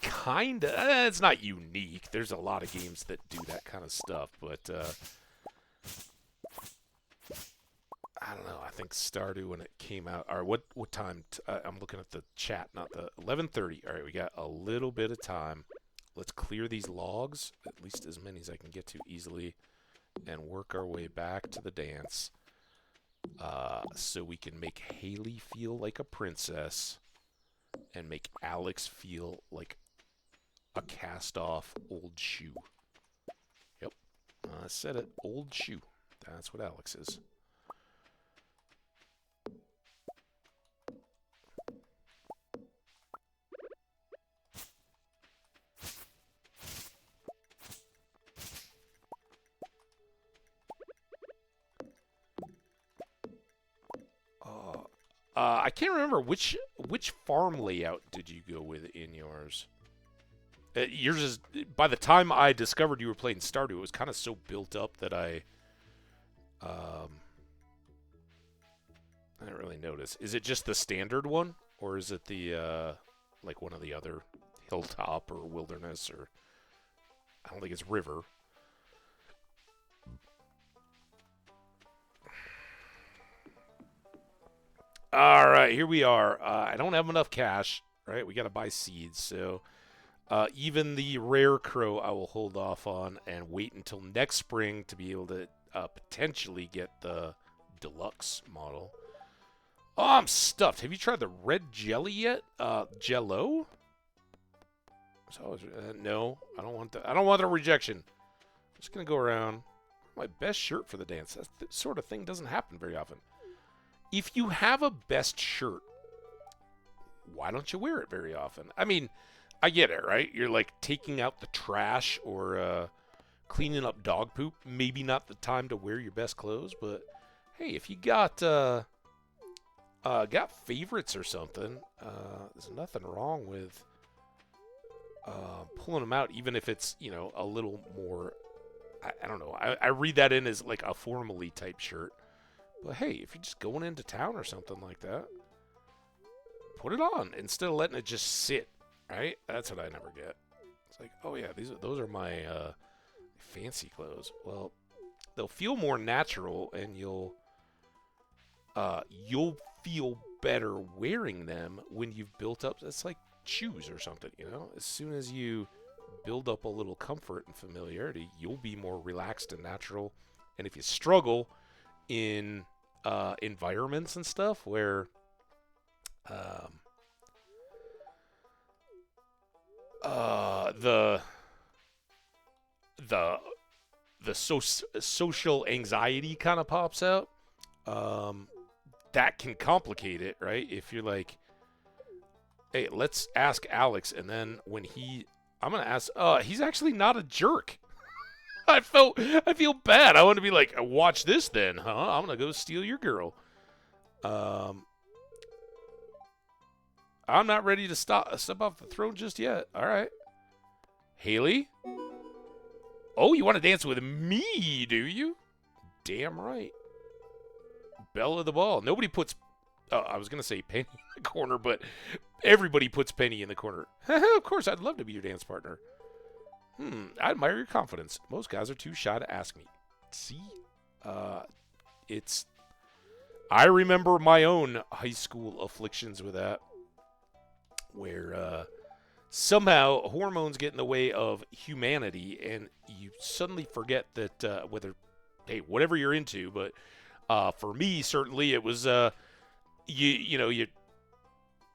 kind of, it's not unique. There's a lot of games that do that kind of stuff, but I don't know. I think Stardew when it came out, or what time? I'm looking at the chat, not the 11:30. All right, we got a little bit of time. Let's clear these logs, at least as many as I can get to easily, and work our way back to the dance. So we can make Haley feel like a princess and make Alex feel like a cast-off old shoe. Yep, I said it, old shoe. That's what Alex is. I can't remember which farm layout did you go with in yours. Yours is, by the time I discovered you were playing Stardew, it was kind of so built up that I didn't really notice. Is it just the standard one, or is it the like one of the other hilltop or wilderness, or I don't think it's river. All right, here we are. I don't have enough cash, right? We got to buy seeds, so even the rare crow I will hold off on and wait until next spring to be able to potentially get the deluxe model. Oh, I'm stuffed. Have you tried the red jelly yet? Jello? So, no, I don't want that. I don't want the rejection. I'm just gonna go around. My best shirt for the dance. That sort of thing doesn't happen very often. If you have a best shirt, why don't you wear it very often? I mean, I get it, right? You're like taking out the trash or cleaning up dog poop. Maybe not the time to wear your best clothes, but hey, if you got favorites or something, there's nothing wrong with pulling them out, even if it's, you know, a little more. I don't know. I read that in as like a formally type shirt. But hey, if you're just going into town or something like that, put it on instead of letting it just sit, right? That's what I never get. It's like, oh yeah, those are my fancy clothes. Well, they'll feel more natural, and you'll feel better wearing them when you've built up. It's like shoes or something, you know. As soon as you build up a little comfort and familiarity, you'll be more relaxed and natural. And if you struggle in environments and stuff where the social anxiety kind of pops out, that can complicate it, right? If you're like, hey, let's ask Alex, and then when I'm gonna ask, he's actually not a jerk. I feel bad. I want to be like, watch this then, huh? I'm gonna go steal your girl. I'm not ready to step off the throne just yet. All right, Haley. Oh, you want to dance with me, do you? Damn right. Belle of the ball. Nobody puts. I was gonna say Penny in the corner, but everybody puts Penny in the corner. Of course, I'd love to be your dance partner. I admire your confidence. Most guys are too shy to ask me. See? I remember my own high school afflictions with that, where somehow hormones get in the way of humanity, and you suddenly forget that whatever you're into, but for me, certainly, it was, you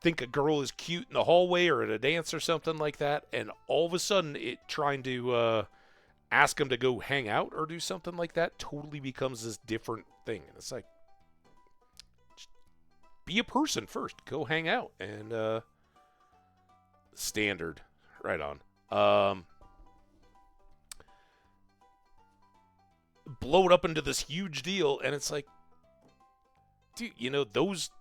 think a girl is cute in the hallway or at a dance or something like that, and all of a sudden it trying to ask them to go hang out or do something like that totally becomes this different thing. And it's like, be a person first. Go hang out. And standard. Right on. Blow it up into this huge deal, and it's like, dude, you know, those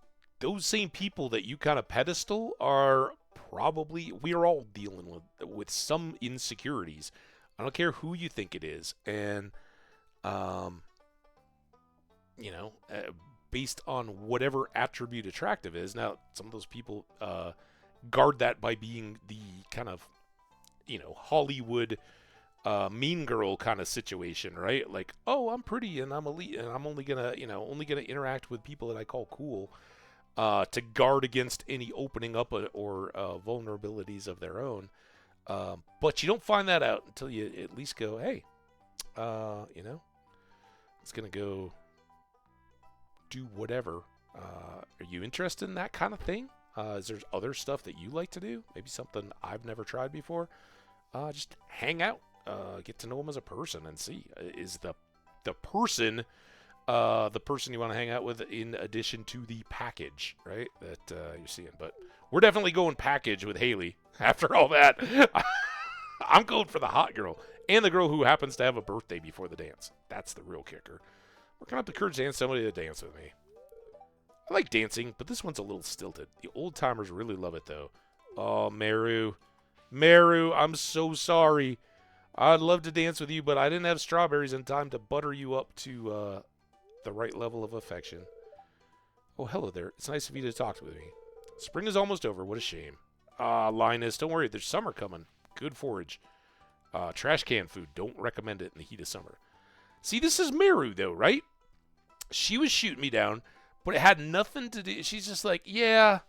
same people that you kind of pedestal are probably, we are all dealing with some insecurities. I don't care who you think it is, and based on whatever attribute attractive is. Now, some of those people guard that by being the kind of, Hollywood mean girl kind of situation, right? Like, oh, I'm pretty and I'm elite and I'm only gonna interact with people that I call cool. To guard against any opening up or vulnerabilities of their own. But you don't find that out until you at least go, hey, it's going to go do whatever. Are you interested in that kind of thing? Is there other stuff that you like to do? Maybe something I've never tried before? Just hang out, get to know him as a person, and see is the person you want to hang out with in addition to the package, right? That you're seeing. But we're definitely going package with Haley. After all that, I'm going for the hot girl and the girl who happens to have a birthday before the dance. That's the real kicker. We're gonna have the courage to dance somebody to dance with me. I like dancing, but this one's a little stilted. The old timers really love it though. Oh, Meru, I'm so sorry. I'd love to dance with you, but I didn't have strawberries in time to butter you up to the right level of affection. Oh, hello there. It's nice of you to talk with me. Spring is almost over. What a shame. Linus, don't worry. There's summer coming. Good forage. Trash can food. Don't recommend it in the heat of summer. See, this is Meru, though, right? She was shooting me down, but it had nothing to do. She's just like, yeah,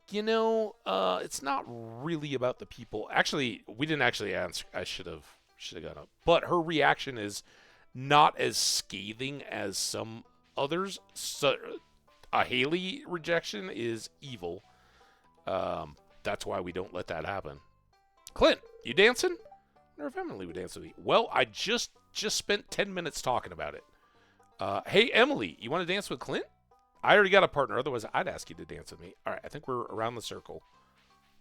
you know, it's not really about the people. Actually, we didn't actually answer. I should have gone up. But her reaction is not as scathing as some others. So, a Haley rejection is evil. That's why we don't let that happen. Clint, you dancing? I wonder if Emily would dance with me. Well, I just spent 10 minutes talking about it. Hey, Emily, you want to dance with Clint? I already got a partner. Otherwise, I'd ask you to dance with me. All right, I think we're around the circle.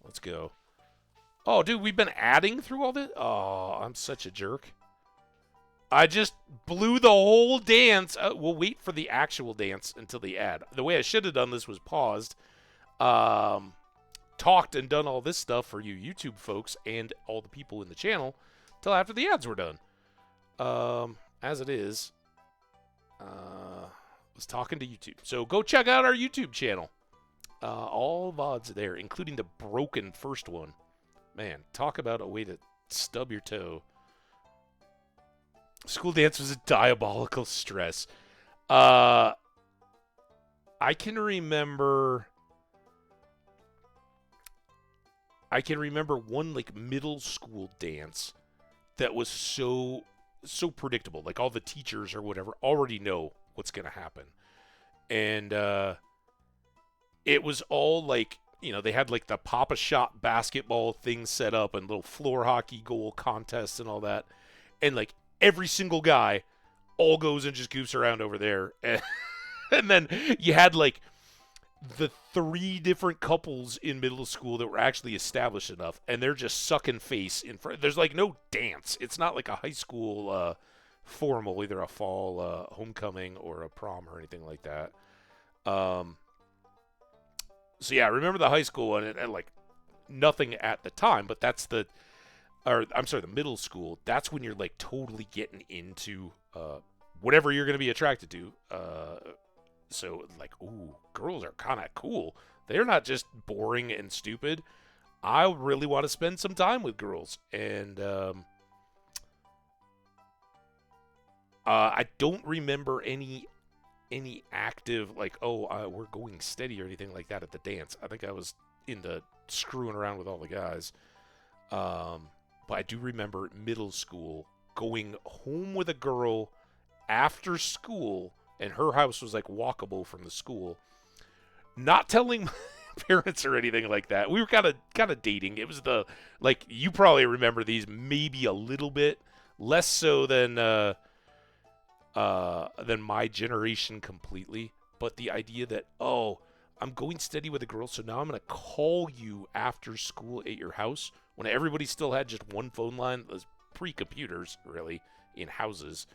Let's go. Oh, dude, we've been adding through all this? Oh, I'm such a jerk. I just blew the whole dance. We'll wait for the actual dance until the ad. The way I should have done this was paused, talked and done all this stuff for you YouTube folks and all the people in the channel till after the ads were done. As it is, was talking to YouTube. So go check out our YouTube channel. All VODs are there, including the broken first one. Man, talk about a way to stub your toe. School dance was a diabolical stress. I can remember one like middle school dance that was so predictable. Like all the teachers or whatever already know what's going to happen. And it was all like, you know, they had like the Pop-A-Shot basketball thing set up and little floor hockey goal contests and all that. And like every single guy all goes and just goofs around over there. And then you had like the 3 different couples in middle school that were actually established enough, and they're just sucking face in front. There's like no dance. It's not like a high school formal, either a fall homecoming or a prom or anything like that. So yeah, I remember the high school one and like nothing at the time, but that's the middle school. That's when you're like totally getting into whatever you're going to be attracted to. So like, ooh, girls are kind of cool. They're not just boring and stupid. I really want to spend some time with girls. And I don't remember any active, like, we're going steady or anything like that at the dance. I think I was into screwing around with all the guys. But I do remember middle school going home with a girl after school, and her house was like walkable from the school. Not telling my parents or anything like that. We were kind of dating. It was the, like, you probably remember these maybe a little bit less so than my generation completely. But the idea that, oh, I'm going steady with a girl, so now I'm going to call you after school at your house when everybody still had just one phone line. It was pre-computers, really, in houses.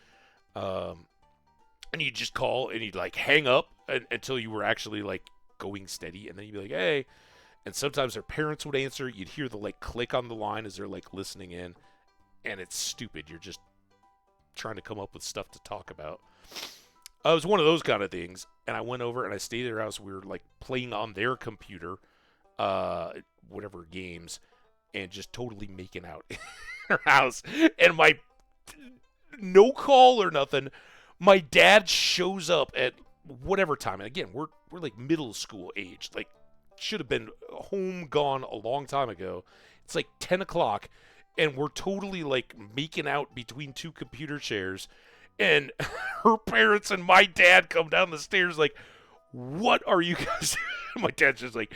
And you'd just call and you'd like hang up until you were actually like going steady. And then you'd be like, hey. And sometimes their parents would answer. You'd hear the like click on the line as they're like listening in. And it's stupid. You're just trying to come up with stuff to talk about. It was one of those kind of things. And I went over and I stayed at their house. We were like playing on their computer, whatever games, and just totally making out in her house. And no call or nothing. My dad shows up at whatever time. And again, we're like middle school age. Like, should have been home gone a long time ago. It's like 10 o'clock, and we're totally like making out between 2 computer chairs. And her parents and my dad come down the stairs like, what are you guys doing? My dad's just like,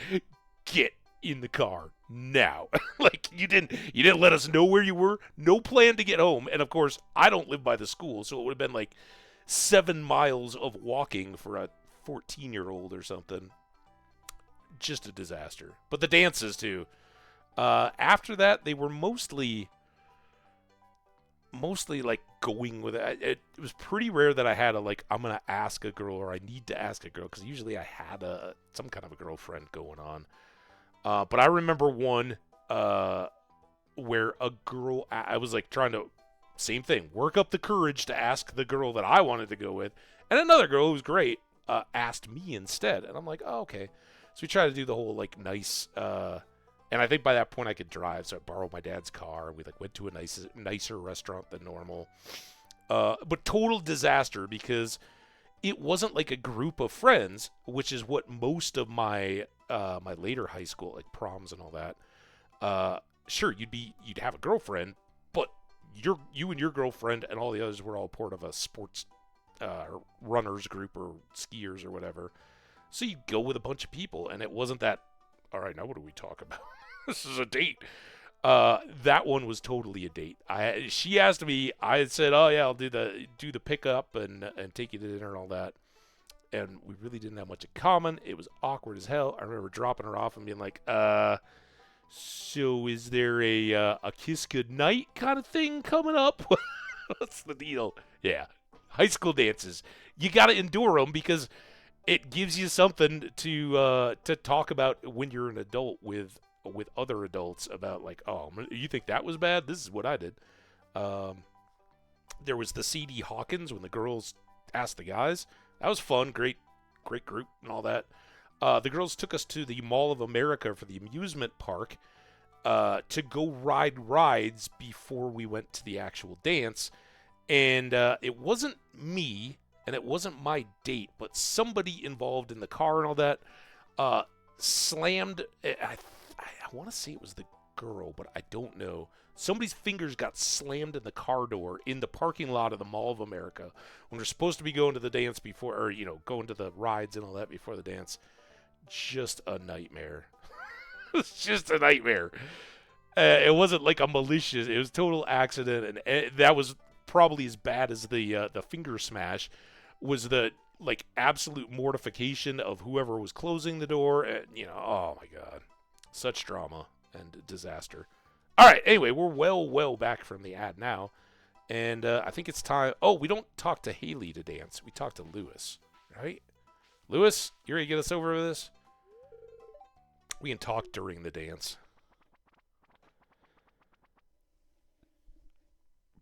get in the car now. Like, you didn't let us know where you were. No plan to get home. And of course, I don't live by the school, so it would have been like 7 miles of walking for a 14-year-old or something. Just a disaster. But the dances too. After that, they were mostly like going with it. It was pretty rare that I had I'm gonna ask a girl or I need to ask a girl, because usually I had some kind of a girlfriend going on. But I remember one where a girl, I was like trying to, same thing, work up the courage to ask the girl that I wanted to go with, and another girl who was great asked me instead, and I'm like, oh, okay. So we tried to do the whole like nice. And I think by that point I could drive, so I borrowed my dad's car. We like went to a nicer restaurant than normal. But total disaster, because it wasn't like a group of friends, which is what most of my my later high school, like proms and all that. Sure, you'd have a girlfriend, but you and your girlfriend and all the others were all part of a sports runners group or skiers or whatever. So you'd go with a bunch of people, and it wasn't that. All right, now what do we talk about? This is a date. That one was totally a date. She asked me. I said, "Oh yeah, I'll do the pickup and take you to dinner and all that." And we really didn't have much in common. It was awkward as hell. I remember dropping her off and being like, so is there a kiss goodnight kind of thing coming up? What's the deal?" Yeah, high school dances. You got to endure them because it gives you something to talk about when you're an adult with other adults about, like, oh, you think that was bad? This is what I did. There was the C.D. Hawkins when the girls asked the guys. That was fun, great group and all that. The girls took us to the Mall of America for the amusement park to go ride rides before we went to the actual dance. And it wasn't me, and it wasn't my date, but somebody involved in the car and all that slammed. I want to say it was the girl, but I don't know. Somebody's fingers got slammed in the car door in the parking lot of the Mall of America when we're supposed to be going to the dance before, or going to the rides and all that before the dance. Just a nightmare. It's just a nightmare. It wasn't like a malicious. It was total accident, and that was probably as bad as the finger smash. Was the like absolute mortification of whoever was closing the door, and oh my god, such drama and disaster. All right, anyway, we're well back from the ad now, and I think it's time. Oh, we don't talk to Haley to dance. We talk to Lewis, right? Lewis, you ready to get us over this? We can talk during the dance.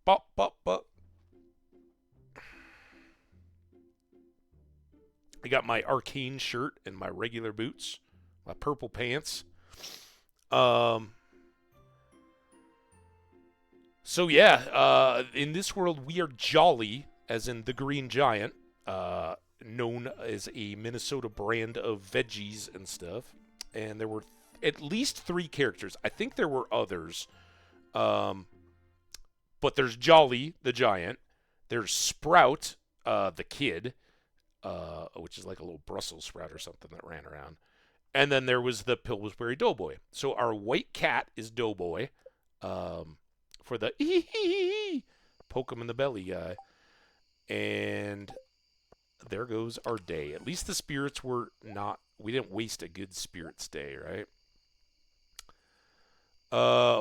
Bop, bop, bop. I got my arcane shirt and my regular boots, my purple pants. So yeah, in this world we are jolly, as in the Green Giant, known as a Minnesota brand of veggies and stuff. And there were at least 3 characters. I think there were others. But there's Jolly, the giant. There's Sprout, the kid, which is like a little Brussels sprout or something that ran around. And then there was the Pillsbury Doughboy. So our white cat is Doughboy, for the poke him in the belly guy. And there goes our day. At least the spirits were not. We didn't waste a good spirits day, right?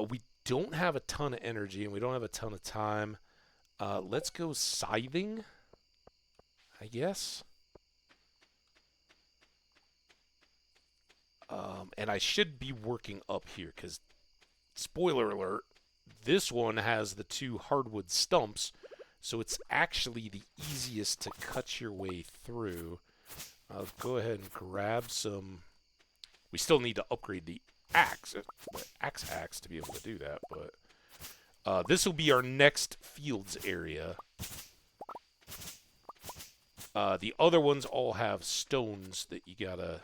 We don't have a ton of energy and we don't have a ton of time. Let's go scything, I guess. And I should be working up here because, spoiler alert, this one has the 2 hardwood stumps, so it's actually the easiest to cut your way through. I'll go ahead and grab some. We still need to upgrade the axe to be able to do that, but this will be our next fields area. The other ones all have stones that you gotta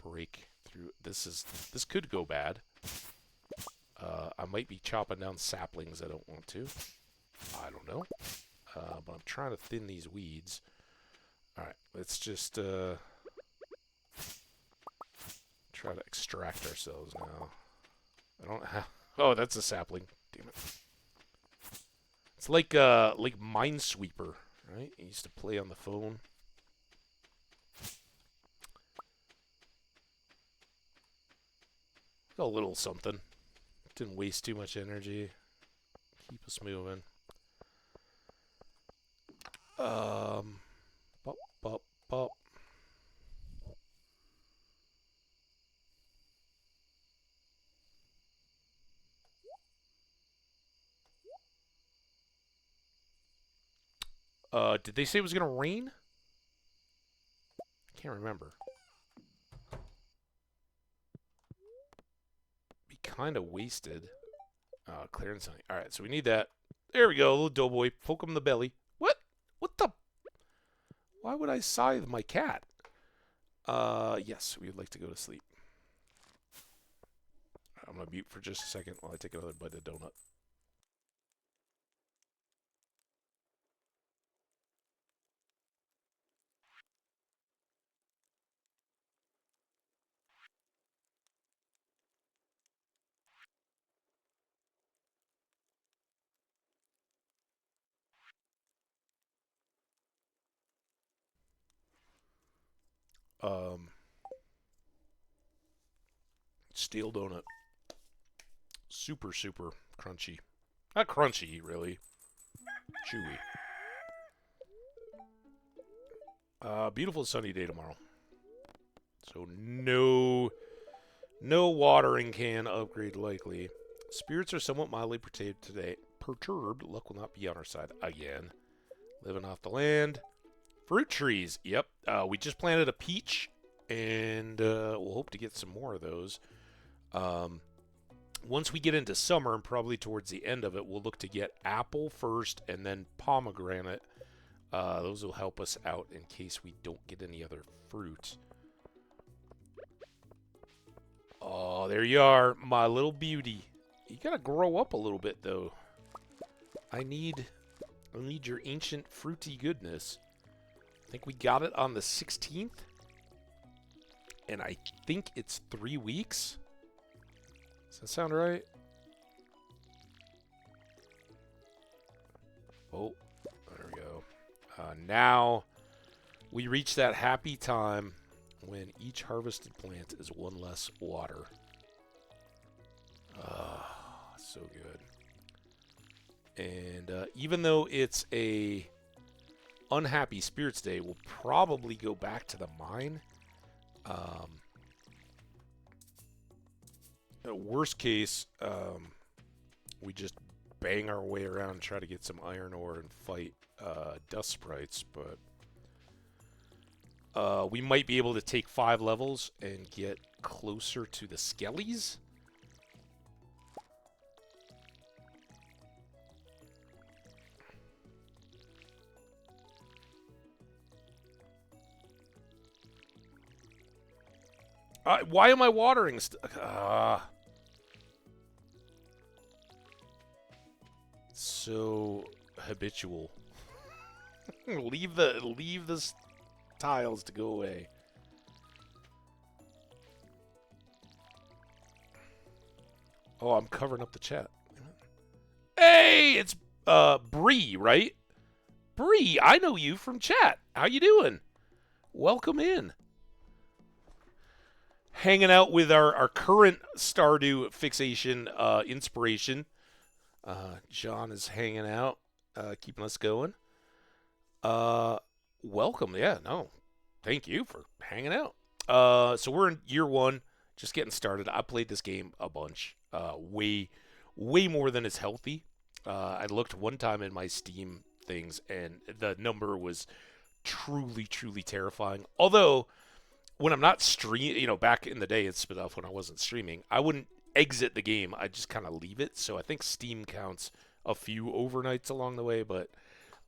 break through. This could go bad. I might be chopping down saplings I don't want to. I don't know. but I'm trying to thin these weeds. All right, let's just try to extract ourselves now. I don't have... Oh, that's a sapling. Damn it. It's like Minesweeper, right? I used to play on the phone. A little something. Didn't waste too much energy. Keep us moving. Bop, bop, bop. Did they say it was gonna rain? I can't remember. Be kind of wasted. Clearance honey. All right, so we need that. There we go, little doughboy. Poke him in the belly. What? What the? Why would I scythe my cat? Yes, we would like to go to sleep. I'm gonna mute for just a second while I take another bite of donut. Steel donut. Super, super crunchy. Not crunchy, really. Chewy. Beautiful sunny day tomorrow. So no watering can upgrade likely. Spirits are somewhat mildly perturbed. Luck will not be on our side again. Living off the land. Fruit trees. Yep. We just planted a peach, and we'll hope to get some more of those. Once we get into summer, and probably towards the end of it, we'll look to get apple first and then pomegranate. Those will help us out in case we don't get any other fruit. Oh, there you are, my little beauty. You gotta grow up a little bit, though. I need your ancient fruity goodness. I think we got it on the 16th. And I think it's 3 weeks. Does that sound right? Oh, there we go. Now we reach that happy time when each harvested plant is one less water. So good. And even though it's a unhappy spirits day, we'll probably go back to the mine. Worst case, we just bang our way around and try to get some iron ore and fight dust sprites, but we might be able to take 5 levels and get closer to the skellies. Why am I watering? So habitual. leave the tiles to go away. Oh, I'm covering up the chat. Hey, it's Bree, right? Bree, I know you from chat. How you doing? Welcome in. Hanging out with our current Stardew fixation inspiration. John is hanging out, keeping us going. Welcome. Yeah, no. Thank you for hanging out. So we're in year 1, just getting started. I played this game a bunch. Way more than is healthy. I looked one time in my Steam things, and the number was truly, truly terrifying. Although, when I'm not streaming, back in the day and stuff when I wasn't streaming, I wouldn't exit the game. I just kind of leave it. So I think Steam counts a few overnights along the way, but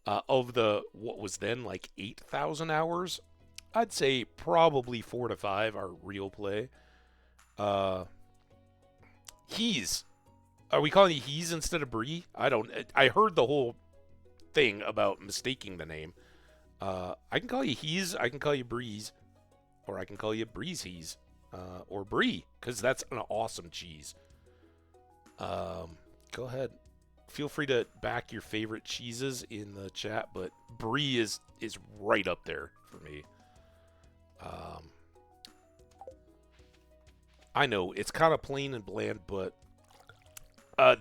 of the what was then like 8,000 hours, I'd say probably 4 to 5 are real play. He's. Are we calling you he's instead of Bree? I heard the whole thing about mistaking the name. I can call you Hees, I can call you Breeze, or I can call you Breeze Hees, or Brie, because that's an awesome cheese. Go ahead. Feel free to back your favorite cheeses in the chat, but Brie is right up there for me. I know it's kind of plain and bland, but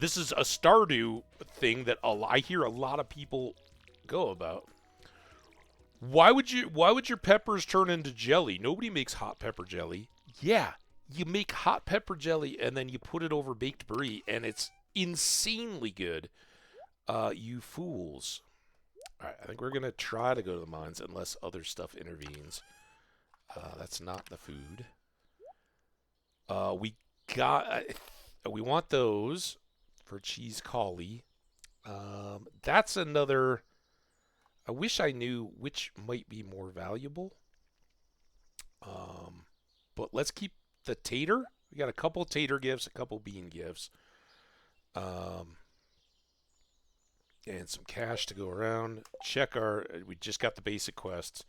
this is a Stardew thing that I hear a lot of people go about. Why would your peppers turn into jelly? Nobody makes hot pepper jelly. Yeah, you make hot pepper jelly and then you put it over baked brie, and it's insanely good. You fools. All right, I think we're gonna try to go to the mines unless other stuff intervenes. That's not the food. We want those for cheese collie. That's another. I wish I knew which might be more valuable. But let's keep the tater. We got a couple tater gifts, a couple bean gifts. And some cash to go around. We just got the basic quests.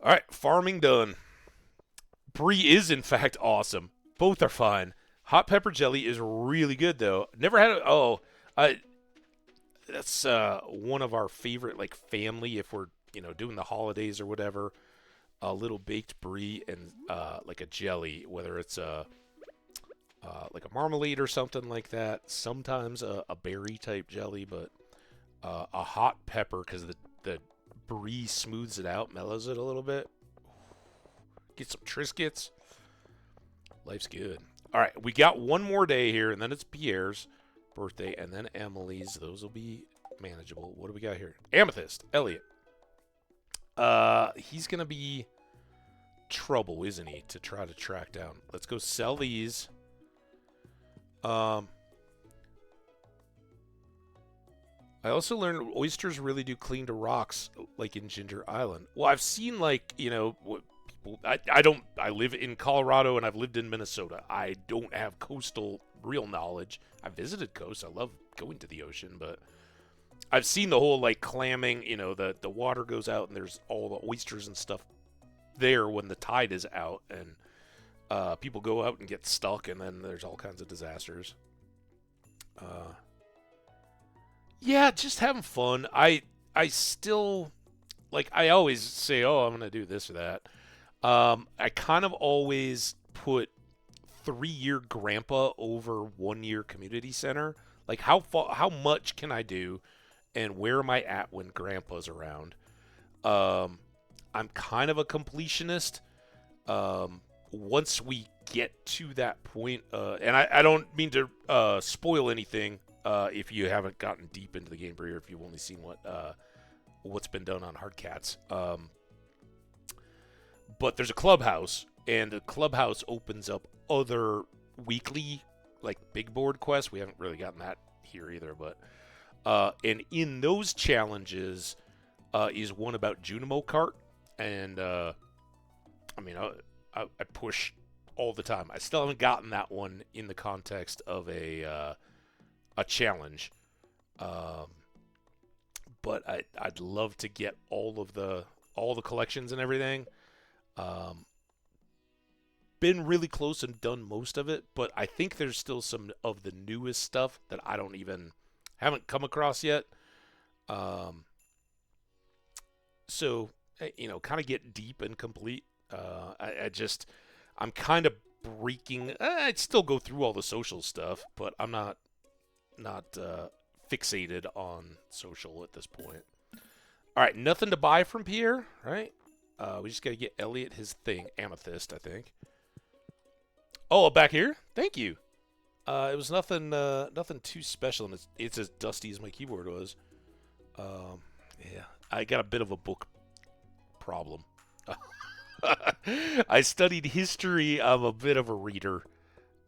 All right, farming done. Brie is, in fact, awesome. Both are fine. Hot pepper jelly is really good, though. Never had it. That's one of our favorite, like, family, if we're, doing the holidays or whatever. A little baked brie and, like, a jelly, whether it's like a marmalade or something like that. Sometimes a berry-type jelly, but a hot pepper, because the brie smooths it out, mellows it a little bit. Get some Triscuits. Life's good. All right, we got one more day here, and then it's Pierre's birthday, and then Emily's. Those will be manageable. What do we got here? Amethyst. Elliot. He's going to be trouble, isn't he, to try to track down. Let's go sell these. I also learned oysters really do cling to rocks, like in Ginger Island. Well, I've seen, like, what people. I live in Colorado and I've lived in Minnesota. I don't have coastal real knowledge. I visited coast. I love going to the ocean, but I've seen the whole, like, clamming. The water goes out and there's all the oysters and stuff there when the tide is out, and people go out and get stuck, and then there's all kinds of disasters. Yeah, just having fun. I still, like, I always say, oh, I'm going to do this or that. I kind of always put 3-year grandpa over 1-year community center. Like, how much can I do, and where am I at when grandpa's around? I'm kind of a completionist. Once we get to that point, and I don't mean to spoil anything if you haven't gotten deep into the game, or if you've only seen what's been done on Hardcats. But there's a clubhouse, and the clubhouse opens up other weekly, like, big board quests. We haven't really gotten that here either, but and in those challenges is one about Junimo Cart, and I push all the time. I still haven't gotten that one in the context of a challenge, but I'd love to get all the collections and everything. Been really close and done most of it, but I think there's still some of the newest stuff that I haven't come across yet. So, kind of get deep and complete. I'm kind of breaking. I'd still go through all the social stuff, but I'm not fixated on social at this point. All right, nothing to buy from Pierre, right? We just got to get Elliot his thing, Amethyst, I think. Oh, back here? Thank you. It was nothing too special, and it's as dusty as my keyboard was. Yeah, I got a bit of a book problem. I studied history. I'm a bit of a reader,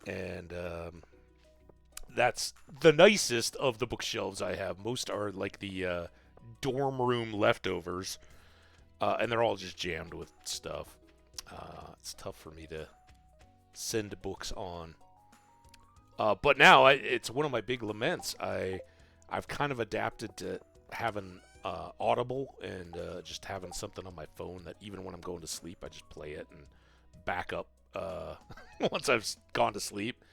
and that's the nicest of the bookshelves I have. Most are like the dorm room leftovers, and they're all just jammed with stuff. It's tough for me to send books on. But now it's one of my big laments. I've kind of adapted to having Audible and just having something on my phone that even when I'm going to sleep, I just play it and back up once I've gone to sleep.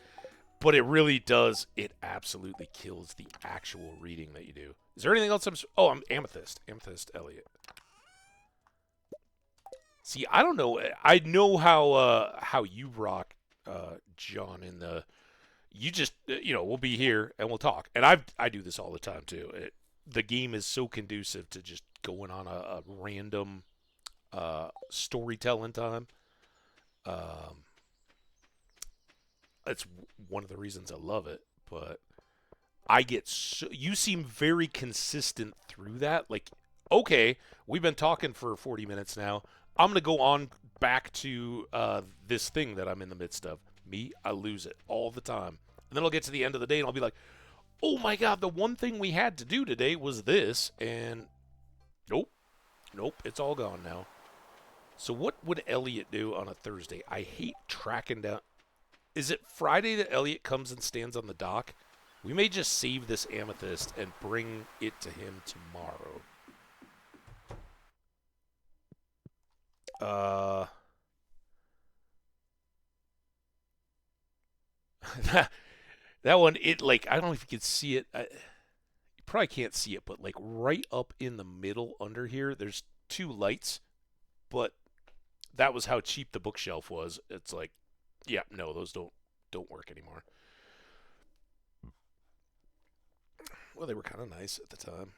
But it really does. It absolutely kills the actual reading that you do. Is there anything else? I'm Amethyst. Amethyst Elliot. See, I don't know. I know how you rock, John. In the you just we'll be here and we'll talk. And I do this all the time too. The game is so conducive to just going on a random storytelling time. It's one of the reasons I love it, but I get you seem very consistent through that. Like, okay, we've been talking for 40 minutes now. I'm gonna go on back to this thing that I'm in the midst of. Me, I lose it all the time, and then I'll get to the end of the day and I'll be like, "Oh my God, the one thing we had to do today was this," and nope, it's all gone now. So what would Elliot do on a Thursday? I hate tracking down. Is it Friday that Elliot comes and stands on the dock? We may just save this amethyst and bring it to him tomorrow. That one, I don't know if you can see it. You probably can't see it, but like right up in the middle under here, there's two lights. But that was how cheap the bookshelf was. It's like, yeah, no, those don't work anymore. Well, they were kind of nice at the time.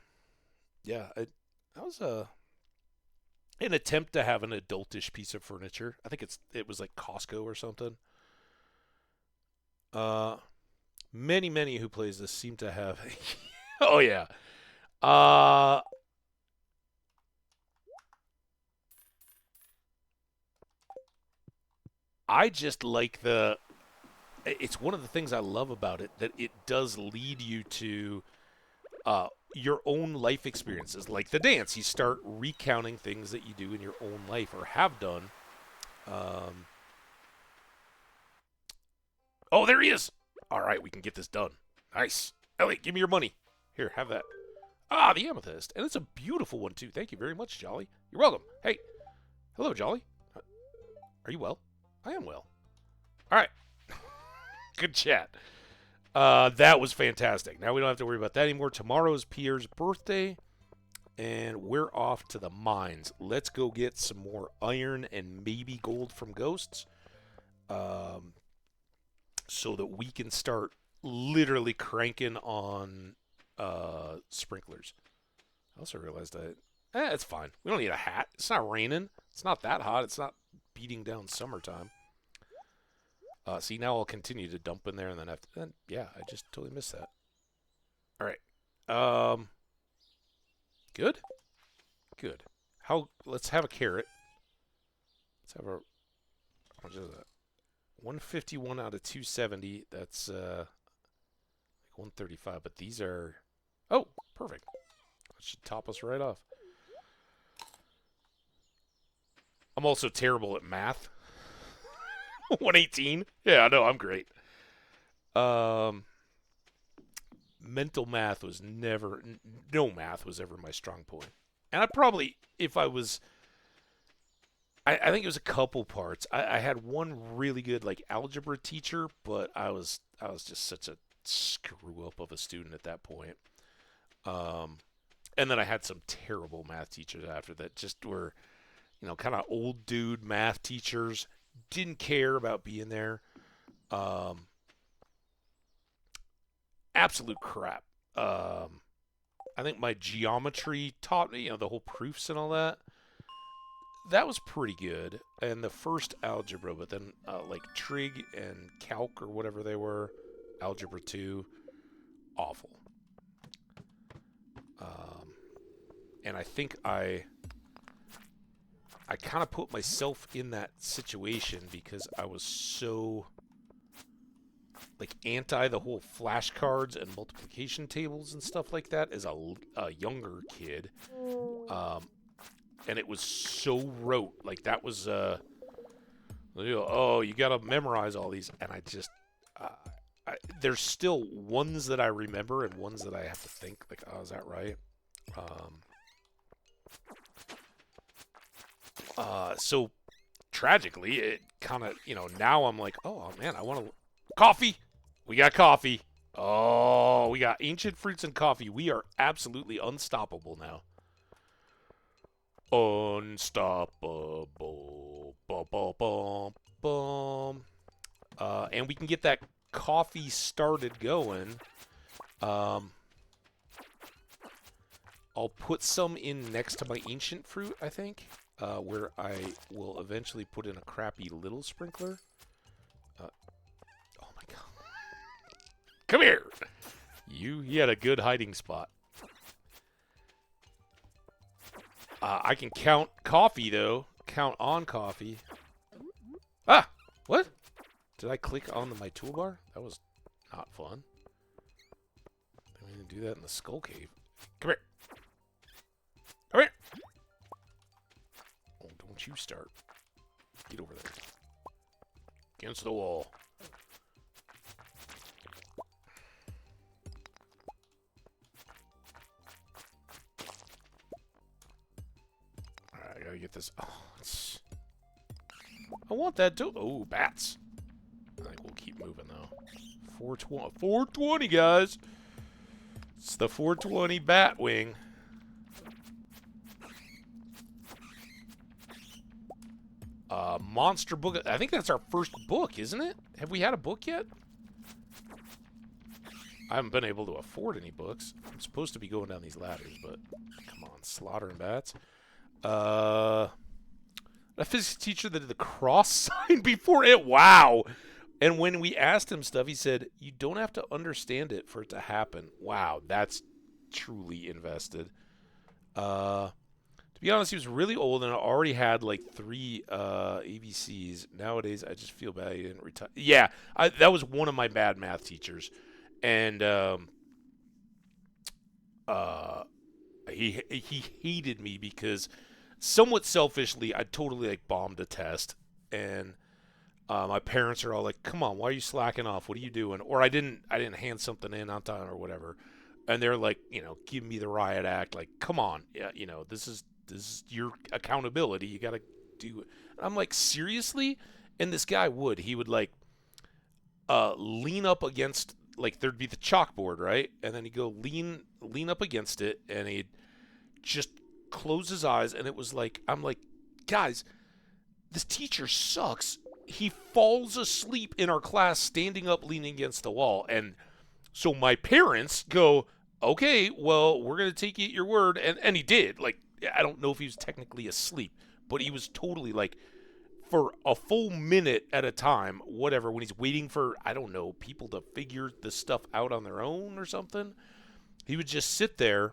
Yeah, that was an attempt to have an adultish piece of furniture. I think it was like Costco or something. Uh, many who plays this seem to have. Oh yeah. I just like it's one of the things I love about it, that it does lead you to your own life experiences. Like the dance, you start recounting things that you do in your own life or have done. Oh, there he is. All right, we can get this done. Nice. Elliot, give me your money. Here, have that. Ah, the amethyst. And it's a beautiful one, too. Thank you very much, Jolly. You're welcome. Hey. Hello, Jolly. Are you well? I am well. All right. Good chat. That was fantastic. Now we don't have to worry about that anymore. Tomorrow's Pierre's birthday, and we're off to the mines. Let's go get some more iron and maybe gold from ghosts, so that we can start literally cranking on sprinklers. I also realized it's fine. We don't need a hat. It's not raining. It's not that hot. It's not beating down summertime. See, now I'll continue to dump in there, and then yeah, I just totally missed that. All right. Good. Let's have a carrot. Let's have how much is that? 151 out of 270. That's like 135. But these are, oh, perfect. That should top us right off. I'm also terrible at math. 118. Yeah, no, I'm great. Mental math was never, no math was ever my strong point. And I probably, if I was, I think it was a couple parts. I had one really good like algebra teacher, but I was just such a screw up of a student at that point. And then I had some terrible math teachers after that, just were, kind of old dude math teachers. Didn't care about being there. Absolute crap. I think my geometry taught me, the whole proofs and all that. That was pretty good. And the first algebra, but then like trig and calc or whatever they were, algebra 2, awful. And I think I kind of put myself in that situation because I was so like anti the whole flashcards and multiplication tables and stuff like that as a younger kid. And it was so rote. Like that was, oh, you got to memorize all these. And I just, there's still ones that I remember and ones that I have to think like, oh, is that right? So tragically, it kind of, now I'm like, oh man, I want to coffee. We got coffee. Oh, we got ancient fruits and coffee. We are absolutely unstoppable now. Unstoppable. Bum, bum, bum, bum. And we can get that coffee started going. I'll put some in next to my ancient fruit, I think, where I will eventually put in a crappy little sprinkler. Oh my god. Come here! He had a good hiding spot. I can count coffee, though. Count on coffee. Ah! What? Did I click on my toolbar? That was not fun. I'm going to do that in the skull cave. Come here. Come here! Oh, don't you start. Get over there. Against the wall. Alright, I gotta get this. Oh, it's... I want that too. Oh, bats. I think we'll keep moving, though. 420. 420, guys! It's the 420 bat wing. Monster book. I think that's our first book, isn't it? Have we had a book yet? I haven't been able to afford any books. I'm supposed to be going down these ladders, but come on, slaughtering bats. A physics teacher that did the cross sign before it. Wow. And when we asked him stuff, he said, you don't have to understand it for it to happen. Wow, that's truly invested. To be honest, he was really old and I already had like 3 ABCs. Nowadays, I just feel bad he didn't retire. Yeah, that was one of my bad math teachers. And he hated me because somewhat selfishly, I totally like bombed a test. And my parents are all like, come on, why are you slacking off? What are you doing? Or I didn't hand something in on time or whatever. And they're like, give me the riot act. Like, come on. Yeah, this is your accountability. You got to do it. I'm like, seriously? And this guy he would like lean up against, like there'd be the chalkboard, right? And then he'd go lean up against it and he'd just close his eyes. And it was like, I'm like, guys, this teacher sucks. He falls asleep in our class standing up leaning against the wall. And so my parents go, okay, well, we're going to take you at your word. And he did. Like, I don't know if he was technically asleep, but he was totally like, for a full minute at a time, whatever, when he's waiting for, I don't know, people to figure this stuff out on their own or something, he would just sit there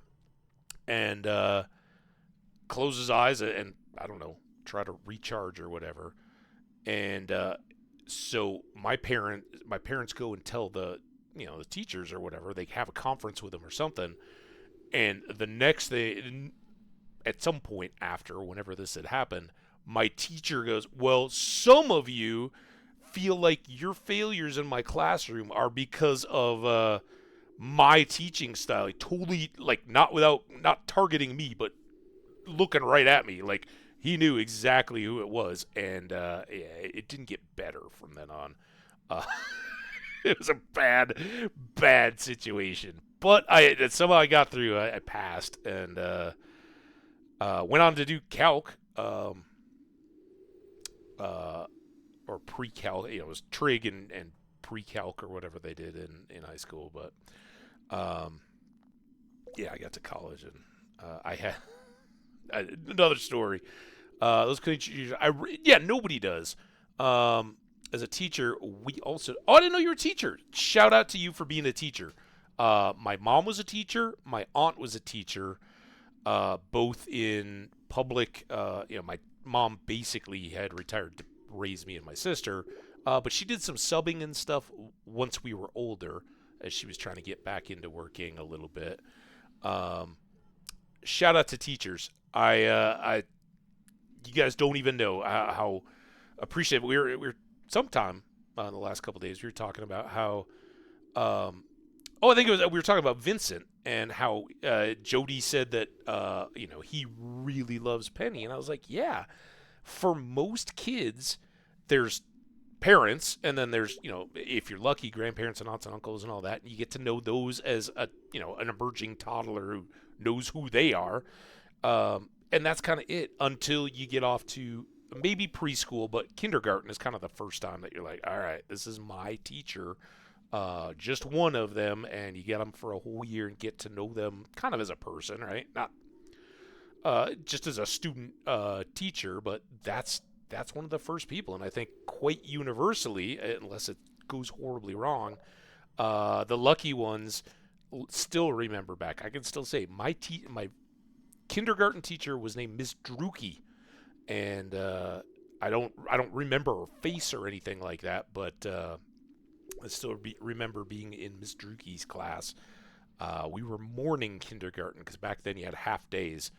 and close his eyes and, I don't know, try to recharge or whatever. And so my parents go and tell the teachers or whatever. They have a conference with him or something. And the next day, at some point after, whenever this had happened, my teacher goes, well, some of you feel like your failures in my classroom are because of my teaching style. Like, totally, like, not targeting me, but looking right at me. Like, he knew exactly who it was. And yeah, it didn't get better from then on. It was a bad situation. But somehow I got through. I passed and went on to do calc, or pre-calc. It was trig and pre-calc or whatever they did in high school. But yeah, I got to college and I had another story. Those teachers, nobody does. As a teacher, we also... Oh, I didn't know you were a teacher. Shout out to you for being a teacher. My mom was a teacher. My aunt was a teacher. Both in public... my mom basically had retired to raise me and my sister. But she did some subbing and stuff once we were older, as she was trying to get back into working a little bit. Shout out to teachers. You guys don't even know how appreciative we were sometime the last couple of days we were talking about how I think we were talking about Vincent and how Jody said that you know, he really loves Penny, and I was like, yeah. For most kids, there's parents, and then there's, you know, if you're lucky, grandparents and aunts and uncles and all that, and you get to know those as a, you know, an emerging toddler who knows who they are, and that's kind of it until you get off to maybe preschool, but kindergarten is kind of the first time that you're like, all right, this is my teacher, just one of them, and you get them for a whole year and get to know them kind of as a person, right? Not just as a student teacher, but that's one of the first people, and I think quite universally, unless it goes horribly wrong, the lucky ones still remember back. I can still say my kindergarten teacher was named Miss Druki, and I don't remember her face or anything like that, but I still remember being in Miss Druki's class. We were morning kindergarten because back then you had half days.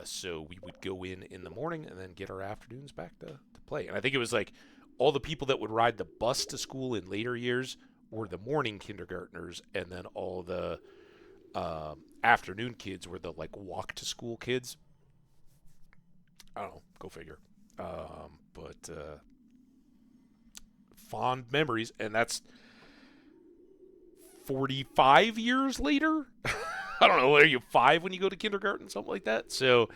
So we would go in the morning and then get our afternoons back to play. And I think it was like all the people that would ride the bus to school in later years were the morning kindergartners, and then all the afternoon kids were the like walk to school kids. I don't know, go figure. But fond memories, and that's 45 years later. I don't know, are you 5 when you go to kindergarten, something like that? So,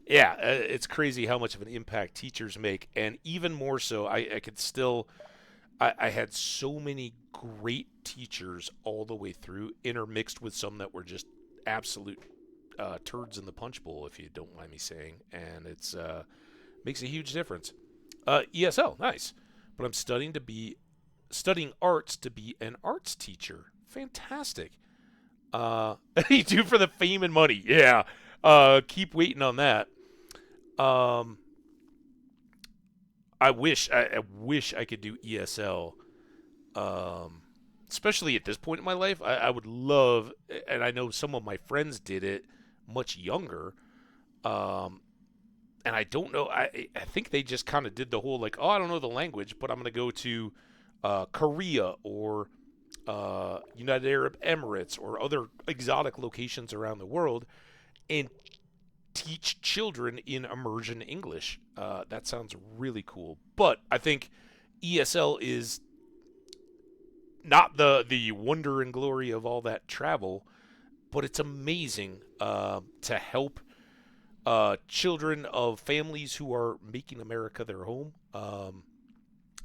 yeah, it's crazy how much of an impact teachers make, and even more so, I could still, I had so many great teachers all the way through, intermixed with some that were just absolute turds in the punch bowl, if you don't mind me saying, and it's makes a huge difference. ESL, nice, but I'm studying arts to be an arts teacher. Fantastic. You do for the fame and money. Yeah. Keep waiting on that. I wish I could do ESL. Especially at this point in my life, I would love, and I know some of my friends did it much younger. And I don't know. I think they just kind of did the whole like, oh, I don't know the language, but I'm gonna go to Korea or United Arab Emirates or other exotic locations around the world and teach children in immersion English. That sounds really cool. But I think ESL is not the wonder and glory of all that travel, but it's amazing to help children of families who are making America their home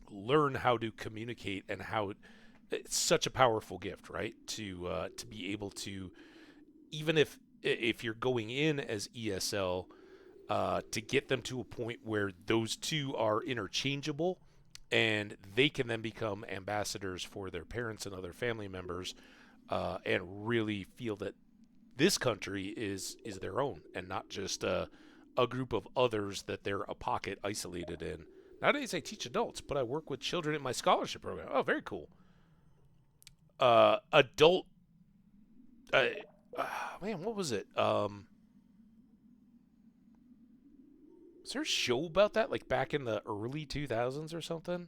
learn how to communicate, and how it's such a powerful gift, right? To be able to, even if you're going in as ESL, to get them to a point where those two are interchangeable, and they can then become ambassadors for their parents and other family members, and really feel that this country is their own and not just a group of others that they're a pocket isolated in. Nowadays I teach adults, but I work with children in my scholarship program. Oh, very cool. Adult, man, what was it? Was there a show about that, like back in the early 2000s or something,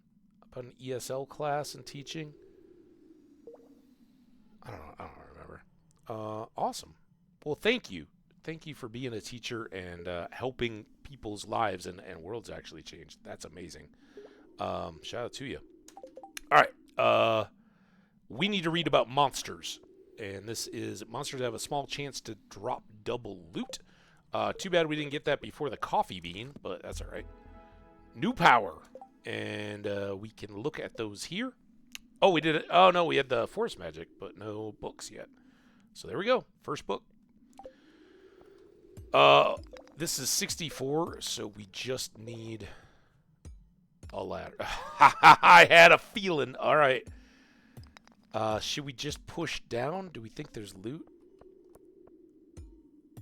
about an ESL class and teaching? I don't remember. Awesome. Well, thank you for being a teacher and helping people's lives and worlds actually change. That's amazing. Shout out to you. All right. We need to read about monsters. And this is monsters that have a small chance to drop double loot. Too bad we didn't get that before the coffee bean, but that's all right. New power. And we can look at those here. Oh, we did it. Oh, no, we had the forest magic, but no books yet. So there we go. First book. This is 64, so we just need a ladder. I had a feeling. All right. Should we just push down? Do we think there's loot?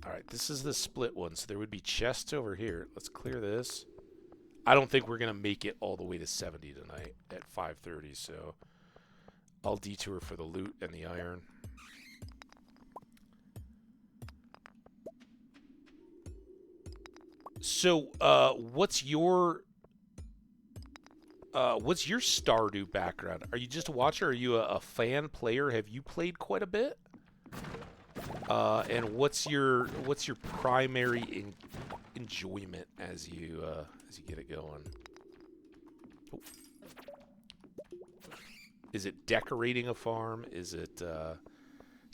All right, this is the split one, so there would be chests over here. Let's clear this. I don't think we're going to make it all the way to 70 tonight at 5:30, so I'll detour for the loot and the iron. So, what's your Stardew background? Are you just a watcher? Are you a fan player? Have you played quite a bit? And what's your primary enjoyment as you get it going? Oh. Is it decorating a farm? Is it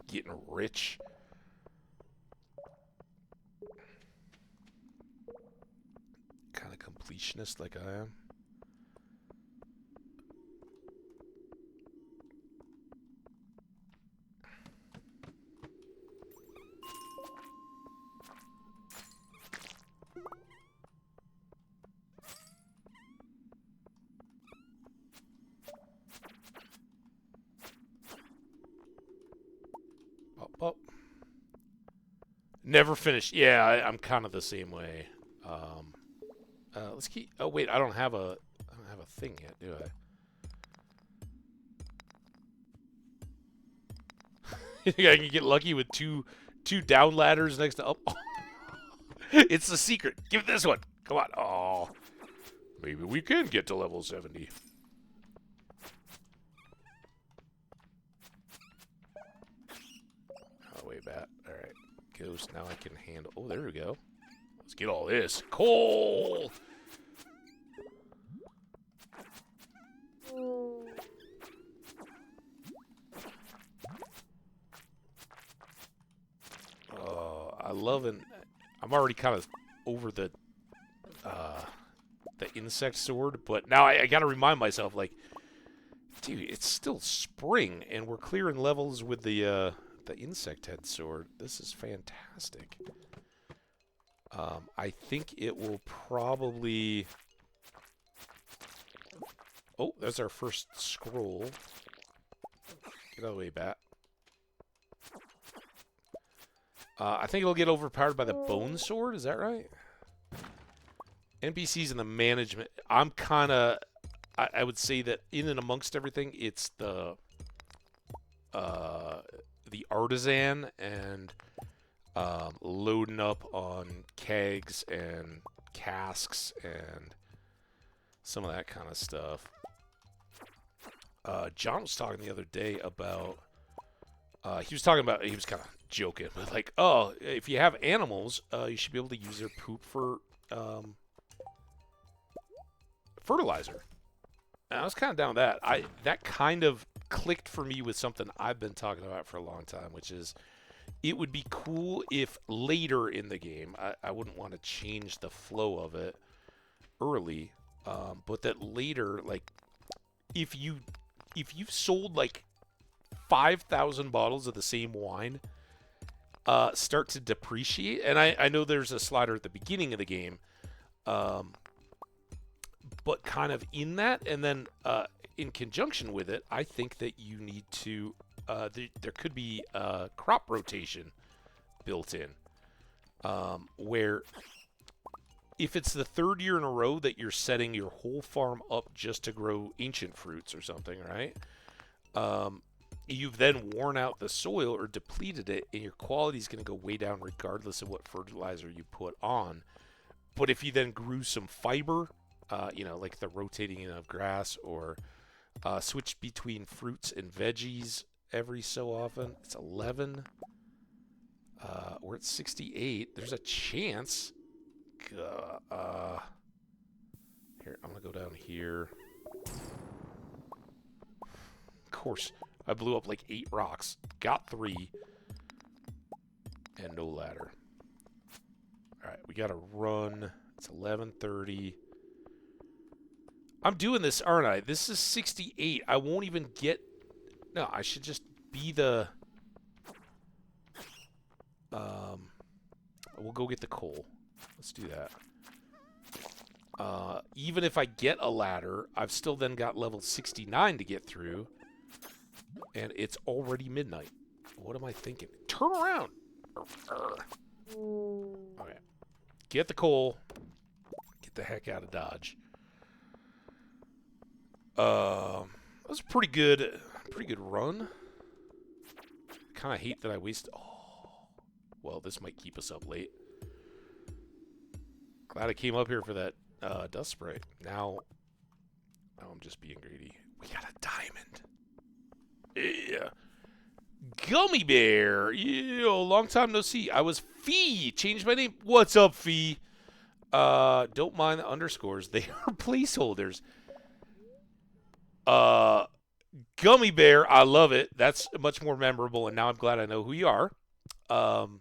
getting rich? Kind of completionist like I am. Oh. Never finished. Yeah, I'm kind of the same way. Let's keep. Oh wait, I don't have a thing yet, do I? I can get lucky with two down ladders next to up. It's the secret. Give it this one. Come on. Oh, maybe we can get to level 70. Oh, way back. All right. Ghost. Now I can handle. Oh, there we go. Let's get all this coal. Oh, I love it. I'm already kind of over the insect sword, but now I got to remind myself, like, dude, it's still spring, and we're clearing levels with the insect head sword. This is fantastic. I think it will probably... Oh, there's our first scroll. Get out of the way, bat. I think it'll get overpowered by the bone sword. Is that right? NPCs and the management. I'm kind of... I would say that in and amongst everything, it's the artisan and loading up on kegs and casks and some of that kind of stuff. John was talking the other day about... he was kind of joking, but like, oh, if you have animals, you should be able to use their poop for fertilizer. And I was kind of down with that. That kind of clicked for me with something I've been talking about for a long time, which is it would be cool if later in the game, I wouldn't want to change the flow of it early, but that later, like, if you've sold like 5,000 bottles of the same wine, start to depreciate. And I know there's a slider at the beginning of the game, but kind of in that, and then in conjunction with it, I think that you need to, there could be crop rotation built in, where if it's the third year in a row that you're setting your whole farm up just to grow ancient fruits or something, right? You've then worn out the soil or depleted it, and your quality is going to go way down regardless of what fertilizer you put on. But if you then grew some fiber, like the rotating in of grass, or switch between fruits and veggies every so often. It's 11. We're at 68. There's a chance. Here, I'm going to go down here. Of course, I blew up like 8 rocks. Got 3. And no ladder. Alright, we got to run. It's 11:30. I'm doing this, aren't I? This is 68. I won't even get... No, I should just be the... We'll go get the coal. Let's do that. Even if I get a ladder, I've still then got level 69 to get through. And it's already midnight. What am I thinking? Turn around! Okay. Get the coal. Get the heck out of Dodge. That was a pretty good run. Kind of hate that I wasted... Oh. Well, this might keep us up late. Glad I came up here for that dust spray. Now I'm just being greedy. We got a diamond. Yeah. Gummy Bear. Yo, long time no see. I was Fee. Changed my name. What's up, Fee? Don't mind the underscores. They are placeholders. Uh, Gummy Bear. I love it. That's much more memorable, and now I'm glad I know who you are. Um,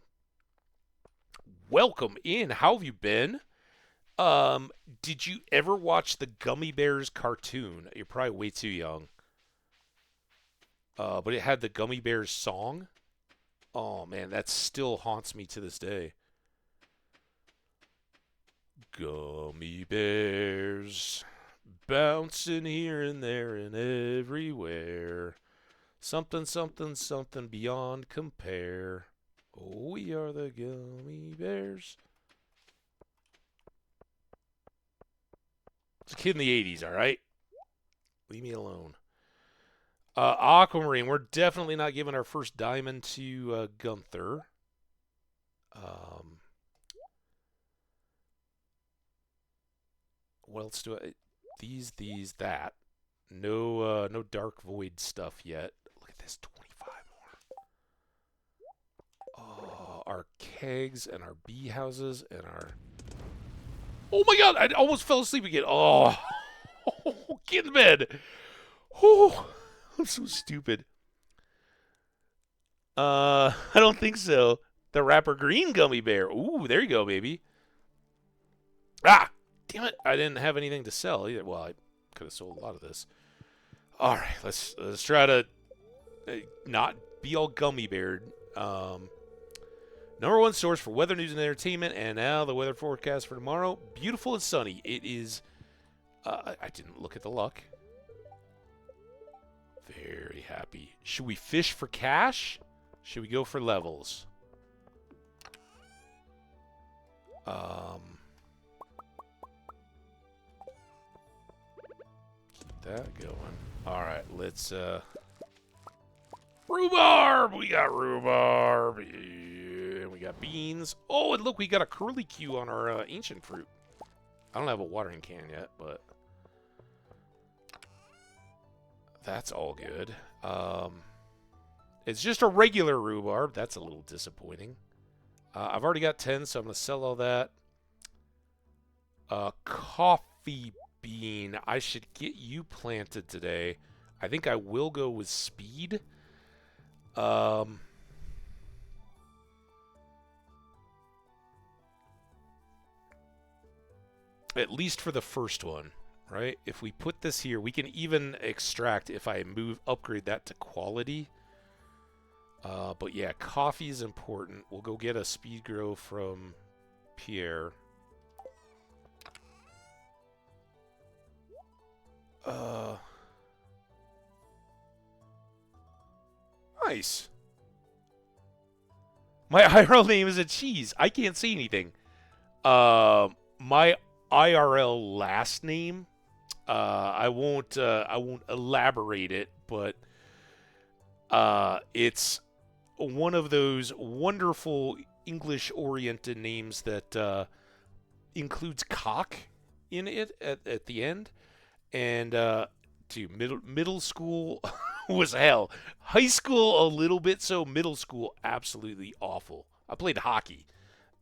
welcome in. How have you been? Did you ever watch the Gummy Bears cartoon? You're probably way too young. But it had the Gummy Bears song. Oh man, that still haunts me to this day. Gummy bears bouncing here and there and everywhere. Something, something, something beyond compare. Oh, we are the gummy bears. It's a kid in the 80s, all right? Leave me alone. Aquamarine, we're definitely not giving our first diamond to Gunther. Um, what else do I? These, that. No Dark Void stuff yet. Look at this, 25 more. Oh, our kegs and our bee houses and our. Oh my God! I almost fell asleep again. Oh, get in bed. Oh, I'm so stupid. I don't think so. The Rapper Green Gummy Bear. Ooh, there you go, baby. Ah, damn it! I didn't have anything to sell either. Well, I could have sold a lot of this. All right, let's try to not be all gummy beared. Number one source for weather news and entertainment, and now the weather forecast for tomorrow. Beautiful and sunny. It is. I didn't look at the luck. Very happy. Should we fish for cash? Should we go for levels? Keep that going. All right, let's rhubarb. We got rhubarb. Yeah, we got beans. Oh, and look, we got a curly Q on our ancient fruit. I don't have a watering can yet, but that's all good. It's just a regular rhubarb. That's a little disappointing. I've already got 10, so I'm going to sell all that. Coffee bean. I should get you planted today. I think I will go with speed. At least for the first one, right? If we put this here, we can even extract if I upgrade that to quality. But yeah, coffee is important. We'll go get a speed grow from Pierre. Nice. My IRL name is a cheese. I can't say anything. My IRL last name, I won't elaborate it, but it's one of those wonderful English-oriented names that includes cock in it at the end. And dude, middle school was hell. High school a little bit so. Middle school absolutely awful. I played hockey,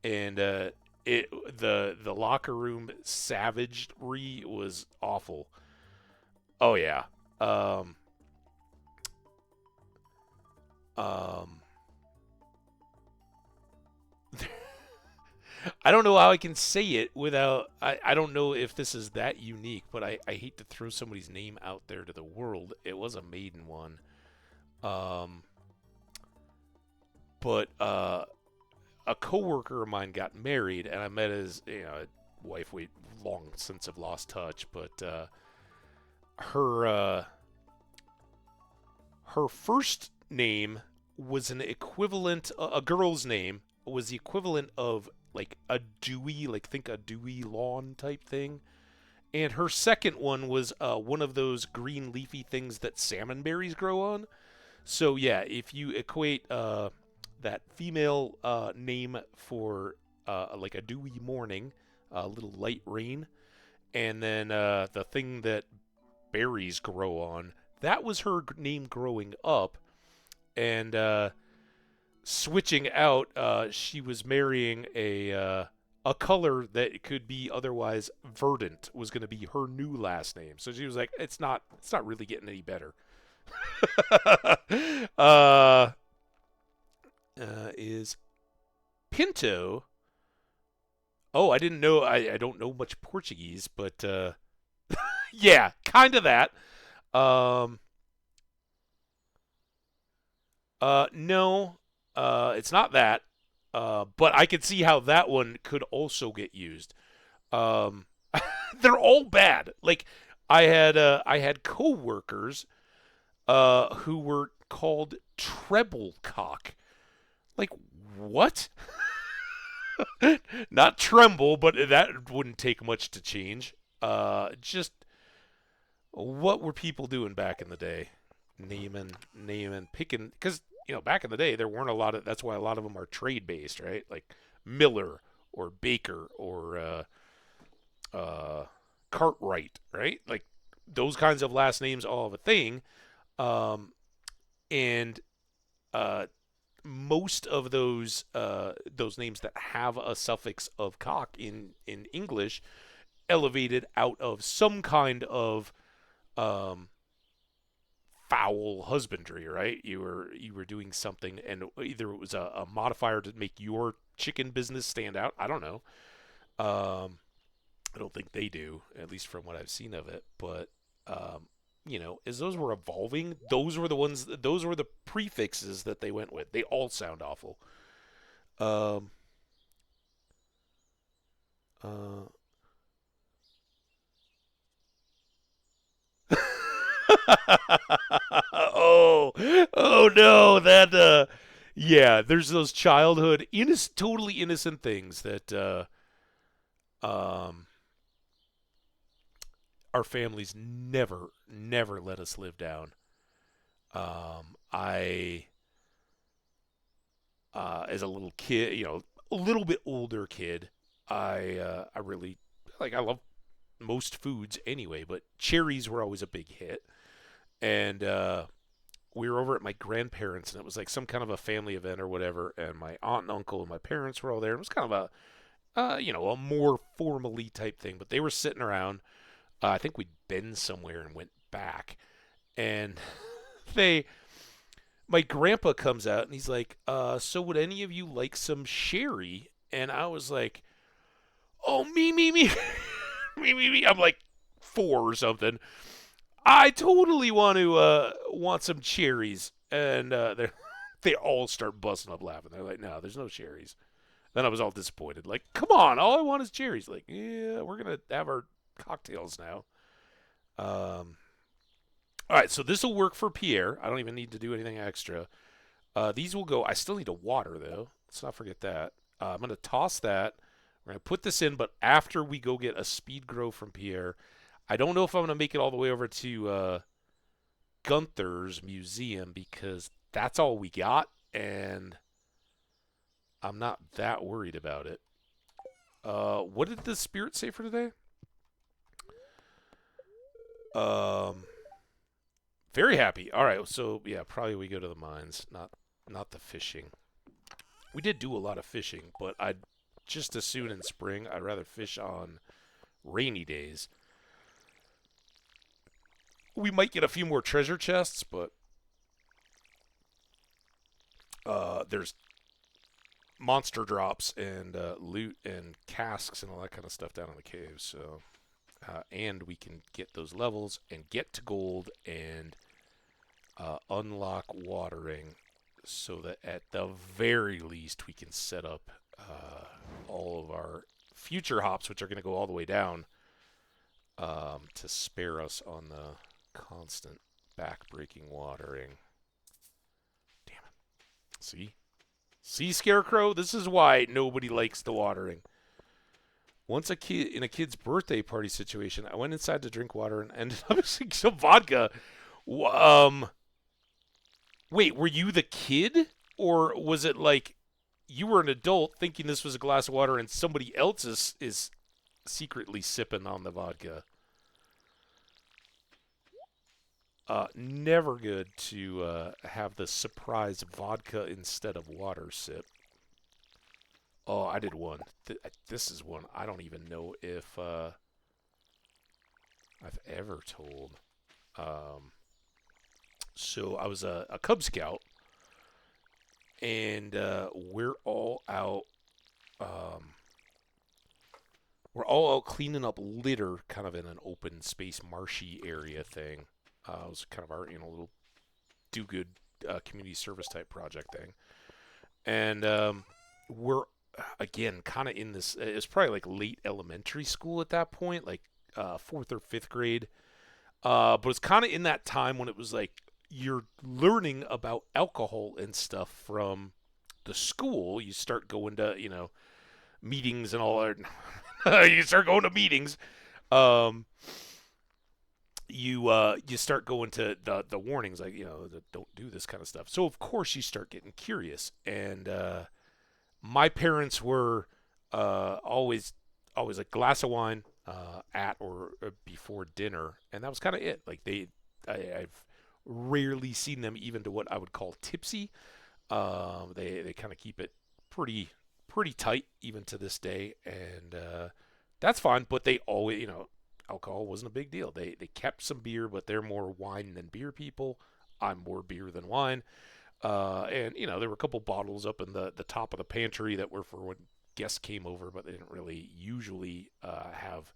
and the locker room savagery was awful. Oh yeah. I don't know how I can say it without. I don't know if this is that unique, but I hate to throw somebody's name out there to the world. It was a maiden one. But a coworker of mine got married, and I met his wife. We long since have lost touch, but her first name was an equivalent. A girl's name was the equivalent of like a dewy, like think a dewy lawn type thing. And her second one was one of those green leafy things that salmon berries grow on. So yeah, if you equate that female name for like a dewy morning, a little light rain, and then the thing that berries grow on, that was her name growing up. and switching out, she was marrying a color that could be otherwise verdant was going to be her new last name. So she was like, it's not really getting any better. uh, is Pinto? Oh, I didn't know. I don't know much Portuguese, but yeah, kind of that. Um, no, it's not that. But I could see how that one could also get used. Um, they're all bad. Like I had coworkers who were called treble cock. Like what? Not tremble, but that wouldn't take much to change. Just what were people doing back in the day? Naming, picking. Because back in the day there weren't a lot of. That's why a lot of them are trade based, right? Like Miller or Baker or uh, Cartwright, right? Like those kinds of last names all have a thing. And uh, most of those names that have a suffix of cock in English elevated out of some kind of um, foul husbandry, right? You were doing something, and either it was a modifier to make your chicken business stand out. I don't know. I don't think they do, at least from what I've seen of it. But as those were evolving, those were the ones. Those were the prefixes that they went with. They all sound awful. Um, uh, oh, oh no, that yeah. There's those childhood, totally innocent things that um, our families never let us live down. I as a little kid, a little bit older kid, I really like. I love most foods anyway, but cherries were always a big hit. And we were over at my grandparents, and it was like some kind of a family event or whatever. And my aunt and uncle and my parents were all there. It was kind of a more formally type thing. But they were sitting around. I think we'd been somewhere and went back, and they my grandpa comes out and he's like, so would any of you like some sherry? And I was like, oh, me, me. I'm like 4 or something. I totally want some cherries. And they all start busting up laughing. They're like, no, there's no cherries. Then I was all disappointed. Like, come on, all I want is cherries. Like, yeah, we're going to have our cocktails now. Um, all right, so this will work for Pierre. I don't even need to do anything extra. These will go. I still need to water, though. Let's not forget that. I'm going to toss that. We're going to put this in, but after we go get a speed grow from Pierre, I don't know if I'm going to make it all the way over to Gunther's museum because that's all we got, and I'm not that worried about it. What did the spirit say for today? Very happy. All right, so yeah, probably we go to the mines, not the fishing. We did do a lot of fishing, but I'd just as soon in spring. I'd rather fish on rainy days. We might get a few more treasure chests, but there's monster drops and loot and casks and all that kind of stuff down in the caves. So, and we can get those levels and get to gold and unlock watering, so that at the very least we can set up all of our future hops, which are going to go all the way down, to spare us on the constant back-breaking watering. Damn it. See, Scarecrow? This is why nobody likes the watering. Once in a kid's birthday party situation, I went inside to drink water and ended up mixing some vodka. Wait, were you the kid? Or was it like you were an adult thinking this was a glass of water and somebody else is secretly sipping on the vodka? Never good to have the surprise vodka instead of water sip. Oh, I did one. This is one I don't even know if I've ever told. Um, so I was a Cub Scout, and we're all out. Um, we're all out cleaning up litter, kind of in an open space, marshy area thing. It was kind of our little do good community service type project thing, and we're again kind of in this. It's probably like late elementary school at that point, like fourth or fifth grade. But it's kind of in that time when it was like you're learning about alcohol and stuff from the school. You start going to meetings and all that. You start going to meetings. Um, you start going to the warnings, like don't do this kind of stuff. So of course you start getting curious, and my parents were always a glass of wine at or before dinner, and that was kind of it. Like I've rarely seen them even to what I would call tipsy. They kind of keep it pretty tight even to this day, and that's fine. But they always, alcohol wasn't a big deal. They kept some beer, but they're more wine than beer people. I'm more beer than wine. And there were a couple bottles up in the top of the pantry that were for when guests came over, but they didn't really usually have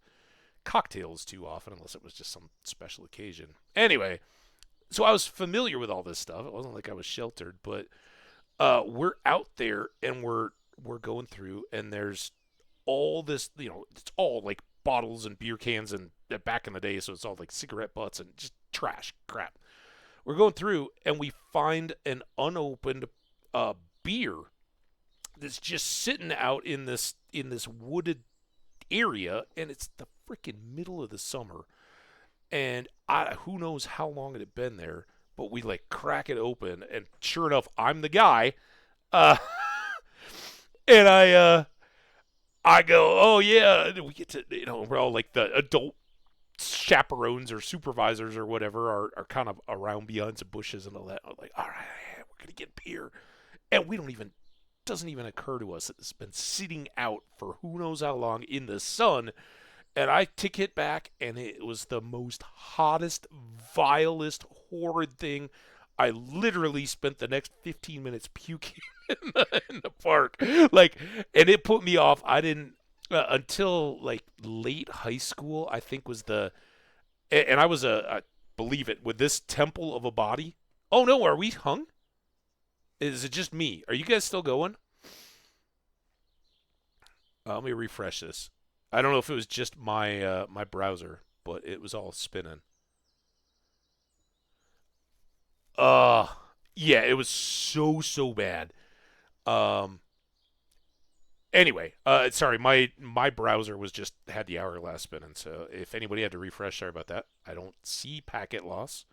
cocktails too often unless it was just some special occasion. Anyway, so I was familiar with all this stuff. It wasn't like I was sheltered, but we're out there and we're going through, and there's all this, it's all like bottles and beer cans and back in the day, so it's all like cigarette butts and just trash crap. We're going through and we find an unopened beer that's just sitting out in this wooded area, and it's the freaking middle of the summer, and who knows how long it had been there, but we like crack it open, and sure enough, I'm the guy, uh, and I go, oh yeah, and we get to we're all like the adult chaperones or supervisors or whatever are kind of around behind some bushes and all that. I'm like, all right, we're gonna get beer, and we don't even doesn't even occur to us that it's been sitting out for who knows how long in the sun. And I tick it back, and it was the most hottest, vilest, horrid thing. I literally spent the next 15 minutes puking in the park, like, and it put me off. I didn't until like late high school, I think was and I was I believe it, with this temple of a body. Oh no, are we hung? Is it just me? Are you guys still going? Let me refresh this. I don't know if it was just my my browser, but it was all spinning. Uh yeah, it was so bad. Um anyway, sorry, my browser was just had the hourglass spinning, so if anybody had to refresh, sorry about that. I don't see packet loss.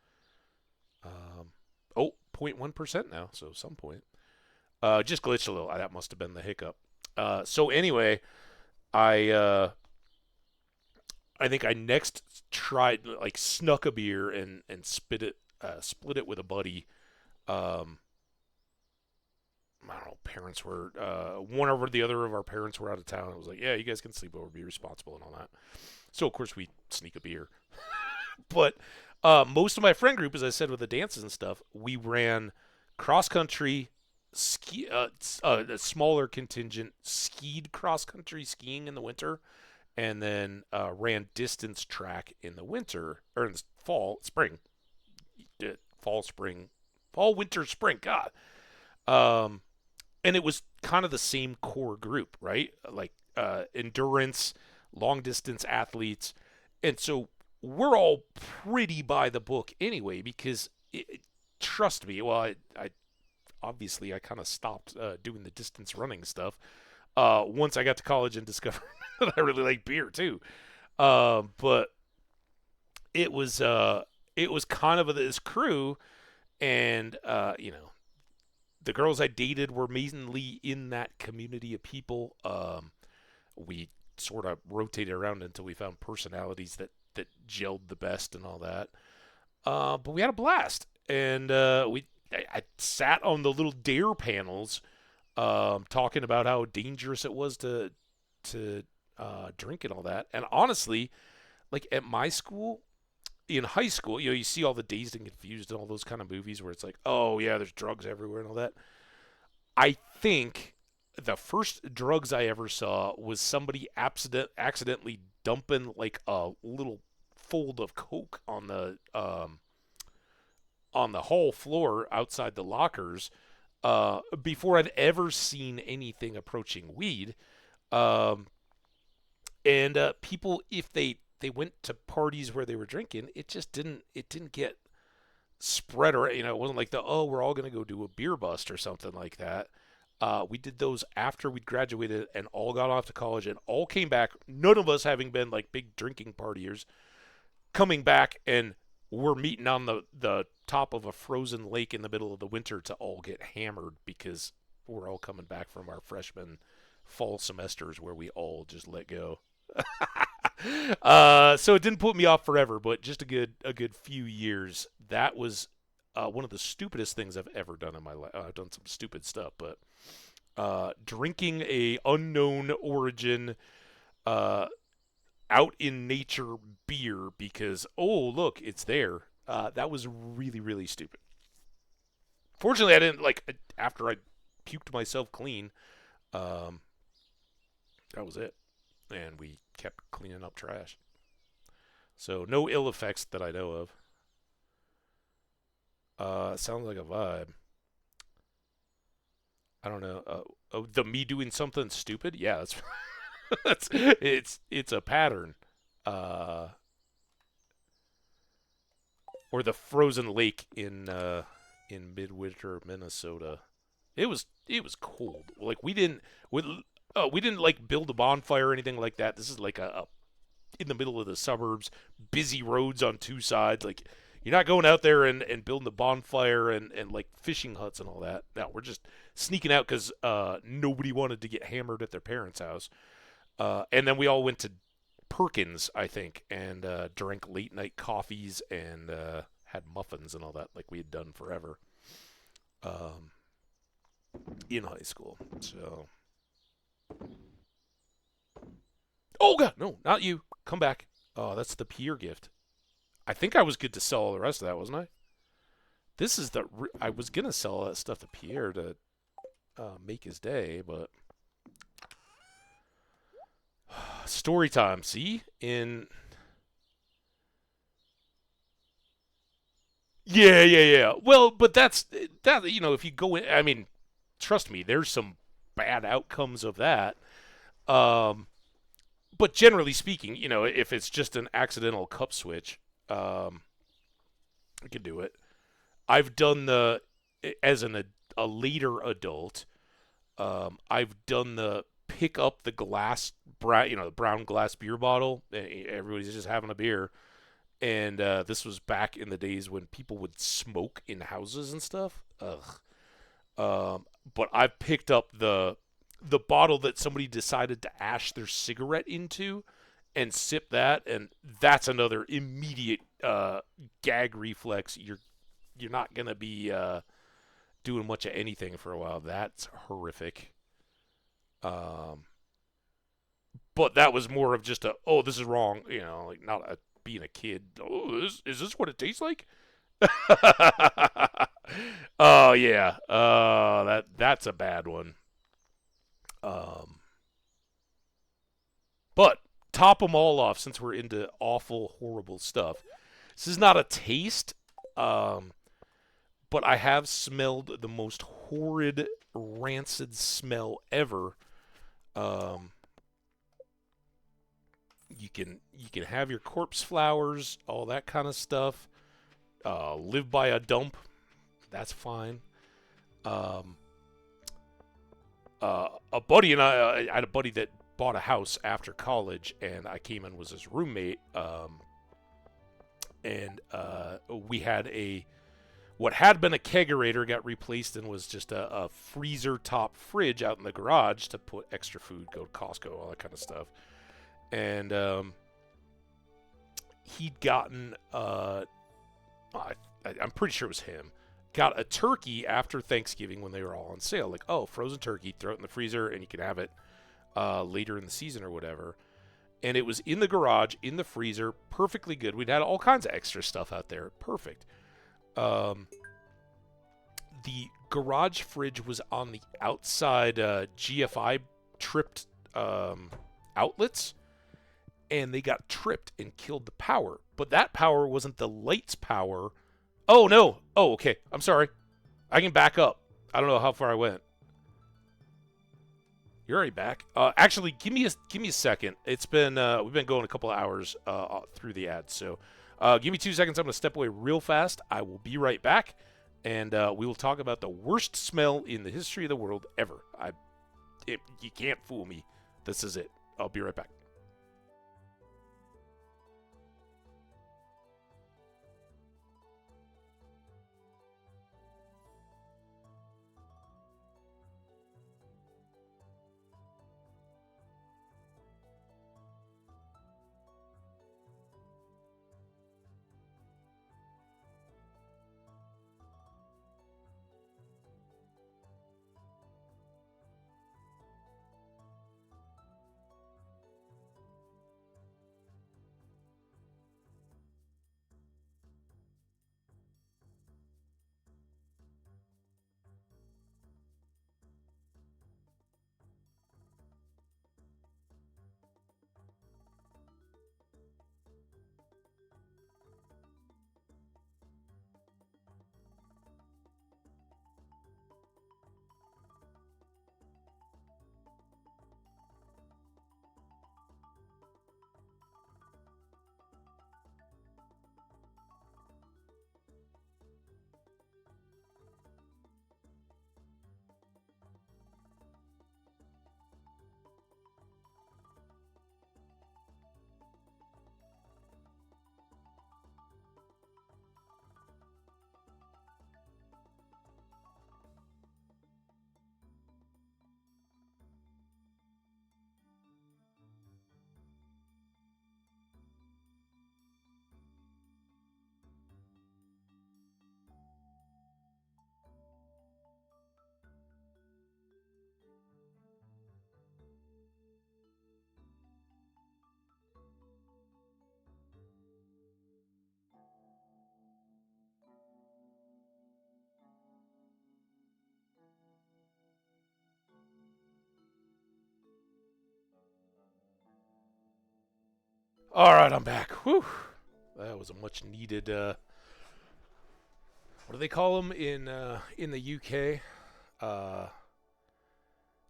Um oh, 0.1% now, so some point. Just glitched a little. That must have been the hiccup. So anyway, I I think I next tried like snuck a beer and split it with a buddy. Um, I don't know. Parents were one over the other of our parents were out of town. It was like, yeah, you guys can sleep over, be responsible, and all that. So of course we sneak a beer. But most of my friend group, as I said, with the dances and stuff, we ran cross country, ski, a smaller contingent skied cross country skiing in the winter, and then ran distance track in the winter or in the spring, fall, spring, fall, winter, spring. God, um, and it was kind of the same core group, right? Like endurance, long distance athletes, and so we're all pretty by the book anyway. Because trust me, well, I obviously I kind of stopped doing the distance running stuff once I got to college and discovered that I really like beer too. But it was kind of this crew, and the girls I dated were mainly in that community of people. We sort of rotated around until we found personalities that gelled the best and all that. But we had a blast, and I sat on the little dare panels, talking about how dangerous it was to drink and all that. And honestly, like at my school, in high school, you see all the Dazed and Confused and all those kind of movies where it's like, oh yeah, there's drugs everywhere and all that. I think the first drugs I ever saw was somebody accidentally dumping like a little fold of coke on the hall floor outside the lockers, before I'd ever seen anything approaching weed. Um, and people, if they went to parties where they were drinking, it didn't get spread, or it wasn't like we're all gonna go do a beer bust or something like that. We did those after we'd graduated and all got off to college and all came back. None of us having been like big drinking partiers, coming back, and we're meeting on the top of a frozen lake in the middle of the winter to all get hammered because we're all coming back from our freshman fall semesters where we all just let go. So it didn't put me off forever, but just a good few years. That was one of the stupidest things I've ever done in my life. I've done some stupid stuff, but drinking a unknown origin, uh, out in nature beer because look, it's there. That was really really stupid. Fortunately, I didn't like after I puked myself clean. Um, that was it, and we kept cleaning up trash. So no ill effects that I know of. Sounds like a vibe. I don't know. The me doing something stupid. Yeah, that's, it's a pattern. Uh, or the frozen lake in midwinter Minnesota. It was cold. Like we didn't like build a bonfire or anything like that. This is like a in the middle of the suburbs, busy roads on two sides. Like you're not going out there and building the bonfire and like fishing huts and all that. No, we're just sneaking out because nobody wanted to get hammered at their parents' house. And then we all went to Perkins, I think, and drank late night coffees and had muffins and all that, like we had done forever, um, in high school. So, oh god, no, not you. Come back. Oh, that's the Pierre gift. I think I was good to sell all the rest of that, wasn't I? This is I was gonna sell all that stuff to Pierre to make his day, but story time. See, in yeah. Well, but that's that. If you go in, I mean, trust me, there's some bad outcomes of that. Um, but generally speaking, if it's just an accidental cup switch, I can do it. I've done as a later adult. I've done the pick up the glass, the brown glass beer bottle. Everybody's just having a beer, and this was back in the days when people would smoke in houses and stuff. Ugh. But I've picked up the bottle that somebody decided to ash their cigarette into and sip that, and that's another immediate gag reflex. You're not gonna be doing much of anything for a while. That's horrific. Um, but that was more of just this is wrong. Like not being a kid. Oh, is this what it tastes like? Oh yeah. That's a bad one. Um, but top them all off since we're into awful, horrible stuff. This is not a taste, um, but I have smelled the most horrid, rancid smell ever. Um, you can have your corpse flowers, all that kind of stuff. Live by a dump, that's fine. Um, a buddy and I had a buddy that bought a house after college, and I came in was his roommate. And we had what had been a kegerator got replaced and was just a freezer top fridge out in the garage to put extra food, go to Costco, all that kind of stuff. And he'd gotten I'm pretty sure it was him, got a turkey after Thanksgiving when they were all on sale. Like, oh, frozen turkey, throw it in the freezer, and you can have it later in the season or whatever. And it was in the garage, in the freezer, perfectly good. We'd had all kinds of extra stuff out there. Perfect. The garage fridge was on the outside GFI tripped outlets, and they got tripped and killed the power. But that power wasn't the lights power. Oh, no. Oh, okay. I'm sorry. I can back up. I don't know how far I went. You're already back. Actually, give me a second. It's been we've been going a couple of hours through the ads, so give me 2 seconds. I'm gonna step away real fast. I will be right back, and we will talk about the worst smell in the history of the world ever. You can't fool me. This is it. I'll be right back. All right, I'm back. Whew. That was a much needed. What do they call them in the UK? Uh,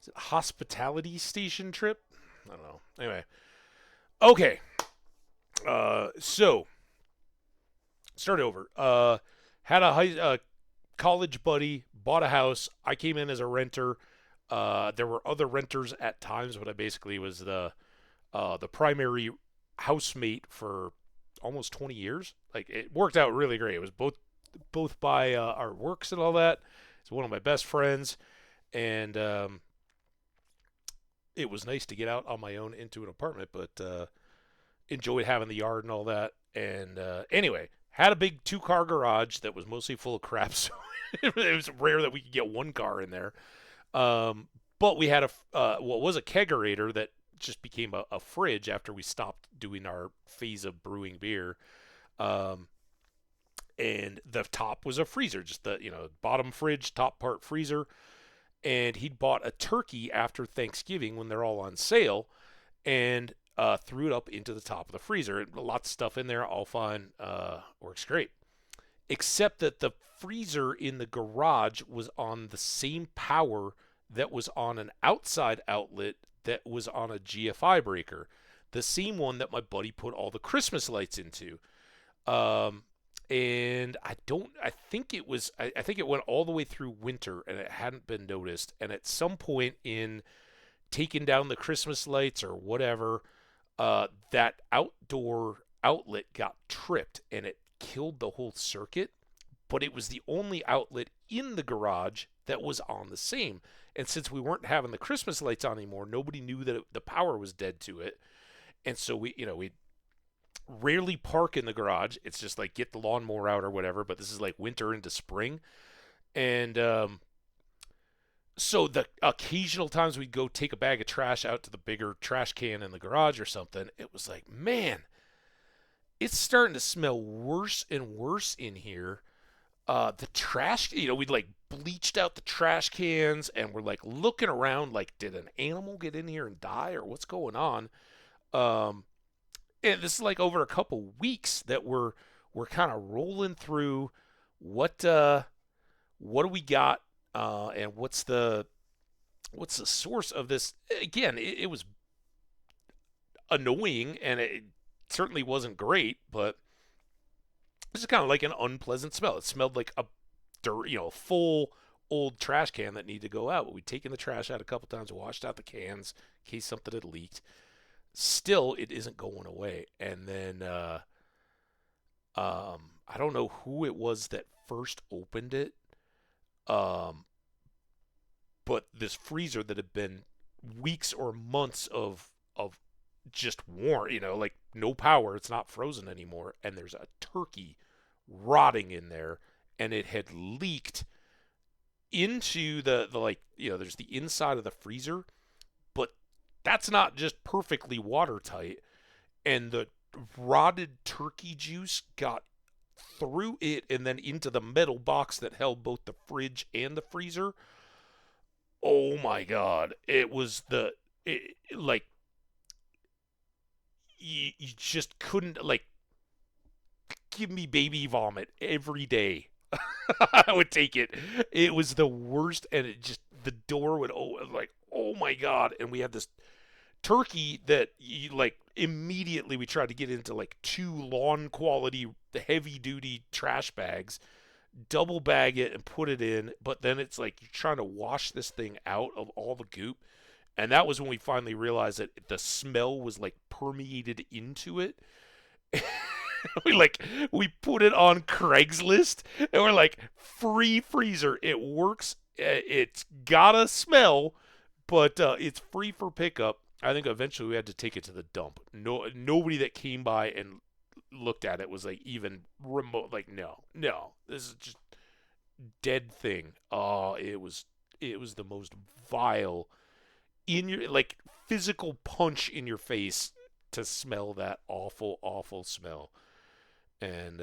is it hospitality station trip? I don't know. Anyway, okay. So start over. Had a college buddy, bought a house. I came in as a renter. There were other renters at times, but I basically was the primary housemate for almost 20 years. Like, it worked out really great. It was both by our works and all that. It's one of my best friends, and it was nice to get out on my own into an apartment, but enjoyed having the yard and all that. And anyway, had a big 2-car garage that was mostly full of crap, so it was rare that we could get one car in there. But we had what was a kegerator that just became a fridge after we stopped doing our phase of brewing beer. And the top was a freezer, just the bottom fridge, top part freezer. And he'd bought a turkey after Thanksgiving when they're all on sale, and threw it up into the top of the freezer. Lots of stuff in there, all fine, works great. Except that the freezer in the garage was on the same power that was on an outside outlet that was on a GFI breaker, the same one that my buddy put all the Christmas lights into. And I think it went all the way through winter and it hadn't been noticed. And at some point in taking down the Christmas lights or whatever, that outdoor outlet got tripped and it killed the whole circuit. But it was the only outlet in the garage that was on the same. And since we weren't having the Christmas lights on anymore, nobody knew that the power was dead to it. And so we rarely park in the garage. It's just like get the lawnmower out or whatever, but this is like winter into spring. And so the occasional times we'd go take a bag of trash out to the bigger trash can in the garage or something, it was like, man, it's starting to smell worse and worse in here. The trash, we'd like bleached out the trash cans and we're like looking around like, did an animal get in here and die or what's going on? Um, and this is like over a couple weeks that we're kind of rolling through what do we got, and what's the source of this? Again, it was annoying and it certainly wasn't great, but this is kind of like an unpleasant smell. It smelled like a full old trash can that needed to go out. But we'd taken the trash out a couple times, washed out the cans in case something had leaked. Still, it isn't going away. And then I don't know who it was that first opened it, um, but this freezer that had been weeks or months of just warm, like no power, it's not frozen anymore, and there's a turkey rotting in there, and it had leaked into the like, there's the inside of the freezer, but that's not just perfectly watertight, and the rotted turkey juice got through it and then into the metal box that held both the fridge and the freezer. Oh my god, it was like you just couldn't, like, give me baby vomit every day. I would take it. It was the worst, and it just, the door would, like, oh my god. And we had this turkey that like immediately we tried to get into like 2 lawn quality heavy duty trash bags, double bag it and put it in, but then it's like you're trying to wash this thing out of all the goop. And that was when we finally realized that the smell was like permeated into it. we put it on Craigslist and we're like, free freezer. It works. It's got a smell, but it's free for pickup. I think eventually we had to take it to the dump. Nobody that came by and looked at it was like even remote. Like, no, this is just dead thing. Oh, it was the most vile, in your, like, physical punch in your face to smell that awful smell. And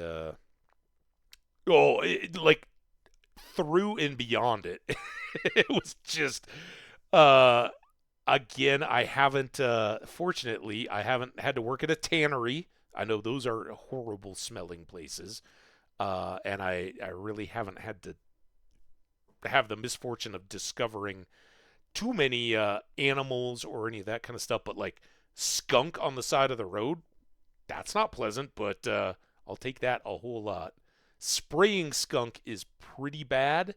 like through and beyond it. It was just again, I haven't fortunately I haven't had to work at a tannery. I know those are horrible smelling places. And I really haven't had to have the misfortune of discovering too many animals or any of that kind of stuff, but like skunk on the side of the road, that's not pleasant, but I'll take that a whole lot. Spraying skunk is pretty bad.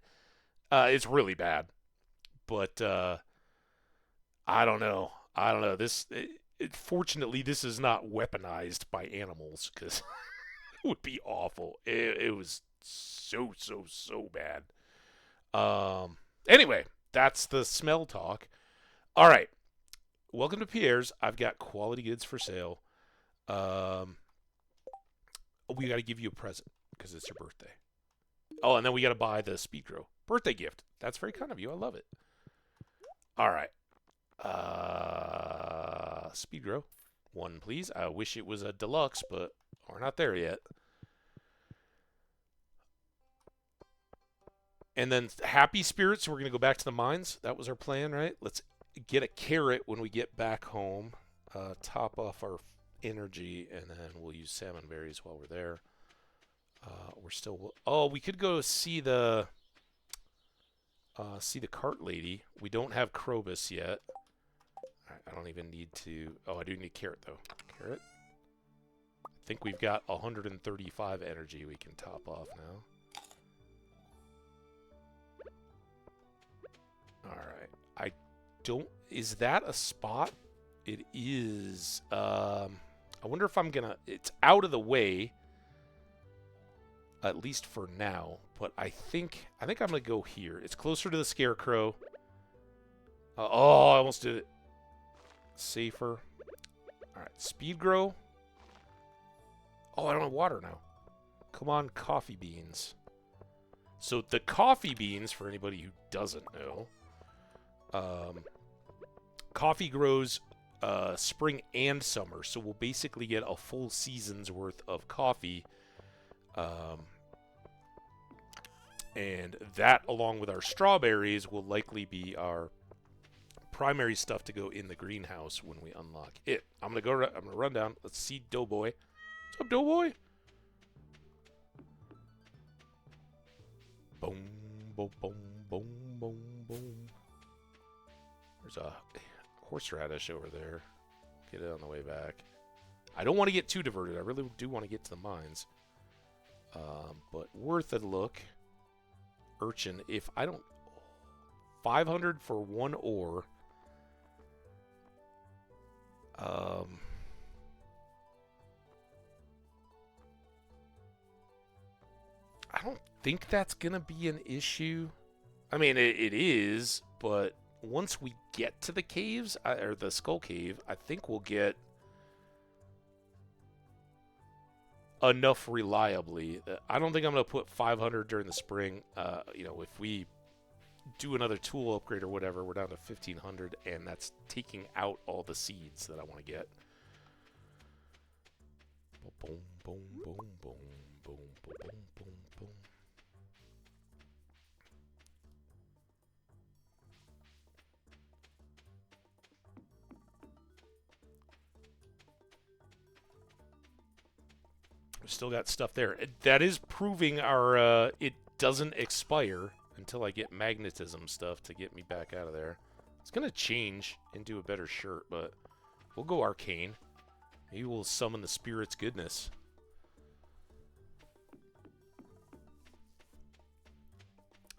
It's really bad, but I don't know. Fortunately, this is not weaponized by animals, because it would be awful. It was so bad. Anyway, that's the smell talk. All right. Welcome to Pierre's. I've got quality goods for sale. We got to give you a present because it's your birthday. Oh, and then we got to buy the Speed Grow birthday gift. That's very kind of you. I love it. All right. Speed Grow. 1, please. I wish it was a deluxe, but we're not there yet. And then Happy Spirits, we're going to go back to the mines. That was our plan, right? Let's get a carrot when we get back home. Top off our energy, and then we'll use salmon berries while we're there. We're still... Oh, we could go see the cart lady. We don't have Krobus yet. I don't even need to... Oh, I do need carrot, though. Carrot. I think we've got 135 energy we can top off now. Alright. I don't... Is that a spot? It is. I wonder if I'm gonna... It's out of the way. At least for now. But I think I'm gonna go here. It's closer to the scarecrow. Oh, I almost did it. Safer. Alright, Speed Grow. Oh, I don't have water now. Come on, coffee beans. So the coffee beans, for anybody who doesn't know, coffee grows spring and summer, so we'll basically get a full season's worth of coffee. And that, along with our strawberries, will likely be our primary stuff to go in the greenhouse when we unlock it. I'm gonna run down. Let's see Doughboy. What's up, Doughboy? Boom, boom, boom, boom, boom, boom. There's a horseradish over there. Get it on the way back. I don't want to get too diverted. I really do want to get to the mines. But worth a look. Urchin, if I don't... 500 for one ore. I don't think that's going to be an issue. I mean, it is, but once we get to the caves, or the Skull Cave, I think we'll get enough reliably. I don't think I'm going to put 500 during the spring. You know, if we do another tool upgrade or whatever, we're down to 1,500, and that's taking out all the seeds that I want to get. Boom, boom, boom, boom, boom, boom, boom, boom, boom. We've still got stuff there. That is proving our it doesn't expire until I get magnetism stuff to get me back out of there. It's going to change into a better shirt, but we'll go arcane. Maybe we'll summon the spirit's goodness.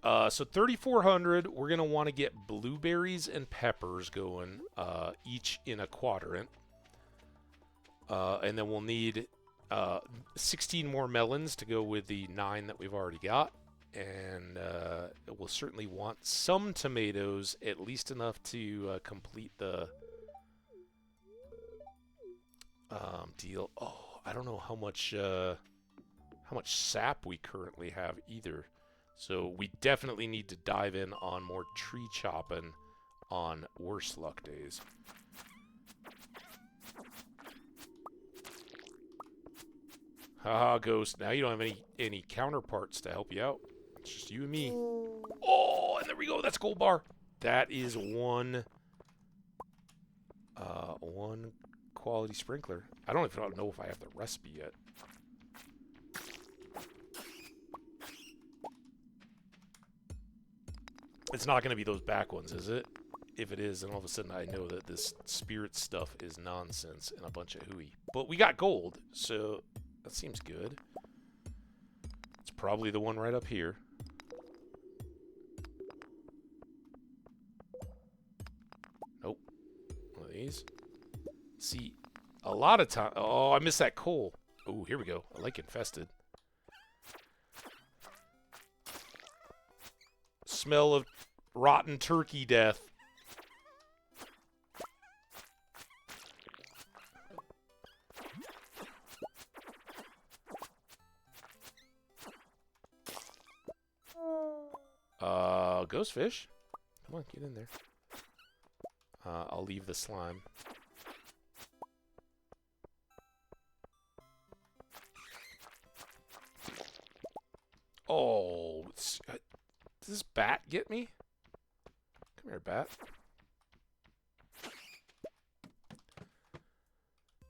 So 3,400, we're going to want to get blueberries and peppers going, each in a quadrant. And then we'll need 16 more melons to go with the 9 that we've already got. And we'll certainly want some tomatoes, at least enough to complete the deal. Oh, I don't know how much sap we currently have either. So we definitely need to dive in on more tree chopping on worse luck days. Haha, Ghost. Now you don't have any counterparts to help you out. It's just you and me. Oh, and there we go. That's gold bar. That is one quality sprinkler. I don't even know if I have the recipe yet. It's not going to be those back ones, is it? If it is, then all of a sudden I know that this spirit stuff is nonsense and a bunch of hooey. But we got gold, so that seems good. It's probably the one right up here. Nope. One of these. See, a lot of time... Oh, I missed that coal. Oh, here we go. I like infested. Smell of rotten turkey death. Ghost fish. Come on, get in there. I'll leave the slime. Oh, does this bat get me? Come here, bat.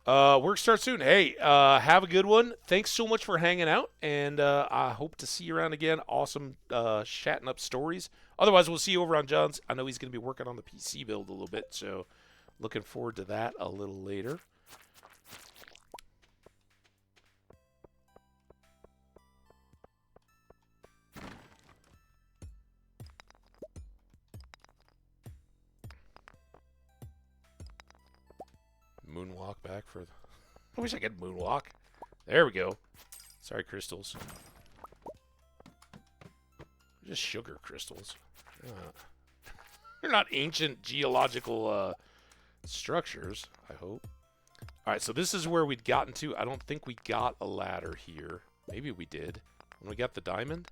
Work starts soon. Hey, have a good one. Thanks so much for hanging out, and I hope to see you around again. Awesome chatting up stories. Otherwise, we'll see you over on John's. I know he's going to be working on the PC build a little bit, so looking forward to that a little later. Moonwalk back for the... I wish I could moonwalk. There we go. Sorry, crystals. They're just sugar crystals. They're not ancient geological structures, I hope. All right, so this is where we'd gotten to. I don't think we got a ladder here. Maybe we did. When we got the diamond.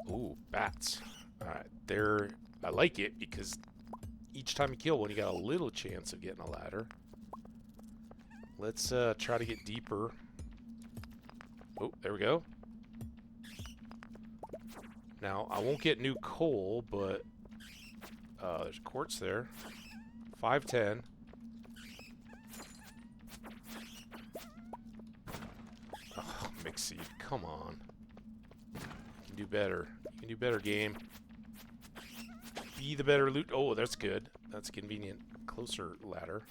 Ooh, bats. All right, there. I like it because each time you kill one, you got a little chance of getting a ladder. Let's try to get deeper. Oh, there we go. Now, I won't get new coal, but there's quartz there. 510. Oh, mixed seed. Come on. You can do better. You can do better, game. Be the better loot. Oh, that's good. That's convenient. Closer ladder.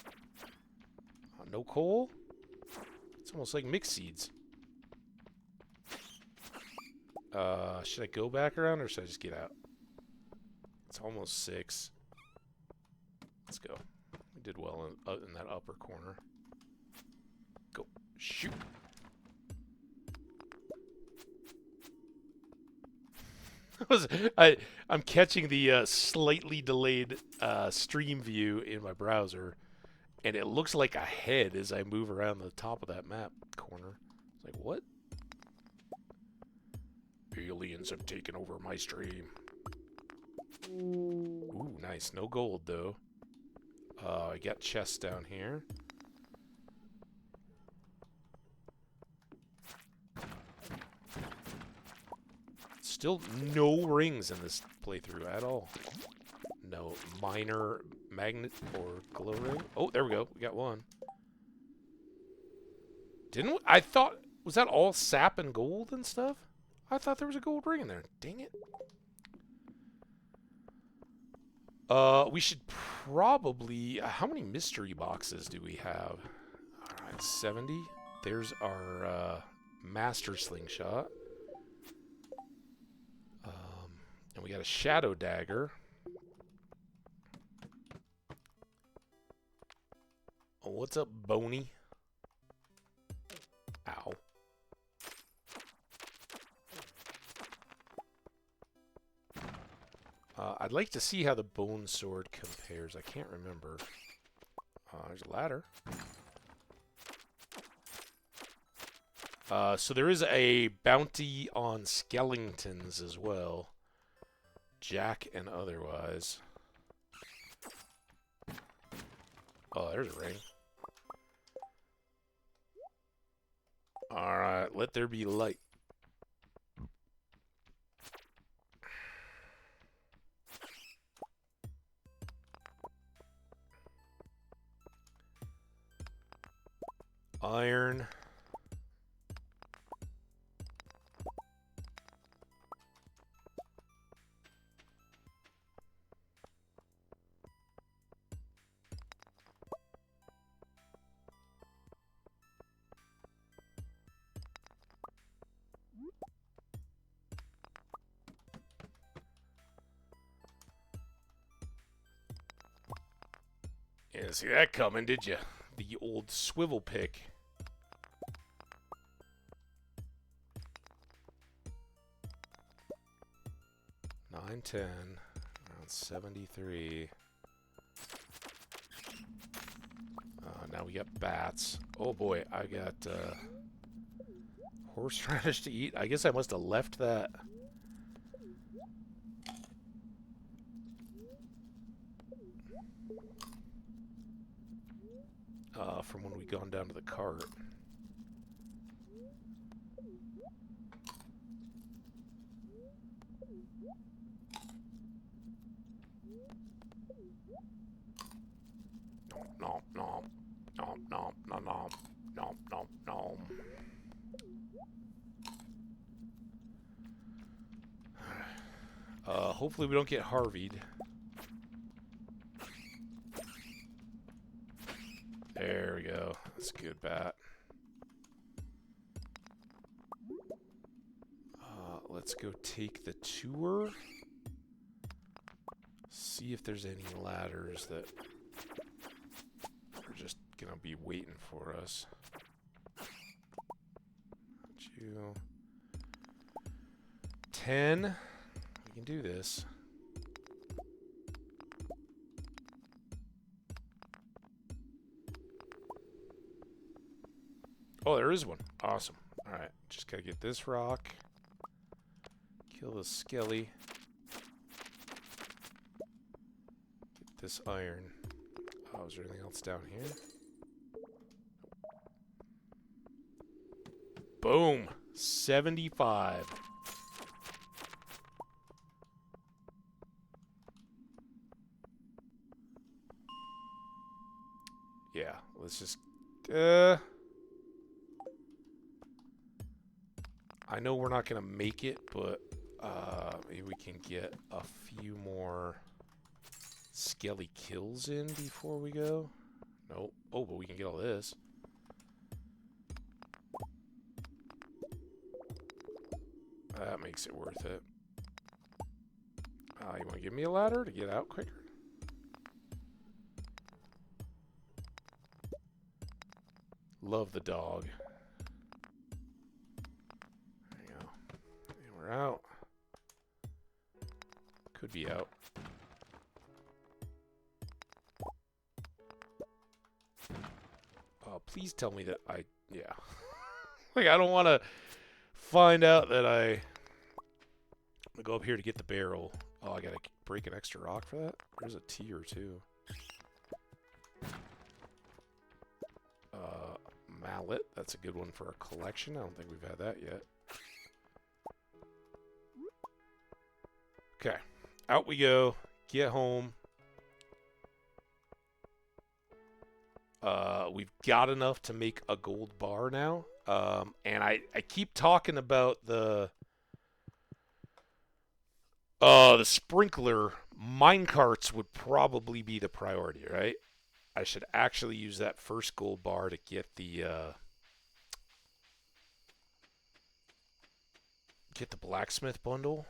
No coal? It's almost like mixed seeds. Should I go back around or should I just get out? It's almost 6. Let's go. We did well in that upper corner. Go. Shoot. I'm catching the slightly delayed stream view in my browser, and it looks like a head as I move around the top of that map corner. It's like, what? Aliens have taken over my stream. Ooh, nice. No gold, though. I got chests down here. Still no rings in this playthrough at all. No minor magnet or glow ring. Oh, there we go. We got one. Didn't we? I thought... Was that all sap and gold and stuff? I thought there was a gold ring in there. Dang it. We should probably... how many mystery boxes do we have? Alright, 70. There's our master slingshot. And we got a shadow dagger. Oh, what's up, Boney? Ow. I'd like to see how the bone sword compares. I can't remember. There's a ladder. So there is a bounty on skeletons as well. Jack and otherwise. Oh, there's a ring. Alright, let there be light. Iron. You didn't see that coming, did you? The old swivel pick. $9.10, around 73. Now we got bats. Oh boy, I got horseradish to eat. I guess I must have left that. From when we gone down to the cart. Nom nom nom nom nom nom nom nom nom. Hopefully we don't get Harvey'd. There we go. That's a good bat. Let's go take the tour. See if there's any ladders that are just gonna be waiting for us. 10. We can do this. Oh, there is one. Awesome. Alright, just gotta get this rock. Kill the skelly. Get this iron. Oh, is there anything else down here? Boom! 75. Yeah, let's just... I know we're not going to make it, but maybe we can get a few more skelly kills in before we go. Nope. Oh, but we can get all this. That makes it worth it. You want to give me a ladder to get out quicker? Love the dog. There you go. And we're out. Could be out. Oh, please tell me that yeah. Like, I don't want to find out that I'm gonna go up here to get the barrel. Oh, I gotta break an extra rock for that? There's a T or two. Mallet. That's a good one for a collection. I don't think we've had that yet. Okay. Out we go. Get home. We've got enough to make a gold bar now. And I keep talking about the sprinkler. Minecarts would probably be the priority, right? I should actually use that first gold bar to get the blacksmith bundle.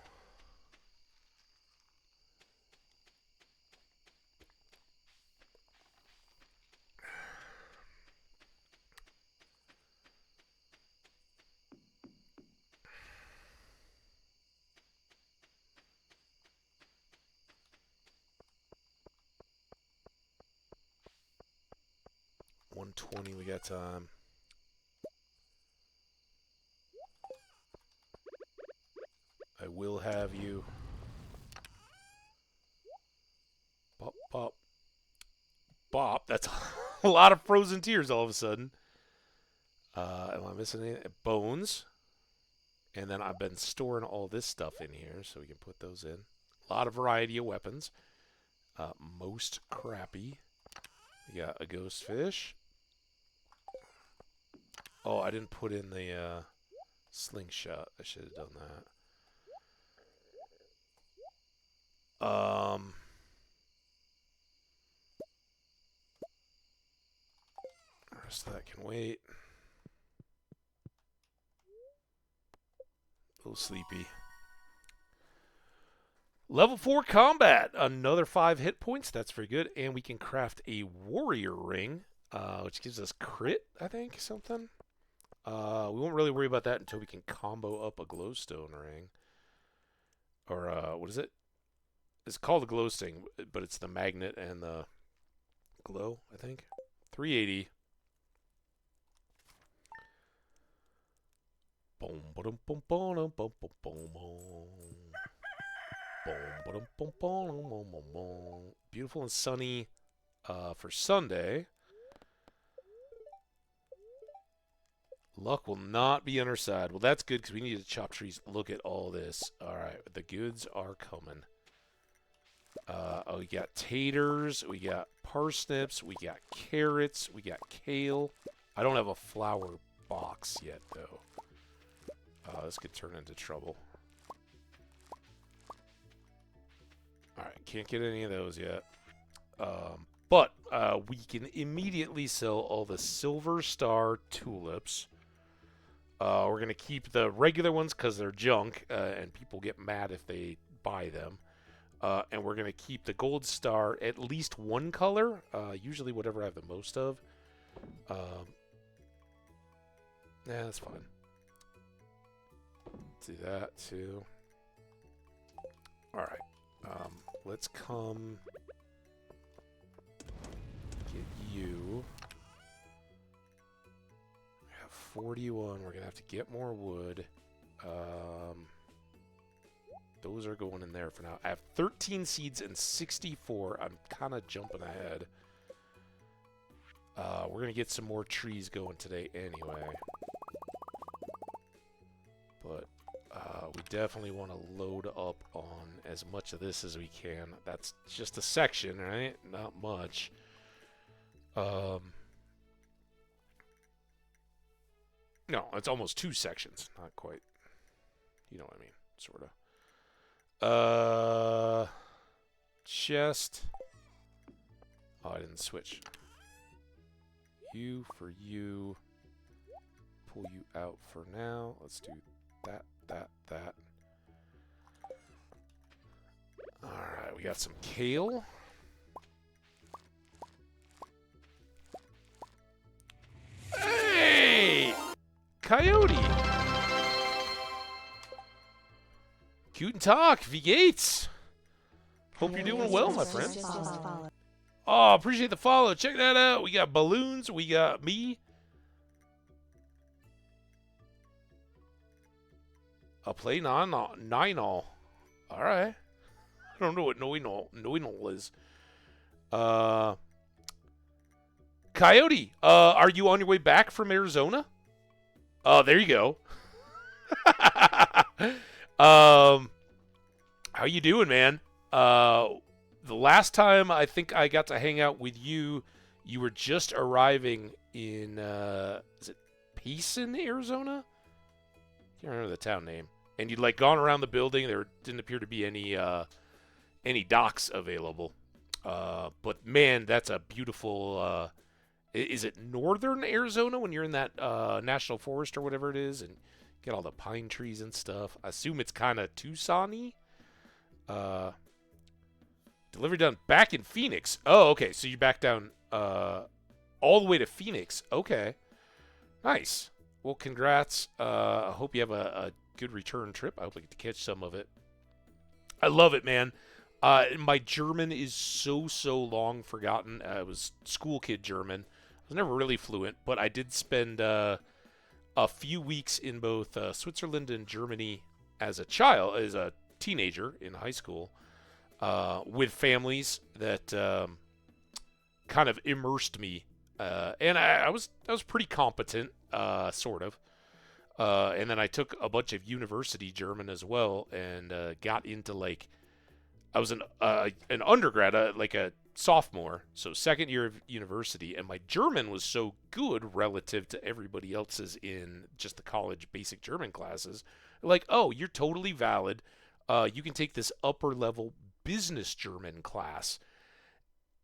$120, we got time. I will have you. Bop, bop. Bop. That's a lot of frozen tears all of a sudden. Am I missing anything? Bones. And then I've been storing all this stuff in here so we can put those in. A lot of variety of weapons. Most crappy. We got a ghost fish. Oh, I didn't put in the slingshot. I should have done that. The rest of that can wait. A little sleepy. Level 4 combat. Another 5 hit points. That's very good. And we can craft a warrior ring, which gives us crit, I think, something. We won't really worry about that until we can combo up a glowstone ring. Or, what is it? It's called a glowstone, but it's the magnet and the glow, I think. 380. Boom, boom, boom, boom, boom, boom, boom, boom. Beautiful and sunny for Sunday. Luck will not be on our side. Well, that's good because we need to chop trees. Look at all this. All right, the goods are coming. We got taters. We got parsnips. We got carrots. We got kale. I don't have a flour box yet, though. This could turn into trouble. Alright, can't get any of those yet. But we can immediately sell all the Silver Star tulips. We're going to keep the regular ones because they're junk, and people get mad if they buy them. And we're going to keep the Gold Star at least one color, usually whatever I have the most of. Yeah, that's fine. Do that too. Alright. Let's come get you. We have 41. We're gonna have to get more wood. Those are going in there for now. I have 13 seeds and 64. I'm kind of jumping ahead. We're gonna get some more trees going today anyway. But we definitely want to load up on as much of this as we can. That's just a section, right? Not much. No, it's almost 2 sections. Not quite. You know what I mean, sort of. Chest. Oh, I didn't switch. You for you. Pull you out for now. Let's do that. Alright, we got some kale. Hey! Coyote! Cute and talk, V Gates! Hope you're doing well, my friend. Oh, appreciate the follow. Check that out. We got balloons. We got me. I'll play nine all. All right. I don't know what no is. Coyote, are you on your way back from Arizona? Oh, there you go. How you doing, man? The last time I think I got to hang out with you, you were just arriving in is it Payson, Arizona? I can't remember the town name. And you'd like gone around the building. There didn't appear to be any docks available. But man, that's a beautiful. Is it northern Arizona when you're in that national forest or whatever it is, and get all the pine trees and stuff? I assume it's kind of Tucson-y. Delivery done back in Phoenix. Oh, okay. So you're back down all the way to Phoenix. Okay, nice. Well, congrats. I hope you have a good return trip. I hope I get to catch some of it. I love it, man. My German is so long forgotten. I was school kid German. I was never really fluent, but I did spend a few weeks in both Switzerland and Germany as a teenager in high school, with families that kind of immersed me, and I was pretty competent, sort of. And then I took a bunch of university German as well, and got into like. I was an undergrad, like a sophomore, so second year of university, and my German was so good relative to everybody else's in just the college basic German classes. Like, oh, you're totally valid. You can take this upper level business German class.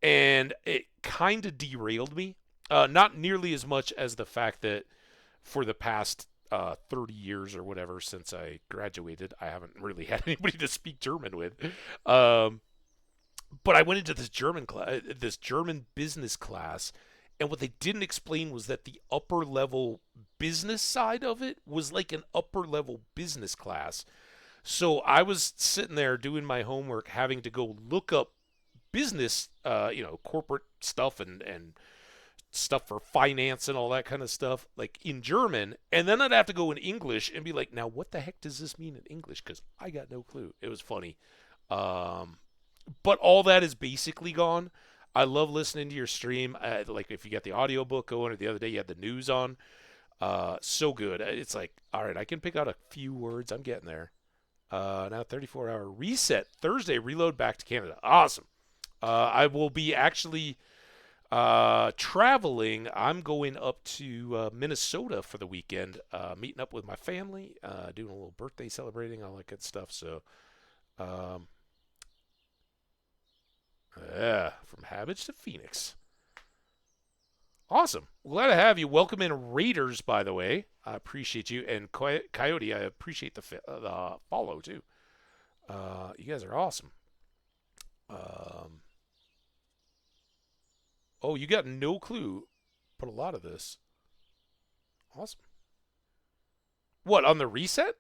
And it kind of derailed me. Not nearly as much as the fact that for the past 30 years or whatever since I graduated, I haven't really had anybody to speak German with. But I went into this German business class, and what they didn't explain was that the upper level business side of it was like an upper level business class. So I was sitting there doing my homework, having to go look up business, corporate stuff and stuff for finance and all that kind of stuff, like in German, and then I'd have to go in English and be like, now what the heck does this mean in English? Because I got no clue. It was funny. But all that is basically gone. I love listening to your stream. Like if you got the audiobook going, or the other day you had the news on. So good. It's like, all right, I can pick out a few words. I'm getting there. Now 34-hour reset. Thursday, reload back to Canada. Awesome. I will be actually traveling. I'm going up to Minnesota for the weekend, meeting up with my family, doing a little birthday celebrating, all that good stuff. So, yeah, from Hambbage to Phoenix. Awesome. Glad to have you. Welcome in Raiders, by the way. I appreciate you. And Coyote, I appreciate the follow, too. You guys are awesome. Oh, you got no clue. But a lot of this. Awesome. What, on the reset?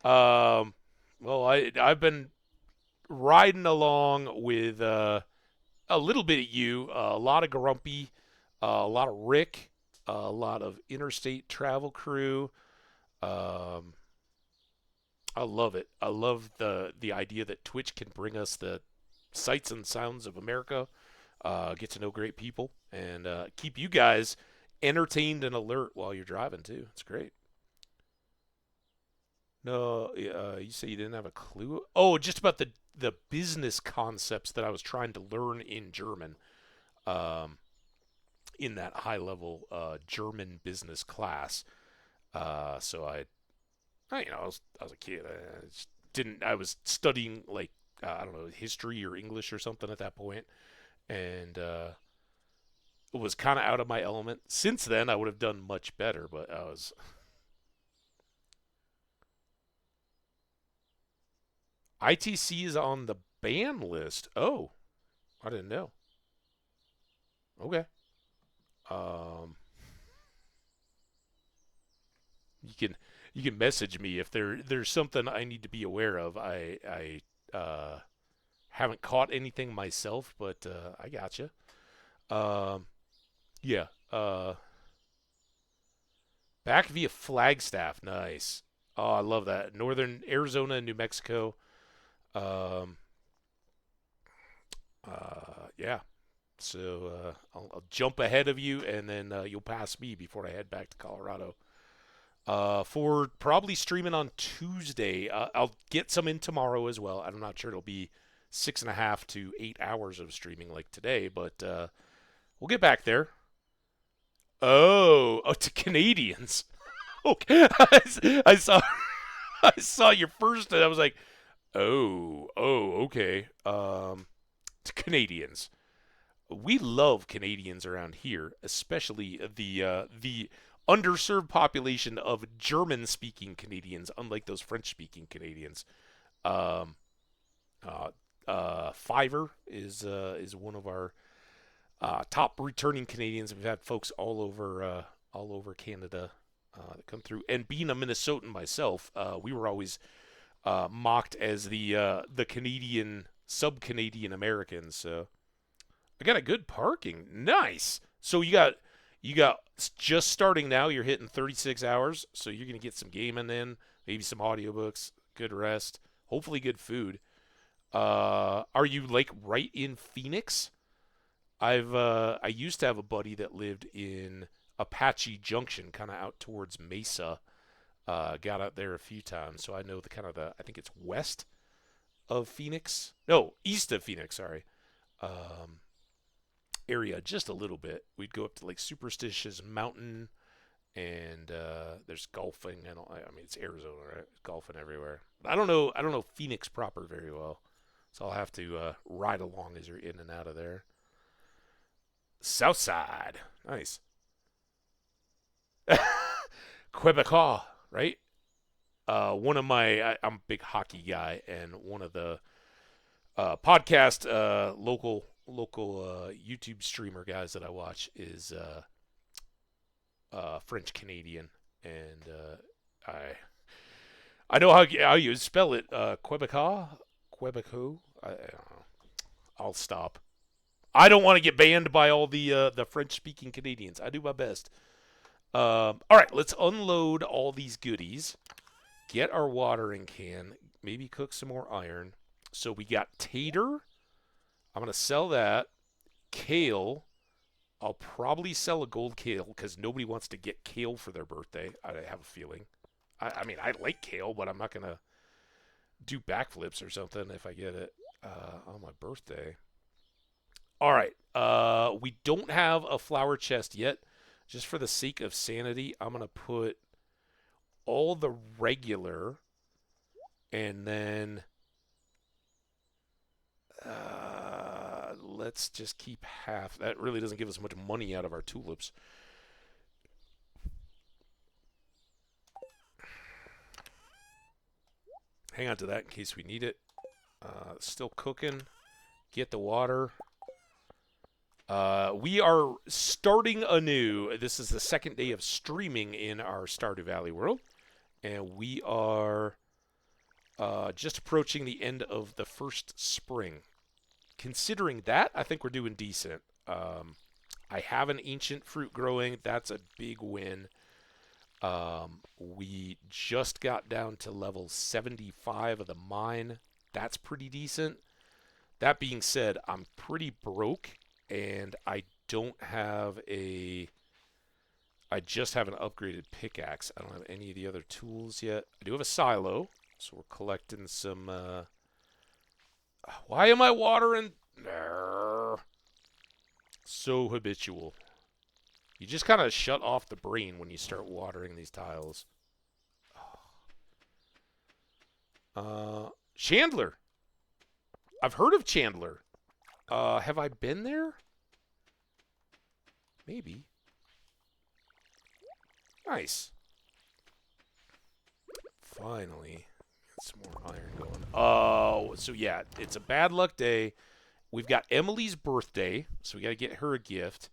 Well, I've been riding along with a little bit of you, a lot of Grumpy, A lot of Rick, a lot of interstate travel crew. Um, I love it. I love the idea that Twitch can bring us the sights and sounds of America, get to know great people, and keep you guys entertained and alert while you're driving too. It's great. No, you say you didn't have a clue. Oh, just about the business concepts that I was trying to learn in German, um, in that high level German business class. So I was a kid. I just didn't. I was studying like I don't know, history or English or something at that point, and it was kind of out of my element. Since then, I would have done much better, but I was. ITC is on the ban list. Oh, I didn't know. Okay. Um, you can you can message me if there's something I need to be aware of. I haven't caught anything myself, but I gotcha. Um, yeah. Back via Flagstaff. Nice. Oh, I love that. Northern Arizona and New Mexico. Um, yeah. So I'll jump ahead of you, and then you'll pass me before I head back to Colorado. For probably streaming on Tuesday. I'll get some in tomorrow as well. I'm not sure it'll be 6.5 to 8 hours of streaming like today, but we'll get back there. Oh, to Canadians. Okay, I saw I saw your first, and I was like, okay. To Canadians. We love Canadians around here, especially the underserved population of German-speaking Canadians, unlike those French-speaking Canadians. Um, uh, Fiverr is one of our top returning Canadians. We've had folks all over Canada that come through. And being a Minnesotan myself, we were always mocked as the Canadian sub-Canadian Americans. So I got a good parking. Nice. So you got just starting now. You're hitting 36 hours, so you're gonna get some gaming in, maybe some audiobooks, good rest, hopefully good food. Are you like right in Phoenix? I used to have a buddy that lived in Apache Junction, kind of out towards Mesa. Got out there a few times, so I know the kind of the I think it's west of Phoenix. No, east of Phoenix. Sorry. Um, Area just a little bit. We'd go up to like Superstitious Mountain, and there's golfing and all. I mean, it's Arizona, right? Golfing everywhere. But I don't know. I don't know Phoenix proper very well, so I'll have to ride along as you're in and out of there. South Side, nice. Quebecois, right? One of I'm a big hockey guy, and one of the podcast local YouTube streamer guys that I watch is French Canadian, and I know how you spell it. Quebecois, Quebeco. I don't know. I'll stop. I don't want to get banned by all the French speaking Canadians. I do my best. All right, let's unload all these goodies. Get our watering can. Maybe cook some more iron. So we got tater. I'm gonna sell that. Kale. I'll probably sell a gold kale because nobody wants to get kale for their birthday. I have a feeling. I mean, I like kale, but I'm not gonna do backflips or something if I get it on my birthday. All right. We don't have a flower chest yet. Just for the sake of sanity, I'm gonna put all the regular, and then let's just keep half. That really doesn't give us much money out of our tulips. Hang on to that in case we need it. Still cooking. Get the water. We are starting anew. This is the second day of streaming in our Stardew Valley world, and we are just approaching the end of the first spring. Considering that, I think we're doing decent. I have an ancient fruit growing. That's a big win. We just got down to level 75 of the mine. That's pretty decent. That being said, I'm pretty broke, and I don't have a... I just have an upgraded pickaxe. I don't have any of the other tools yet. I do have a silo, so we're collecting some... Why am I watering? So habitual. You just kind of shut off the brain when you start watering these tiles. Chandler. I've heard of Chandler. Have I been there? Maybe. Nice. Finally. Get some more iron going. Oh, so yeah, it's a bad luck day. We've got Emily's birthday, so we got to get her a gift.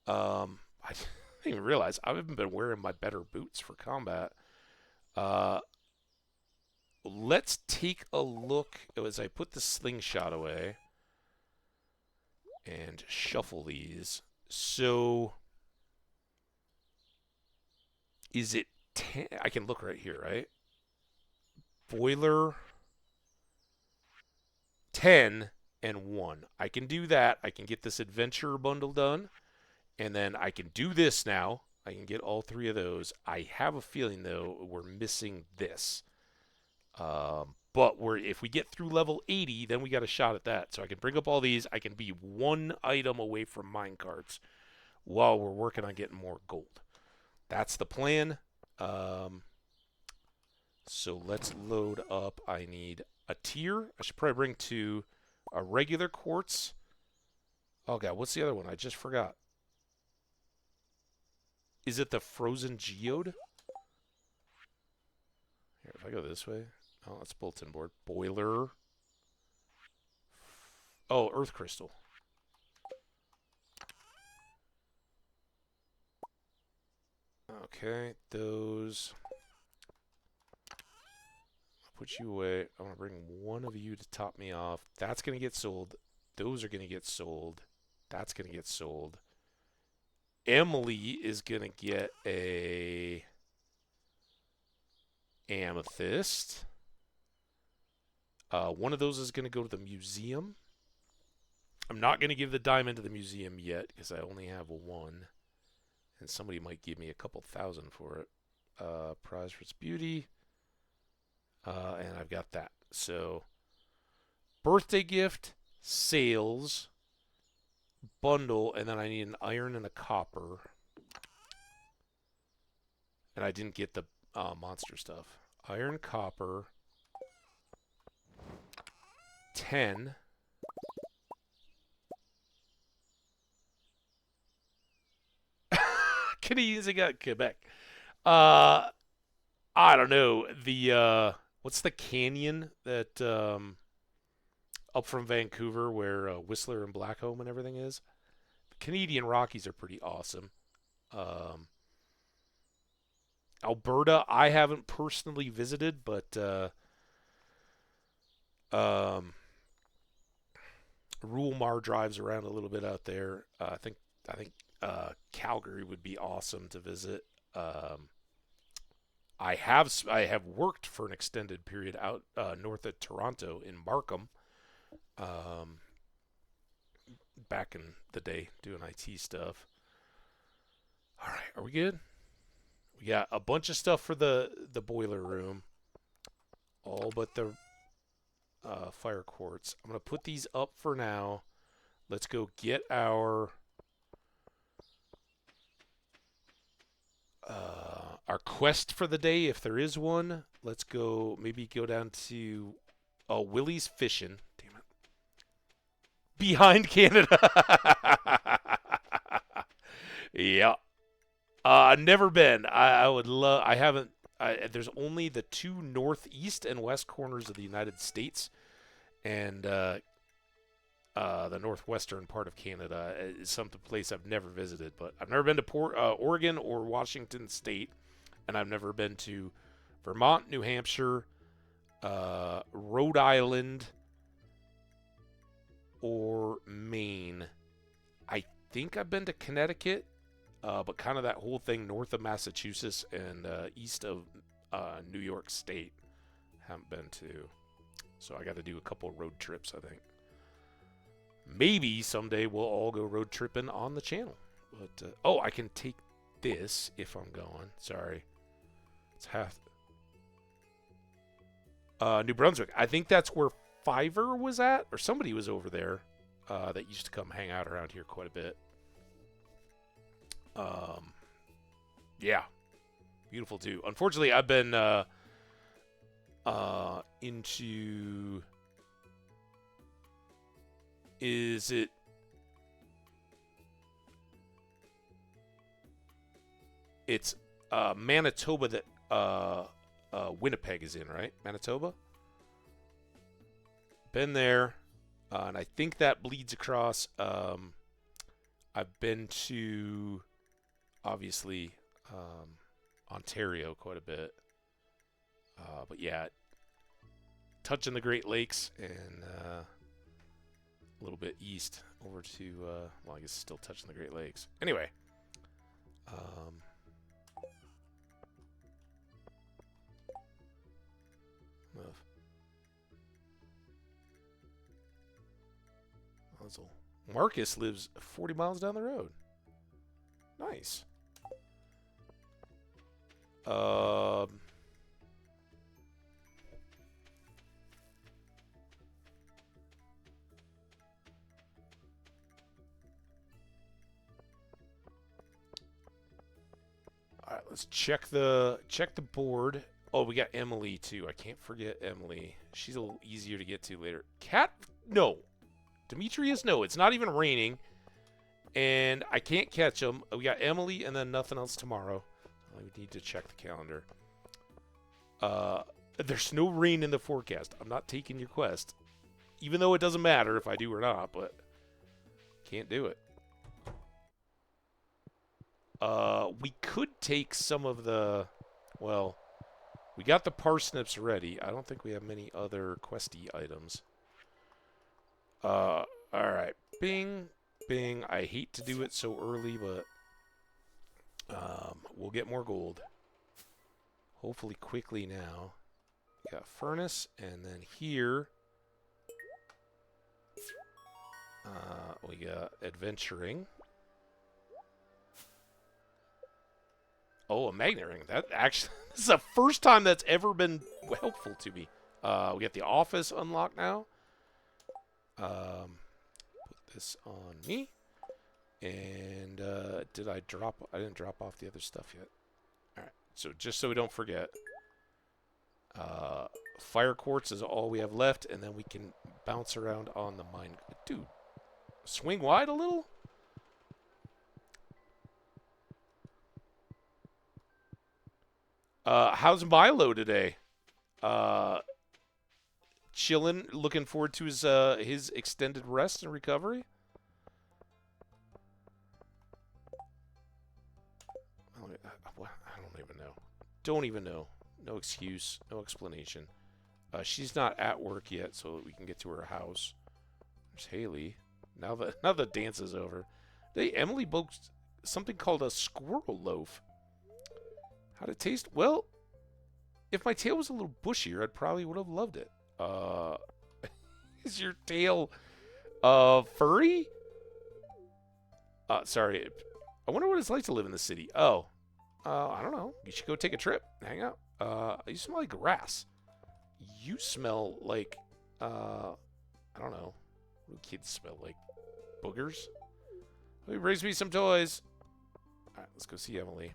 I didn't even realize I haven't been wearing my better boots for combat. Let's take a look as I put the slingshot away and shuffle these. So, is it 10? I can look right here, right? Boiler 10 and 1. I can do that. I can get this adventure bundle done. And then I can do this now. I can get all 3 of those. I have a feeling, though, we're missing this. But if we get through level 80, then we got a shot at that. So I can bring up all these. I can be 1 item away from minecarts while we're working on getting more gold. That's the plan. So let's load up. I need a tier. I should probably bring 2. A regular quartz. Oh, God. What's the other one? I just forgot. Is it the frozen geode? Here, if I go this way. Oh, that's bulletin board. Boiler. Oh, earth crystal. Okay, those. I'll put you away. I'm going to bring 1 of you to top me off. That's going to get sold. Those are going to get sold. That's going to get sold. Emily is going to get a amethyst. 1 of those is going to go to the museum. I'm not going to give the diamond to the museum yet because I only have 1. And somebody might give me a couple thousand for it. Prize for its beauty. And I've got that. So, birthday gift, sales, bundle, and then I need an iron and a copper. And I didn't get the monster stuff. Iron, copper, 10. Canadians got Quebec. I don't know. What's the canyon that up from Vancouver where Whistler and Blackcomb and everything is? The Canadian Rockies are pretty awesome. Alberta, I haven't personally visited, but Rulmar drives around a little bit out there. I think Calgary would be awesome to visit. I have worked for an extended period out north of Toronto in Markham, back in the day doing IT stuff. All right, are we good? We got a bunch of stuff for the boiler room, all but the fire quartz. I'm gonna put these up for now. Let's go get our quest for the day, if there is one. Let's go, maybe go down to Willie's Fishing. Damn it. Behind Canada. Yeah. Never been. I would love, I haven't, there's only the 2 northeast and west corners of the United States. And the northwestern part of Canada is some place I've never visited. But I've never been to Oregon or Washington State. And I've never been to Vermont, New Hampshire, Rhode Island, or Maine. I think I've been to Connecticut, but kind of that whole thing north of Massachusetts and east of New York State. Haven't been to. So I got to do a couple road trips, I think. Maybe someday we'll all go road tripping on the channel. But oh, I can take this if I'm going. Sorry. It's half. New Brunswick. I think that's where Fiverr was at, or somebody was over there that used to come hang out around here quite a bit. Yeah. Beautiful too. Unfortunately, I've been into... Is it... It's Manitoba that Winnipeg is in, right? Manitoba? Been there. And I think that bleeds across. I've been to, obviously, Ontario quite a bit. But yeah, touching the Great Lakes and a little bit east over to, well, I guess still touching the Great Lakes. Anyway. Marcus lives 40 miles down the road. Nice. All right, let's check the board. Oh, we got Emily too. I can't forget Emily. She's a little easier to get to later. Cat? No. Demetrius? No, it's not even raining. And I can't catch them. We got Emily and then nothing else tomorrow. We need to check the calendar. There's no rain in the forecast. I'm not taking your quest. Even though it doesn't matter if I do or not, but can't do it. We could take some of the... Well, we got the parsnips ready. I don't think we have many other questy items. Alright. Bing. Bing. I hate to do it so early, but we'll get more gold. Hopefully quickly now. We got furnace, and then here we got adventuring. Oh, a magnet ring. That actually, this is the first time that's ever been helpful to me. We got the office unlocked now. Put this on me. And did I drop? I didn't drop off the other stuff yet. All right. So just so we don't forget, fire quartz is all we have left, and then we can bounce around on the mine. Dude, swing wide a little. How's Milo today? Chilling, looking forward to his extended rest and recovery. I don't even know. Don't even know. No excuse. No explanation. She's not at work yet, so that we can get to her house. There's Haley. Now the dance is over. Emily booked something called a squirrel loaf. How'd it taste? Well, if my tail was a little bushier, I probably would have loved it. Is your tail furry? Sorry. I wonder what it's like to live in the city. Oh. I don't know. You should go take a trip. Hang out. You smell like grass. You smell like, I don't know. What do kids smell like? Boogers? Let me raise me some toys. Alright, let's go see Emily.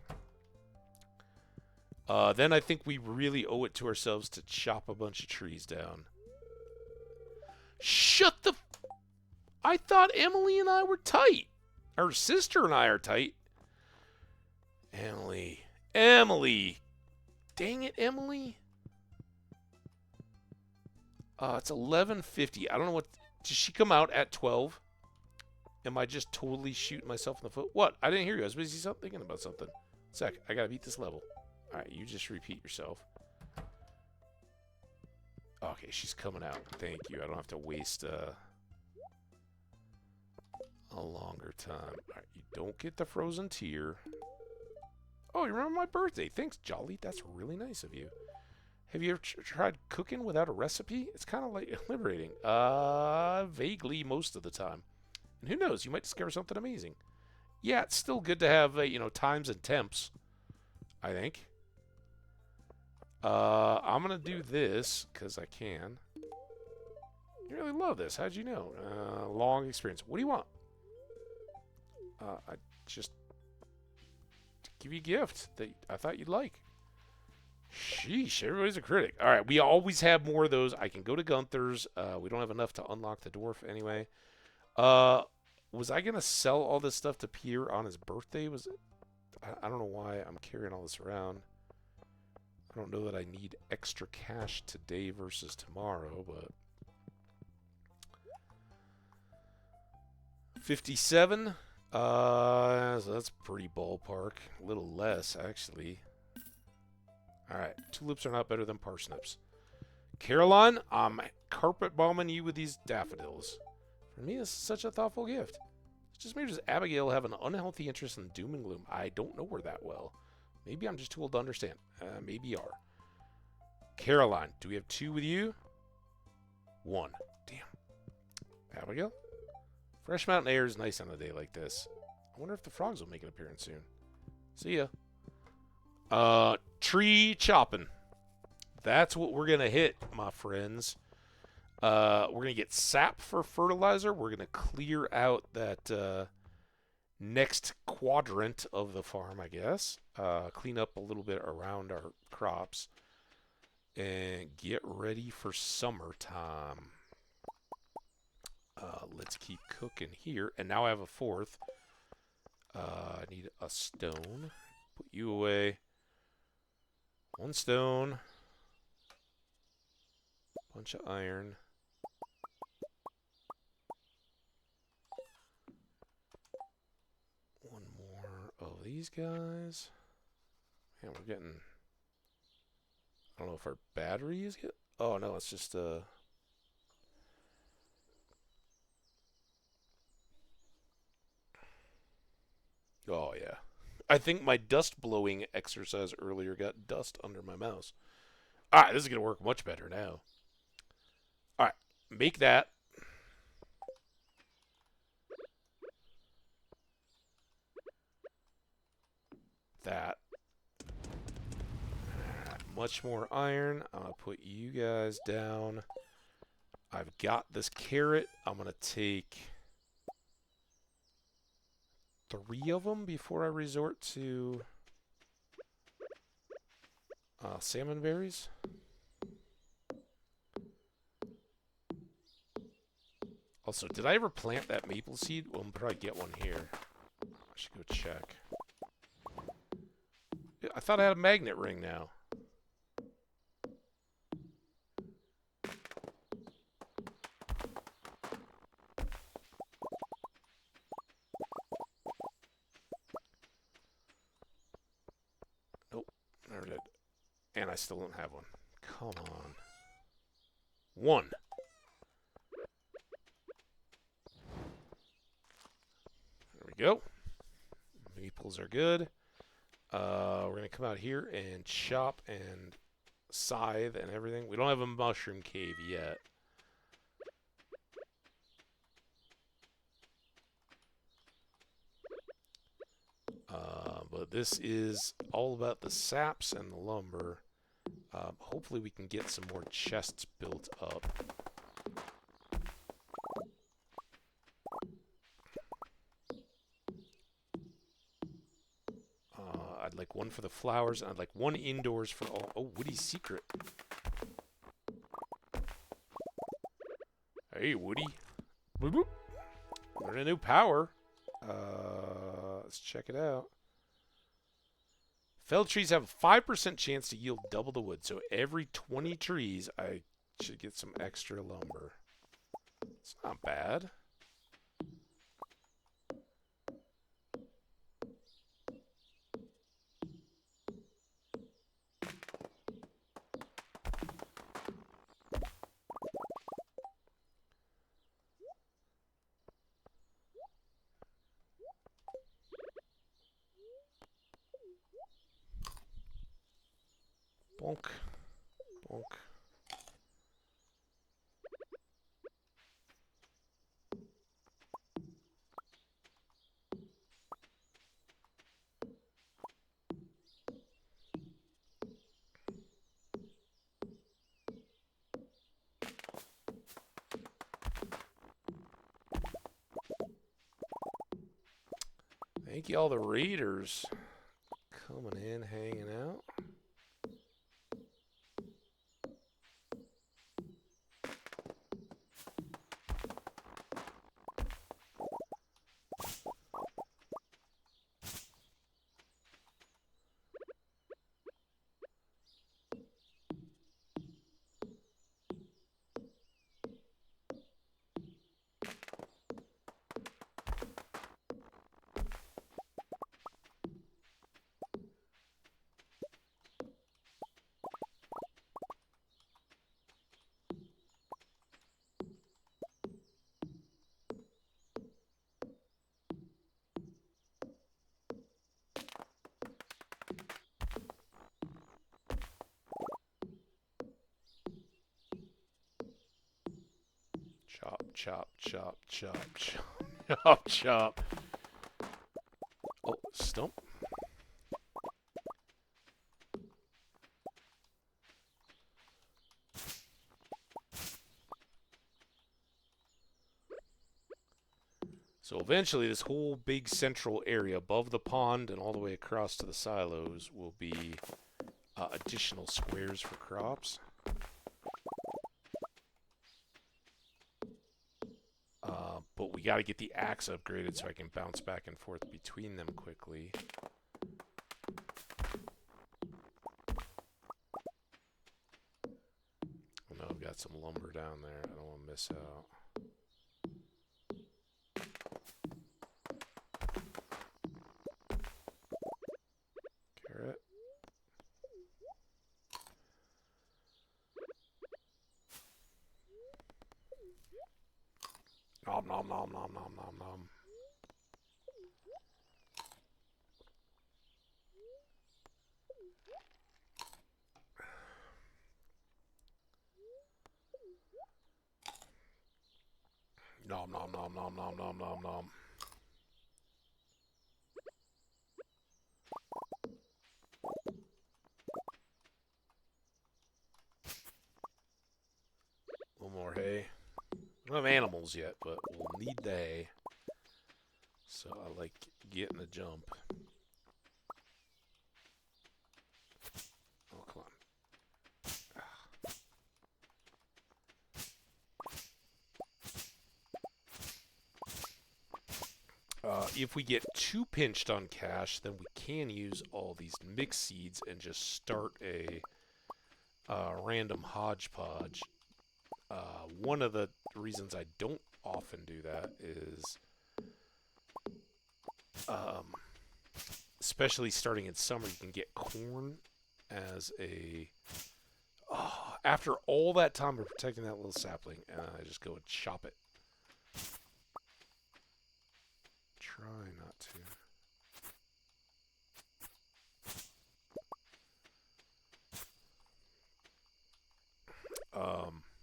Then I think we really owe it to ourselves to chop a bunch of trees down. Shut the... I thought Emily and I were tight. Her sister and I are tight. Emily. Emily. Dang it, Emily. It's 11:50. I don't know what... Did she come out at 12? Am I just totally shooting myself in the foot? What? I didn't hear you. I was busy thinking about something. Sec, I gotta beat this level. Alright, you just repeat yourself. Okay, she's coming out. Thank you. I don't have to waste a longer time. All right, you don't get the frozen tear. Oh, you remember my birthday. Thanks, Jolly. That's really nice of you. Have you ever tried cooking without a recipe? It's kind of like liberating. Vaguely most of the time. And who knows, you might discover something amazing. Yeah, it's still good to have, times and temps, I think. I'm going to do this because I can. You really love this. How'd you know? Long experience. What do you want? I just give you a gift that I thought you'd like. Sheesh, everybody's a critic. All right, we always have more of those. I can go to Gunther's. We don't have enough to unlock the dwarf anyway. Was I going to sell all this stuff to Peter on his birthday? I don't know why I'm carrying all this around. I don't know that I need extra cash today versus tomorrow, but 57. So that's pretty ballpark. A little less, actually. All right, tulips are not better than parsnips. Caroline, I'm carpet bombing you with these daffodils. For me, this is such a thoughtful gift. It's just me. Does Abigail have an unhealthy interest in doom and gloom? I don't know her that well. Maybe I'm just too old to understand. Maybe you are. Caroline, do we have 2 with you? 1. Damn. Abigail? Fresh mountain air is nice on a day like this. I wonder if the frogs will make an appearance soon. See ya. Tree chopping. That's what we're going to hit, my friends. We're going to get sap for fertilizer. We're going to clear out that next quadrant of the farm, I guess. Clean up a little bit around our crops. And get ready for summertime. Let's keep cooking here. And now I have a 4th. I need a stone. Put you away. 1 stone. Bunch of iron. One more of these guys. Man, we're getting... I don't know if our battery is good. Oh, no, it's just... Oh, yeah. I think my dust blowing exercise earlier got dust under my mouse. All right, this is going to work much better now. All right, make that. That. Much more iron. I'm going to put you guys down. I've got this carrot. I'm going to take 3 of them before I resort to salmon berries. Also, did I ever plant that maple seed? Well, I'll probably get one here. I should go check. I thought I had a magnet ring now. Nope, never did. And I still don't have one. Come on. 1. There we go. Maples are good. We're going to come out here and chop and scythe and everything. We don't have a mushroom cave yet. But this is all about the saps and the lumber. Hopefully we can get some more chests built up. I'd like 1 for the flowers, and I'd like 1 indoors for all. Oh, Woody's secret. Hey, Woody. Boop, boop. Learn a new power. Let's check it out. Felled trees have a 5% chance to yield double the wood. So every 20 trees, I should get some extra lumber. It's not bad. Bonk. Bonk. Thank you all the raiders coming in, hanging out. Chop, chop, chop, chop, chop, chop, chop. Oh, stump. So eventually this whole big central area above the pond and all the way across to the silos will be additional squares for crops. But we got to get the axe upgraded so I can bounce back and forth between them quickly. I know I've got some lumber down there. I don't want to miss out. Carrot. Nom nom nom nom nom nom nom. Nom nom nom nom nom nom nom nom. A little more hay. We don't have animals yet, but we'll need the hay. So I like getting the jump. Oh, come on. If we get too pinched on cash, then we can use all these mixed seeds and just start a random hodgepodge. One of the reasons I don't often do that is, especially starting in summer, you can get corn as a... after all that time of protecting that little sapling, I just go and chop it. Try not to.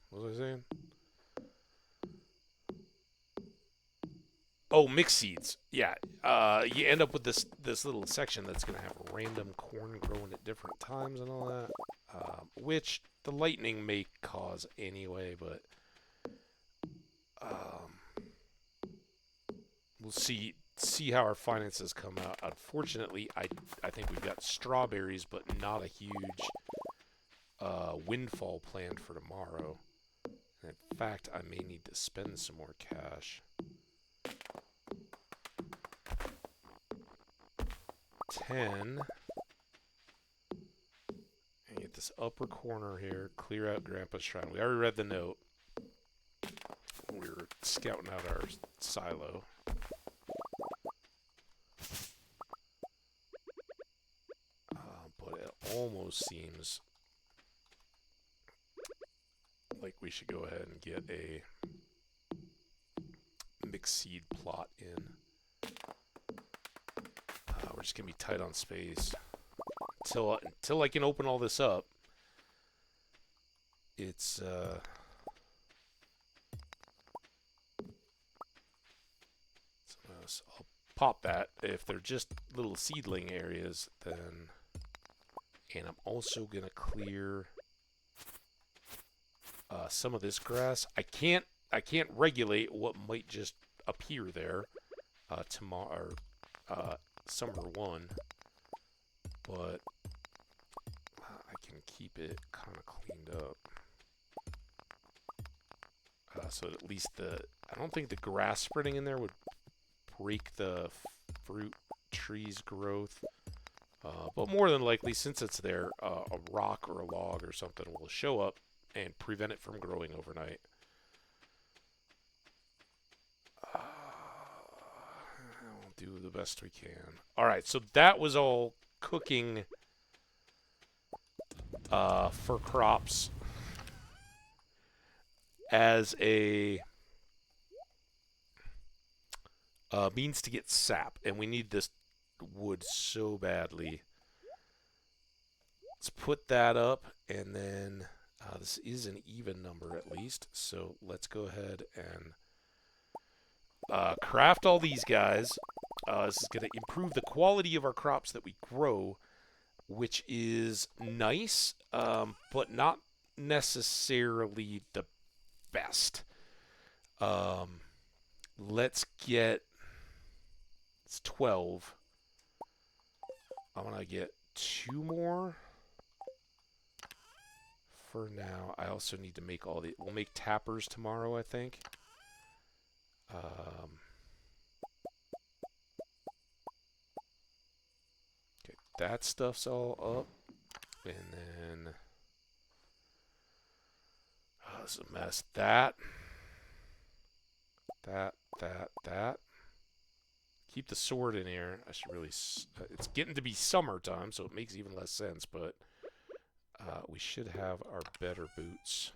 What was I saying? Oh, mixed seeds. Yeah. You end up with this little section that's going to have random corn growing at different times and all that, which the lightning may cause anyway, but we'll see how our finances come out. Unfortunately, I think we've got strawberries, but not a huge windfall planned for tomorrow. And in fact, I may need to spend some more cash. 10. And get this upper corner here. Clear out Grandpa's shrine. We already read the note. We were scouting out our silo. But it almost seems like we should go ahead and get a mixed seed plot in. We're just going to be tight on space until I can open all this up. it's so I'll pop that. If they're just little seedling areas, then, and I'm also gonna clear some of this grass. I can't regulate what might just appear there tomorrow, summer 1, but I can keep it kind of cleaned up. So at least I don't think the grass spreading in there would break the fruit tree's growth. But more than likely, since it's there, a rock or a log or something will show up and prevent it from growing overnight. We'll do the best we can. Alright, so that was all cooking for crops as a means to get sap, and we need this wood so badly. Let's put that up, and then this is an even number at least, so let's go ahead and craft all these guys. This is going to improve the quality of our crops that we grow, which is nice, but not necessarily the best. Let's get, it's 12. I want to get 2 more for now. I also need to make all the, we'll make tappers tomorrow, I think. Okay, that stuff's all up. And then, oh, this is a mess. That. Keep the sword in here. I should really, it's getting to be summertime, so it makes even less sense, but we should have our better boots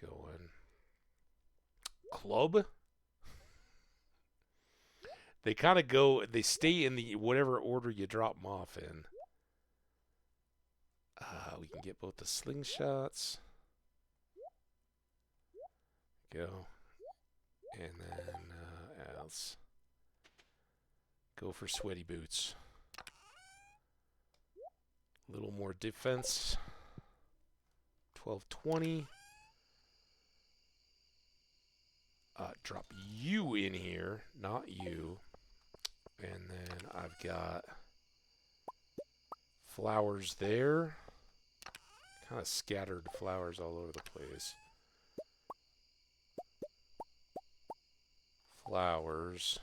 going. Club? They kind of go, they stay in the whatever order you drop them off in. We can get both the slingshots. Go. And then, else. Go for sweaty boots. A little more defense. 1220. Drop you in here, not you. And then I've got flowers there. Kind of scattered flowers all over the place. Flowers.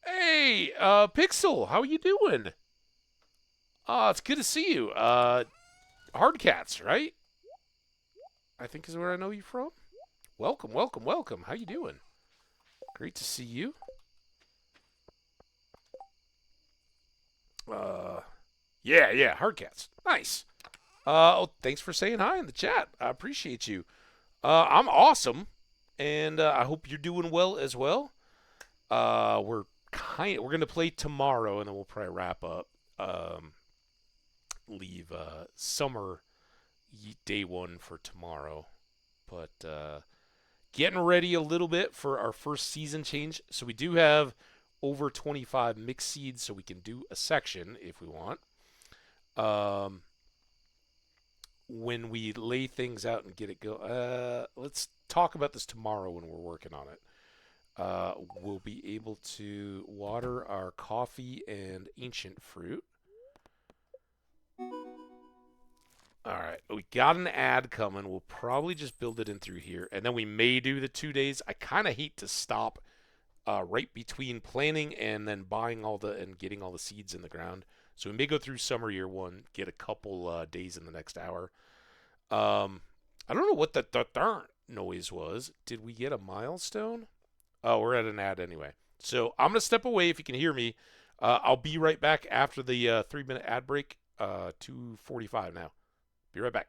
Hey, Pixel, how are you doing? It's good to see you. Hardcats, right? I think is where I know you from. Welcome, welcome, welcome. How you doing? Great to see you. Yeah, Hardcats. Nice. Oh, thanks for saying hi in the chat. I appreciate you. I'm awesome, and I hope you're doing well as well. We're gonna play tomorrow, and then we'll probably wrap up. Leave summer day 1 for tomorrow, but getting ready a little bit for our first season change. So we do have over 25 mixed seeds, so we can do a section if we want. When we lay things out and get it go, let's talk about this tomorrow when we're working on it. We'll be able to water our coffee and ancient fruit. Alright, we got an ad coming. We'll probably just build it in through here. And then we may do the 2 days. I kind of hate to stop right between planting and then buying and getting all the seeds in the ground. So we may go through summer year 1, get a couple days in the next hour. I don't know what the noise was. Did we get a milestone? Oh, we're at an ad anyway. So I'm going to step away if you can hear me. I'll be right back after the 3-minute ad break. 2:45 now. Be right back.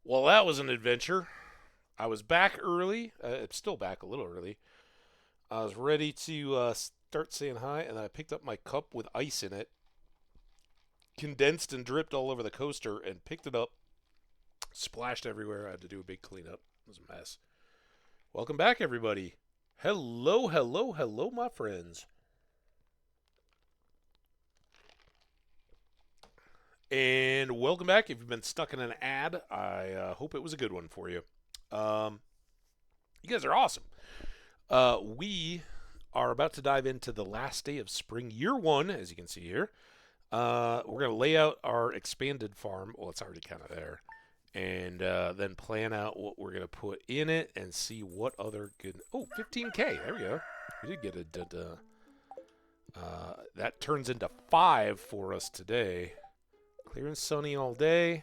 Well, that was an adventure. I was back early. I'm still back a little early. I was ready to start saying hi, and I picked up my cup with ice in it, condensed and dripped all over the coaster, and picked it up, splashed everywhere. I had to do a big cleanup. It was a mess. Welcome back, everybody. Hello, hello, hello, my friends. And welcome back. If you've been stuck in an ad, I hope it was a good one for you. You guys are awesome. We are about to dive into the last day of spring, year one, as you can see here. We're going to lay out our expanded farm. Well, it's already kind of there. And then plan out what we're going to put in it and see what other good... Oh, 15K. There we go. We did get a... that turns into 5 for us today. Clear and sunny all day.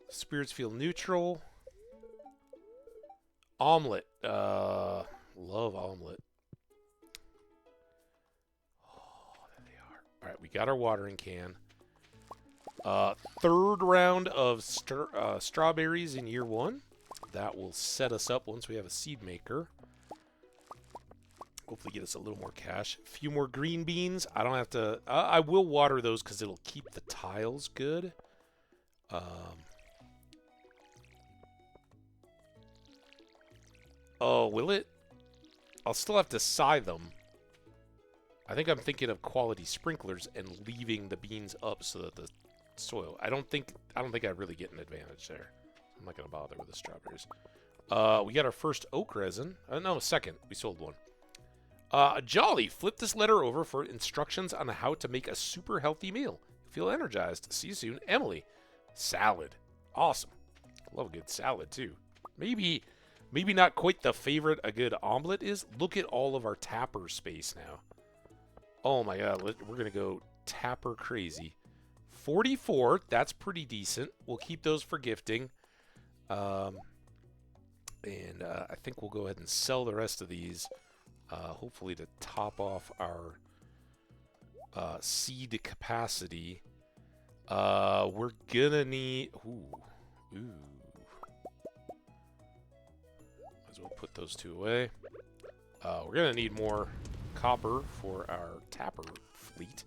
Spirits feel neutral. Omelet. Love omelet. Oh, there they are. All right, we got our watering can. Third round of strawberries in year one. That will set us up once we have a seed maker. Hopefully get us a little more cash. A few more green beans. I don't have to... I will water those because it'll keep the tiles good. Oh, will it? I'll still have to sow them. I think I'm thinking of quality sprinklers and leaving the beans up so that the soil... I don't think I really get an advantage there. I'm not going to bother with the strawberries. We got our first oak resin. No, second. We sold one. Jolly, flip this letter over for instructions on how to make a super healthy meal. Feel energized. See you soon. Emily. Salad. Awesome. Love a good salad, too. Maybe not quite the favorite a good omelet is. Look at all of our tapper space now. Oh, my God. We're going to go tapper crazy. 44. That's pretty decent. We'll keep those for gifting. And I think we'll go ahead and sell the rest of these. Hopefully to top off our seed capacity. We're gonna need... Ooh. Might as well put those two away. We're gonna need more copper for our tapper fleet.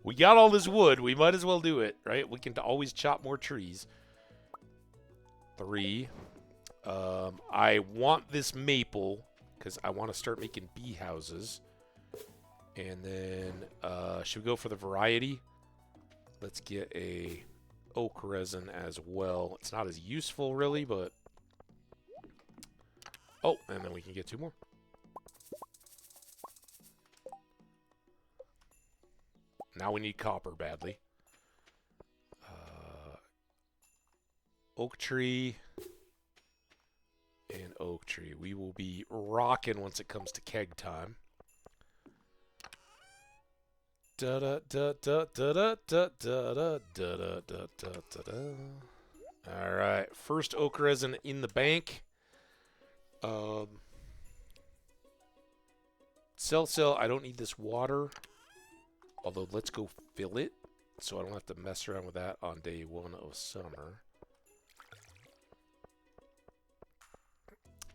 We got all this wood. We might as well do it, right? We can always chop more trees. 3. I want this maple because I want to start making bee houses. And then should we go for the variety? Let's get a oak resin as well. It's not as useful really, but... Oh, and then we can get 2 more. Now we need copper badly. Oak tree and oak tree. We will be rocking once it comes to keg time. Da da da da da da da da da da da da. All right, first oak resin in the bank. Sell. I don't need this water. Although let's go fill it, so I don't have to mess around with that on day 1 of summer.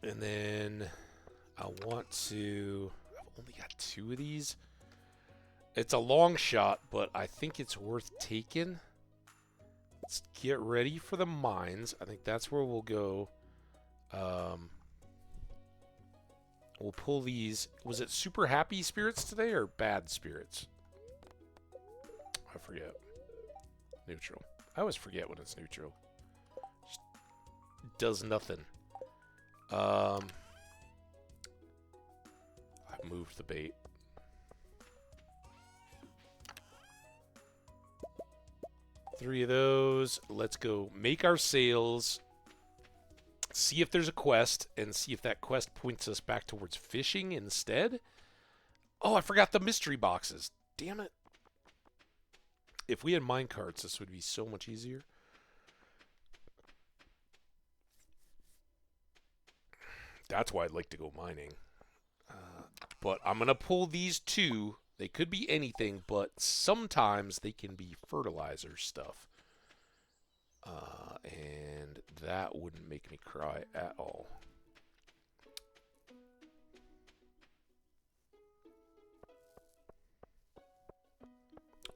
And then I want to... I've only got 2 of these. It's a long shot, but I think it's worth taking. Let's get ready for the mines. I think that's where we'll go. We'll pull these... Was it super happy spirits today or bad spirits? I forget. Neutral. I always forget when it's neutral. Just does nothing. I moved the bait. Three of those. Let's go make our sales. See if there's a quest, and see if that quest points us back towards fishing instead. Oh, I forgot the mystery boxes. Damn it. If we had mine carts, this would be so much easier. That's why I'd like to go mining. But I'm going to pull these 2 They could be anything, but sometimes they can be fertilizer stuff. And that wouldn't make me cry at all.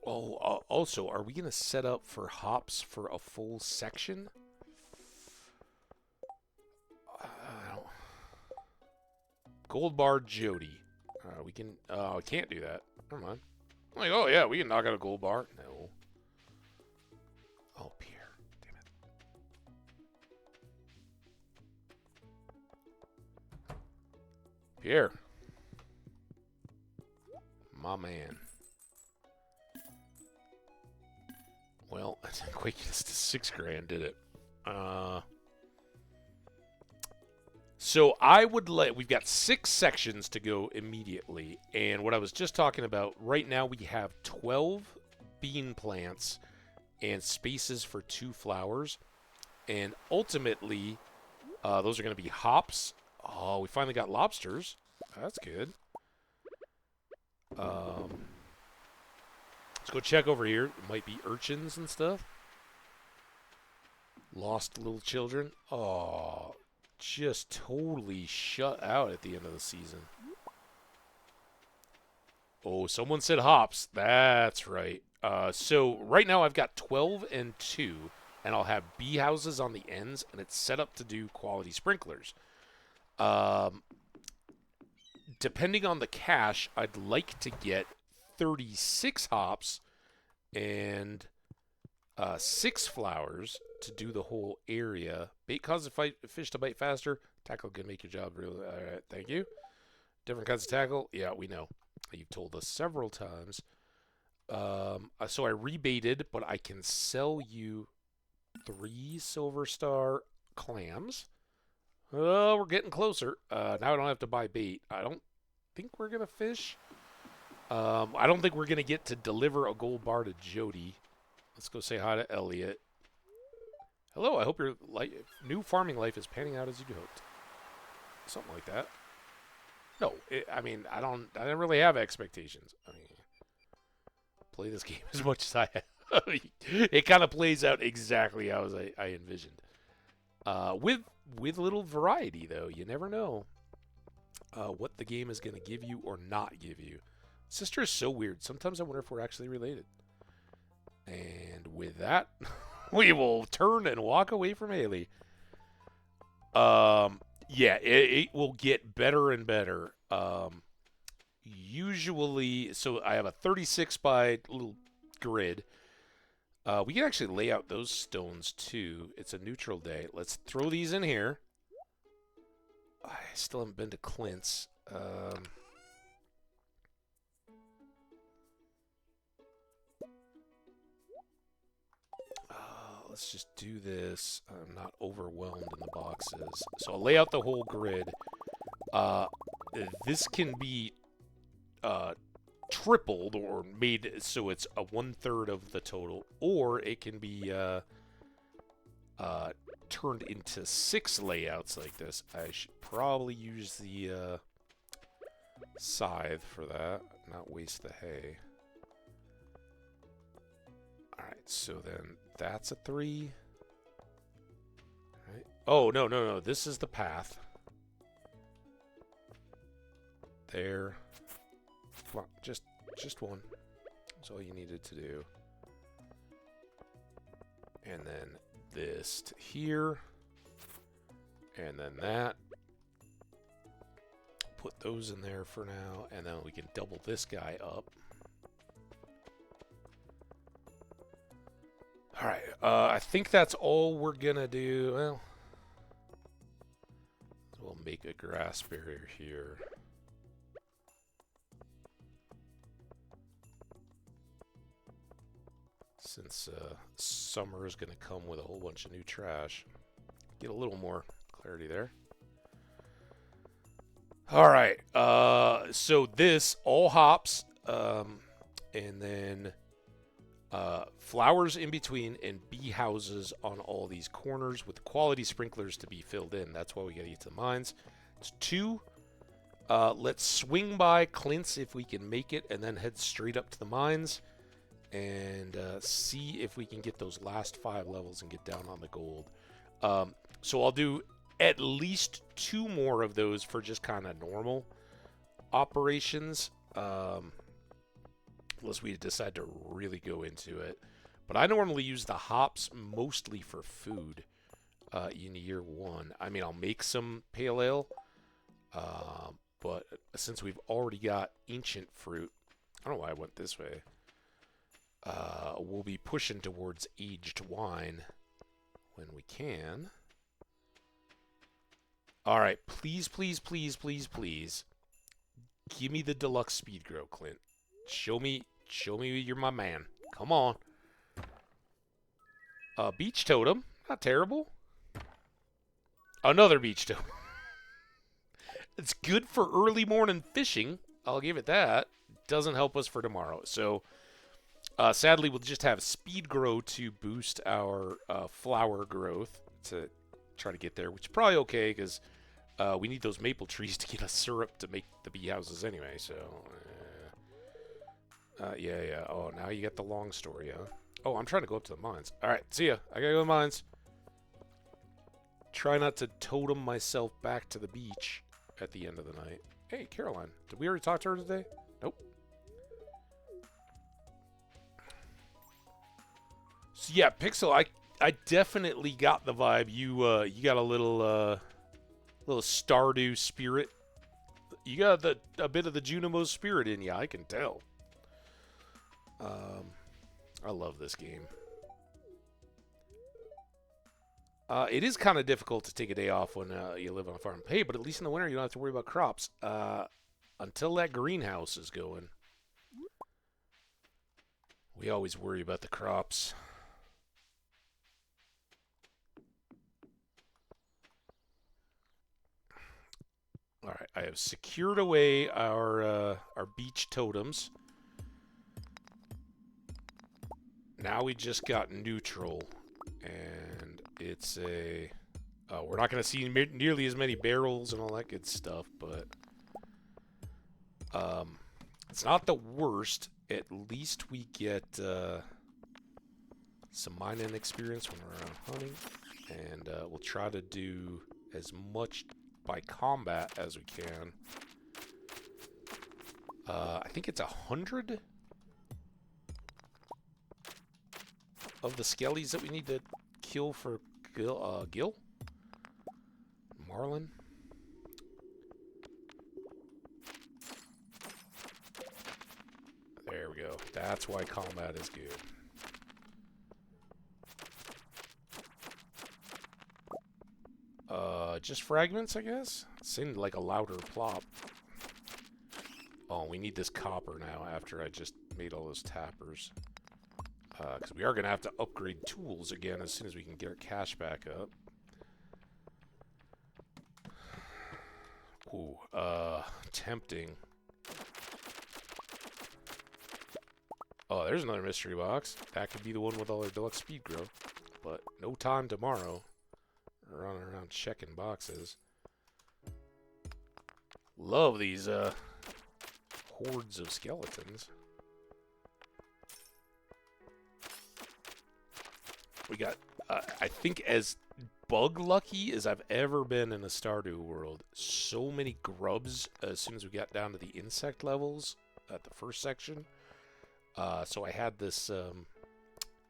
Oh, also, are we going to set up for hops for a full section? Gold bar Jody. We can, we can't do that. Never mind. I'm like, oh yeah, we can knock out a gold bar. No. Oh, Pierre. Damn it. Pierre. My man. Well, I didn't quite get us to 6 grand, did it? So I would we've got 6 sections to go immediately, and what I was just talking about, right now we have 12 bean plants and spaces for 2 flowers, and ultimately those are going to be hops. Oh, we finally got lobsters. That's good. Let's go check over here. It might be urchins and stuff. Lost little children. Oh, just totally shut out at the end of the season. Oh, someone said hops. That's right. So right now I've got 12 and 2, and I'll have bee houses on the ends, and it's set up to do quality sprinklers. Depending on the cache, I'd like to get 36 hops and 6 flowers to do the whole area. Bait causes fish to bite faster. Tackle can make your job really. All right, thank you. Different kinds of tackle. Yeah, we know. You've told us several times. So I rebaited, but I can sell you 3 silver star clams. Oh, we're getting closer. Now I don't have to buy bait. I don't think we're going to fish. I don't think we're going to get to deliver a gold bar to Jody. Let's go say hi to Elliot. Hello, I hope your new farming life is panning out as you'd hoped. Something like that. No, I mean, I don't really have expectations. I mean, play this game as much as I have. It kind of plays out exactly how I envisioned. With little variety, though. You never know what the game is going to give you or not give you. Sister is so weird. Sometimes I wonder if we're actually related. And with that, we will turn and walk away from Haley. Yeah, it will get better and better. Usually, so I have a 36 by little grid. We can actually lay out those stones too. It's a neutral day. Let's throw these in here. I still haven't been to Clint's. Let's just do this. I'm not overwhelmed in the boxes. So I'll lay out the whole grid. This can be tripled or made so it's a 1/3 of the total, or it can be turned into 6 layouts like this. I should probably use the scythe for that, not waste the hay. Alright, so then that's a 3. Right. Oh, no. This is the path. There. Come on, just one. That's all you needed to do. And then this to here. And then that. Put those in there for now. And then we can double this guy up. Alright, I think that's all we're gonna do. Well, we'll make a grass barrier here. Since summer is gonna come with a whole bunch of new trash. Get a little more clarity there. Alright, so this, all hops, and then flowers in between, and bee houses on all these corners with quality sprinklers to be filled in. That's why we gotta get to the mines. It's 2 Let's swing by Clint's if we can make it, and then head straight up to the mines and see if we can get those last 5 levels and get down on the gold. So I'll do at least 2 more of those for just kind of normal operations, unless we decide to really go into it. But I normally use the hops mostly for food in year 1. I mean, I'll make some pale ale, but since we've already got ancient fruit, I don't know why I went this way. We'll be pushing towards aged wine when we can. All right, please, please, please, please, please, give me the deluxe speed grow, Clint. Show me you're my man. Come on. Beach totem, not terrible. Another beach totem. It's good for early morning fishing. I'll give it that. Doesn't help us for tomorrow. So, sadly, we'll just have speed grow to boost our flower growth to try to get there, which is probably okay because we need those maple trees to get us syrup to make the bee houses anyway. So, yeah. Oh, now you get the long story, huh? Oh, I'm trying to go up to the mines. All right, see ya. I gotta go to the mines. Try not to totem myself back to the beach at the end of the night. Hey, Caroline. Did we already talk to her today? Nope. So yeah, Pixel, I definitely got the vibe. You got a little Stardew spirit. You got a bit of the Junimo spirit in you, I can tell. I love this game. It is kind of difficult to take a day off when you live on a farm. Hey, but at least in the winter you don't have to worry about crops. Until that greenhouse is going. We always worry about the crops. All right, I have secured away our beach totems. Now we just got neutral, and it's a... we're not going to see nearly as many barrels and all that good stuff, but it's not the worst. At least we get some mining experience when we're out hunting, and we'll try to do as much by combat as we can. I think it's 100 of the skellies that we need to kill for Gil? Marlin? There we go. That's why combat is good. Just fragments, I guess? It seemed like a louder plop. Oh, we need this copper now after I just made all those tappers. Because we are going to have to upgrade tools again as soon as we can get our cash back up. Ooh, tempting. Oh, there's another mystery box. That could be the one with all our deluxe speed growth. But no time tomorrow. Running around checking boxes. Love these hordes of skeletons. We got, I think, as bug lucky as I've ever been in a Stardew world. So many grubs as soon as we got down to the insect levels at the first section. So I had this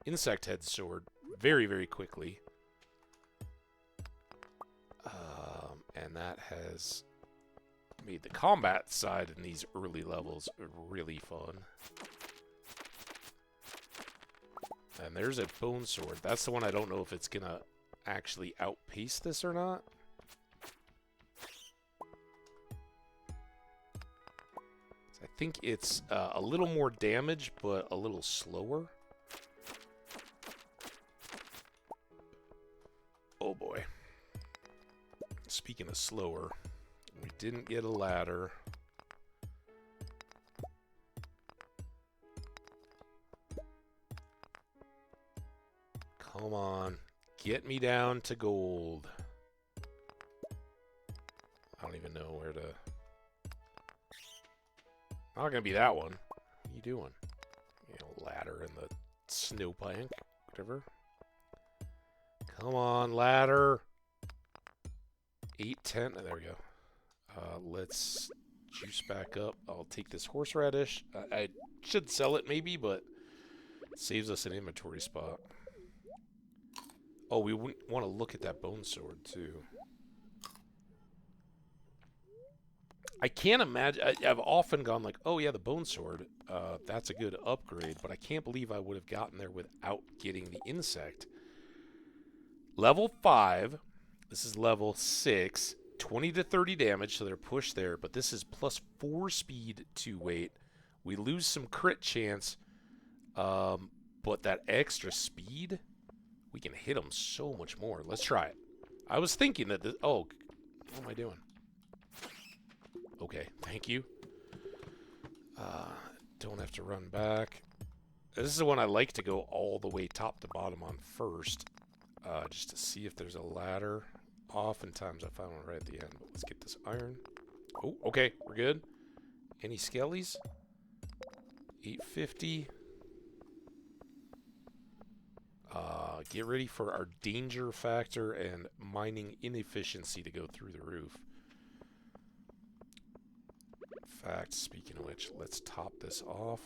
insect head sword very, very quickly. And that has made the combat side in these early levels really fun. And there's a bone sword. That's the one I don't know if it's gonna actually outpace this or not. I think it's a little more damage, but a little slower. Oh boy. Speaking of slower, we didn't get a ladder. Come on. Get me down to gold. I don't even know where to Not gonna be that one. What are you doing? You know, ladder in the snowbank, whatever. Come on, ladder. 8, 10. There we go. Let's juice back up. I'll take this horseradish. I should sell it maybe, but it saves us an inventory spot. Oh, we wouldn't want to look at that bone sword too. I can't imagine. I've often gone like, oh yeah, the bone sword. That's a good upgrade, but I can't believe I would have gotten there without getting the insect. Level 5. This is level 6. 20 to 30 damage, so they're pushed there. But this is plus 4 speed to weight. We lose some crit chance, but that extra speed, we can hit them so much more. Let's try it. I was thinking that this... Oh, what am I doing? Okay, thank you. Don't have to run back. This is the one I like to go all the way top to bottom on first, just to see if there's a ladder. Oftentimes I find one right at the end, but let's get this iron. Oh, okay, we're good. Any skellies? 850. Get ready for our danger factor and mining inefficiency to go through the roof. In fact, speaking of which, let's top this off.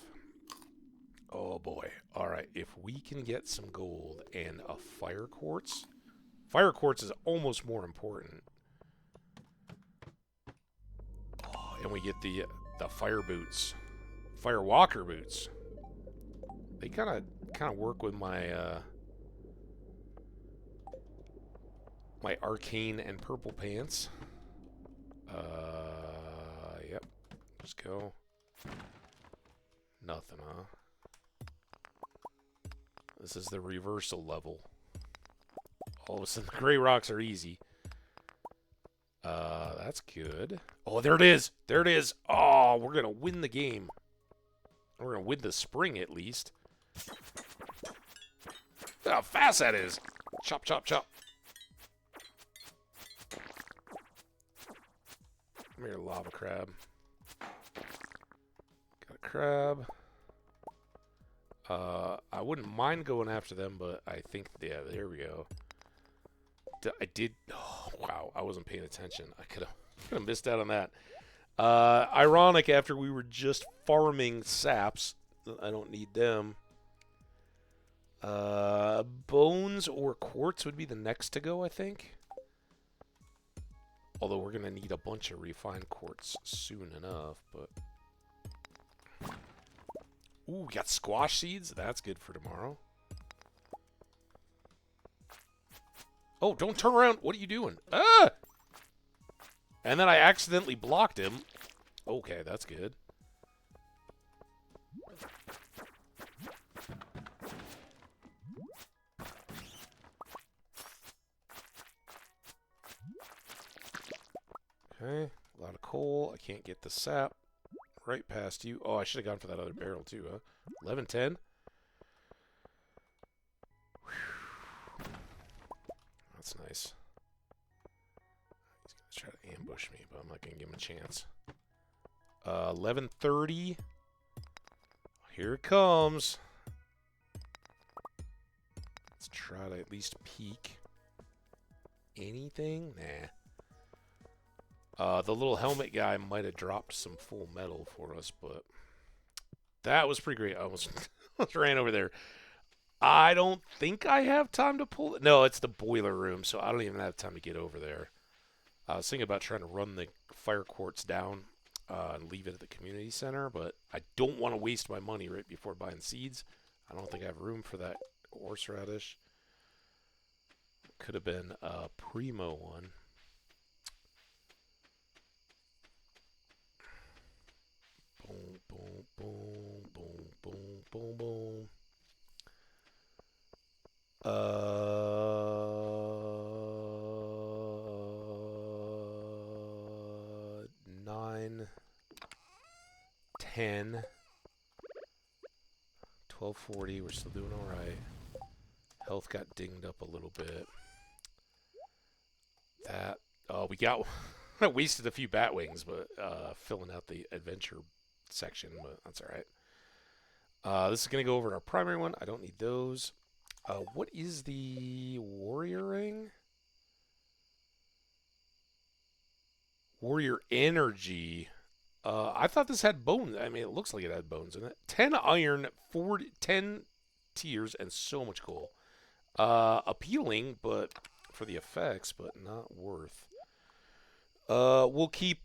Oh boy. Alright, if we can get some gold and a fire quartz. Fire quartz is almost more important. Oh, and we get the fire boots. Fire walker boots. They kind of work with my my arcane and purple pants. Yep. Just go. Nothing, huh? This is the reversal level. All of a sudden, the gray rocks are easy. That's good. Oh, there it is. There it is. Oh, we're going to win the game. We're going to win the spring, at least. Look how fast that is. Chop, chop, chop. Come here, lava crab. Got a crab. I wouldn't mind going after them, but I think, yeah, there we go. I did, oh, wow, I wasn't paying attention. I could have missed out on that. Ironic, after we were just farming saps. I don't need them. Bones or quartz would be the next to go, I think. Although we're going to need a bunch of refined quartz soon enough, but... Ooh, we got squash seeds. That's good for tomorrow. Oh, don't turn around. What are you doing? Ah! And then I accidentally blocked him. Okay, that's good. Okay, a lot of coal. I can't get the sap right past you. Oh, I should have gone for that other barrel too, huh? 11:10. That's nice. He's gonna try to ambush me, but I'm not gonna give him a chance. 11:30. Here it comes. Let's try to at least peek. Anything? Nah. The little helmet guy might have dropped some full metal for us, but that was pretty great. I almost ran over there. I don't think I have time to pull it. No, it's the boiler room, so I don't even have time to get over there. I was thinking about trying to run the fire quartz down and leave it at the community center, but I don't want to waste my money right before buying seeds. I don't think I have room for that horseradish. Could have been a primo one. Boom, boom, boom, boom, boom, boom, boom. 9, 10, 12:40. We're still doing all right. Health got dinged up a little bit. We got. I wasted a few bat wings, but filling out the adventure section, but that's all right. This is going to go over in our primary one. I don't need those. What is the warrior ring? Warrior energy. I thought this had bones. I mean, it looks like it had bones in it. 10 iron, 10 tiers, and so much coal. Appealing, but for the effects, but not worth. We'll keep.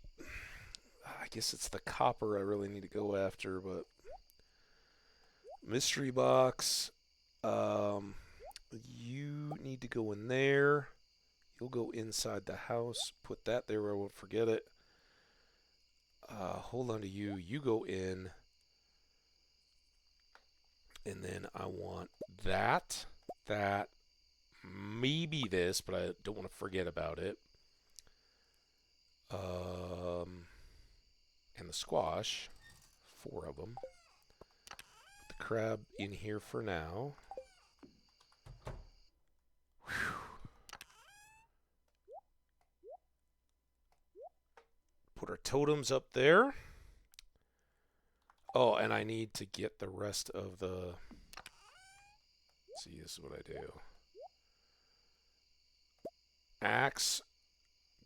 I guess it's the copper I really need to go after, but mystery box. You need to go in there. You'll go inside the house. Put that there where I won't forget it. Hold on to you. You go in. And then I want that. That. Maybe this, but I don't want to forget about it. And the squash. 4 of them. Put the crab in here for now. Whew. Put our totems up there. Oh, and I need to get the rest of the... Let's see, this is what I do. Axe.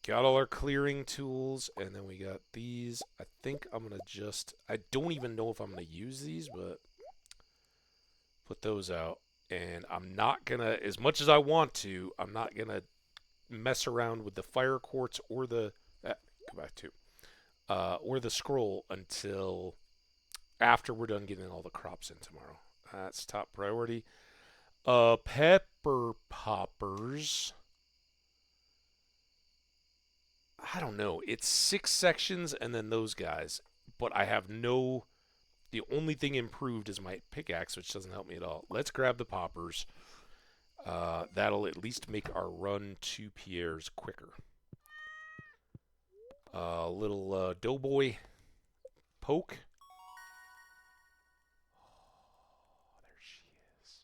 Got all our clearing tools, and then we got these. I think I'm going to just... I don't even know if I'm going to use these, but... Put those out. And I'm not going to... As much as I want to, I'm not going to mess around with the fire quartz or the... go back to... or the scroll until after we're done getting all the crops in tomorrow. That's top priority. Pepper poppers. I don't know. It's 6 sections and then those guys. But I have no... The only thing improved is my pickaxe, which doesn't help me at all. Let's grab the poppers. That'll at least make our run to Pierre's quicker. Little doughboy poke. Oh, there she is.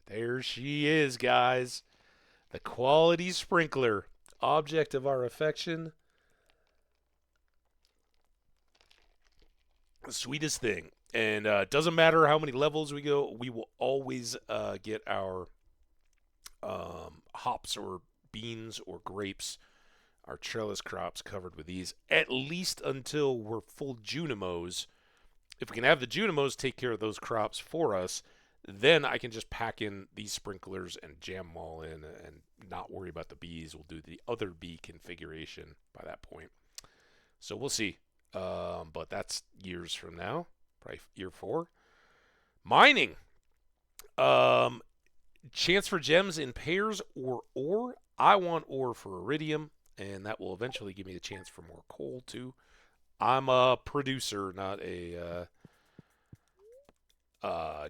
There she is, guys. The quality sprinkler. Object of our affection. The sweetest thing. And doesn't matter how many levels we go, we will always get our hops or beans or grapes, our trellis crops covered with these, at least until we're full Junimos. If we can have the Junimos take care of those crops for us, then I can just pack in these sprinklers and jam them all in and not worry about the bees. We'll do the other bee configuration by that point. So we'll see. But that's years from now, probably year 4. Mining. Chance for gems in pairs or ore. I want ore for iridium, and that will eventually give me the chance for more coal too. I'm a producer, not a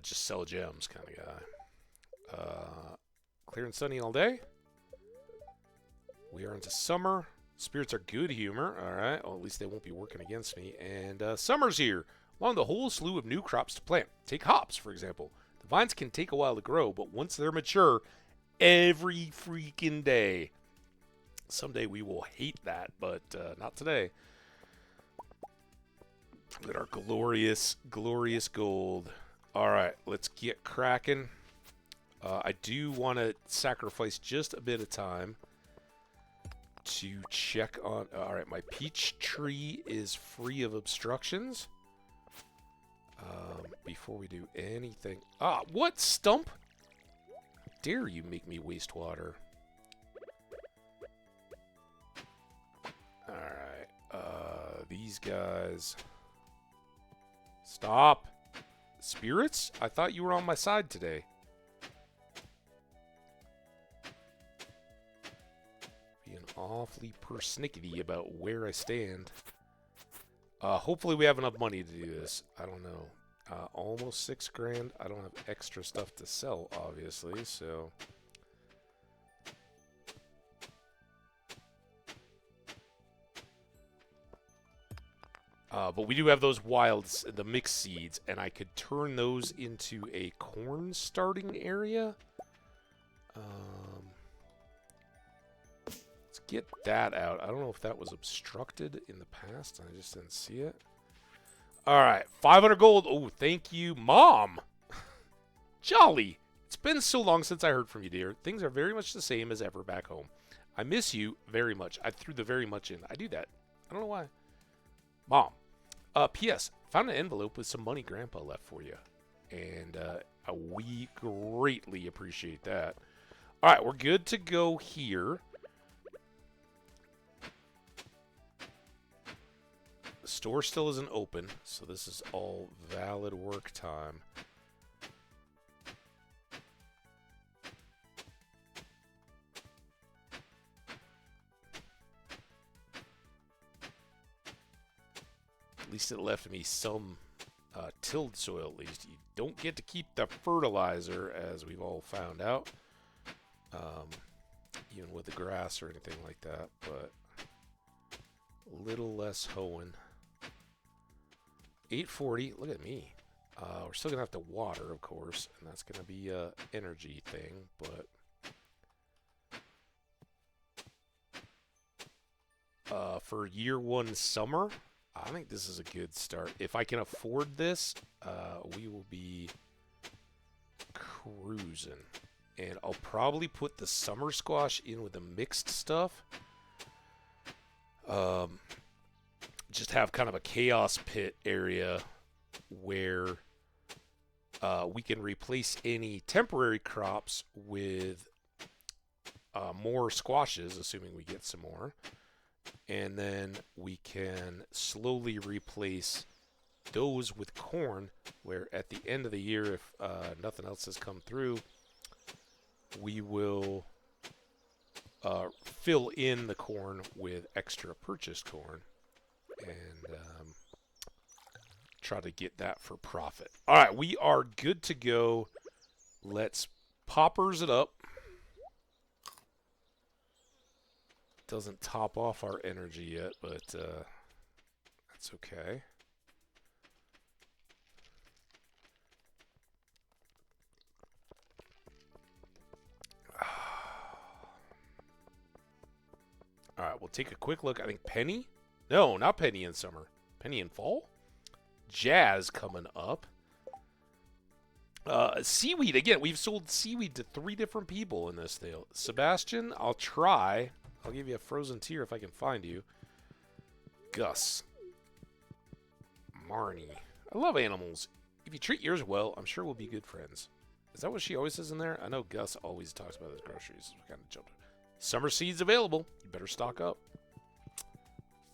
just sell gems kind of guy. Clear and sunny all day. We are into summer. Spirits are good humor. All right. Well, at least they won't be working against me. And summer's here. Along the whole slew of new crops to plant. Take hops, for example. The vines can take a while to grow, but once they're mature, every freaking day. Someday we will hate that, but not today. Look at our glorious, glorious gold. All right, let's get cracking. I do want to sacrifice just a bit of time to check on... all right, my peach tree is free of obstructions. Before we do anything... Ah, what? Stump? How dare you make me waste water? Alright, these guys... Stop! Spirits? I thought you were on my side today. Being awfully persnickety about where I stand. Hopefully we have enough money to do this. I don't know. Almost 6 grand. I don't have extra stuff to sell, obviously, so... but we do have those wilds, the mixed seeds, and I could turn those into a corn starting area. Let's get that out. I don't know if that was obstructed in the past, and I just didn't see it. All right, 500 gold. Oh, thank you, Mom. Jolly. It's been so long since I heard from you, dear. Things are very much the same as ever back home. I miss you very much. I threw the very much in. I do that. I don't know why. Mom. P.S. Found an envelope with some money Grandpa left for you. And we greatly appreciate that. All right, we're good to go here. The store still isn't open, so this is all valid work time. At least it left me some tilled soil, at least. You don't get to keep the fertilizer, as we've all found out. Even with the grass or anything like that, but a little less hoeing. 840, look at me. We're still gonna have to water, of course, and that's gonna be a energy thing, but for year one summer, I think this is a good start. If I can afford this, we will be cruising. And I'll probably put the summer squash in with the mixed stuff. Just have kind of a chaos pit area where we can replace any temporary crops with more squashes, assuming we get some more. And then we can slowly replace those with corn, where at the end of the year, if nothing else has come through, we will fill in the corn with extra purchased corn and try to get that for profit. All right, we are good to go. Let's poppers it up. Doesn't top off our energy yet, but that's okay. All right, we'll take a quick look. I think Penny? No, not Penny in summer. Penny in fall? Jazz coming up. Seaweed. Again, we've sold seaweed to 3 different people in this deal. Sebastian, I'll try. I'll give you a frozen tear if I can find you. Gus. Marnie. I love animals. If you treat yours well, I'm sure we'll be good friends. Is that what she always says in there? I know Gus always talks about his groceries. We kind of jumped. Summer seeds available. You better stock up.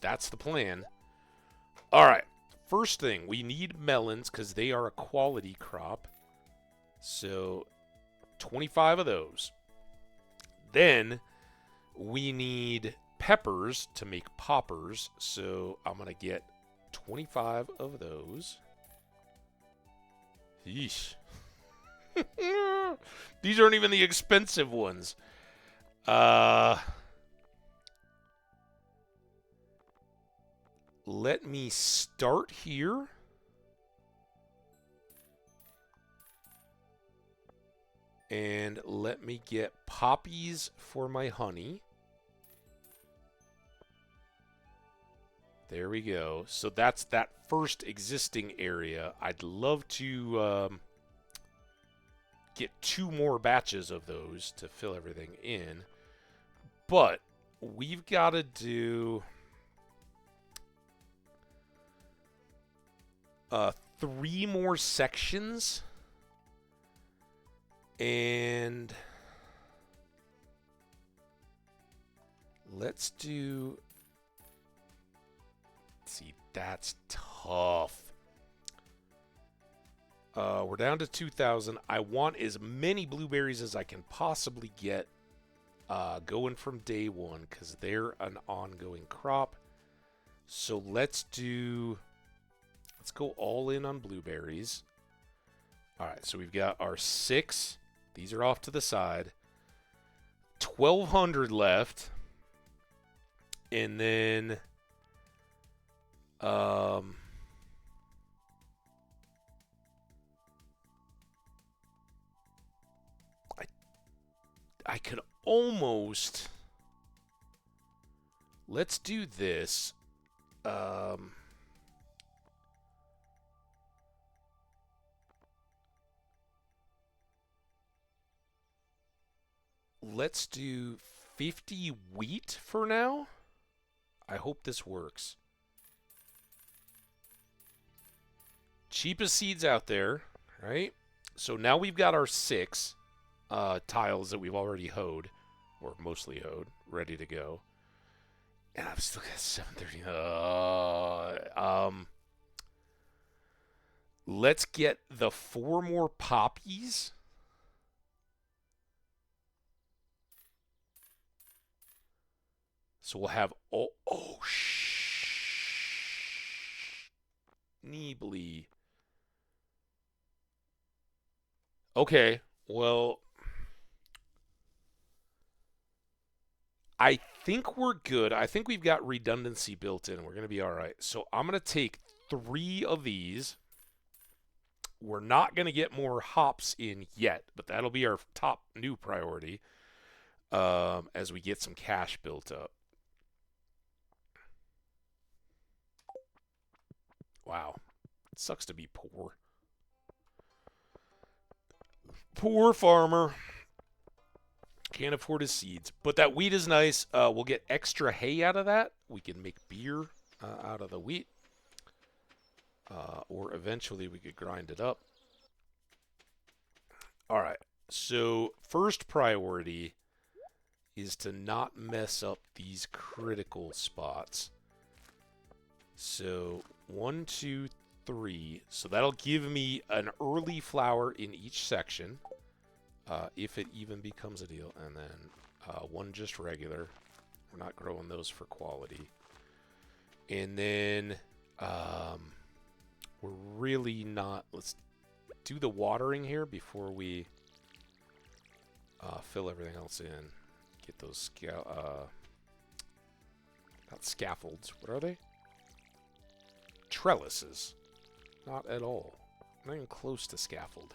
That's the plan. All right. First thing, we need melons because they are a quality crop. So 25 of those. Then we need peppers to make poppers. So I'm going to get 25 of those. Yeesh. These aren't even the expensive ones. Let me start here. And let me get poppies for my honey. There we go. So that's that first existing area. I'd love to get 2 more batches of those to fill everything in. But we've got to do 3 more sections. And let's do... See, that's tough. We're down to 2,000. I want as many blueberries as I can possibly get going from day one because they're an ongoing crop. So let's go all in on blueberries. All right, so we've got our 6. These are off to the side. 1,200 left. And then... I could almost... Let's do this. let's do 50 wheat for now. I hope this works. Cheapest seeds out there, right? So now we've got our 6 tiles that we've already hoed, or mostly hoed, ready to go. And I've still got 730. Let's get the 4 more poppies. So we'll have Neebly. Okay, well, I think we're good. I think we've got redundancy built in. We're going to be all right. So I'm going to take 3 of these. We're not going to get more hops in yet, but that'll be our top new priority as we get some cash built up. Wow. It sucks to be poor. Poor farmer. Can't afford his seeds. But that wheat is nice. We'll get extra hay out of that. We can make beer out of the wheat. Or eventually we could grind it up. All right. So first priority is to not mess up these critical spots. So 1, 2, 3. So that'll give me an early flower in each section. If it even becomes a deal. And then 1 just regular. We're not growing those for quality. And then we're really not... Let's do the watering here before we fill everything else in. Get those not scaffolds. What are they? Trellises. Not at all. Not even close to scaffold.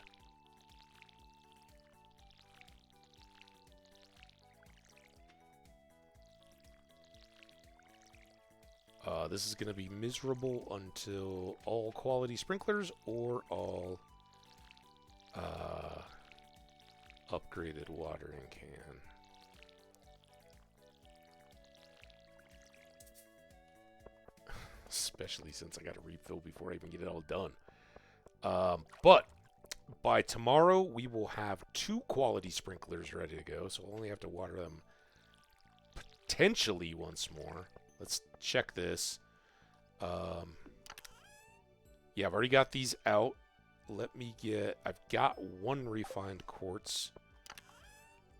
This is going to be miserable until all quality sprinklers or all upgraded watering can. Especially since I got to refill before I even get it all done. But by tomorrow, we will have 2 quality sprinklers ready to go, so we'll only have to water them potentially once more. Let's check this. Yeah, I've already got these out. Let me get... I've got 1 refined quartz.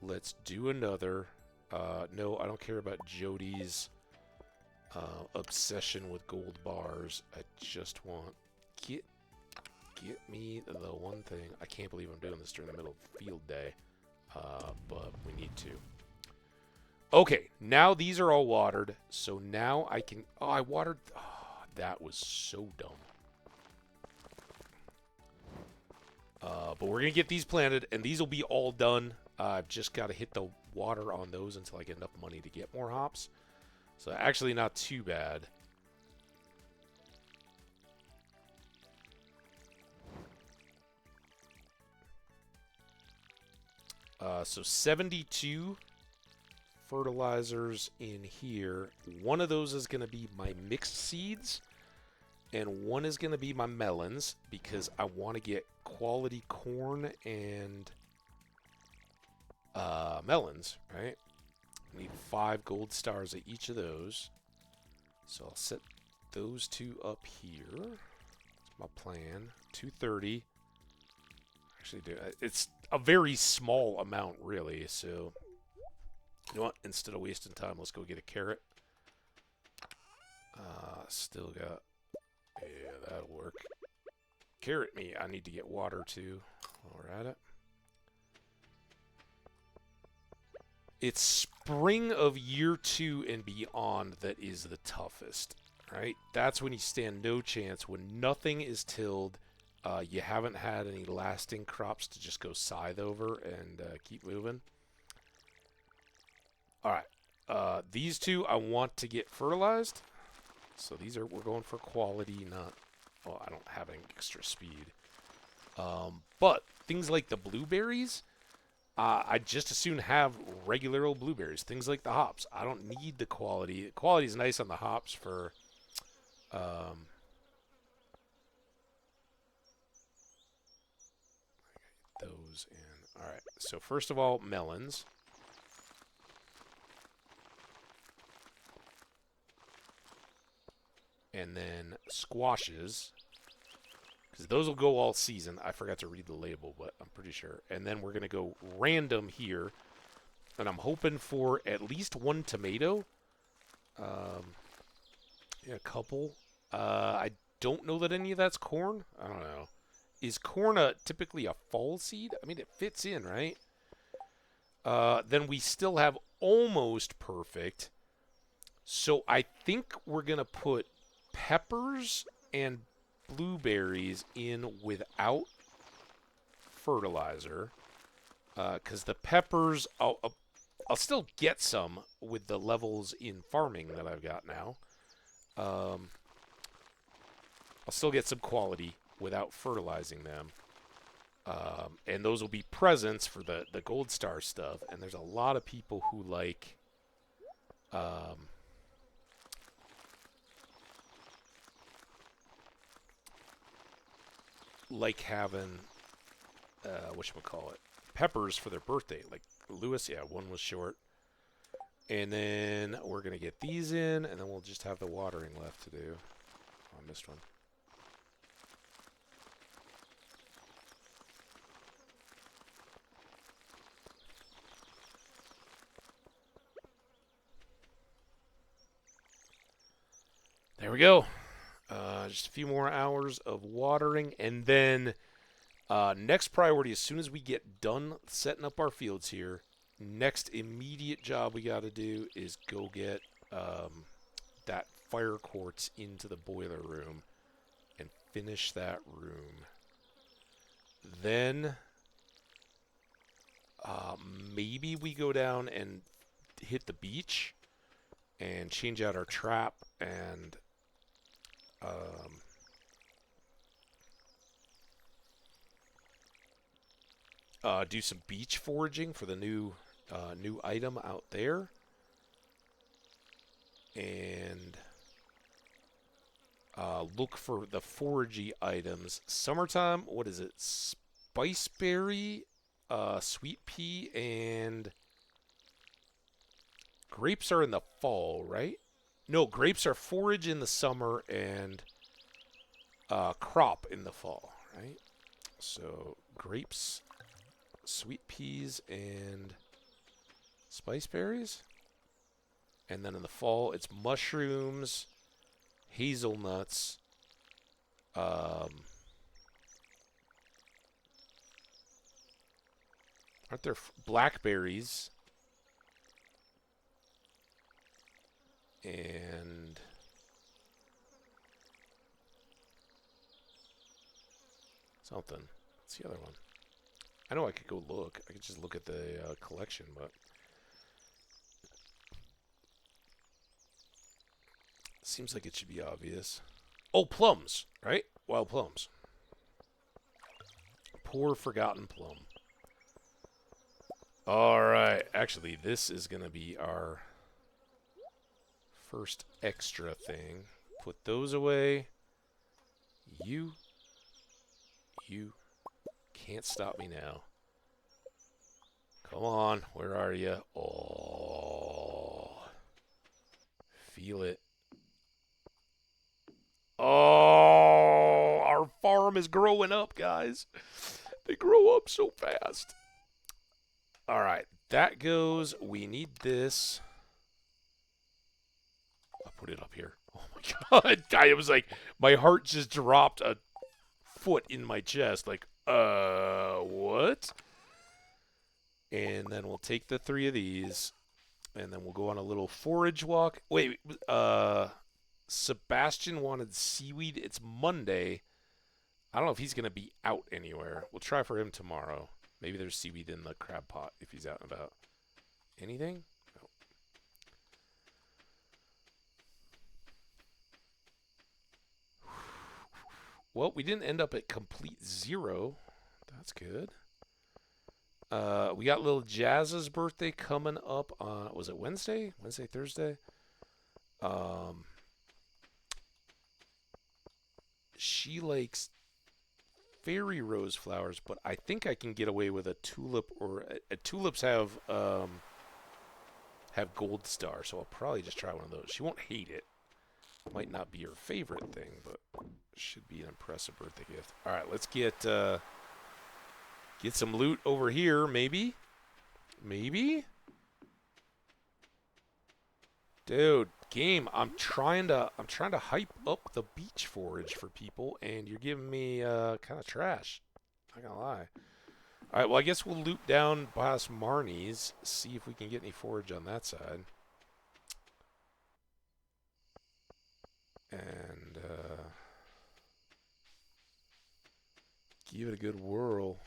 Let's do another. No, I don't care about Jody's obsession with gold bars. I just want... Get me the one thing. I can't believe I'm doing this during the middle of field day. But we need to. Okay, now these are all watered. So now I can... Oh, I watered... Oh, that was so dumb. But we're going to get these planted, and these will be all done. I've just got to hit the water on those until I get enough money to get more hops. So actually not too bad. So 72 fertilizers in here. One of those is going to be my mixed seeds, and one is going to be my melons, because I want to get quality corn and melons, right? I need 5 gold stars at each of those. So I'll set those 2 up here. That's my plan. 230. Actually, it's a very small amount, really. So, you know what? Instead of wasting time, let's go get a carrot. Still got... Yeah, that'll work. Carrot me. I need to get water, too, while we're at it. It's spring of year 2 and beyond that is the toughest, right? That's when you stand no chance. When nothing is tilled, you haven't had any lasting crops to just go scythe over and keep moving. All right. These 2 I want to get fertilized. So these are, we're going for quality, not... Well, I don't have any extra speed. But things like the blueberries... I'd just as soon have regular old blueberries, things like the hops. I don't need the quality. The quality is nice on the hops for um, those in. All right. So first of all, melons. And then squashes. Because those will go all season. I forgot to read the label, but I'm pretty sure. And then we're going to go random here. And I'm hoping for at least one tomato. Yeah, a couple. I don't know that any of that's corn. I don't know. Is corn typically a fall seed? I mean, it fits in, right? Then we still have almost perfect. So I think we're going to put peppers and blueberries in without fertilizer. Because the peppers, I'll still get some with the levels in farming that I've got now. I'll still get some quality without fertilizing them. And those will be presents for the gold star stuff. And there's a lot of people who like having whatchamacallit, peppers for their birthday. Like Lewis, yeah, one was short. And then we're going to get these in, and then we'll just have the watering left to do. Oh, I missed one. There we go. Just a few more hours of watering, and then next priority, as soon as we get done setting up our fields here, next immediate job we got to do is go get that fire quartz into the boiler room and finish that room. Then maybe we go down and hit the beach and change out our trap and do some beach foraging for the new item out there, and look for the foragey items. Summertime, what is it? Spiceberry, sweet pea, and grapes are in the fall, right? No, grapes are forage in the summer and crop in the fall, right? So grapes, sweet peas, and spiceberries. And then in the fall, it's mushrooms, hazelnuts, aren't there blackberries, and something. What's the other one? I know I could go look. I could just look at the collection, but seems like it should be obvious. Oh, plums, right? Wild plums. Poor forgotten plum. All right. Actually, this is going to be our first extra thing. Put those away. You can't stop me now. Come on. Where are you? Oh. Feel it. Oh, our farm is growing up, guys. They grow up so fast. All right, that goes. We need this. I'll put it up here. Oh my god. I was like, my heart just dropped a foot in my chest. Like, what? And then we'll take the 3 of these, and then we'll go on a little forage walk. Wait, Sebastian wanted seaweed. It's Monday. I don't know if he's going to be out anywhere. We'll try for him tomorrow. Maybe there's seaweed in the crab pot if he's out and about. Anything? No. Well, we didn't end up at complete 0. That's good. We got little Jazz's birthday coming up on, was it Wednesday? Wednesday, Thursday? Um, she likes fairy rose flowers, but I think I can get away with a tulip or tulips have gold star, so I'll probably just try one of those. She won't hate it. Might not be her favorite thing, but should be an impressive birthday gift. All right, let's get some loot over here, maybe. Maybe? Dude, game, I'm trying to hype up the beach forage for people, and you're giving me kind of trash. Not gonna lie. All right, well, I guess we'll loot down past Marnie's, see if we can get any forage on that side. And give it a good whirl.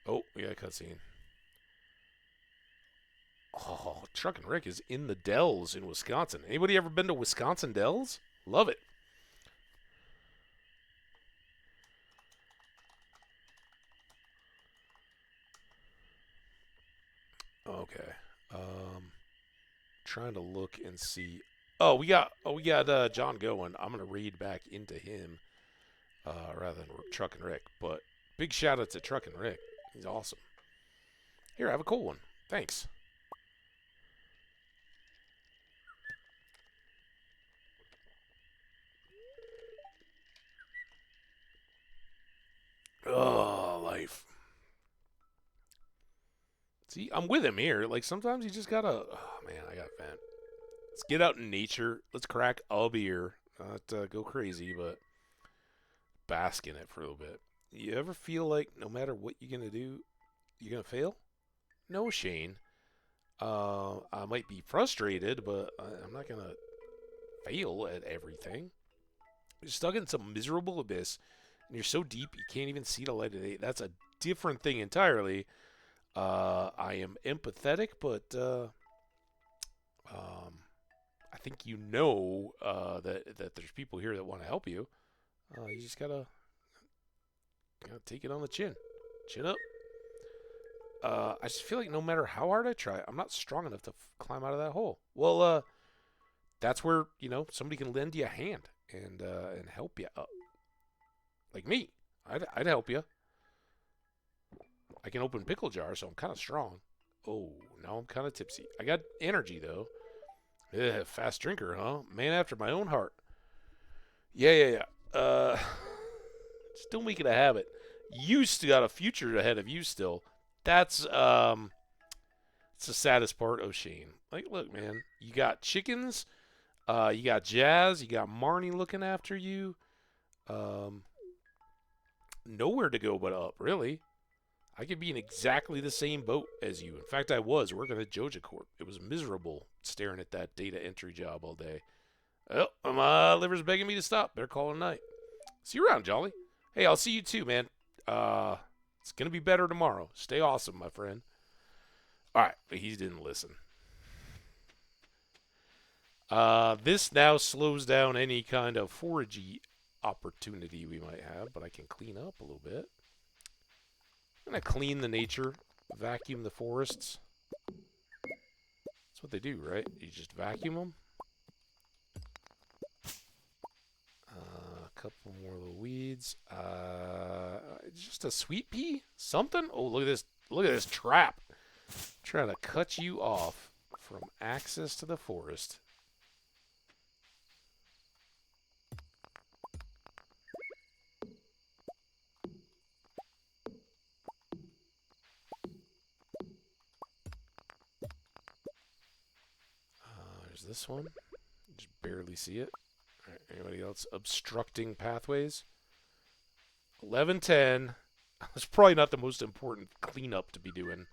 Oh, we got a cutscene. Oh, Truck and Rick is in the Dells in Wisconsin. Anybody ever been to Wisconsin Dells? Love it. Okay. Trying to look and see. We got John going. I'm gonna raid back into him rather than Truck and Rick. But big shout out to Truck and Rick. He's awesome. Here, have a cool one. Thanks. Oh, life. See, I'm with him here. Like, sometimes you just gotta... Oh, man, I gotta vent. Let's get out in nature. Let's crack a beer. Not go crazy, but bask in it for a little bit. You ever feel like no matter what you're gonna do, you're gonna fail? No, Shane. I might be frustrated, but I'm not gonna fail at everything. You're stuck in some miserable abyss, and you're so deep you can't even see the light of day. That's a different thing entirely. I am empathetic, but I think you know that there's people here that want to help you. You just gotta take it on the chin. Chin up. I just feel like no matter how hard I try, I'm not strong enough to climb out of that hole. Well, that's where somebody can lend you a hand and help you up. Like me, I'd help you. I can open pickle jars, so I'm kind of strong. Oh, now I'm kind of tipsy. I got energy though. Yeah, fast drinker, huh? Man after my own heart. Yeah. Still make it a habit. You still got a future ahead of you still. That's it's the saddest part of Shane. Like, look, man, you got chickens, you got Jazz, you got Marnie looking after you. Nowhere to go but up, really. I could be in exactly the same boat as you. In fact, I was working at Joja Corp. It was miserable staring at that data entry job all day. Oh, my liver's begging me to stop. Better call it a night. See you around, Jolly. Hey, I'll see you too, man. It's going to be better tomorrow. Stay awesome, my friend. All right, but he didn't listen. This now slows down any kind of foragey opportunity we might have, but I can clean up a little bit. I'm going to clean the nature, vacuum the forests. That's what they do, right? You just vacuum them. A couple more little weeds. Just a sweet pea? Something? Oh, look at this. Look at this trap. Trying to cut you off from access to the forest. There's this one. Just barely see it. All right, anybody else obstructing pathways? 11:10. That's probably not the most important cleanup to be doing.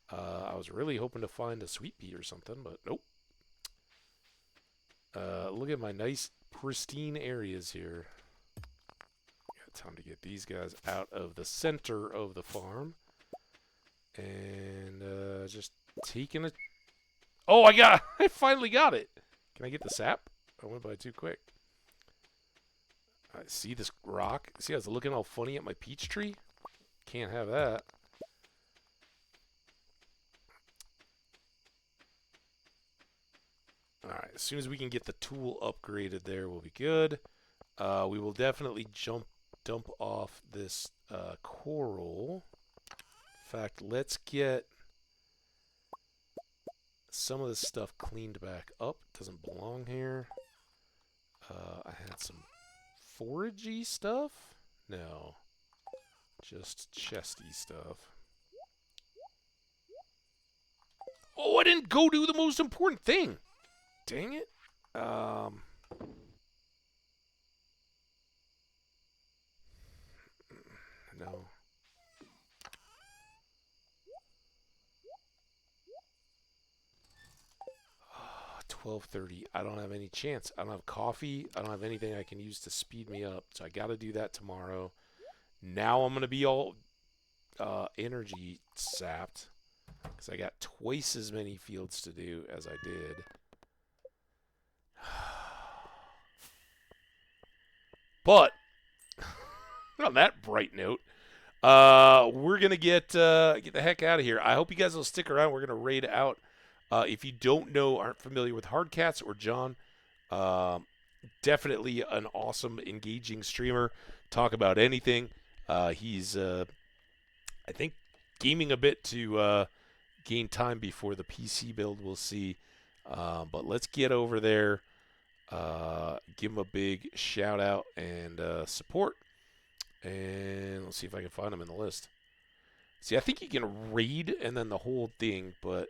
I was really hoping to find a sweet pea or something, but nope. Look at my nice, pristine areas here. Got time to get these guys out of the center of the farm. And just taking a... Oh, I finally got it. Can I get the sap? I went by too quick. I see this rock. See how it's looking all funny at my peach tree? Can't have that. Alright, as soon as we can get the tool upgraded there, we'll be good. We will definitely dump off this coral. In fact, let's get some of this stuff cleaned back up. Doesn't belong here. I had some foragey stuff? No. Just chesty stuff. Oh, I didn't go do the most important thing. Dang it. No. 12:30. I don't have any chance. I don't have coffee. I don't have anything I can use to speed me up. So I got to do that tomorrow. Now I'm going to be all energy sapped because I got twice as many fields to do as I did. But on that bright note, we're gonna get the heck out of here. I hope you guys will stick around. We're gonna raid out. If you don't know, aren't familiar with Hardcats or John, definitely an awesome, engaging streamer. Talk about anything. He's, I think, gaming a bit to gain time before the PC build. We'll see. But let's get over there. Give him a big shout out and support. And let's see if I can find him in the list. See, I think you can raid and then the whole thing, but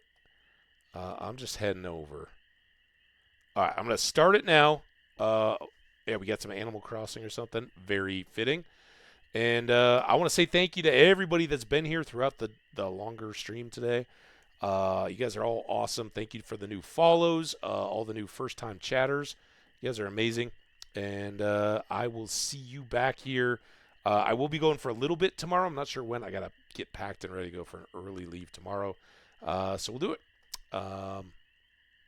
I'm just heading over. All right, I'm going to start it now. Yeah, we got some Animal Crossing or something. Very fitting. And I want to say thank you to everybody that's been here throughout the longer stream today. You guys are all awesome. Thank you for the new follows, all the new first-time chatters. You guys are amazing. And I will see you back here. I will be going for a little bit tomorrow. I'm not sure when. I got to get packed and ready to go for an early leave tomorrow. So we'll do it.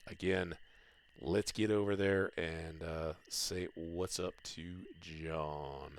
Again, let's get over there and say what's up to John.